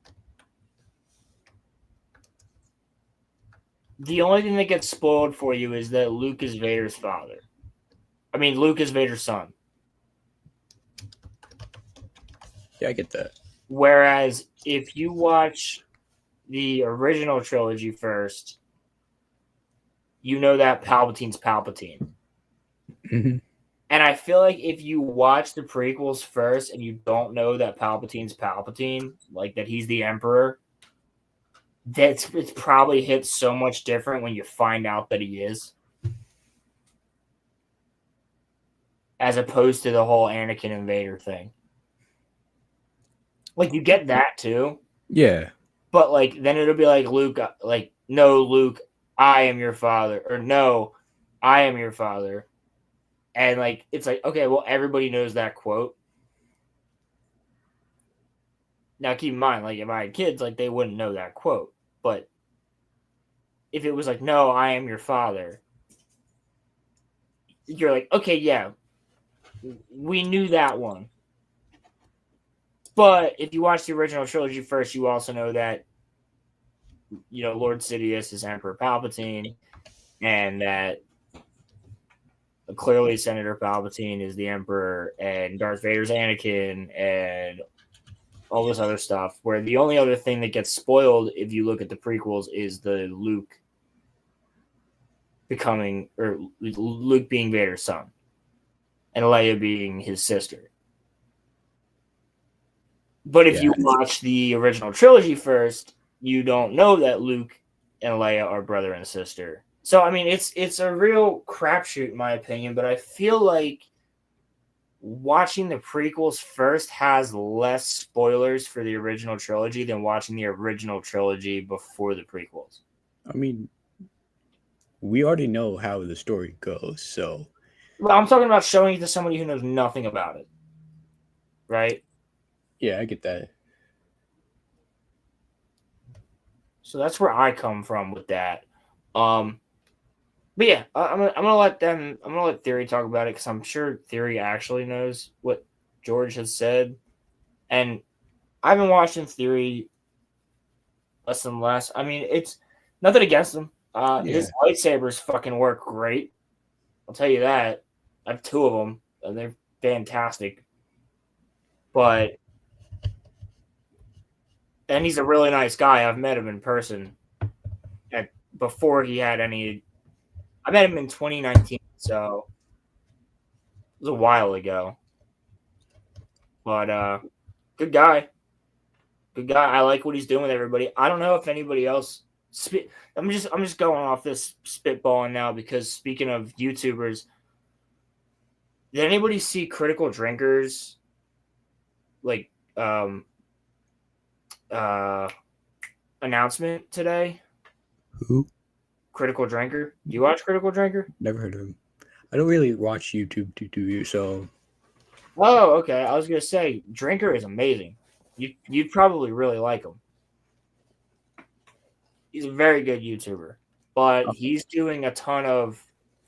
the only thing that gets spoiled for you is that Luke is Vader's father. I mean, Luke is Vader's son. Yeah, I get that. Whereas if you watch the original trilogy first, you know that Palpatine's Palpatine. Mm-hmm. And I feel like if you watch the prequels first and you don't know that Palpatine's Palpatine, like that he's the Emperor, it's probably hits so much different when you find out that he is, as opposed to the whole Anakin and Vader thing. Like, you get that too. Yeah. But like then it'll be like Luke, like, no, Luke, I am your father, or no, I am your father. And like it's like, okay, well, everybody knows that quote. Now keep in mind, like if I had kids, like they wouldn't know that quote. But if it was like, no, I am your father, you're like, okay, yeah, we knew that one. But if you watch the original trilogy first, you also know that, you know, Lord Sidious is Emperor Palpatine, and that clearly Senator Palpatine is the Emperor, and Darth Vader's Anakin, and all this other stuff. Where the only other thing that gets spoiled if you look at the prequels is the Luke becoming, or Luke being Vader's son, and Leia being his sister. But if you watch the original trilogy first, you don't know that Luke and Leia are brother and sister. So, I mean, it's a real crapshoot, in my opinion, but I feel like watching the prequels first has less spoilers for the original trilogy than watching the original trilogy before the prequels. I mean, we already know how the story goes, so... Well, I'm talking about showing it to somebody who knows nothing about it. Right? Yeah, I get that. So that's where I come from with that. But yeah, I'm gonna let Theory talk about it, because I'm sure Theory actually knows what George has said, and I've been watching Theory less and less. I mean, it's nothing against him. His lightsabers fucking work great. I'll tell you that. I have 2 of them, and they're fantastic. And he's a really nice guy. I've met him in person. Before he had any... I met him in 2019, so it was a while ago. But good guy. Good guy. I like what he's doing with everybody. I don't know if anybody else... I'm just going off this spitballing now, because speaking of YouTubers, did anybody see Critical Drinkers like announcement today? Who? Critical Drinker. You watch Critical Drinker? Never heard of him. I don't really watch YouTube, so... Oh, okay. I was going to say, Drinker is amazing. You'd probably really like him. He's a very good YouTuber. But he's doing a ton of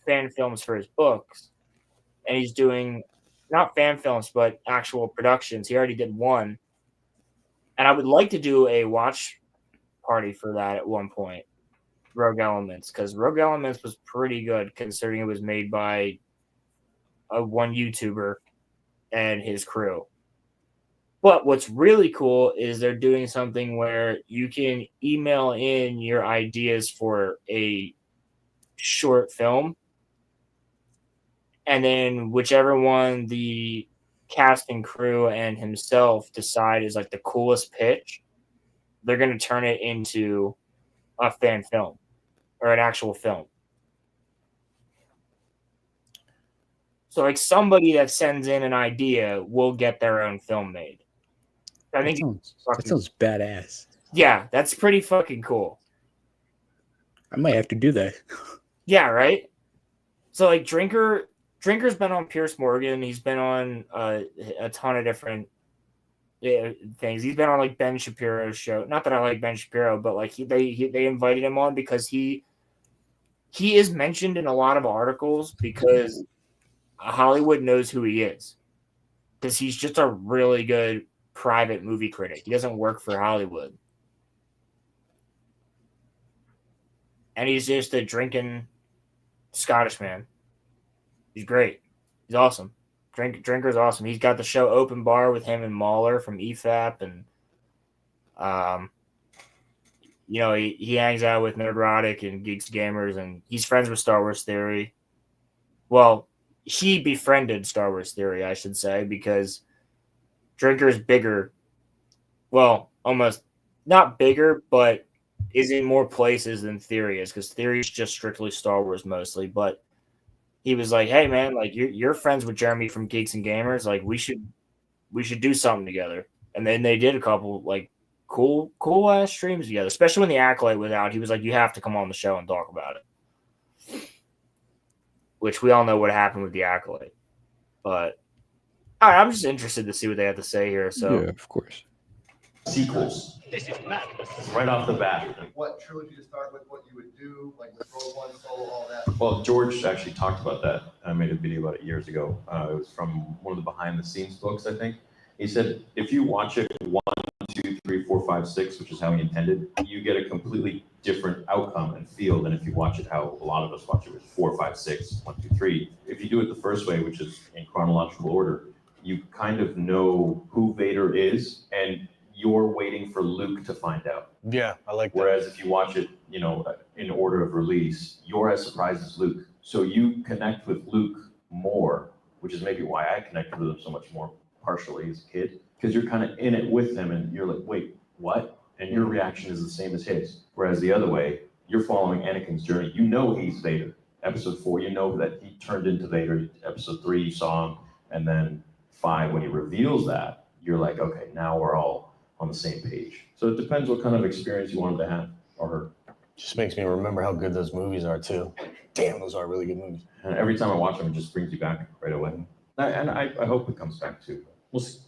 fan films for his books. And he's doing, not fan films, but actual productions. He already did one. And I would like to do a watch party for that at one point. Rogue Elements, because Rogue Elements was pretty good, considering it was made by one YouTuber and his crew. But what's really cool is they're doing something where you can email in your ideas for a short film, and then whichever one the cast and crew and himself decide is like the coolest pitch, they're going to turn it into a fan film or an actual film. So like somebody that sends in an idea will get their own film made. I think that sounds badass. Yeah, that's pretty fucking cool. I might have to do that. Yeah, right. So like Drinker's been on Pierce Morgan. He's been on a ton of different things. He's been on like Ben Shapiro's show. Not that I like Ben Shapiro, but like they invited him on because he is mentioned in a lot of articles because Hollywood knows who he is. Because he's just a really good private movie critic. He doesn't work for Hollywood. And he's just a drinking Scottish man. He's great. He's awesome. Drinker's awesome. He's got the show Open Bar with him and Mahler from EFAP, and he hangs out with Nerdrotic and Geeks Gamers, and he's friends with Star Wars Theory. Well, he befriended Star Wars Theory, I should say, because Drinker's bigger. Well, almost not bigger, but is in more places than Theory is, because Theory is just strictly Star Wars mostly. But he was like, "Hey, man, like you're friends with Jeremy from Geeks and Gamers. Like we should do something together." And then they did a couple like cool ass streams together. Especially when the Acolyte was out, he was like, "You have to come on the show and talk about it." Which we all know what happened with the Acolyte. But all right, I'm just interested to see what they have to say here. So yeah, of course. Sequels. Right off the bat. What trilogy to start with, what you would do, like with Rogue One, Solo, all that. Well, George actually talked about that. I made a video about it years ago. It was from one of the behind the scenes books, I think. He said, if you watch it 1, 2, 3, 4, 5, 6, which is how he intended, you get a completely different outcome and feel than if you watch it how a lot of us watch it, which is 4, 5, 6, 1, 2, 3. If you do it the first way, which is in chronological order, you kind of know who Vader is, and you're waiting for Luke to find out. Yeah, I like that. Whereas if you watch it, in order of release, you're as surprised as Luke. So you connect with Luke more, which is maybe why I connected with him so much more partially as a kid, because you're kind of in it with him and you're like, wait, what? And your reaction is the same as his. Whereas the other way, you're following Anakin's journey. You know he's Vader. Episode 4, you know that he turned into Vader. Episode 3, you saw him. And then 5, when he reveals that, you're like, okay, now we're all on the same page. So it depends what kind of experience you want him to have or her. Just makes me remember how good those movies are too. Damn, those are really good movies. And every time I watch them, it just brings you back right away. And I hope it comes back too. We'll see.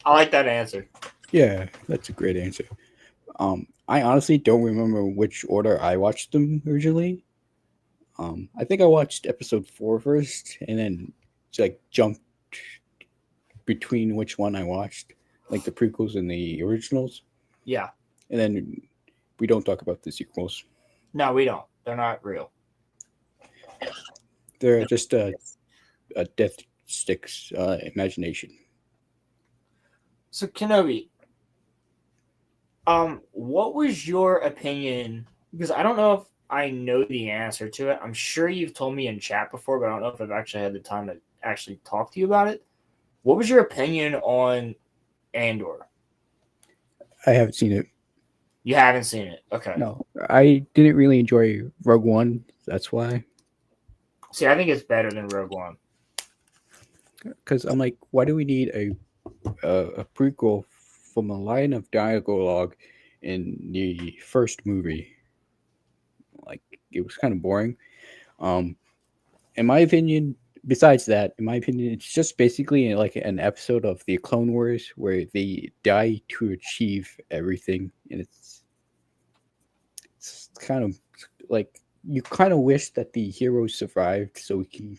I like that answer. Yeah, that's a great answer. I honestly don't remember which order I watched them originally. I think I watched episode 4 first, and then like jumped between which one I watched, like the prequels and the originals. Yeah. And then we don't talk about the sequels. No, we don't. They're not real. They're just a Death Stick's imagination. So Kenobi, what was your opinion? Because I don't know if I know the answer to it. I'm sure you've told me in chat before, but I don't know if I've actually had the time to actually talk to you about it. What was your opinion on Andor? I haven't seen it. You haven't seen it? Okay. No, I didn't really enjoy Rogue One. That's why. See, I think it's better than Rogue One. Because I'm like, why do we need a prequel from a line of dialogue in the first movie? Like, it was kind of boring. In my opinion, besides that, in my opinion, it's just basically like an episode of the Clone Wars where they die to achieve everything, and it's kind of like you kind of wish that the heroes survived so we can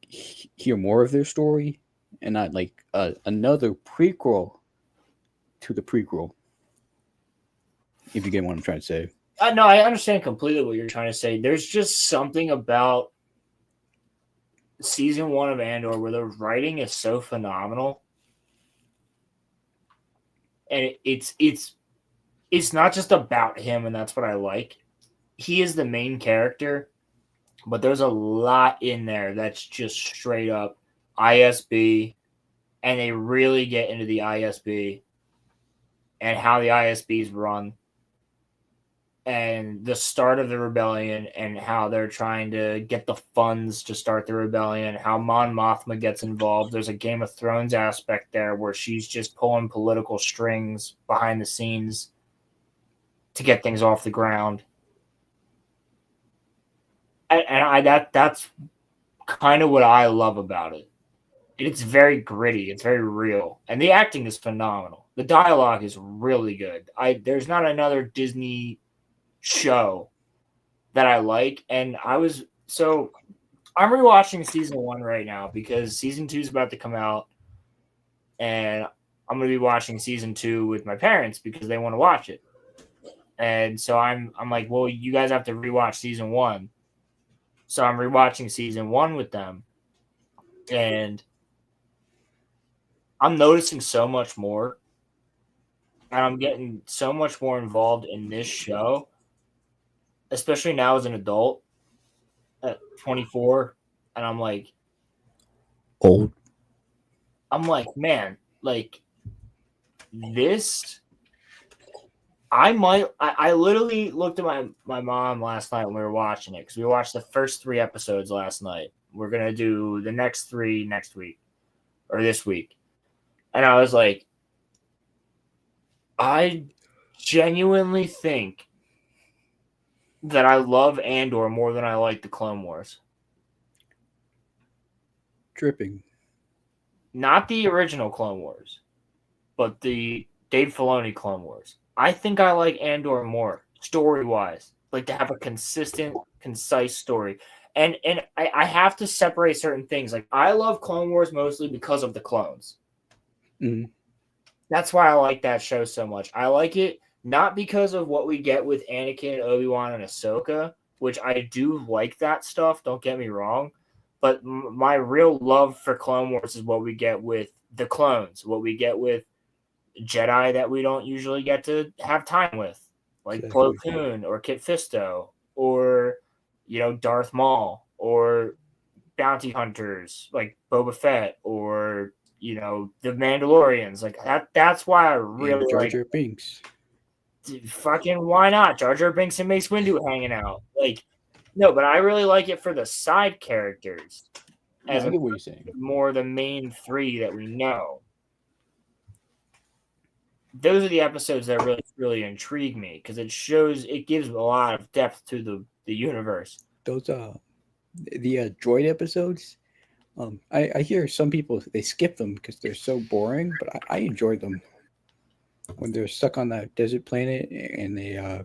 hear more of their story, and not like another prequel to the prequel. If you get what I'm trying to say. No, I understand completely what you're trying to say. There's just something about season 1 of Andor where the writing is so phenomenal, and it's not just about him, and that's what I like. He is the main character, but there's a lot in there that's just straight up ISB, and they really get into the ISB and how the ISBs run, and the start of the rebellion, and how they're trying to get the funds to start the rebellion, how Mon Mothma gets involved. There's a Game of Thrones aspect there where she's just pulling political strings behind the scenes. to get things off the ground. That's kind of what I love about it. It's very gritty. It's very real, and the acting is phenomenal. The dialogue is really good. There's not another Disney show that I like, and I'm rewatching season 1 right now because season 2 is about to come out, and I'm going to be watching season 2 with my parents because they want to watch it. And so I'm like, well, you guys have to rewatch season 1. So I'm rewatching season 1 with them, and I'm noticing so much more, and I'm getting so much more involved in this show, especially now as an adult at 24, and I'm like, old. I'm like, man, like this. I literally looked at my mom last night when we were watching it because we watched the first 3 episodes last night. We're gonna do the next 3 next week or this week, and I was like, I genuinely think that I love Andor more than I like the Clone Wars. Dripping. Not the original Clone Wars, but the Dave Filoni Clone Wars. I think I like Andor more, story-wise. Like to have a consistent, concise story. And I have to separate certain things. Like I love Clone Wars mostly because of the clones. Mm. That's why I like that show so much. I like it not because of what we get with Anakin, Obi-Wan, and Ahsoka, which I do like that stuff, don't get me wrong. But my real love for Clone Wars is what we get with the clones, what we get with Jedi that we don't usually get to have time with, like Plo Koon or Kit Fisto or, Darth Maul or bounty hunters like Boba Fett or, the Mandalorians. Like that's why I really Jar like Jar Binks. Fucking why not? Jar Jar Binks and Mace Windu hanging out. Like, no, but I really like it for the side characters as I get what you're saying. more the main 3 that we know. Those are the episodes that really, really intrigue me because it gives a lot of depth to the universe. Those the droid episodes. I hear some people they skip them because they're so boring, but I enjoy them when they're stuck on that desert planet and they So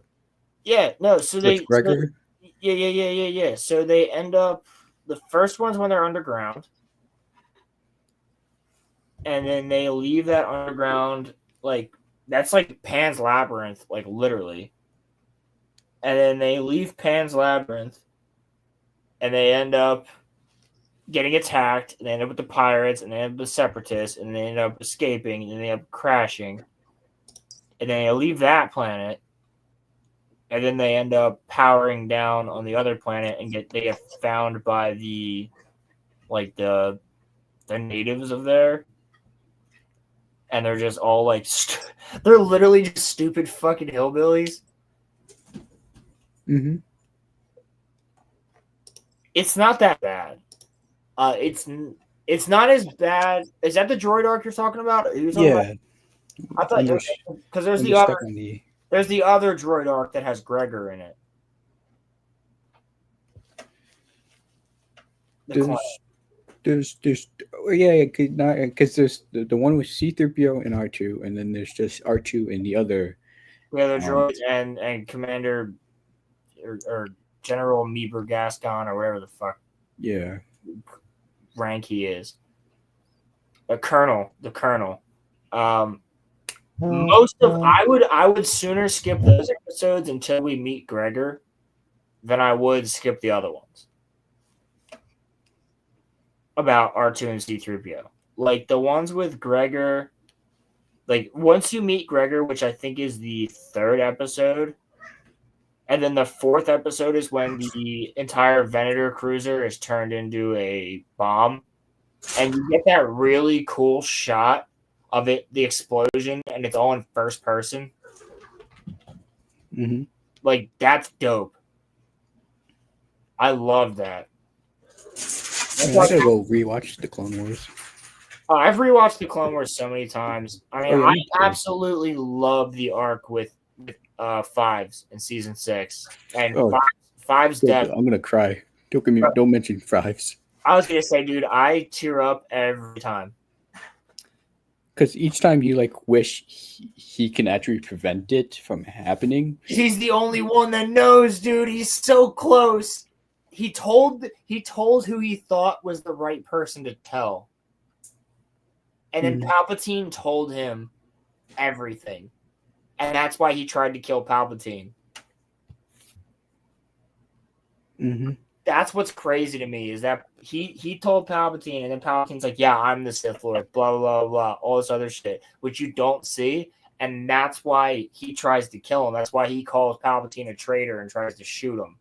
with Gregor. Yeah. So they end up the first one's when they're underground, and then they leave that underground like. That's like Pan's Labyrinth, like literally. And then they leave Pan's Labyrinth and they end up getting attacked, and they end up with the pirates, and they end up with the separatists, and they end up escaping, and then they end up crashing. And then they leave that planet, and then they end up powering down on the other planet and they get found by the natives of there. And they're just all like, they're literally just stupid fucking hillbillies. Mm-hmm. It's not that bad. It's not as bad. Is that the droid arc you're talking about? Yeah. I thought because there's the other droid arc that has Gregor in it. There's because there's the one with C-3PO and R2, and then there's just R2 and the other droids and Commander or General Meeber Gascon or whatever the fuck rank he is. The colonel. I would sooner skip those episodes until we meet Gregor than I would skip the other ones about R2 and C-3PO. Like the ones with Gregor, like once you meet Gregor, which I think is the 3rd episode, and then the 4th episode is when the entire Venator cruiser is turned into a bomb, and you get that really cool shot of it, the explosion, and it's all in first person. Mm-hmm. Like that's dope. I love that. I gotta go rewatch the Clone Wars. I've rewatched the Clone Wars so many times. I mean, I absolutely love the arc with Fives in season 6, and Oh, Fives Dude, death. I'm gonna cry. Don't mention Fives. I was gonna say, dude, I tear up every time. Because each time you like wish he can actually prevent it from happening. He's the only one that knows, dude. He's so close. He told who he thought was the right person to tell. And then Palpatine told him everything. And that's why he tried to kill Palpatine. Mm-hmm. That's what's crazy to me, is that he told Palpatine, and then Palpatine's like, yeah, I'm the Sith Lord, blah, blah, blah, all this other shit, which you don't see. And that's why he tries to kill him. That's why he calls Palpatine a traitor and tries to shoot him.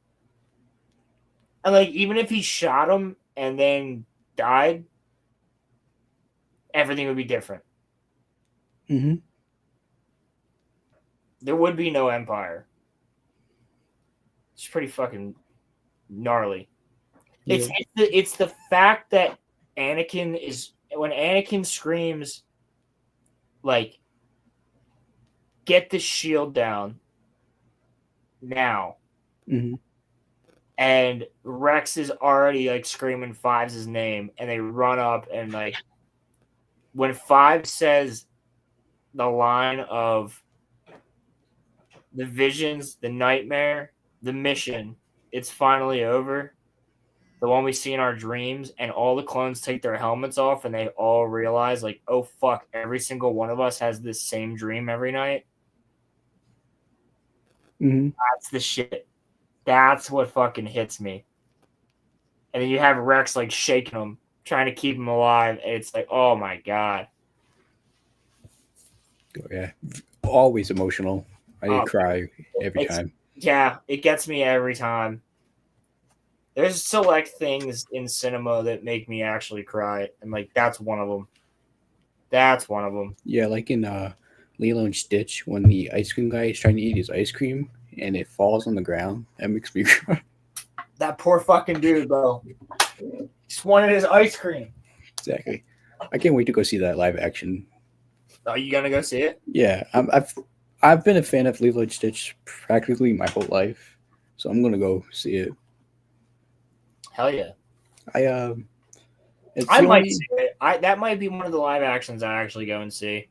And, like, even if he shot him and then died, everything would be different. Mm-hmm. There would be no Empire. It's pretty fucking gnarly. Yeah. It's the fact that when Anakin screams, like, get the shield down now. Mm-hmm. And Rex is already, like, screaming Fives' name, and they run up, and, like, when Fives says the line of the visions, the nightmare, the mission, it's finally over, the one we see in our dreams, and all the clones take their helmets off, and they all realize, like, oh, fuck, every single one of us has this same dream every night. Mm-hmm. That's the shit. That's what fucking hits me. And then you have Rex, like, shaking him, trying to keep him alive, and it's like, oh my god. Oh, yeah. Always emotional. I cry every time. Yeah, it gets me every time. There's select things in cinema that make me actually cry, and, like, that's one of them. That's one of them. Yeah, like in Lilo and Stitch, when the ice cream guy is trying to eat his ice cream and it falls on the ground. That makes me cry. That poor fucking dude, bro. Just wanted his ice cream. Exactly. I can't wait to go see that live action. Are you gonna go see it? Yeah, I've been a fan of Lilo and Stitch practically my whole life, so I'm gonna go see it. Hell yeah. I might see it. That might be one of the live actions I actually go and see.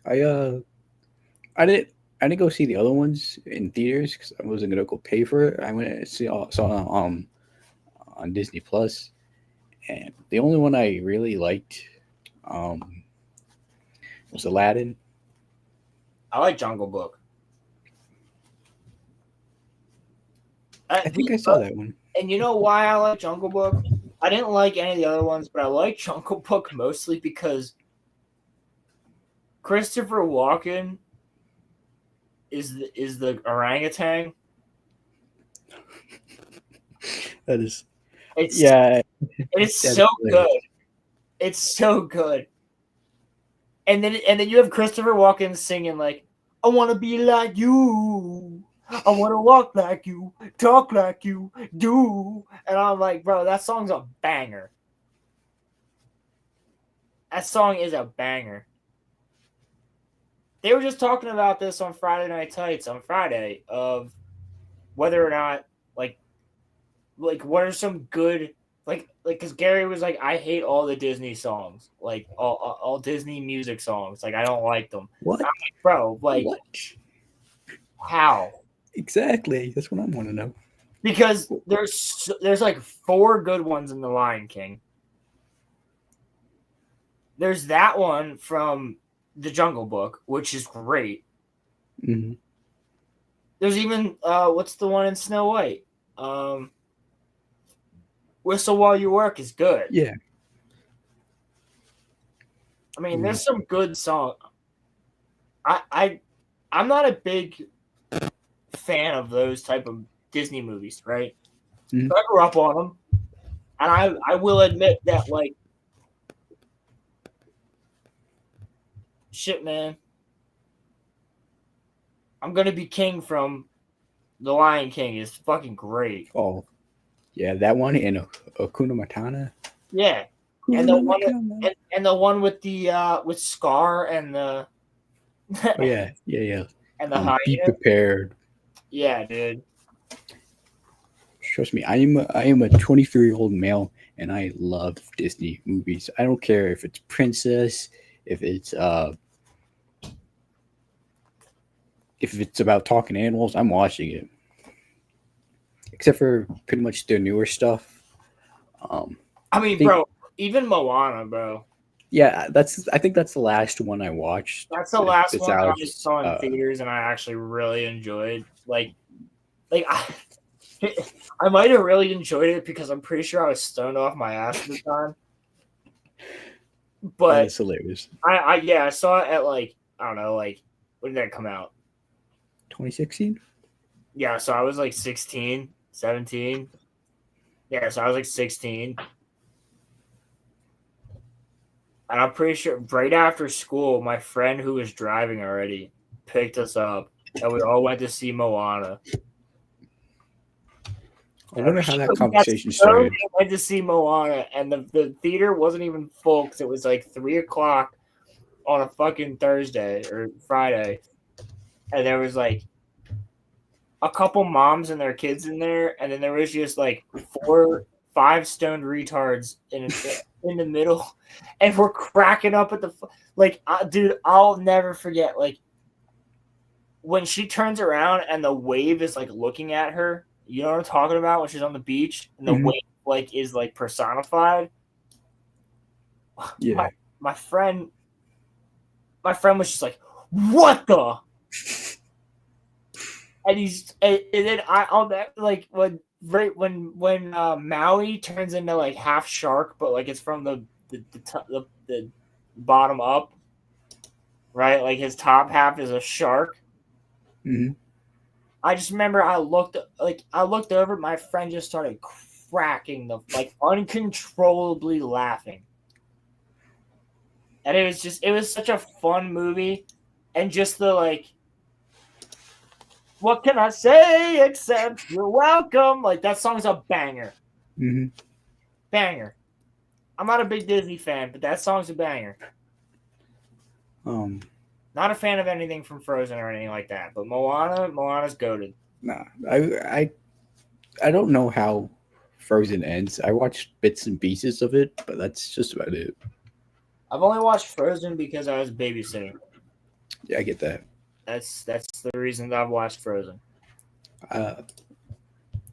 I didn't go see the other ones in theaters because I wasn't gonna go pay for it. I went and saw on Disney Plus, and the only one I really liked was Aladdin. I like Jungle Book. I think I saw that one. And you know why I like Jungle Book? I didn't like any of the other ones, but I like Jungle Book mostly because Christopher Walken is the orangutan. That is, it's that's so hilarious. good. It's so good. And then you have Christopher Walken singing, like, I want to be like you. I want to walk like you, talk like you, do. And I'm like, bro, that song's a banger. That song is a banger. They were just talking about this on Friday Night Tights on Friday of whether or not, like what are some good, like because Gary was like, I hate all the Disney songs, like all Disney music songs. Like, I don't like them. What? I'm like, bro, like, What? How? Exactly. That's what I want to know. Because there's like 4 good ones in The Lion King. There's that one from The Jungle Book, which is great. Mm-hmm. There's even what's the one in Snow White? Whistle While You Work is good. Yeah. I mean, there's some good songs. I'm not a big fan of those type of Disney movies, right? Mm-hmm. But I grew up on them, and I will admit that, like, shit, man, I'm gonna be king from The Lion King is fucking great. Oh, yeah, that one and Hakuna Matata. Yeah, and the one with the with Scar and the Oh yeah. and the Be hyena. prepared. Yeah, dude. Trust me, I am a 23-year-old male, and I love Disney movies. I don't care if it's princess, if it's about talking animals. I'm watching it, except for pretty much their newer stuff. I mean, bro, even Moana, bro. Yeah, I think that's the last one I watched. That's the last It's one that I out, saw in theaters, and I actually really enjoyed. Like I might have really enjoyed it because I'm pretty sure I was stoned off my ass at the time. But that's hilarious. I saw it at like, I don't know, like, when did that come out? 2016? Yeah, so I was like 16, 17. Yeah, so I was like 16. And I'm pretty sure right after school, my friend who was driving already picked us up, and we all went to see Moana. I wonder how that conversation started. We went to see Moana, and the theater wasn't even full because it was like 3:00 on a fucking Thursday or Friday, and there was like a couple moms and their kids in there, and then there was just like 4-5 stoned retards in the middle, and we're cracking up at the dude. I'll never forget when she turns around and the wave is like looking at her. You know what I'm talking about? When she's on the beach and the wave is like Yeah. My friend was just like, "What the?" And then I'll like when Maui turns into like half shark, but like it's from the bottom up, right? Like his top half is a shark. Mm-hmm. I just remember I looked over, my friend just started cracking uncontrollably laughing. And it was such a fun movie. And just the what can I say except you're welcome? Like that song's a banger. Mm-hmm. Banger. I'm not a big Disney fan, but that song's a banger. Not a fan of anything from Frozen or anything like that, but Moana's goated. Nah, I don't know how Frozen ends. I watched bits and pieces of it, but that's just about it. I've only watched Frozen because I was babysitting. Yeah, I get that. That's the reason that I've watched Frozen.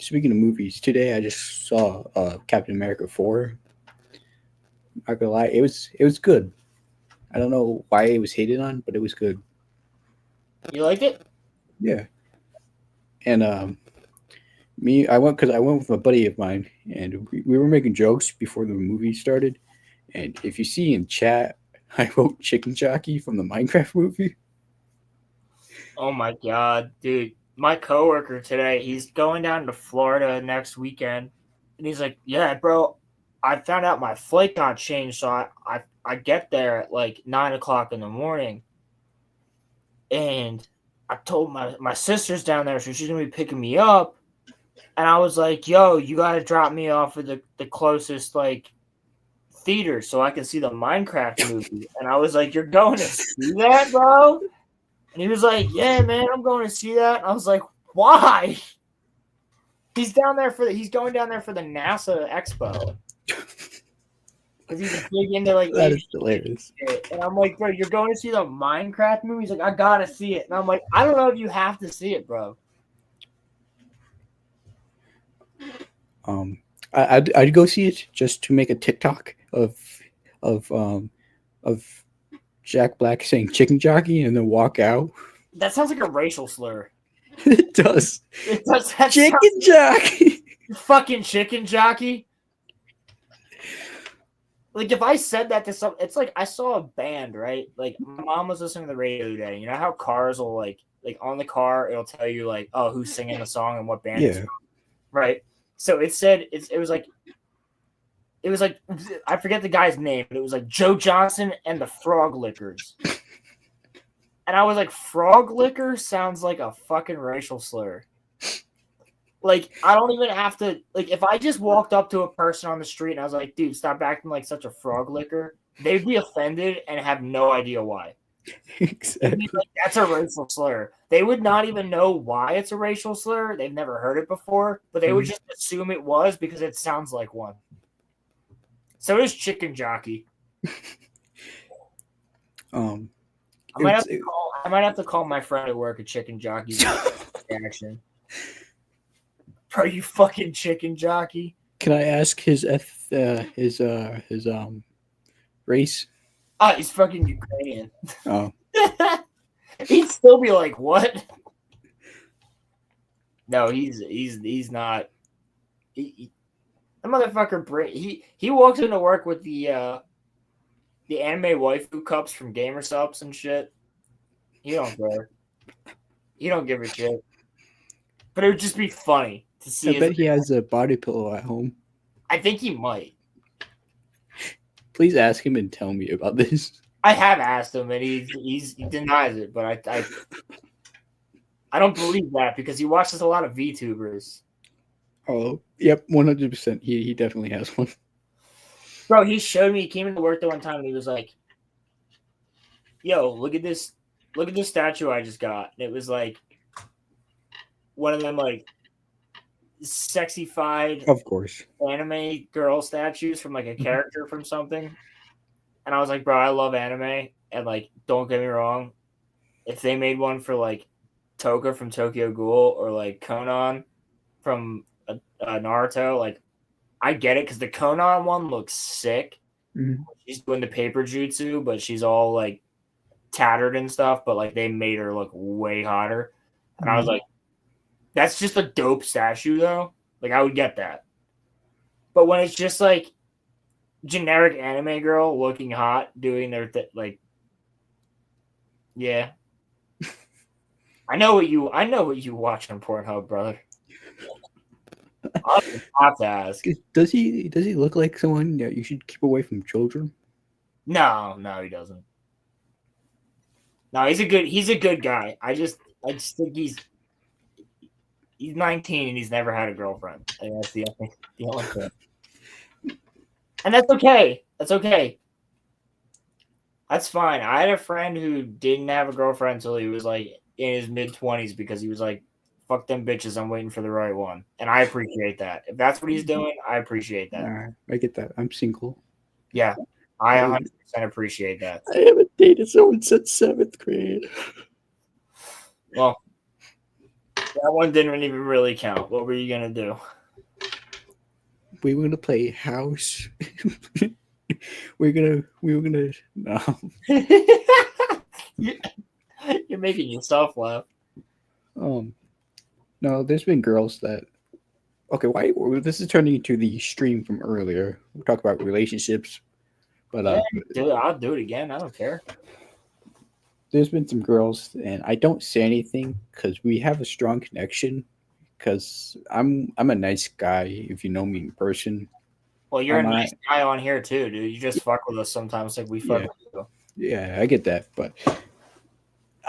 Speaking of movies, today I just saw Captain America 4. Not gonna lie, it was good. I don't know why it was hated on, but it was good. You liked it? Yeah. And I went with a buddy of mine, and we were making jokes before the movie started. And if you see in chat, I wrote Chicken Jockey from the Minecraft movie. Oh my god, dude. My coworker today, he's going down to Florida next weekend. And he's like, "Yeah, bro, I found out my flight got changed, so I get there at like 9:00 in the morning. And I told my sister's down there, so she's gonna be picking me up. And I was like, yo, you gotta drop me off at the closest theater so I can see the Minecraft movie." And I was like, "You're going to see that, bro?" And he was like, "Yeah, man, I'm going to see that." And I was like, "Why?" He's going down there for the NASA Expo. Because he's big into that is hilarious. And I'm like, "Bro, you're going to see the Minecraft movie?" He's like, "I gotta see it." And I'm like, "I don't know if you have to see it, bro." I'd go see it just to make a TikTok of Jack Black saying "chicken jockey" and then walk out. That sounds like a racial slur. It does. It does. Chicken jockey. Fucking chicken jockey. Like if I said that to some, it's like I saw a band, right? Like my mom was listening to the radio today. You know how cars will like on the car, it'll tell you like, oh, who's singing the song and what band it's from, right? So it said it was like I forget the guy's name, but it was like Joe Johnson and the Frog Lickers. And I was like, Frog Licker sounds like a fucking racial slur. Like, I don't even have to, like, if I just walked up to a person on the street and I was like, dude, stop acting like such a frog licker, they'd be offended and have no idea why. They'd be like, that's a racial slur. They would not even know why it's a racial slur. They've never heard it before, but they would just assume it was because it sounds like one. So is chicken jockey. I might have to call my friend at work a chicken jockey. Action. Bro, you fucking chicken jockey. Can I ask his race? Ah, he's fucking Ukrainian. Oh. He'd still be like, what? No, he's not. The motherfucker, he walks into work with the anime waifu cups from GamerSups and shit. He don't care. He don't give a shit. But it would just be funny to see. I bet he has a body pillow at home. I think he might. Please ask him and tell me about this. I have asked him, and he denies it. But I don't believe that because he watches a lot of VTubers. Oh, yep, 100%. He definitely has one. Bro, he showed me. He came into work the one time, and he was like, "Yo, look at this statue I just got." And it was like one of them like sexified, of course, anime girl statues from like a character from something. And I was like, bro, I love anime, and like, don't get me wrong, if they made one for like Toka from Tokyo Ghoul or like Conan from Naruto, like, I get it because the Conan one looks sick. Mm-hmm. She's doing the paper jutsu, but she's all like tattered and stuff. But like, they made her look way hotter, and I was like, that's just a dope statue, though. Like, I would get that. But when it's just like generic anime girl looking hot doing their like, yeah. I know what you watch on Pornhub, brother. I'll have to ask. Does he look like someone that you should keep away from children? No, he doesn't. No, he's a good guy. I just think he's 19 and he's never had a girlfriend. And that's the only thing. And that's okay. That's okay. That's fine. I had a friend who didn't have a girlfriend until he was like in his mid-20s because he was like, fuck them bitches, I'm waiting for the right one. And I appreciate that. If that's what he's doing, I appreciate that. I get that. I'm single. Yeah. I 100% appreciate that. I haven't dated someone since 7th grade. Well, that one didn't even really count. What were you going to do? We were gonna play house. we were gonna no. You're making yourself laugh. No, there's been girls that. Okay, why this is turning into the stream from earlier. We talk about relationships, but I'll do it again. I don't care. There's been some girls, and I don't say anything because we have a strong connection. Because I'm a nice guy if you know me in person. Well, you're a nice guy on here too, dude. You just fuck with us sometimes, like we fuck with you. Yeah, I get that, but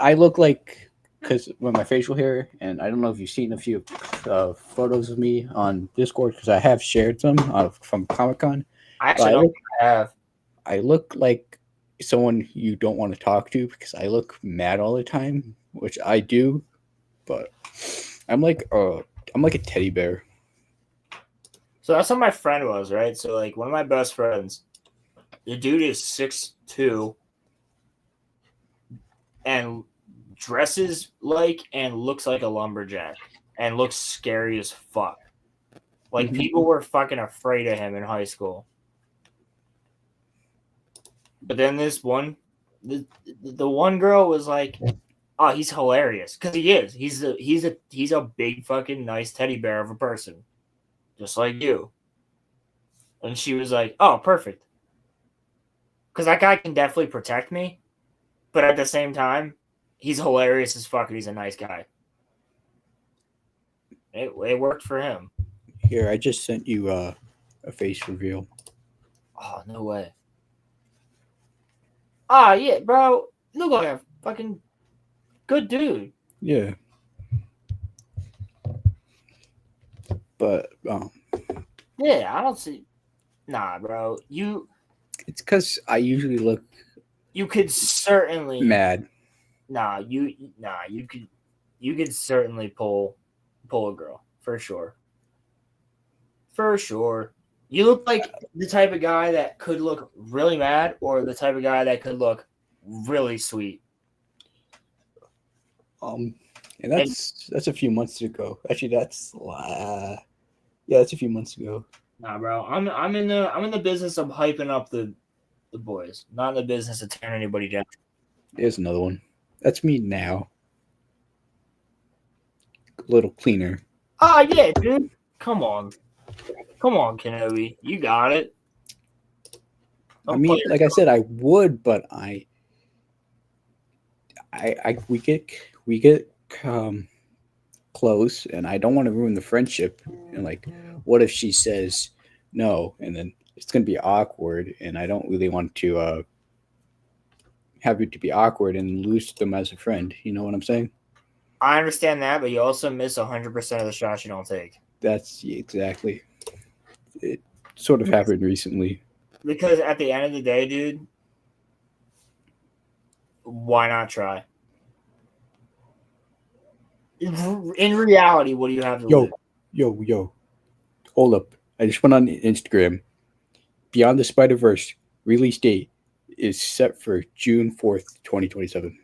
I look like because with my facial hair, and I don't know if you've seen a few photos of me on Discord because I have shared some from Comic-Con. I actually have. I look like someone you don't want to talk to because I look mad all the time, which I do, but. I'm like a teddy bear. So that's how my friend was, right? So like one of my best friends, the dude is 6'2" and dresses like and looks like a lumberjack and looks scary as fuck. Like people were fucking afraid of him in high school. But then this one, the one girl was like, oh, he's hilarious because he is. He's a big fucking nice teddy bear of a person, just like you. And she was like, "Oh, perfect," because that guy can definitely protect me, but at the same time, he's hilarious as fuck and he's a nice guy. It worked for him. Here, I just sent you a face reveal. Oh, no way. Ah, yeah, bro. Look like a fucking good dude. Yeah. But yeah, I don't see. Nah, bro. It's because I usually look You could certainly mad. you could certainly pull a girl for sure. For sure. You look like the type of guy that could look really mad or the type of guy that could look really sweet. And that's a few months ago. Actually, that's that's a few months ago. Nah, bro. I'm in the business of hyping up the boys, not in the business of tearing anybody down. There's another one. That's me now. A little cleaner. Ah, yeah, dude. Come on, Kenobi. You got it. I mean, like I said, I would, but we get close, and I don't want to ruin the friendship. And like, what if she says no, and then it's gonna be awkward, and I don't really want to have it to be awkward and lose them as a friend. You know what I'm saying? I understand that, but you also miss 100% of the shots you don't take. That's exactly. It sort of happened recently. Because at the end of the day, dude, why not try? In reality, what do you have to lose? Yo. Hold up. I just went on Instagram. Beyond the Spider-Verse release date is set for June 4th, 2027.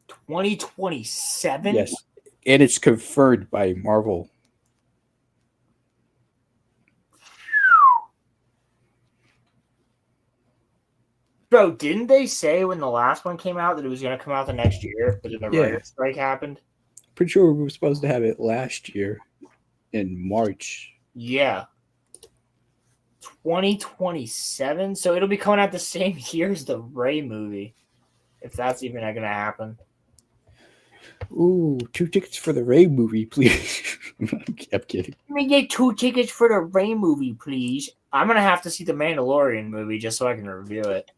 2027? Yes. And it's confirmed by Marvel. Bro, didn't they say when the last one came out that it was going to come out the next year, but then the writer's strike happened? Pretty sure we were supposed to have it last year in March. Yeah. 2027? So it'll be coming out the same year as the Ray movie, if that's even going to happen. Ooh, 2 tickets for the Ray movie, please. I'm kidding. Let me get 2 tickets for the Ray movie, please. I'm going to have to see the Mandalorian movie just so I can review it.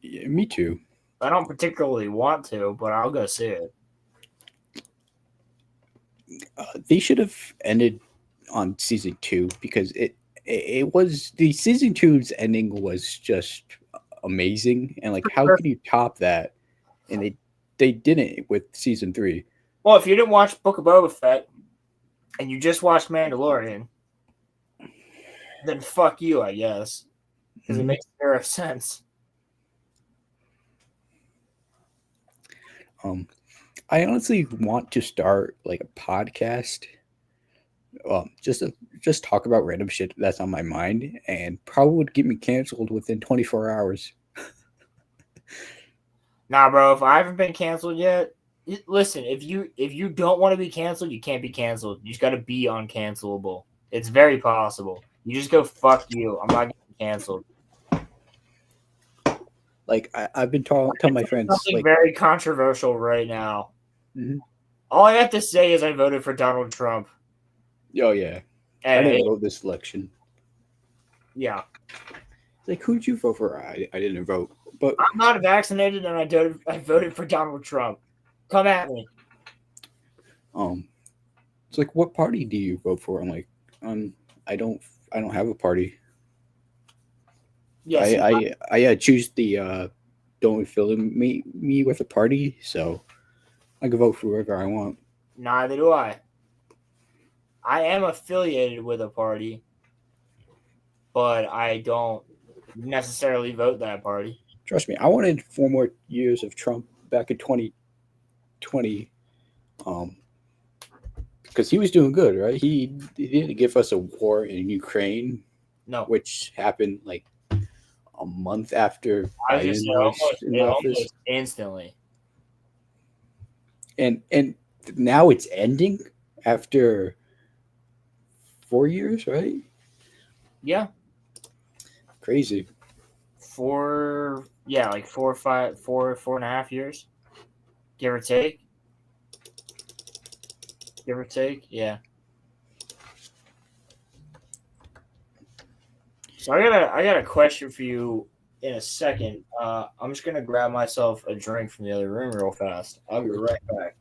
Yeah, me too. I don't particularly want to, but I'll go see it. They should have ended on season 2 because it was the season 2's ending was just amazing, and like how could you top that? And they didn't with season 3. Well, if you didn't watch Book of Boba Fett and you just watched Mandalorian, then fuck you, I guess, because it makes zero sense. I honestly want to start like a podcast. Just talk about random shit that's on my mind, and probably would get me canceled within 24 hours. Nah, bro, if I haven't been canceled yet, listen, if you don't want to be canceled, you can't be canceled. You just got to be uncancelable. It's very possible. You just go, fuck you. I'm not getting canceled. Like I've been telling my friends Something like very controversial right now. Mhm. All I have to say is I voted for Donald Trump. Oh yeah, I didn't vote this election. Yeah, like who'd you vote for? I didn't vote, but I'm not vaccinated, and I voted for Donald Trump. Come at me. It's like, what party do you vote for? I'm like, I don't have a party. Yes, I choose the don't affiliate me with a party, so I can vote for whoever I want. Neither do I. I am affiliated with a party, but I don't necessarily vote that party. Trust me, I wanted 4 more years of Trump back in 2020, because he was doing good, right? He didn't give us a war in Ukraine, no, which happened like a month after I was just Biden was in office. almost instantly. And now it's ending after 4 years, right? Yeah, crazy. 4 and a half years, give or take. Yeah. So I got a question for you in a second. I'm just gonna grab myself a drink from the other room real fast. I'll be right back.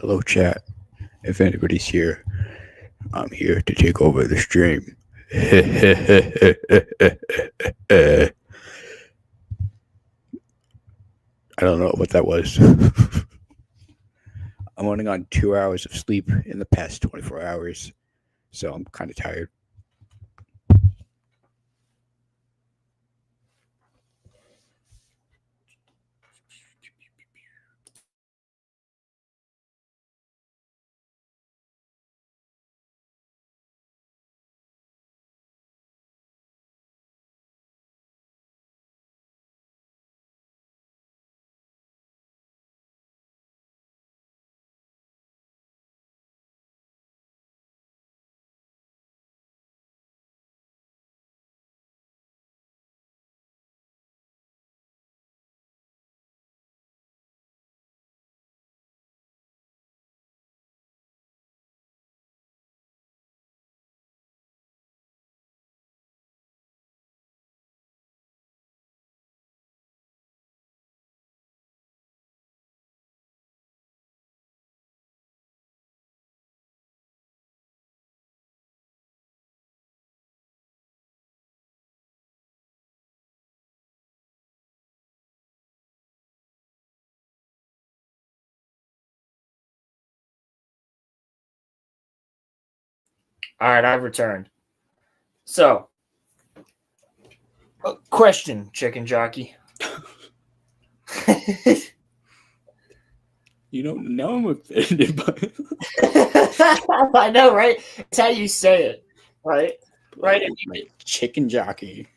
Hello, chat. if anybody's here, I'm here to take over the stream. I don't know what that was. I'm only on 2 hours of sleep in the past 24 hours, so I'm kind of tired. All right, I've returned. So, question, chicken jockey. You know, now I'm offended by I know, right? It's how you say it, right? Right? chicken jockey.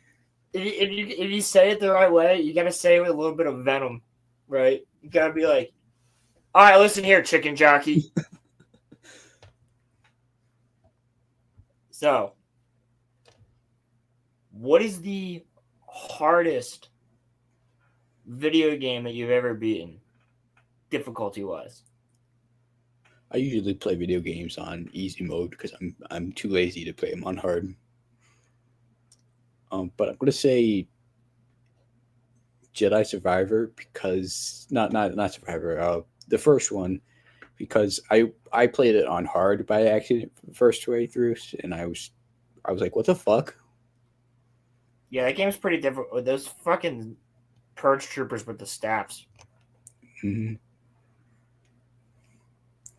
If you say it the right way, you gotta say it with a little bit of venom, right? You gotta be like, all right, listen here, chicken jockey. So, what is the hardest video game that you've ever beaten, difficulty-wise? I usually play video games on easy mode because I'm too lazy to play them on hard. But I'm gonna say Jedi Survivor because not Survivor. The first one because I played it on hard by accident the first way through, and I was like, what the fuck? Yeah, that game's pretty difficult. Those fucking purge troopers with the staffs. Mm-hmm.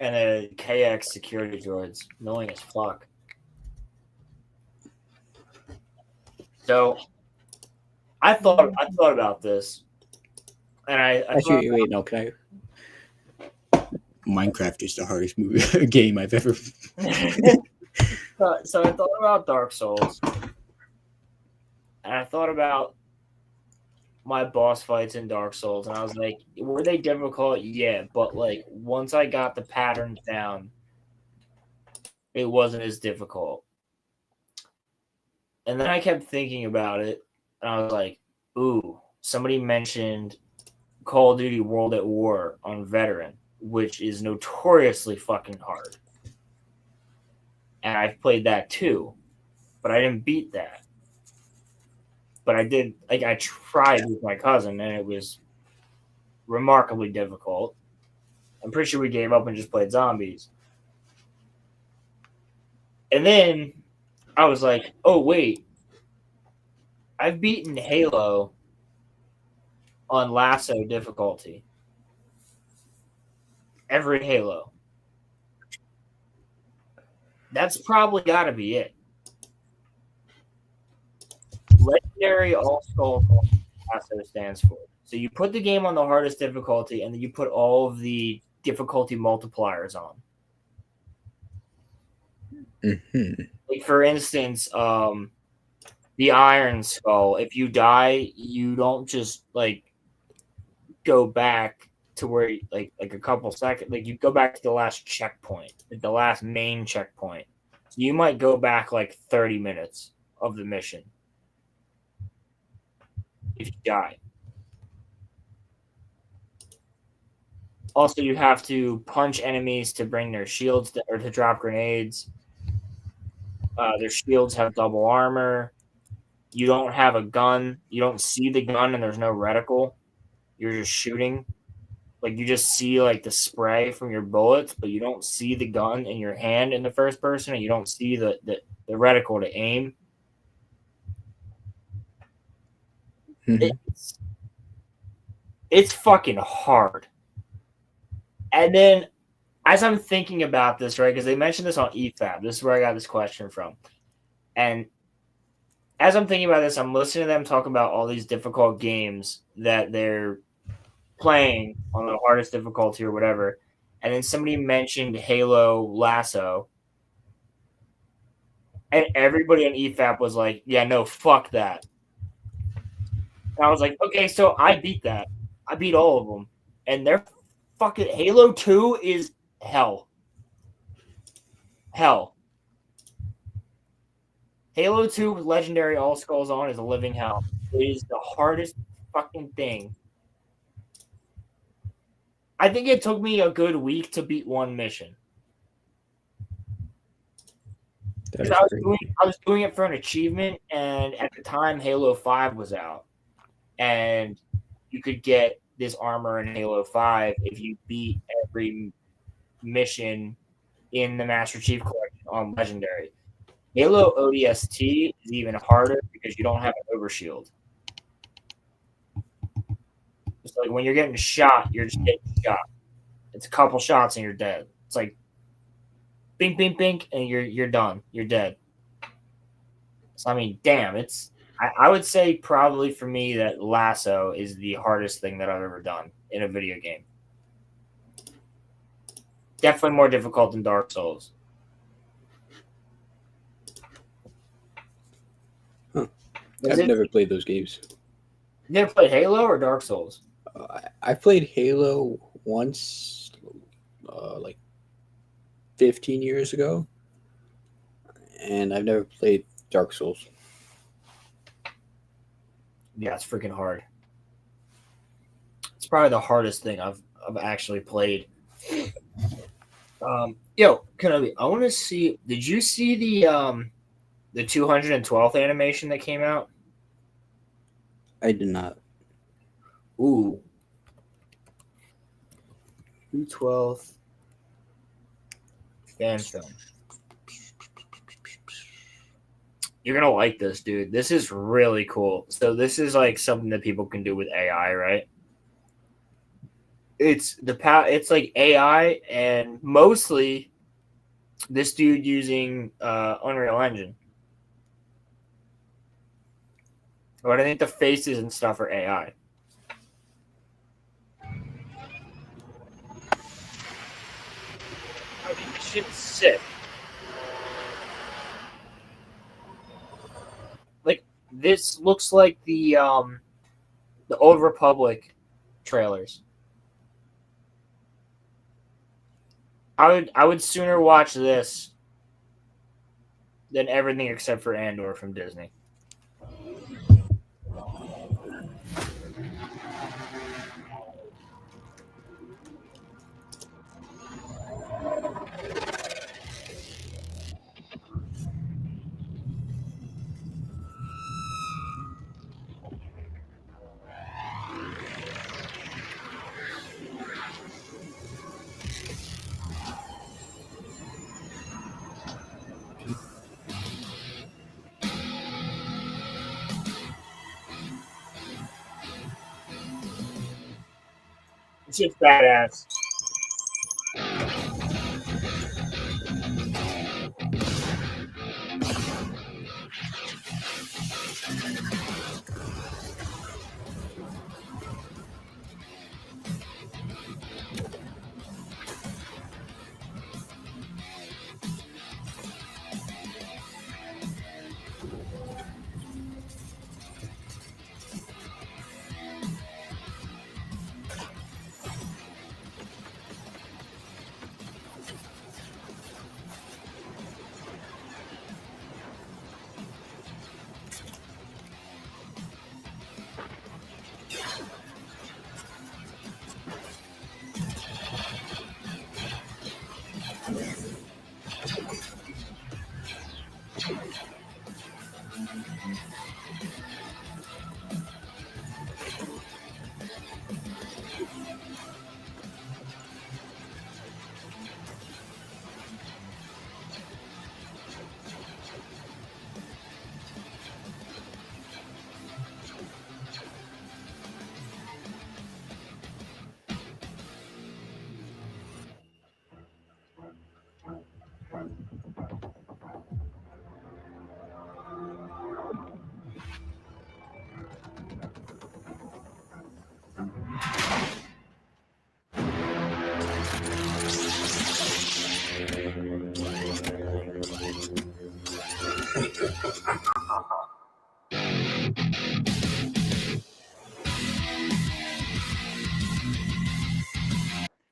And the KX security droids, annoying as fuck. So, I thought about this, and I Actually, wait, no, can I? Minecraft is the hardest game I've ever. So I thought about Dark Souls, and I thought about my boss fights in Dark Souls, and I was like, were they difficult? Yeah, but like once I got the patterns down, it wasn't as difficult. And then I kept thinking about it, and I was like, ooh, somebody mentioned Call of Duty World at War on Veteran, which is notoriously fucking hard. And I've played that too, but I didn't beat that. But I did, like, I tried with my cousin, and it was remarkably difficult. I'm pretty sure we gave up and just played zombies. And then I was like, oh, wait. I've beaten Halo on lasso difficulty. Every Halo. That's probably got to be it. Legendary All Skull lasso stands for. So you put the game on the hardest difficulty, and then you put all of the difficulty multipliers on. Mm-hmm. Like for instance, the Iron Skull. If you die, you don't just like go back to where like a couple seconds. Like you go back to the last checkpoint, like the last main checkpoint. So you might go back like 30 minutes of the mission if you die. Also, you have to punch enemies to bring their shields or to drop grenades. Their shields have double armor. You don't have a gun. You don't see the gun, and there's no reticle. You're just shooting. Like you just see like the spray from your bullets, but you don't see the gun in your hand in the first person, and you don't see the reticle to aim. It's fucking hard. And then as I'm thinking about this, right, because they mentioned this on EFAB, this is where I got this question from. And as I'm thinking about this, I'm listening to them talk about all these difficult games that they're playing on the hardest difficulty or whatever. And then somebody mentioned Halo Lasso. And everybody on EFAP was like, yeah, no, fuck that. And I was like, okay, so I beat that. I beat all of them. And they're fucking Halo 2 is hell. Hell. Halo 2 with Legendary All Skulls on is a living hell. It is the hardest fucking thing. I think it took me a good week to beat one mission. I was doing it for an achievement, and at the time Halo 5 was out. And you could get this armor in Halo 5 if you beat every mission in the Master Chief Collection on Legendary. Halo ODST is even harder because you don't have an overshield. It's like when you're getting shot, you're just getting shot. It's a couple shots and you're dead. It's like bink, bink, bink, and you're done. You're dead. So I mean, damn, I would say probably for me that Lasso is the hardest thing that I've ever done in a video game. Definitely more difficult than Dark Souls. I've never played those games. You never played Halo or Dark Souls? I played Halo once, like 15 years ago, and I've never played Dark Souls. Yeah, it's freaking hard. It's probably the hardest thing I've actually played. Yo, I want to see. Did you see the 212th animation that came out? I did not. Ooh. 212th fan film. You're going to like this, dude. This is really cool. So this is like something that people can do with AI, right? It's like AI and mostly this dude using Unreal Engine. But I think the faces and stuff are AI. I mean, this shit's sick. Like, this looks like the Old Republic trailers. I would sooner watch this than everything except for Andor from Disney. It's just badass.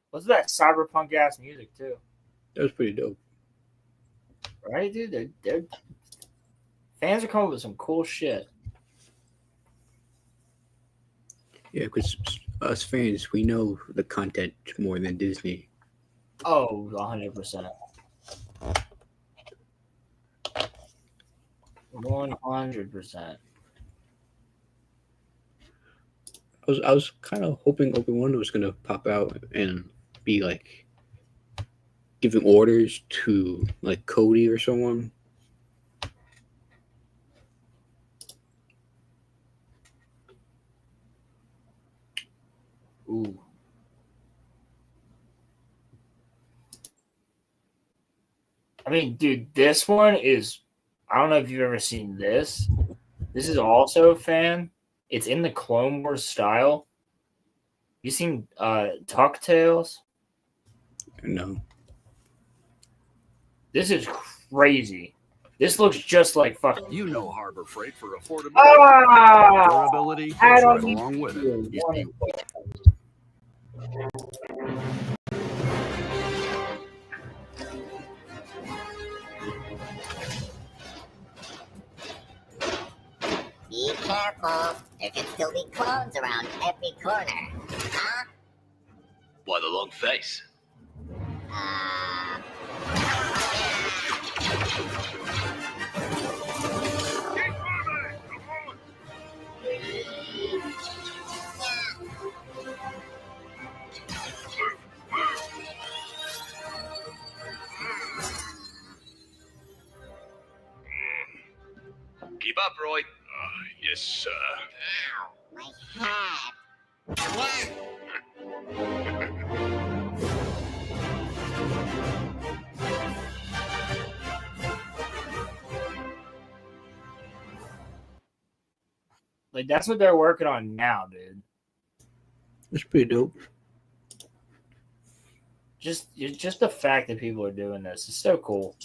What's that cyberpunk ass music too? That was pretty dope. Right, dude? They're fans are coming up with some cool shit. Yeah, because us fans, we know the content more than Disney. Oh, 100%. 100%. I was kind of hoping Obi-Wan was gonna pop out and be like giving orders to like Cody or someone. Ooh. I mean, dude, this one is. I don't know if you've ever seen this. This is also a fan. It's in the Clone Wars style. You seen Tuck Tales? No. This is crazy. This looks just like fucking. You know Harbor Freight for affordability. Ah! Durability goes I right don't along with it. Be careful. There can still be clones around every corner. Huh? Why the long face? Keep up, Roy. Yes, sir. Ow, my head. Like that's what they're working on now, dude. That's pretty dope. Just the fact that people are doing this is so cool.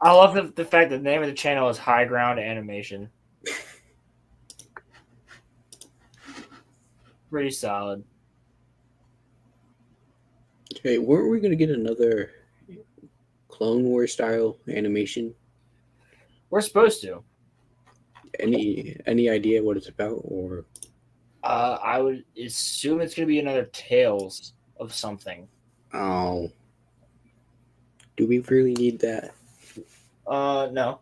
I love the fact that the name of the channel is High Ground Animation. Pretty solid. Hey, weren't we gonna get another Clone Wars style animation? We're supposed to. Any idea what it's about, or? I would assume it's going to be another Tales of something. Oh, do we really need that? No.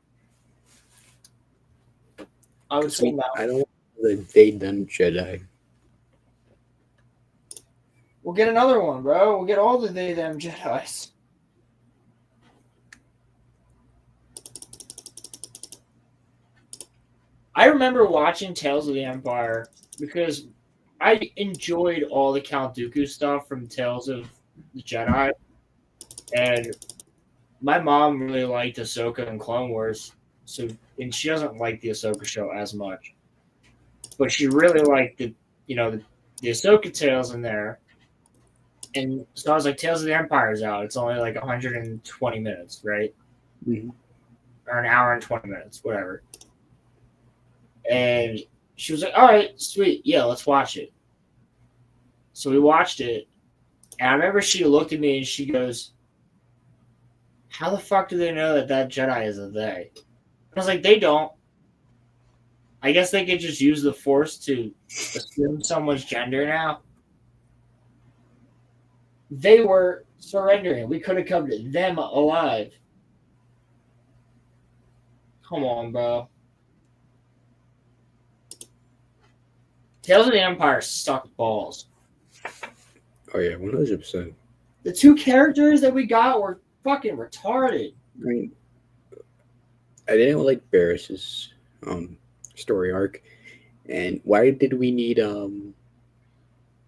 I would say no. I don't want the They Done Jedi. We'll get another one, bro. We'll get all the They Them Jedis. I remember watching Tales of the Empire because I enjoyed all the Count Dooku stuff from Tales of the Jedi. And my mom really liked Ahsoka and Clone Wars. And she doesn't like the Ahsoka show as much. But she really liked the Ahsoka tales in there. And so I was like, Tales of the Empire is out. It's only like 120 minutes, right? Mm-hmm. Or an hour and 20 minutes, whatever. And she was like, all right, sweet. Yeah, let's watch it. So we watched it. And I remember she looked at me and she goes, how the fuck do they know that Jedi is a they? I was like, they don't. I guess they could just use the Force to assume someone's gender now. They were surrendering. We could have come to them alive. Come on, bro. Tales of the Empire sucked balls. Oh yeah, 100%. The two characters that we got were fucking retarded. I mean, I didn't like Barris's story arc, and why did we need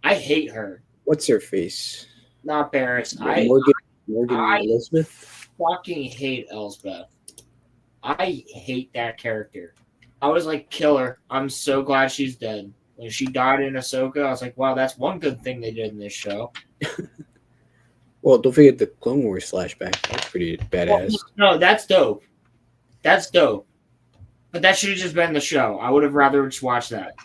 I hate her. What's her face? Not Barris. Morgan I Elizabeth. Fucking hate Elsbeth. I hate that character. I was like, killer. I'm so glad she's dead. When she died in Ahsoka, I was like, wow, that's one good thing they did in this show. Well, don't forget the Clone Wars flashback. That's pretty badass. No, that's dope. That's dope. But that should have just been the show. I would have rather just watched that.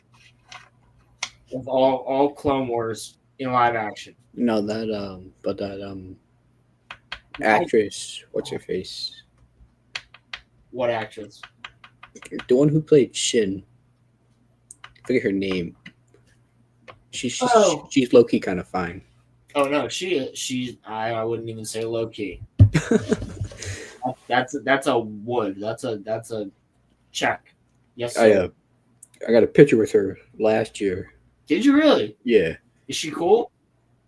Of all Clone Wars in live action. No, that actress, what's her face? What actress? The one who played Shin. I forget her name. She's low key kind of fine. Oh no, she's I wouldn't even say low key. that's a wood. That's a check. Yes, sir. I got a picture with her last year. Did you really? Yeah. Is she cool?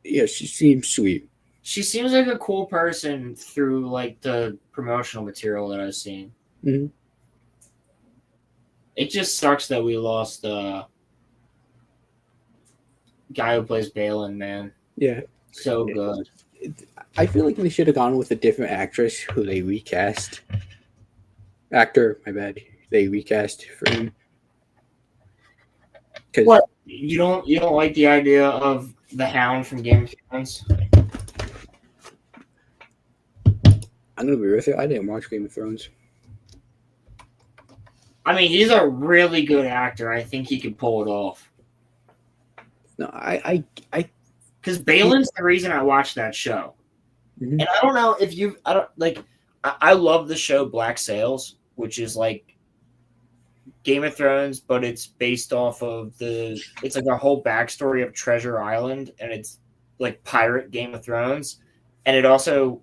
Yeah, she seems sweet. She seems like a cool person through like the promotional material that I've seen. Mm-hmm. It just sucks that we lost guy who plays Balin, man. Yeah. So good. I feel like they should have gone with a different actress who they recast. Actor, my bad. They recast for him. What? You don't like the idea of the Hound from Game of Thrones? I'm gonna be with you. I didn't watch Game of Thrones. I mean, he's a really good actor. I think he could pull it off. No, I because Balin's the reason I watched that show. Mm-hmm. And I don't know if you, I don't like, I love the show Black Sails, which is like Game of Thrones, but it's based off of it's like a whole backstory of Treasure Island, and it's like pirate Game of Thrones. And it also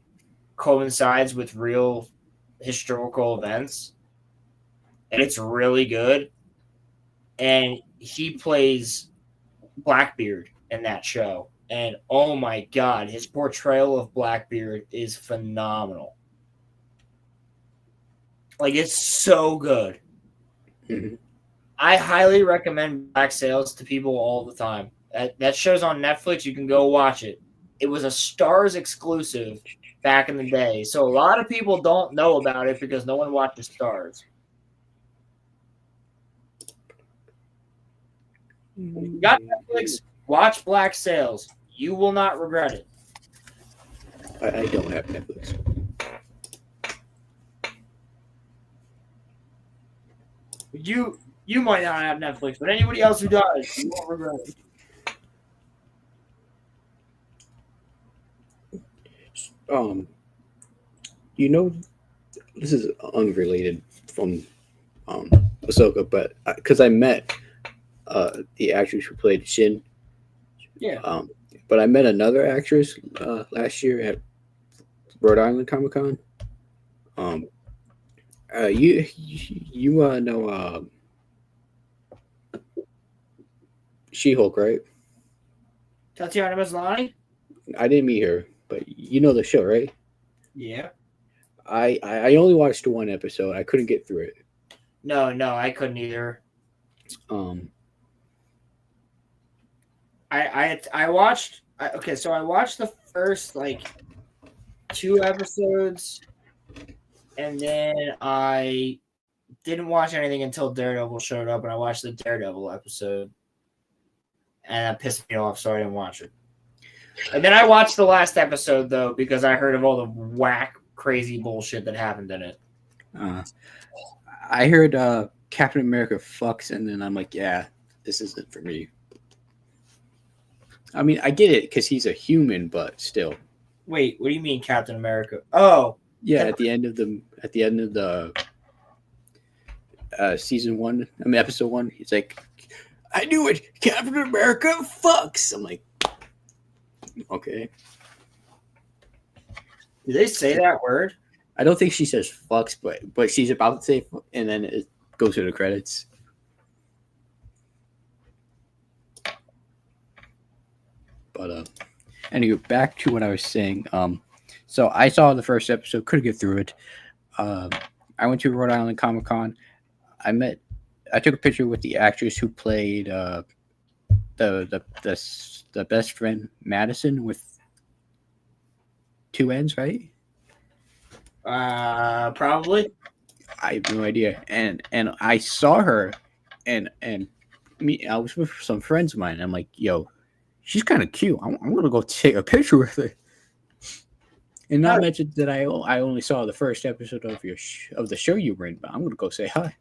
coincides with real historical events. And it's really good. And he plays Blackbeard in that show. And oh my God, his portrayal of Blackbeard is phenomenal. Like, it's so good. Mm-hmm. I highly recommend Black Sails to people all the time. That show's on Netflix. You can go watch it. It was a Starz exclusive back in the day. So a lot of people don't know about it because no one watches Starz. If you got Netflix, watch Black Sails. You will not regret it. I don't have Netflix. You might not have Netflix, but anybody else who does, you won't regret it. This is unrelated from Ahsoka, but because I met the actress who played Shin. Yeah. But I met another actress last year at Rhode Island Comic Con. You know She-Hulk, right? Tatiana Maslany? I didn't meet her, but you know the show, right? Yeah. I only watched one episode. I couldn't get through it. No, I couldn't either. I watched. So I watched the first like 2 episodes, and then I didn't watch anything until Daredevil showed up, and I watched the Daredevil episode, and that pissed me off, so I didn't watch it. And then I watched the last episode though because I heard of all the whack, crazy bullshit that happened in it. I heard Captain America fucks, and then I'm like, yeah, this isn't for me. I mean, I get it because he's a human, but still. Wait, what do you mean, Captain America? Oh, yeah. At the end of the season 1, I mean episode 1, he's like, I knew it, Captain America fucks. I'm like, okay. Did they say that word? I don't think she says fucks, but she's about to say, and then it goes to the credits. But anyway, back to what I was saying. So I saw the first episode, couldn't get through it. I went to Rhode Island Comic Con. I took a picture with the actress who played the best friend Madison with 2 N's, right? Probably. I have no idea. And I saw her, and I was with some friends of mine. And I'm like, yo, she's kind of cute. I'm gonna go take a picture with her. And not mention that I only saw the first episode of of the show you were in, but I'm gonna go say hi.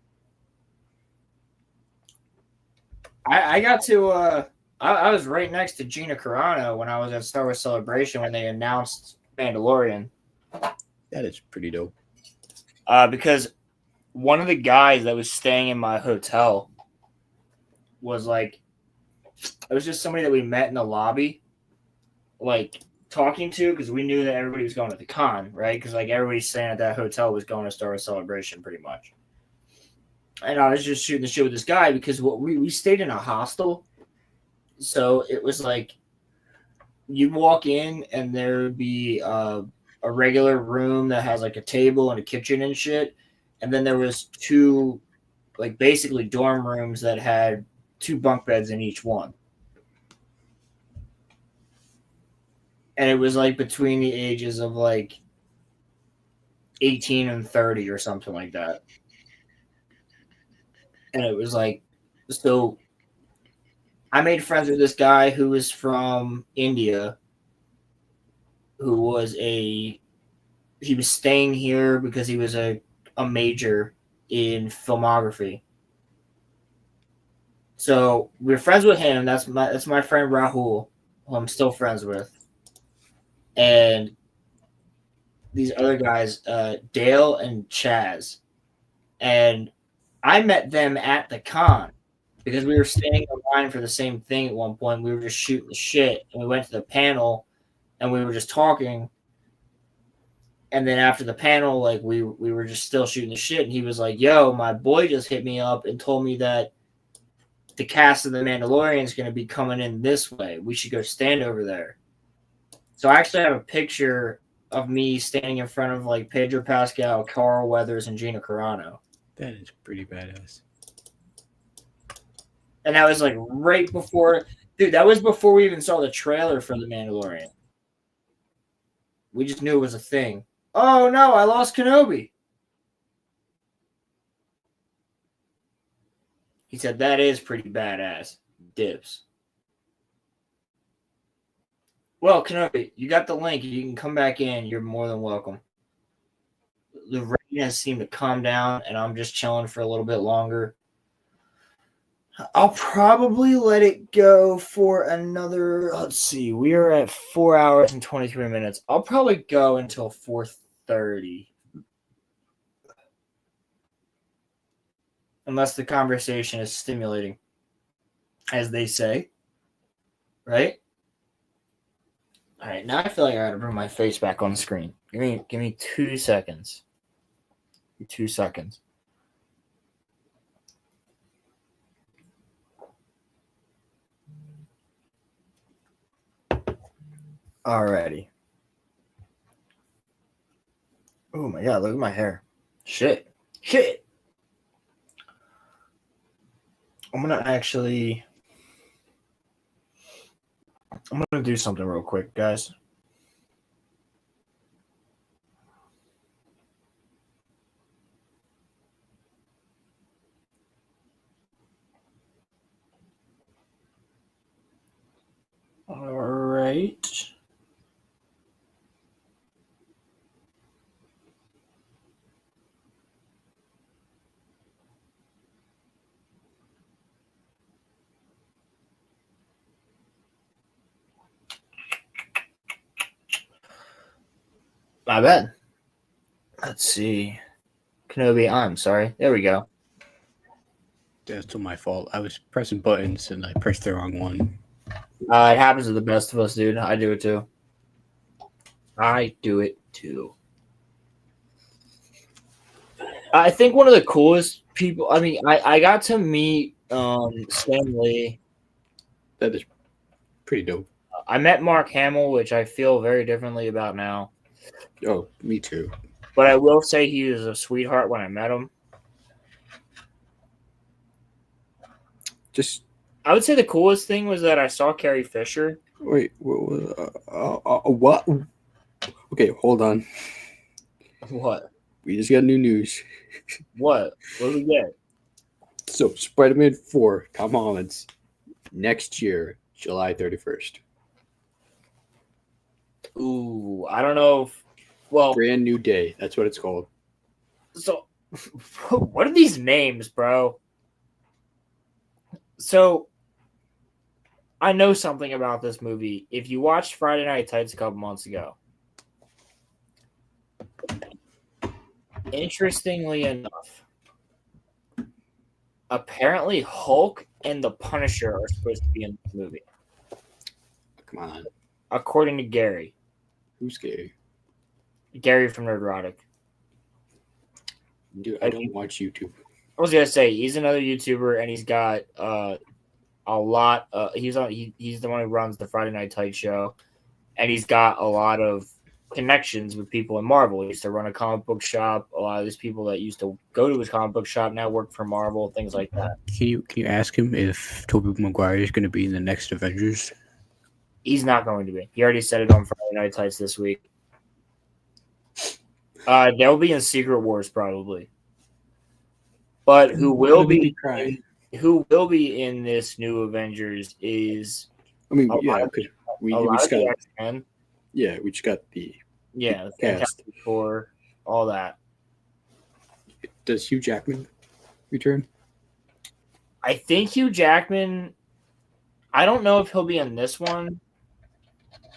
I got to I was right next to Gina Carano when I was at Star Wars Celebration when they announced Mandalorian. That is pretty dope. Because one of the guys that was staying in my hotel was like, it was just somebody that we met in the lobby, like talking to, because we knew that everybody was going to the con, right? Because like everybody staying at that hotel was going to Star Wars Celebration pretty much. And I was just shooting the shit with this guy because we stayed in a hostel. So it was like you'd walk in and there would be a regular room that has like a table and a kitchen and shit. And then there was two, like basically dorm rooms that had 2 bunk beds in each one. And it was like between the ages of like 18 and 30 or something like that. And it was like, so I made friends with this guy who was from India, who was he was staying here because he was a major in filmography. So we're friends with him. That's my friend Rahul, who I'm still friends with. And these other guys, Dale and Chaz. And I met them at the con because we were standing in line for the same thing at one point. We were just shooting the shit, and we went to the panel, and we were just talking. And then after the panel, like we were just still shooting the shit, and he was like, "Yo, my boy just hit me up and told me that the cast of The Mandalorian is going to be coming in this way. We should go stand over there." So I actually have a picture of me standing in front of like Pedro Pascal, Carl Weathers, and Gina Carano. That is pretty badass. And that was like right before, dude, that was before we even saw the trailer for The Mandalorian. We just knew it was a thing. Oh no, I lost Kenobi. He said, that is pretty badass. Dibs. Well, Kenobi, you got the link. You can come back in. You're more than welcome. The rain has seemed to calm down, and I'm just chilling for a little bit longer. I'll probably let it go for another, let's see, we are at 4 hours and 23 minutes. I'll probably go until 4:30. Unless the conversation is stimulating, as they say. Right? All right, now I feel like I gotta bring my face back on the screen. Give me 2 seconds. 2 seconds. Alrighty. Oh my god, look at my hair. Shit. I'm gonna do something real quick, guys. All right. My bad. Let's see. Kenobi, I'm sorry. There we go. That's my fault. I was pressing buttons and I pressed the wrong one. It happens to the best of us, dude. I do it too. I think one of the coolest people, I mean, I got to meet Stan Lee. That is pretty dope. I met Mark Hamill, which I feel very differently about now. Oh, me too. But I will say he was a sweetheart when I met him. I would say the coolest thing was that I saw Carrie Fisher. Wait, what? Okay, hold on. What? We just got new news. What? What do we get? So Spider-Man 4, Tom Holland's next year, July 31st. Ooh, I don't know if, well, brand new day. That's what it's called. So, what are these names, bro? So, I know something about this movie. If you watched Friday Night Tights a couple months ago, interestingly enough, apparently Hulk and the Punisher are supposed to be in this movie. Come on. According to Gary. Who's Gary? Gary from Nerdrotic. Dude, I don't watch YouTube. I was gonna say he's another YouTuber, and he's got a lot. He's the one who runs the Friday Night Tights show, and he's got a lot of connections with people in Marvel. He used to run a comic book shop. A lot of these people that used to go to his comic book shop now work for Marvel, things like that. Can you ask him if Tobey Maguire is going to be in the next Avengers? He's not going to be. He already said it on Friday Night Tights this week. They'll be in Secret Wars probably. But who will be in this new Avengers is we just got X-Men. Yeah, we just got the cast. Fantastic Four, all that. Does Hugh Jackman return? I think Hugh Jackman, I don't know if he'll be in this one,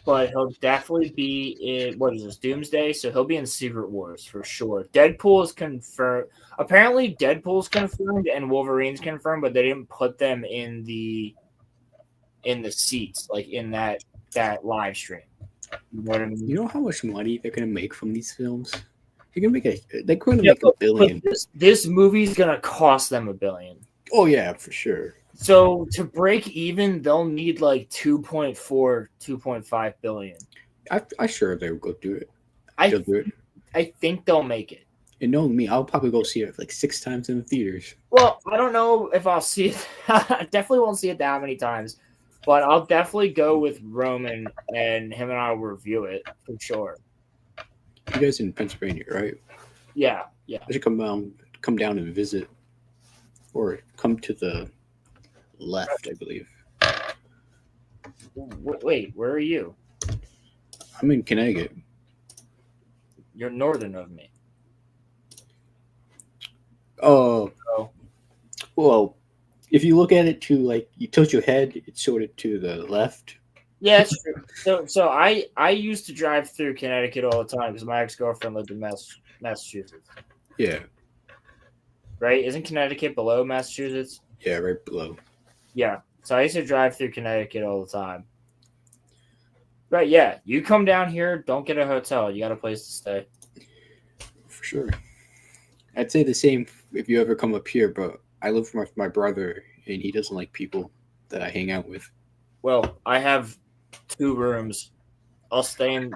but he'll definitely be in, what is this, Doomsday? So he'll be in Secret Wars for sure. Deadpool is confirmed. Apparently Deadpool's confirmed and Wolverine's confirmed, but they didn't put them in the seats, like in that live stream. You know what I mean? You know how much money they're gonna make from these films? They're gonna make $1 billion. This movie's gonna cost them $1 billion. Oh yeah, for sure. So to break even, they'll need like 2.5 billion. I sure they will go do it. They'll do it. I think they'll make it. And knowing me, I'll probably go see it like 6 times in the theaters. Well, I don't know if I'll see it. I definitely won't see it that many times. But I'll definitely go with Roman, and him and I will review it for sure. You guys in Pennsylvania, right? Yeah. I should come down and visit, or come to the left, I believe. Wait, where are you? I'm in Connecticut. You're northern of me. Oh, well. If you look at it to like you tilt your head, it's sort of to the left. Yeah, it's true. So I used to drive through Connecticut all the time because my ex-girlfriend lived in Massachusetts. Yeah. Right? Isn't Connecticut below Massachusetts? Yeah, right below. Yeah. So I used to drive through Connecticut all the time. Right, yeah. You come down here, don't get a hotel. You got a place to stay. For sure. I'd say the same if you ever come up here, but I live with my brother, and he doesn't like people that I hang out with. Well, I have 2 rooms. I'll stay in.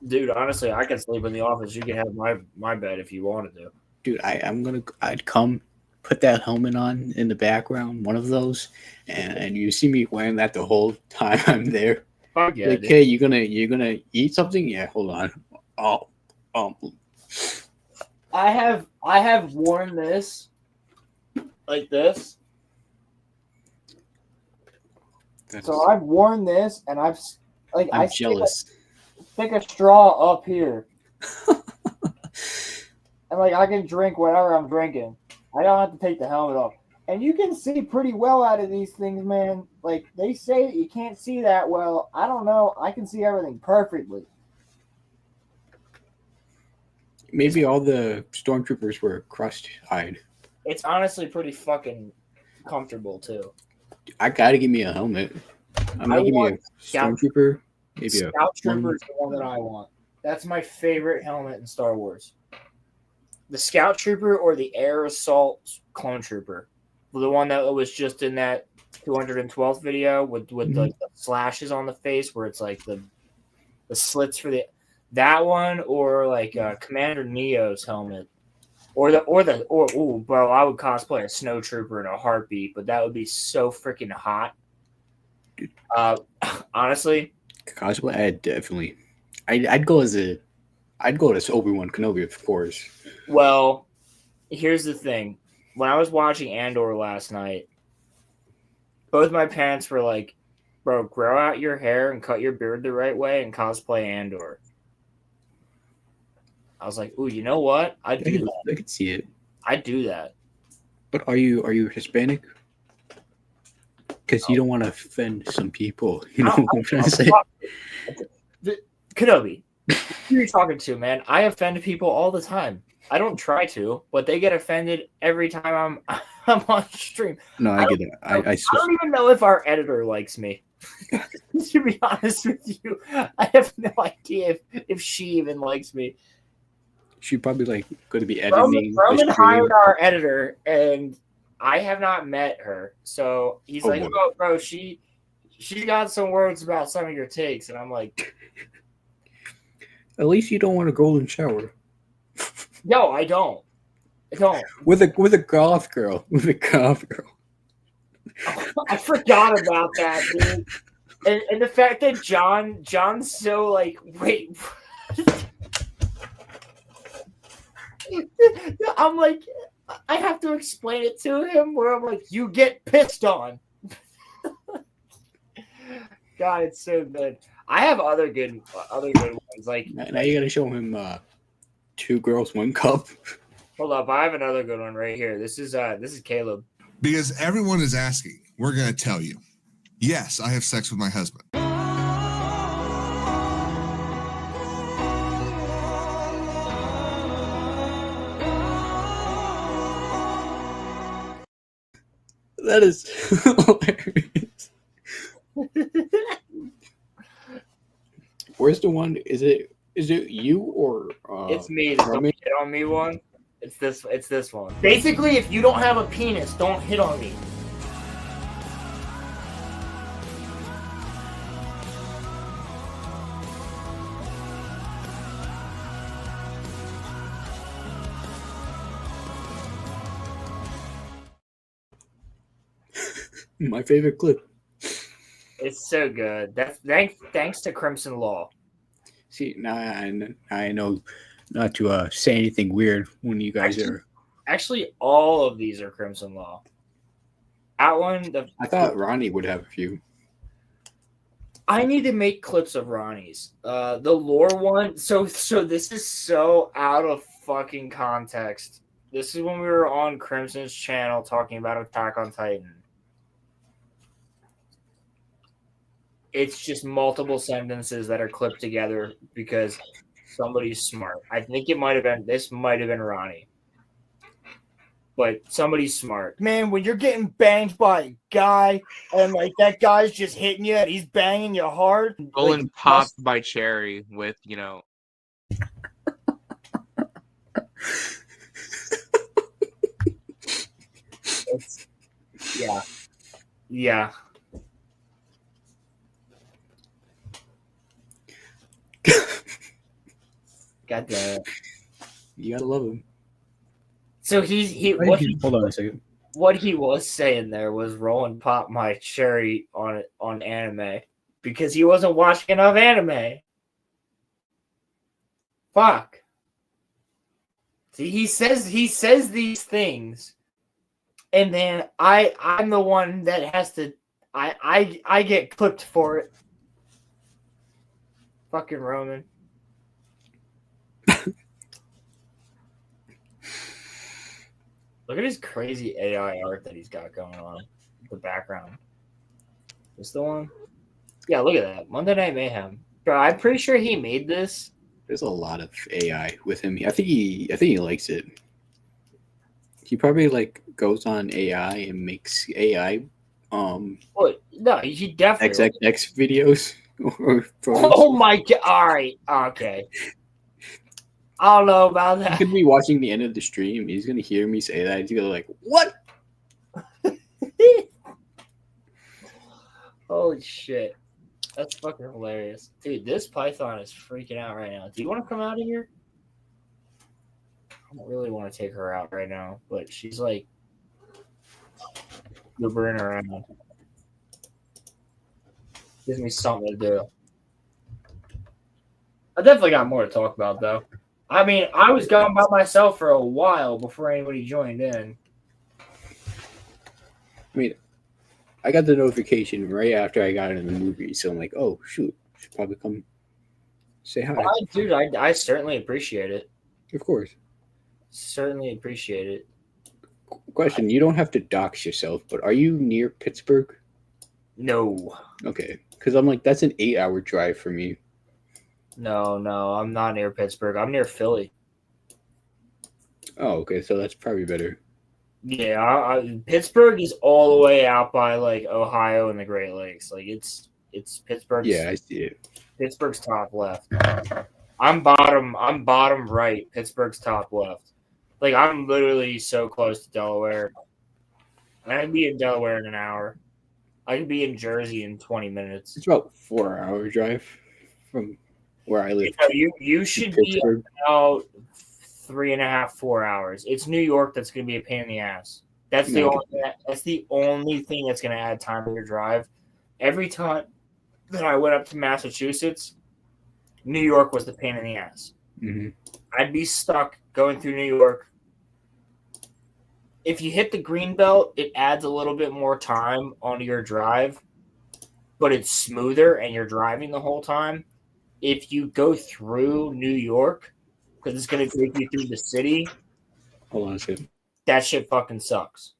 Dude, honestly, I can sleep in the office. You can have my bed if you wanted to. Dude, I'd come, put that helmet on in the background, one of those, and you see me wearing that the whole time I'm there. Fuck yeah, like, dude. hey, you gonna eat something? Yeah, hold on. I have worn this. Like this. So I've worn this, and I'm jealous. Stick a straw up here, and like I can drink whatever I'm drinking. I don't have to take the helmet off, and you can see pretty well out of these things, man. Like they say that you can't see that well. I don't know. I can see everything perfectly. Maybe all the stormtroopers were crust-eyed. It's honestly pretty fucking comfortable too. I gotta give me a helmet. I'm gonna give me a stormtrooper. Maybe Scout Trooper is the one that I want. That's my favorite helmet in Star Wars. The Scout Trooper or the Air Assault Clone Trooper, the one that was just in that 212th video with the slashes on the face, where it's like the slits for that one, or like Commander Neo's helmet. Or bro, I would cosplay a snow trooper in a heartbeat, but that would be so freaking hot. Honestly, cosplay, I'd go as a I'd go to Obi-Wan Kenobi, of course. Well, here's the thing. When I was watching Andor last night, both my parents were like, bro, grow out your hair and cut your beard the right way and cosplay Andor. I was like, ooh, you know what? I'd do that. I could see it. I'd do that. But are you Hispanic? Because you don't want to offend some people. You know what I'm trying to say? Kenobi, who are you talking to, man? I offend people all the time. I don't try to, but they get offended every time I'm on stream. No, I get it. I don't even know if our editor likes me. To be honest with you, I have no idea if she even likes me. She probably like going to be editing. Roman hired our editor, and I have not met her. So he's like, "Oh, bro, she got some words about some of your takes," and I'm like, "At least you don't want a golden shower." No, I don't. I don't. With a goth girl. With a goth girl. I forgot about that, dude. And the fact that John's so like, wait. I'm like, I have to explain it to him where I'm like, you get pissed on. God, it's so good. I have other good ones. Like now you gotta show him 2 girls, 1 cup. Hold up, I have another good one right here. This is Caleb. Because everyone is asking, we're gonna tell you. Yes, I have sex with my husband. That is hilarious. Where's the one? Is it you or it's me? The hit on me one. It's this one. Basically, if you don't have a penis, don't hit on me. My favorite clip. It's so good. That's thanks to Crimson Law. See, now I know not to say anything weird when you guys are. Actually, all of these are Crimson Law. That one. I thought Ronnie would have a few. I need to make clips of Ronnie's. The lore one. So this is so out of fucking context. This is when we were on Crimson's channel talking about Attack on Titan. It's just multiple sentences that are clipped together because somebody's smart. I think this might have been Ronnie. But somebody's smart. Man, when you're getting banged by a guy and like that guy's just hitting you and he's banging you hard. Stolen popped by Cherry with, Yeah. Yeah. God damn it. You gotta love him. So hold on a second. What he was saying there was Roland popped my cherry on anime because he wasn't watching enough anime. Fuck. See, he says these things, and then I'm the one that has to I get clipped for it. Fucking Roman. Look at his crazy AI art that he's got going on. The background. This the one? Yeah, look at that. Monday Night Mayhem. Bro, I'm pretty sure he made this. There's a lot of AI with him. I think he likes it. He probably like goes on AI and makes AI What? No, he definitely XXX videos. Oh my god. Alright. Okay. I don't know about that. He could be watching the end of the stream. He's gonna hear me say that. He's gonna be like, "What?" Holy shit, that's fucking hilarious, dude. This Python is freaking out right now. Do you want to come out of here? I don't really want to take her out right now, but she's like gibbering around. Gives me something to do. I definitely got more to talk about, though. I mean, I was gone by myself for a while before anybody joined in. I mean, I got the notification right after I got in the movie, so I'm like, oh shoot, should probably come say hi. Well, dude, I certainly appreciate it. Of course. Certainly appreciate it. Question: you don't have to dox yourself, but are you near Pittsburgh? No. Okay, because I'm like, that's an 8-hour drive for me. No, I'm not near Pittsburgh. I'm near Philly. Oh, okay, so that's probably better. Yeah, Pittsburgh is all the way out by like Ohio and the Great Lakes. Like it's Pittsburgh. Yeah, I see it. Pittsburgh's top left. I'm bottom right. Pittsburgh's top left. Like I'm literally so close to Delaware. I can be in Delaware in an hour. I can be in Jersey in 20 minutes. It's about 4-hour drive from where I live. You should be about 3.5, 4 hours. It's New York that's going to be a pain in the ass. That's the only thing that's going to add time to your drive. Every time that I went up to Massachusetts, New York was the pain in the ass. Mm-hmm. I'd be stuck going through New York. If you hit the green belt, it adds a little bit more time onto your drive, but it's smoother and you're driving the whole time. If you go through New York, because it's going to take you through the city, hold on a second. That shit fucking sucks.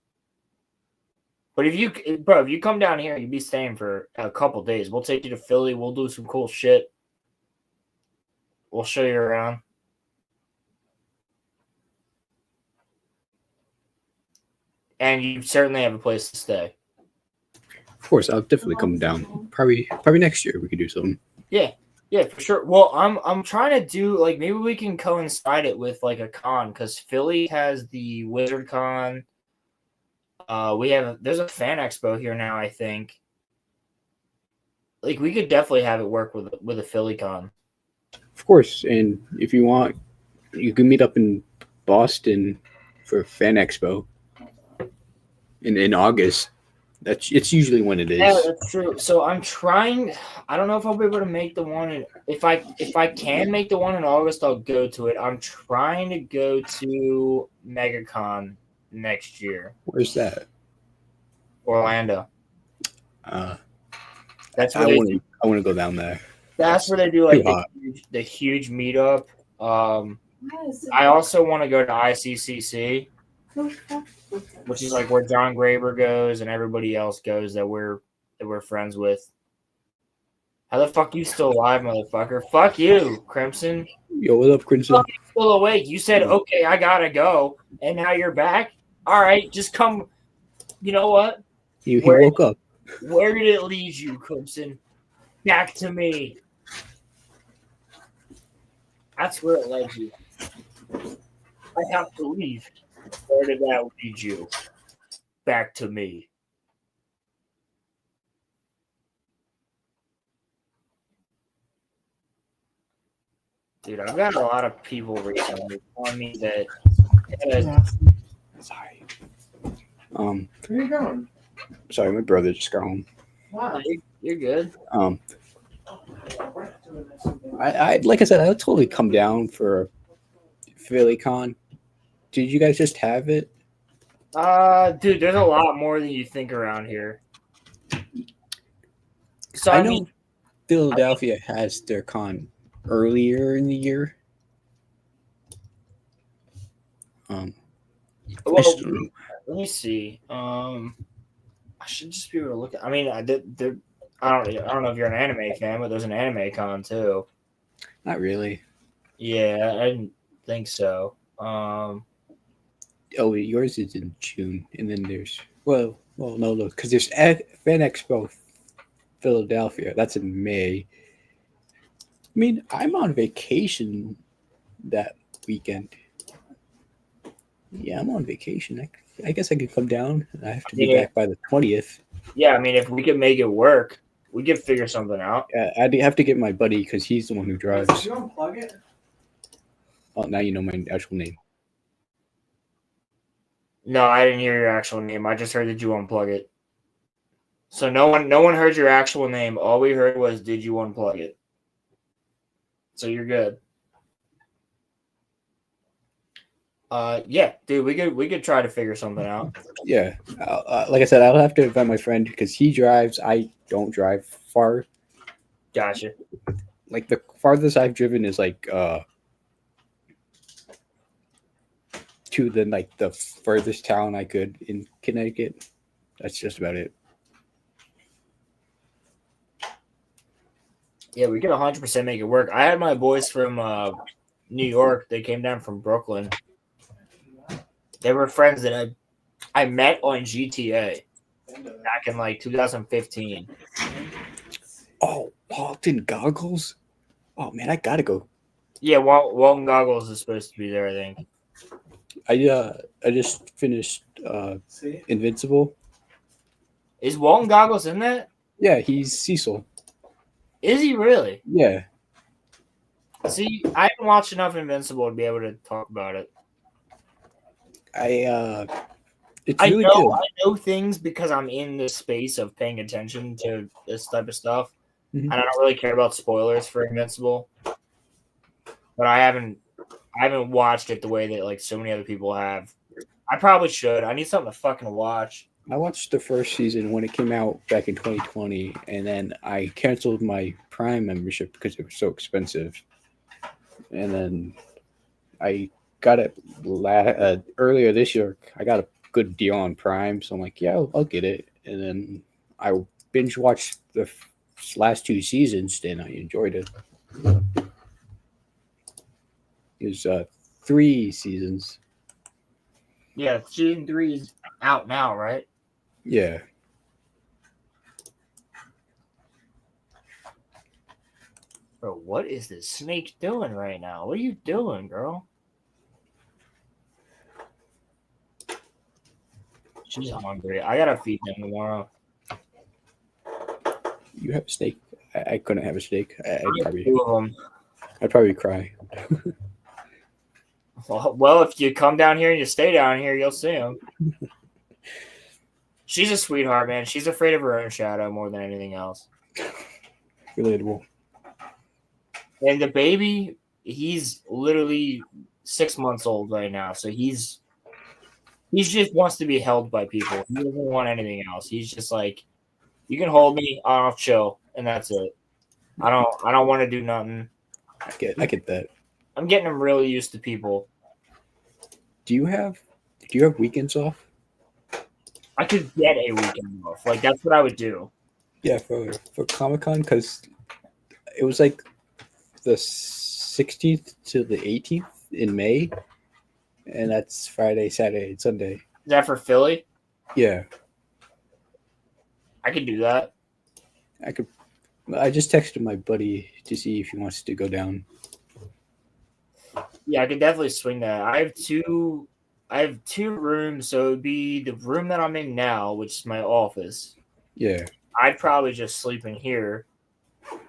But if you come down here, you'd be staying for a couple days. We'll take you to Philly. We'll do some cool shit. We'll show you around. And you certainly have a place to stay. Of course, I'll definitely come down. Probably next year we could do something. Yeah, for sure. Well, I'm trying to do like maybe we can coincide it with like a con because Philly has the Wizard Con. There's a fan expo here now. I think. Like we could definitely have it work with a Philly con. Of course, and if you want, you can meet up in Boston for fan expo. In August, it's usually when it is. Yeah, that's true. So I'm trying. I don't know if I'll be able to make the one. If I can make the one in August, I'll go to it. I'm trying to go to MegaCon next year. Where's that? Orlando. That's I where want to go down there. That's where they do like the huge meetup. I also want to go to ICCC. Which is like where John Graber goes and everybody else goes that we're friends with. How the fuck you still alive, motherfucker? Fuck you, Crimson. Yo, what up, Crimson? Fuck, you still awake. You said, okay, I gotta go, and now you're back? All right, just come. You know what? He woke up. Where did it lead you, Crimson? Back to me. That's where it led you. I have to leave. Where did that lead you? Back to me. Dude, I've got a lot of people recently telling me that. Sorry. Where you going? Sorry, my brother just got home. Wow, you're good. I like I said, I'll totally come down for PhillyCon. Did you guys just have it? Dude, there's a lot more than you think around here. So I know Philadelphia has their con earlier in the year. Well, let me see. I should just be able to look at. I mean, I don't know if you're an anime fan, but there's an anime con too. Not really. Yeah, I didn't think so. Oh, yours is in June, and then there's no, look, because there's Fan Expo Philadelphia. That's in May. I mean, I'm on vacation that weekend. Yeah, I'm on vacation. I guess I could come down. I have to be back by the 20th. Yeah, I mean, if we could make it work, we could figure something out. I'd have to get my buddy because he's the one who drives. Did you unplug it? Oh, now you know my actual name. No, I didn't hear your actual name. I just heard that you unplug it. So no one heard your actual name. All we heard was, did you unplug it? So you're good. Yeah, dude, we could try to figure something out. Yeah, like I said, I'll have to invite my friend because he drives. I don't drive far. Gotcha. Like the farthest I've driven is like to the furthest town I could in Connecticut. That's just about it. Yeah, we could 100% make it work. I had my boys from New York. They came down from Brooklyn. They were friends that I met on GTA back in like 2015. Oh, Walton Goggles. Oh man, I gotta go. Yeah, Walton Goggles is supposed to be there, I think. I just finished Invincible. Is Walton Goggles in that? Yeah, he's Cecil. Is he really? Yeah. See, I haven't watched enough Invincible to be able to talk about it. It's I really know good. I know things because I'm in the space of paying attention to this type of stuff, Mhm. and I don't really care about spoilers for Invincible. But I haven't watched it the way that like so many other people have. I probably should. I need something to fucking watch. I watched the first season when it came out back in 2020, and then I canceled my Prime membership because it was so expensive. And then I got it earlier this year. I got a good deal on Prime, so I'm like, yeah, I'll get it. And then I binge watched the last 2 seasons, and I enjoyed it. It was 3 seasons. Yeah, season 3 is out now, right? Yeah. Bro, what is this snake doing right now? What are you doing, girl? She's hungry. I gotta feed them tomorrow. You have a snake. I couldn't have a snake. I'd probably, 2 of them. I'd probably cry. Well, if you come down here and you stay down here, you'll see them. She's a sweetheart, man. She's afraid of her own shadow more than anything else. Relatable. And the baby, he's literally 6 months old right now. So he's just wants to be held by people. He doesn't want anything else. He's just like, you can hold me, I'll chill, and that's it. I don't want to do nothing. I get that. I'm getting him really used to people. Do you have weekends off? I could get a weekend off. Like that's what I would do. Yeah, for Comic-Con, because it was like the 16th to the 18th in May, and that's Friday, Saturday, and Sunday. Is that for Philly? Yeah, I could do that. I just texted my buddy to see if he wants to go down. Yeah, I could definitely swing that. I have two rooms, so it would be the room that I'm in now, which is my office. Yeah. I'd probably just sleep in here.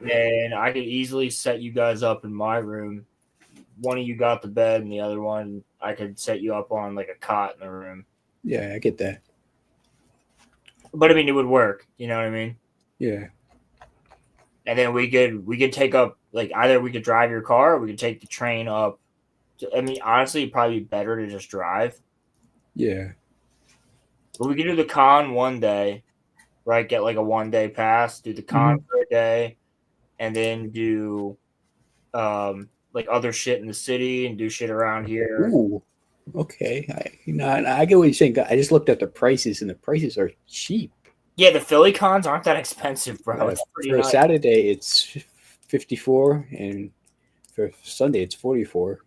And I could easily set you guys up in my room. One of you got the bed, and the other one I could set you up on like a cot in the room. Yeah, I get that. But I mean, it would work. You know what I mean? Yeah. And then we could take up like either we could drive your car, or we could take the train up. I mean, honestly, it'd probably be better to just drive. Yeah. But we could do the con one day, right? Get like a 1-day pass, do the con for a day, and then do like other shit in the city and do shit around here. Ooh. Okay. I get what you're saying. I just looked at the prices, and the prices are cheap. Yeah, the Philly cons aren't that expensive, bro. It's pretty for nice. a Saturday, it's $54, and for Sunday, it's $44.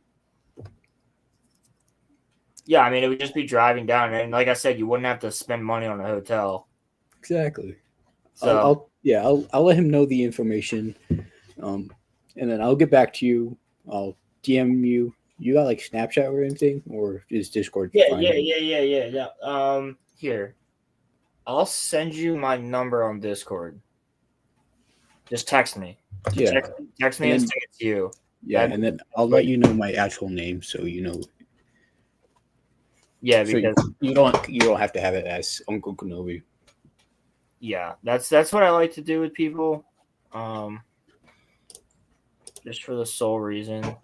Yeah, I mean, it would just be driving down, and like I said, you wouldn't have to spend money on a hotel. Exactly. So I'll let him know the information, and then I'll get back to you. I'll DM you. You got like Snapchat or anything, or is Discord? Yeah. Here, I'll send you my number on Discord. Just text me. Yeah. Text me and send it to you. Yeah, and then I'll let you know my actual name, so you know. Yeah, So because you don't have to have it as Uncle Kenobi. yeah, that's what I like to do with people. just for the sole reason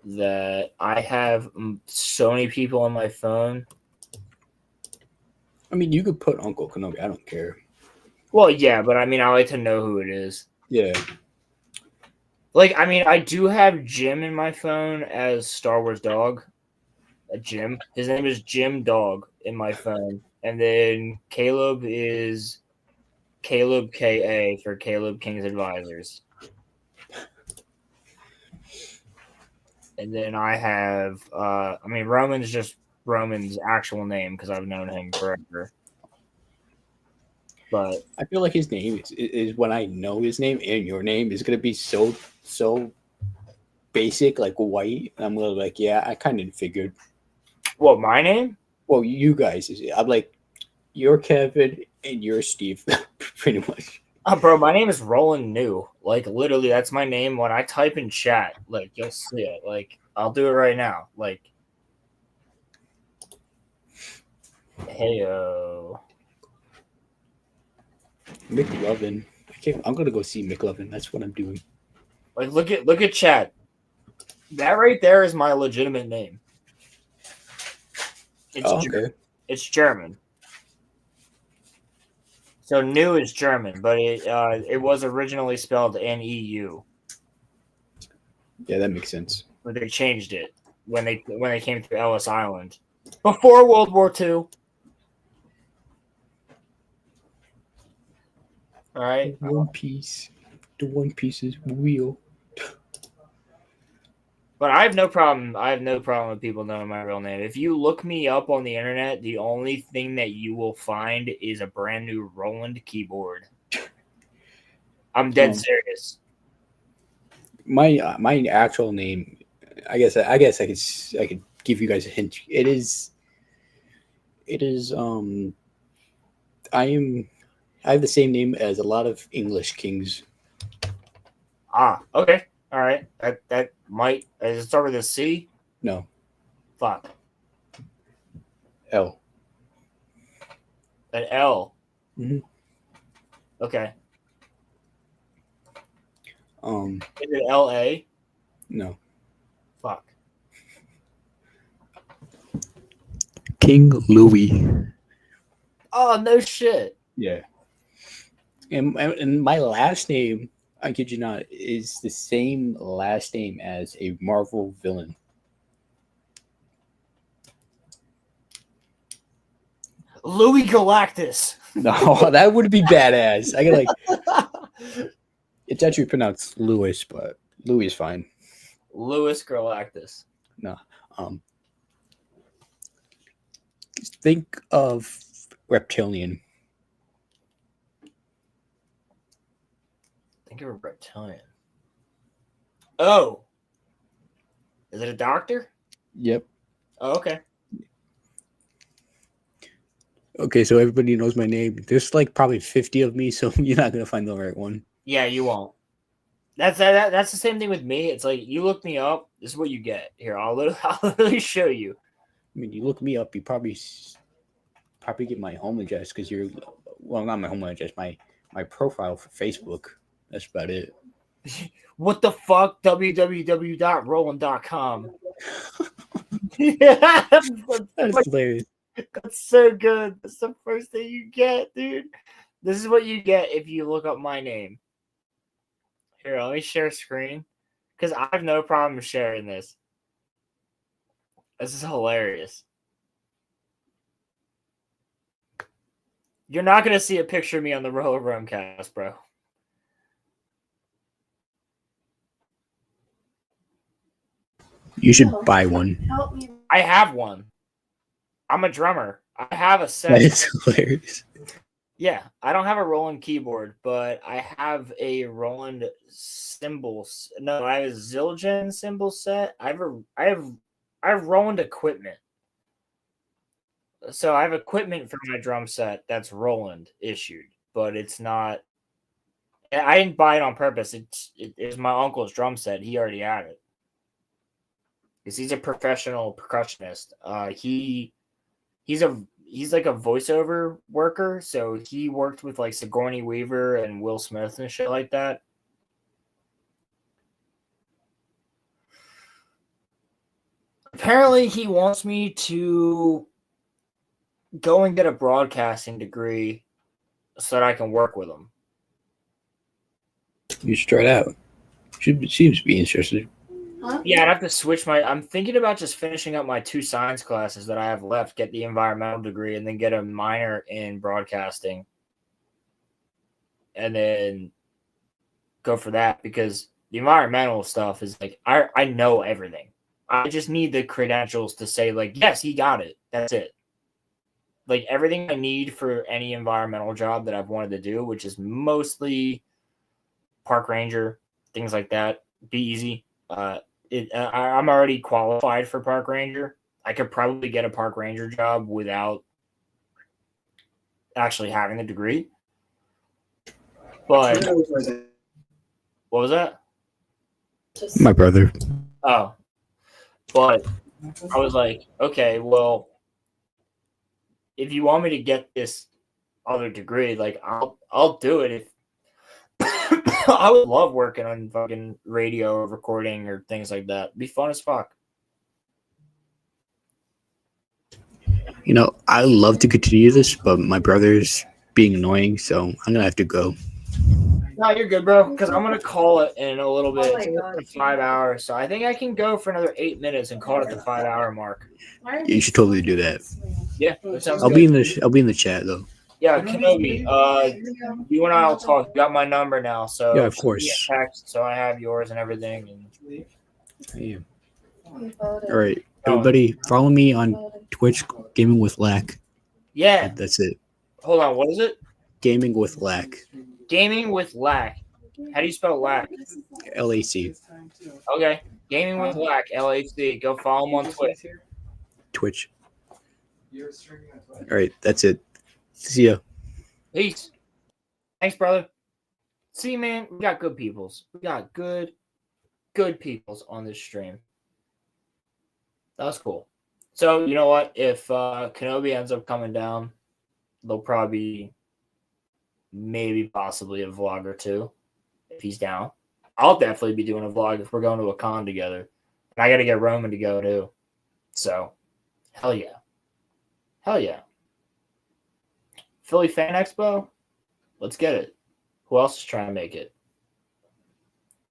that I have so many people on my phone. I mean, you could put Uncle Kenobi. I don't care. Well, yeah, but I mean, I like to know who it is. Yeah. Like, I mean, I do have Jim in my phone as Star Wars Dog. Jim. His name is Jim Dog in my phone. And then Caleb is Caleb KA for Caleb King's Advisors. And then I have, I mean, Roman's just Roman's actual name because I've known him forever. But I feel like his name is when I know his name and your name is gonna be so basic, like white. I'm gonna be like, yeah, I kind of figured. What, my name? Well, you guys. I'm like, you're Kevin and you're Steve, pretty much. Bro, my name is Roland New. Like, literally, that's my name. When I type in chat, like, you'll see it. Like, I'll do it right now. Like, heyo. McLovin. I'm gonna go see McLovin. That's what I'm doing. Like, look at chat. That right there is my legitimate name. It's okay. It's German. So New is German, but it was originally spelled Neu. Yeah, that makes sense. But they changed it when they came to Ellis Island before World War II. All right. One Piece. The One Piece is real. But I have no problem. I have no problem with people knowing my real name. If you look me up on the internet, the only thing that you will find is a brand new Roland keyboard. I'm dead serious. My actual name, I guess I could give you guys a hint. It is I have the same name as a lot of English kings. Ah, okay. All right. That might. Does it start with a C? No. Fuck. L. An L. Mm-hmm. Okay. Is it L.A.? No. Fuck. King Louis. Oh, no shit. Yeah. And my last name, I kid you not, is the same last name as a Marvel villain. Louis Galactus. No, that would be badass. I get like, it's actually pronounced Louis, but Louis is fine. Louis Galactus. No. Think of reptilian. Think of a reptilian. Oh. Is it a doctor? Yep. Oh, okay. Okay, so everybody knows my name. There's like probably 50 of me, so you're not gonna find the right one. Yeah, you won't. That's the same thing with me. It's like you look me up, this is what you get. Here, I'll literally show you. I mean, you look me up, you probably get my home address because you're, well, not my home address, my profile for Facebook. That's about it. What the fuck? www.roland.com. Yeah, that's hilarious. That's so good. That's the first thing you get, dude. This is what you get if you look up my name. Here, let me share screen because I have no problem sharing this. This is hilarious. You're not going to see a picture of me on the Roll of Rome cast, bro. You should buy one. I have one. I'm a drummer. I have a set. That is hilarious. Yeah, I don't have a Roland keyboard, but I have a Roland cymbals. No, I have a Zildjian cymbal set. I have Roland equipment. So I have equipment for my drum set that's Roland issued, but it's not. I didn't buy it on purpose. It's my uncle's drum set. He already had it because he's a professional percussionist. He's like a voiceover worker, so he worked with like Sigourney Weaver and Will Smith and shit like that. Apparently, he wants me to go and get a broadcasting degree so that I can work with him. You should try it out. Seems to be interested. Yeah, I'd have to switch my. I'm thinking about just finishing up my 2 science classes that I have left, get the environmental degree, and then get a minor in broadcasting, and then go for that because the environmental stuff is like I know everything. I just need the credentials to say like, yes, he got it. That's it. Like everything I need for any environmental job that I've wanted to do, which is mostly park ranger, things like that, be easy. I'm already qualified for park ranger. I could probably get a park ranger job without actually having the degree. But what was that? My brother. Oh, but I was like, okay, well, if you want me to get this other degree, like I'll do it. If I would love working on fucking radio or recording or things like that. It'd be fun as fuck. You know, I love to continue this, but my brother's being annoying, so I'm gonna have to go. No, you're good, bro. Because I'm gonna call it in a little bit. It's 5 hours, so I think I can go for another 8 minutes and call it the 5 hour mark. You should totally do that. Yeah, that sounds I'll good. be in the chat though. Yeah, Kenobi. You and I will talk. You got my number now, so Yeah, of send me a course. text, so I have yours and everything. And Yeah. All right, everybody, follow me on Twitch, Gaming with Lack. yeah, That's it. hold on. What is it? Gaming with Lack. Gaming with Lack. How do you spell Lack? LAC. Okay, Gaming with Lack. LAC. Go follow him on Twitch. All right, that's it. See ya. Peace. Thanks, brother. See, man, we got good peoples. We got good peoples on this stream. That was cool. So, you know what? If Kenobi ends up coming down, there'll probably be maybe possibly a vlog or two if he's down. I'll definitely be doing a vlog if we're going to a con together. And I got to get Roman to go too. So, hell yeah. Hell yeah. Philly Fan Expo? Let's get it. Who else is trying to make it?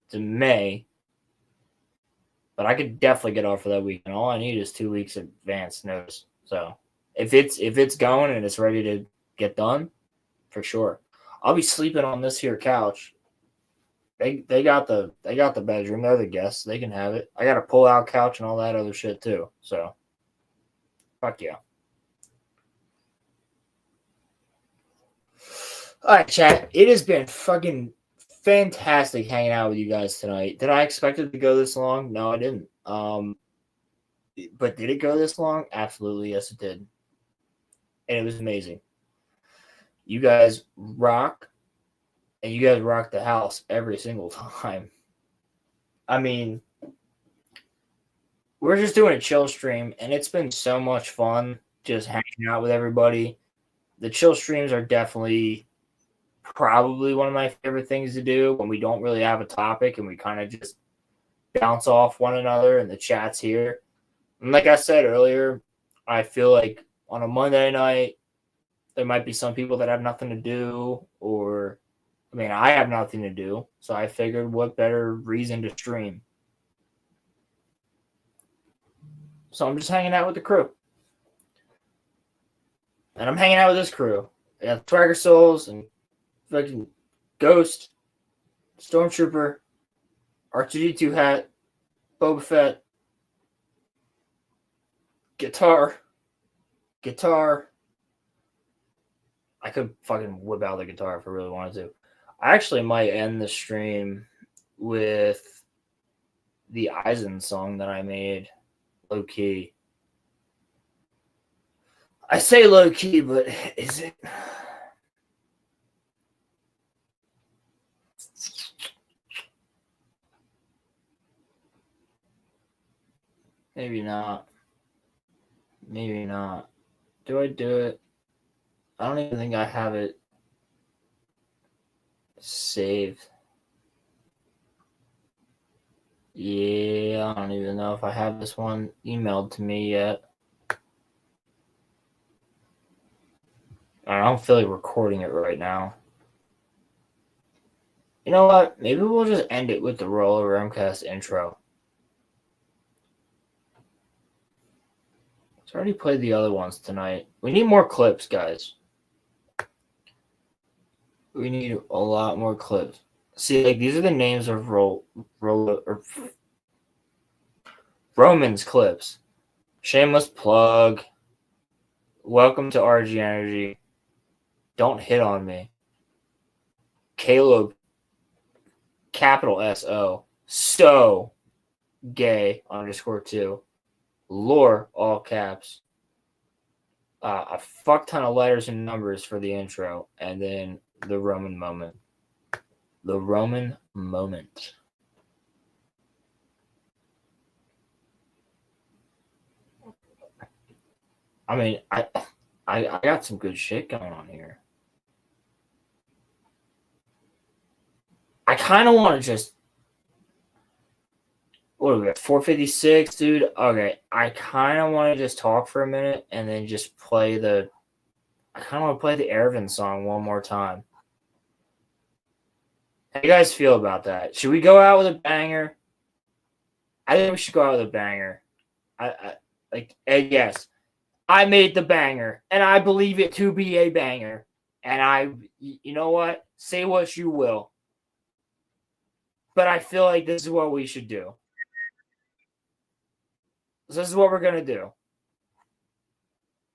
It's in May. But I could definitely get off for that weekend. All I need is 2 weeks advance notice. So if it's going and it's ready to get done, for sure. I'll be sleeping on this here couch. They got the bedroom. They're the guests. They can have it. I got a pull-out couch and all that other shit too. So fuck yeah. All right, chat. It has been fucking fantastic hanging out with you guys tonight. Did I expect it to go this long? No, I didn't. But did it go this long? Absolutely, yes, it did. And it was amazing. You guys rock, and you guys rock the house every single time. I mean, we're just doing a chill stream, and it's been so much fun just hanging out with everybody. The chill streams are definitely probably one of my favorite things to do when we don't really have a topic and we kind of just bounce off one another and the chats here. And like I said earlier, I feel like on a Monday night, there might be some people that have nothing to do, or I mean, I have nothing to do. So I figured what better reason to stream. So I'm just hanging out with the crew. And I'm hanging out with this crew. I got Swagger Souls and fucking Ghost, Stormtrooper, R2D2 hat, Boba Fett, guitar. I could fucking whip out the guitar if I really wanted to. I actually might end the stream with the Eisen song that I made, low key. I say low key, but is it? Maybe not. Maybe not. Do I do it? I don't even think I have it saved. Yeah, I don't even know if I have this one emailed to me yet. I don't feel like recording it right now. You know what? Maybe we'll just end it with the Roller Rumcast intro. Let's already played the other ones tonight. We need more clips, guys. We need a lot more clips. See, like, these are the names of Roman's clips. Shameless plug. Welcome to RG Energy. Don't hit on me. Caleb, capital S-O. So gay _2. Lore, all caps. A fuck ton of letters and numbers for the intro. And then the Roman moment. The Roman moment. I mean, I got some good shit going on here. I kind of want to just. What are we at? 456, dude? Okay. I kind of want to just talk for a minute and then just play the. I kind of want to play the Ervin song one more time. How do you guys feel about that? Should we go out with a banger? I think we should go out with a banger. And yes, I made the banger, and I believe it to be a banger. And you know what? Say what you will. But I feel like this is what we should do. So this is what we're going to do.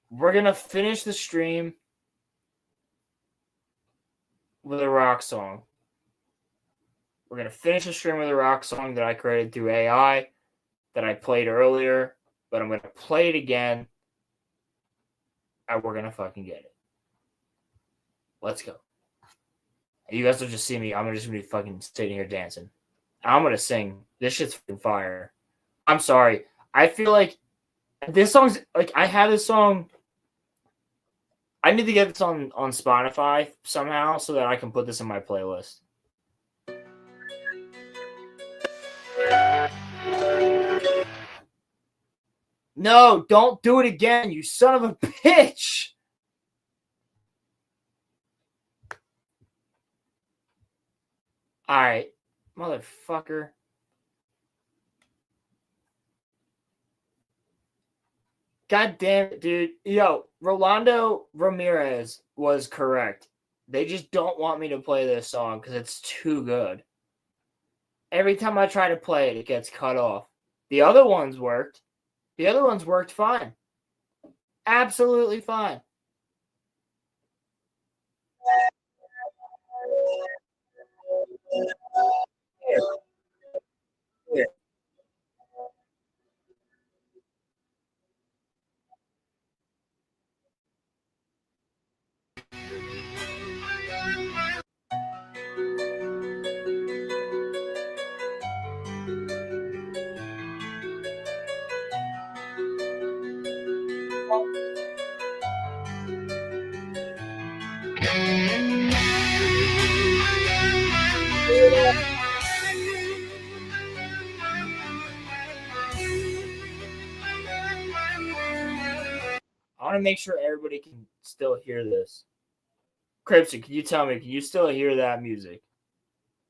We're going to finish the stream with a rock song. We're going to finish the stream with a rock song that I created through AI that I played earlier, but I'm going to play it again, and we're going to fucking get it. Let's go. You guys will just see me. I'm just going to be fucking sitting here dancing. I'm going to sing. This shit's fucking fire. I'm sorry. I feel like this song's, like, I have this song. I need to get this on Spotify somehow so that I can put this in my playlist. No, don't do it again, you son of a bitch. All right, motherfucker. God damn it, dude. Yo, Rolando Ramirez was correct. They just don't want me to play this song because it's too good. Every time I try to play it, it gets cut off. The other ones worked. The other ones worked fine. Absolutely fine. Here. I want to make sure everybody can still hear this. Crimson, can you tell me, can you still hear that music?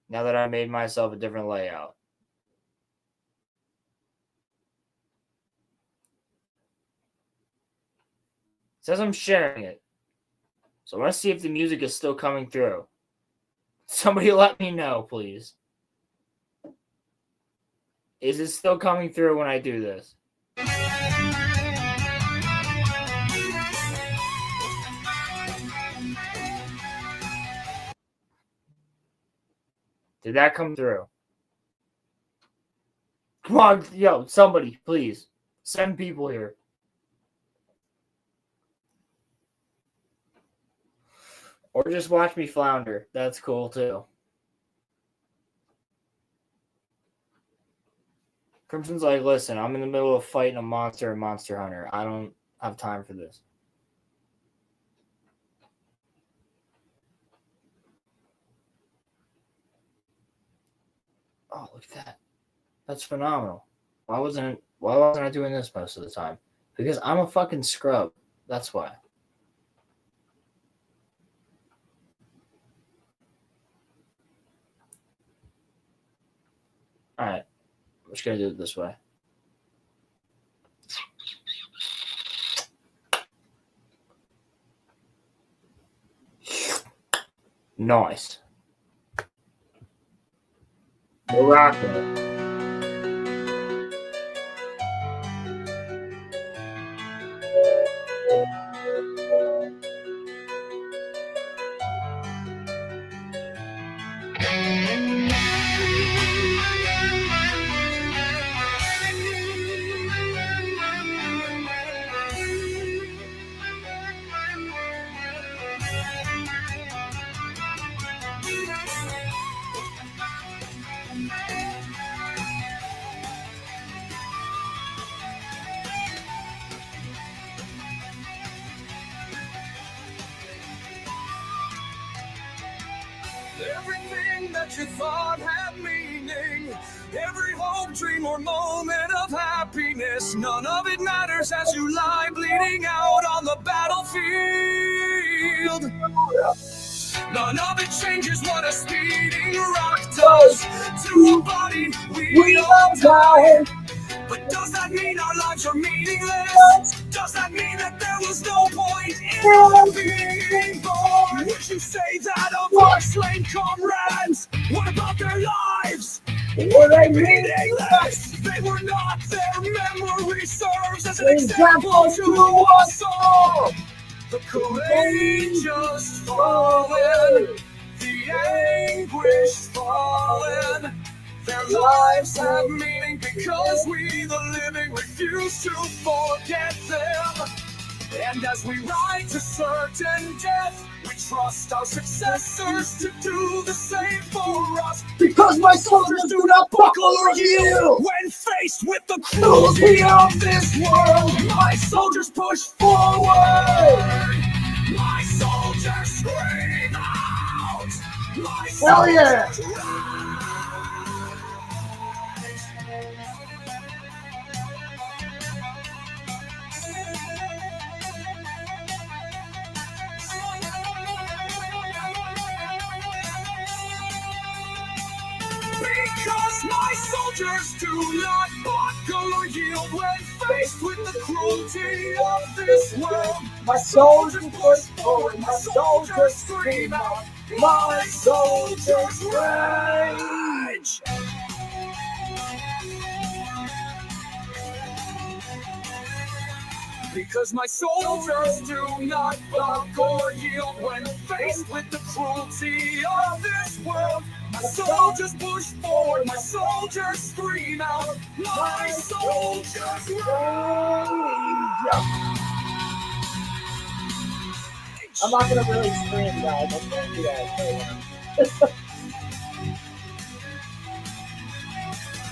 Now that I made myself a different layout. It says I'm sharing it. So I want to see if the music is still coming through. Somebody let me know, please. Is it still coming through when I do this? Did that come through? Come on, yo, somebody, please. Send people here. Or just watch me flounder. That's cool, too. Crimson's like, listen, I'm in the middle of fighting a monster and Monster Hunter. I don't have time for this. Oh, look at that. That's phenomenal. Why wasn't I doing this most of the time? Because I'm a fucking scrub. That's why. All right. I'm just going to do it this way. Nice. We're rocking it. Everything that you thought had meaning, every hope, dream, or moment of happiness, none of it matters as you lie bleeding out on the battlefield. None of it changes what a speeding rock does to a body we all die. But does that mean our lives are meaningless? Does that mean that there was no point in being born? Would you say that of our slain comrades? What about their lives? Were they meaningless? They were not. Their memory serves as an example to us all. The courageous fallen, the anguish fallen. Their lives have meaning because we, the living, refuse to forget them. And as we ride to certain death, we trust our successors to do the same for us. Because my soldiers do not buckle or yield when faced with the cruelty of this world. My soldiers push forward. My soldiers scream out. My Hell yeah! Because my soldiers do not buckle or yield when faced with the cruelty of this world. My soldiers push forward, my soldiers scream out, my soldiers rage. Because my soldiers do not buckle or yield when faced with the cruelty of this world. My soldiers push forward, my soldiers scream out, my soldiers rage. I'm not gonna really scream, guys. I can't do that.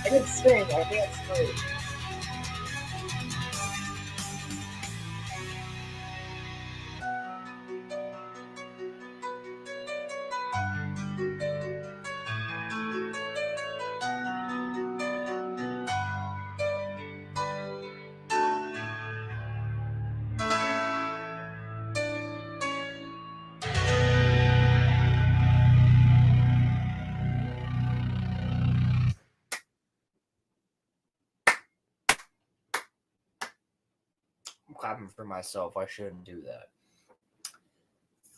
I can sing, I can't scream. I'm clapping for myself. I shouldn't do that.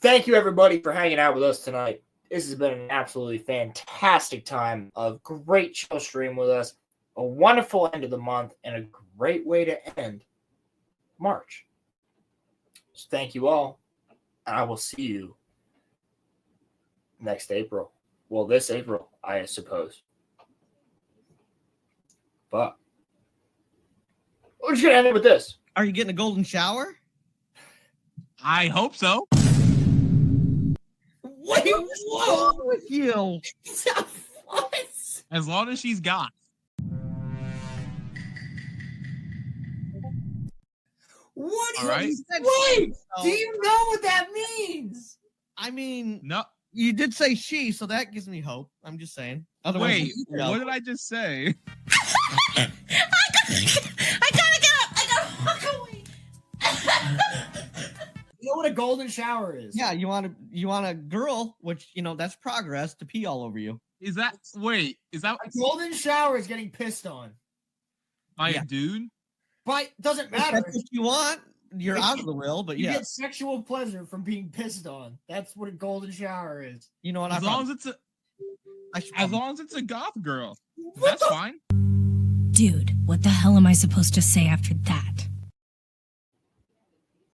Thank you, everybody, for hanging out with us tonight. This has been an absolutely fantastic time. A great show stream with us. A wonderful end of the month and a great way to end March. So thank you all. And I will see you next April. Well, this April, I suppose. But we're just going to end it with this. Are you getting a golden shower? I hope so. Wait, what's wrong with you? What? As long as she's got. What? All right. Wait, Do you know what that means? I mean, No. you did say she, so that gives me hope. I'm just saying. Otherwise, Wait, what did I just say? I gotta get up. I gotta walk away. You know what a golden shower is? Yeah, you want a girl, which that's progress, to pee all over you. Is that A golden shower is getting pissed on by a dude? But doesn't If matter. that's what you want. You're out of the will, but you yeah. get sexual pleasure from being pissed on. That's what a golden shower is. You know what? As long as it's a goth girl, that's fine. Dude, what the hell am I supposed to say after that?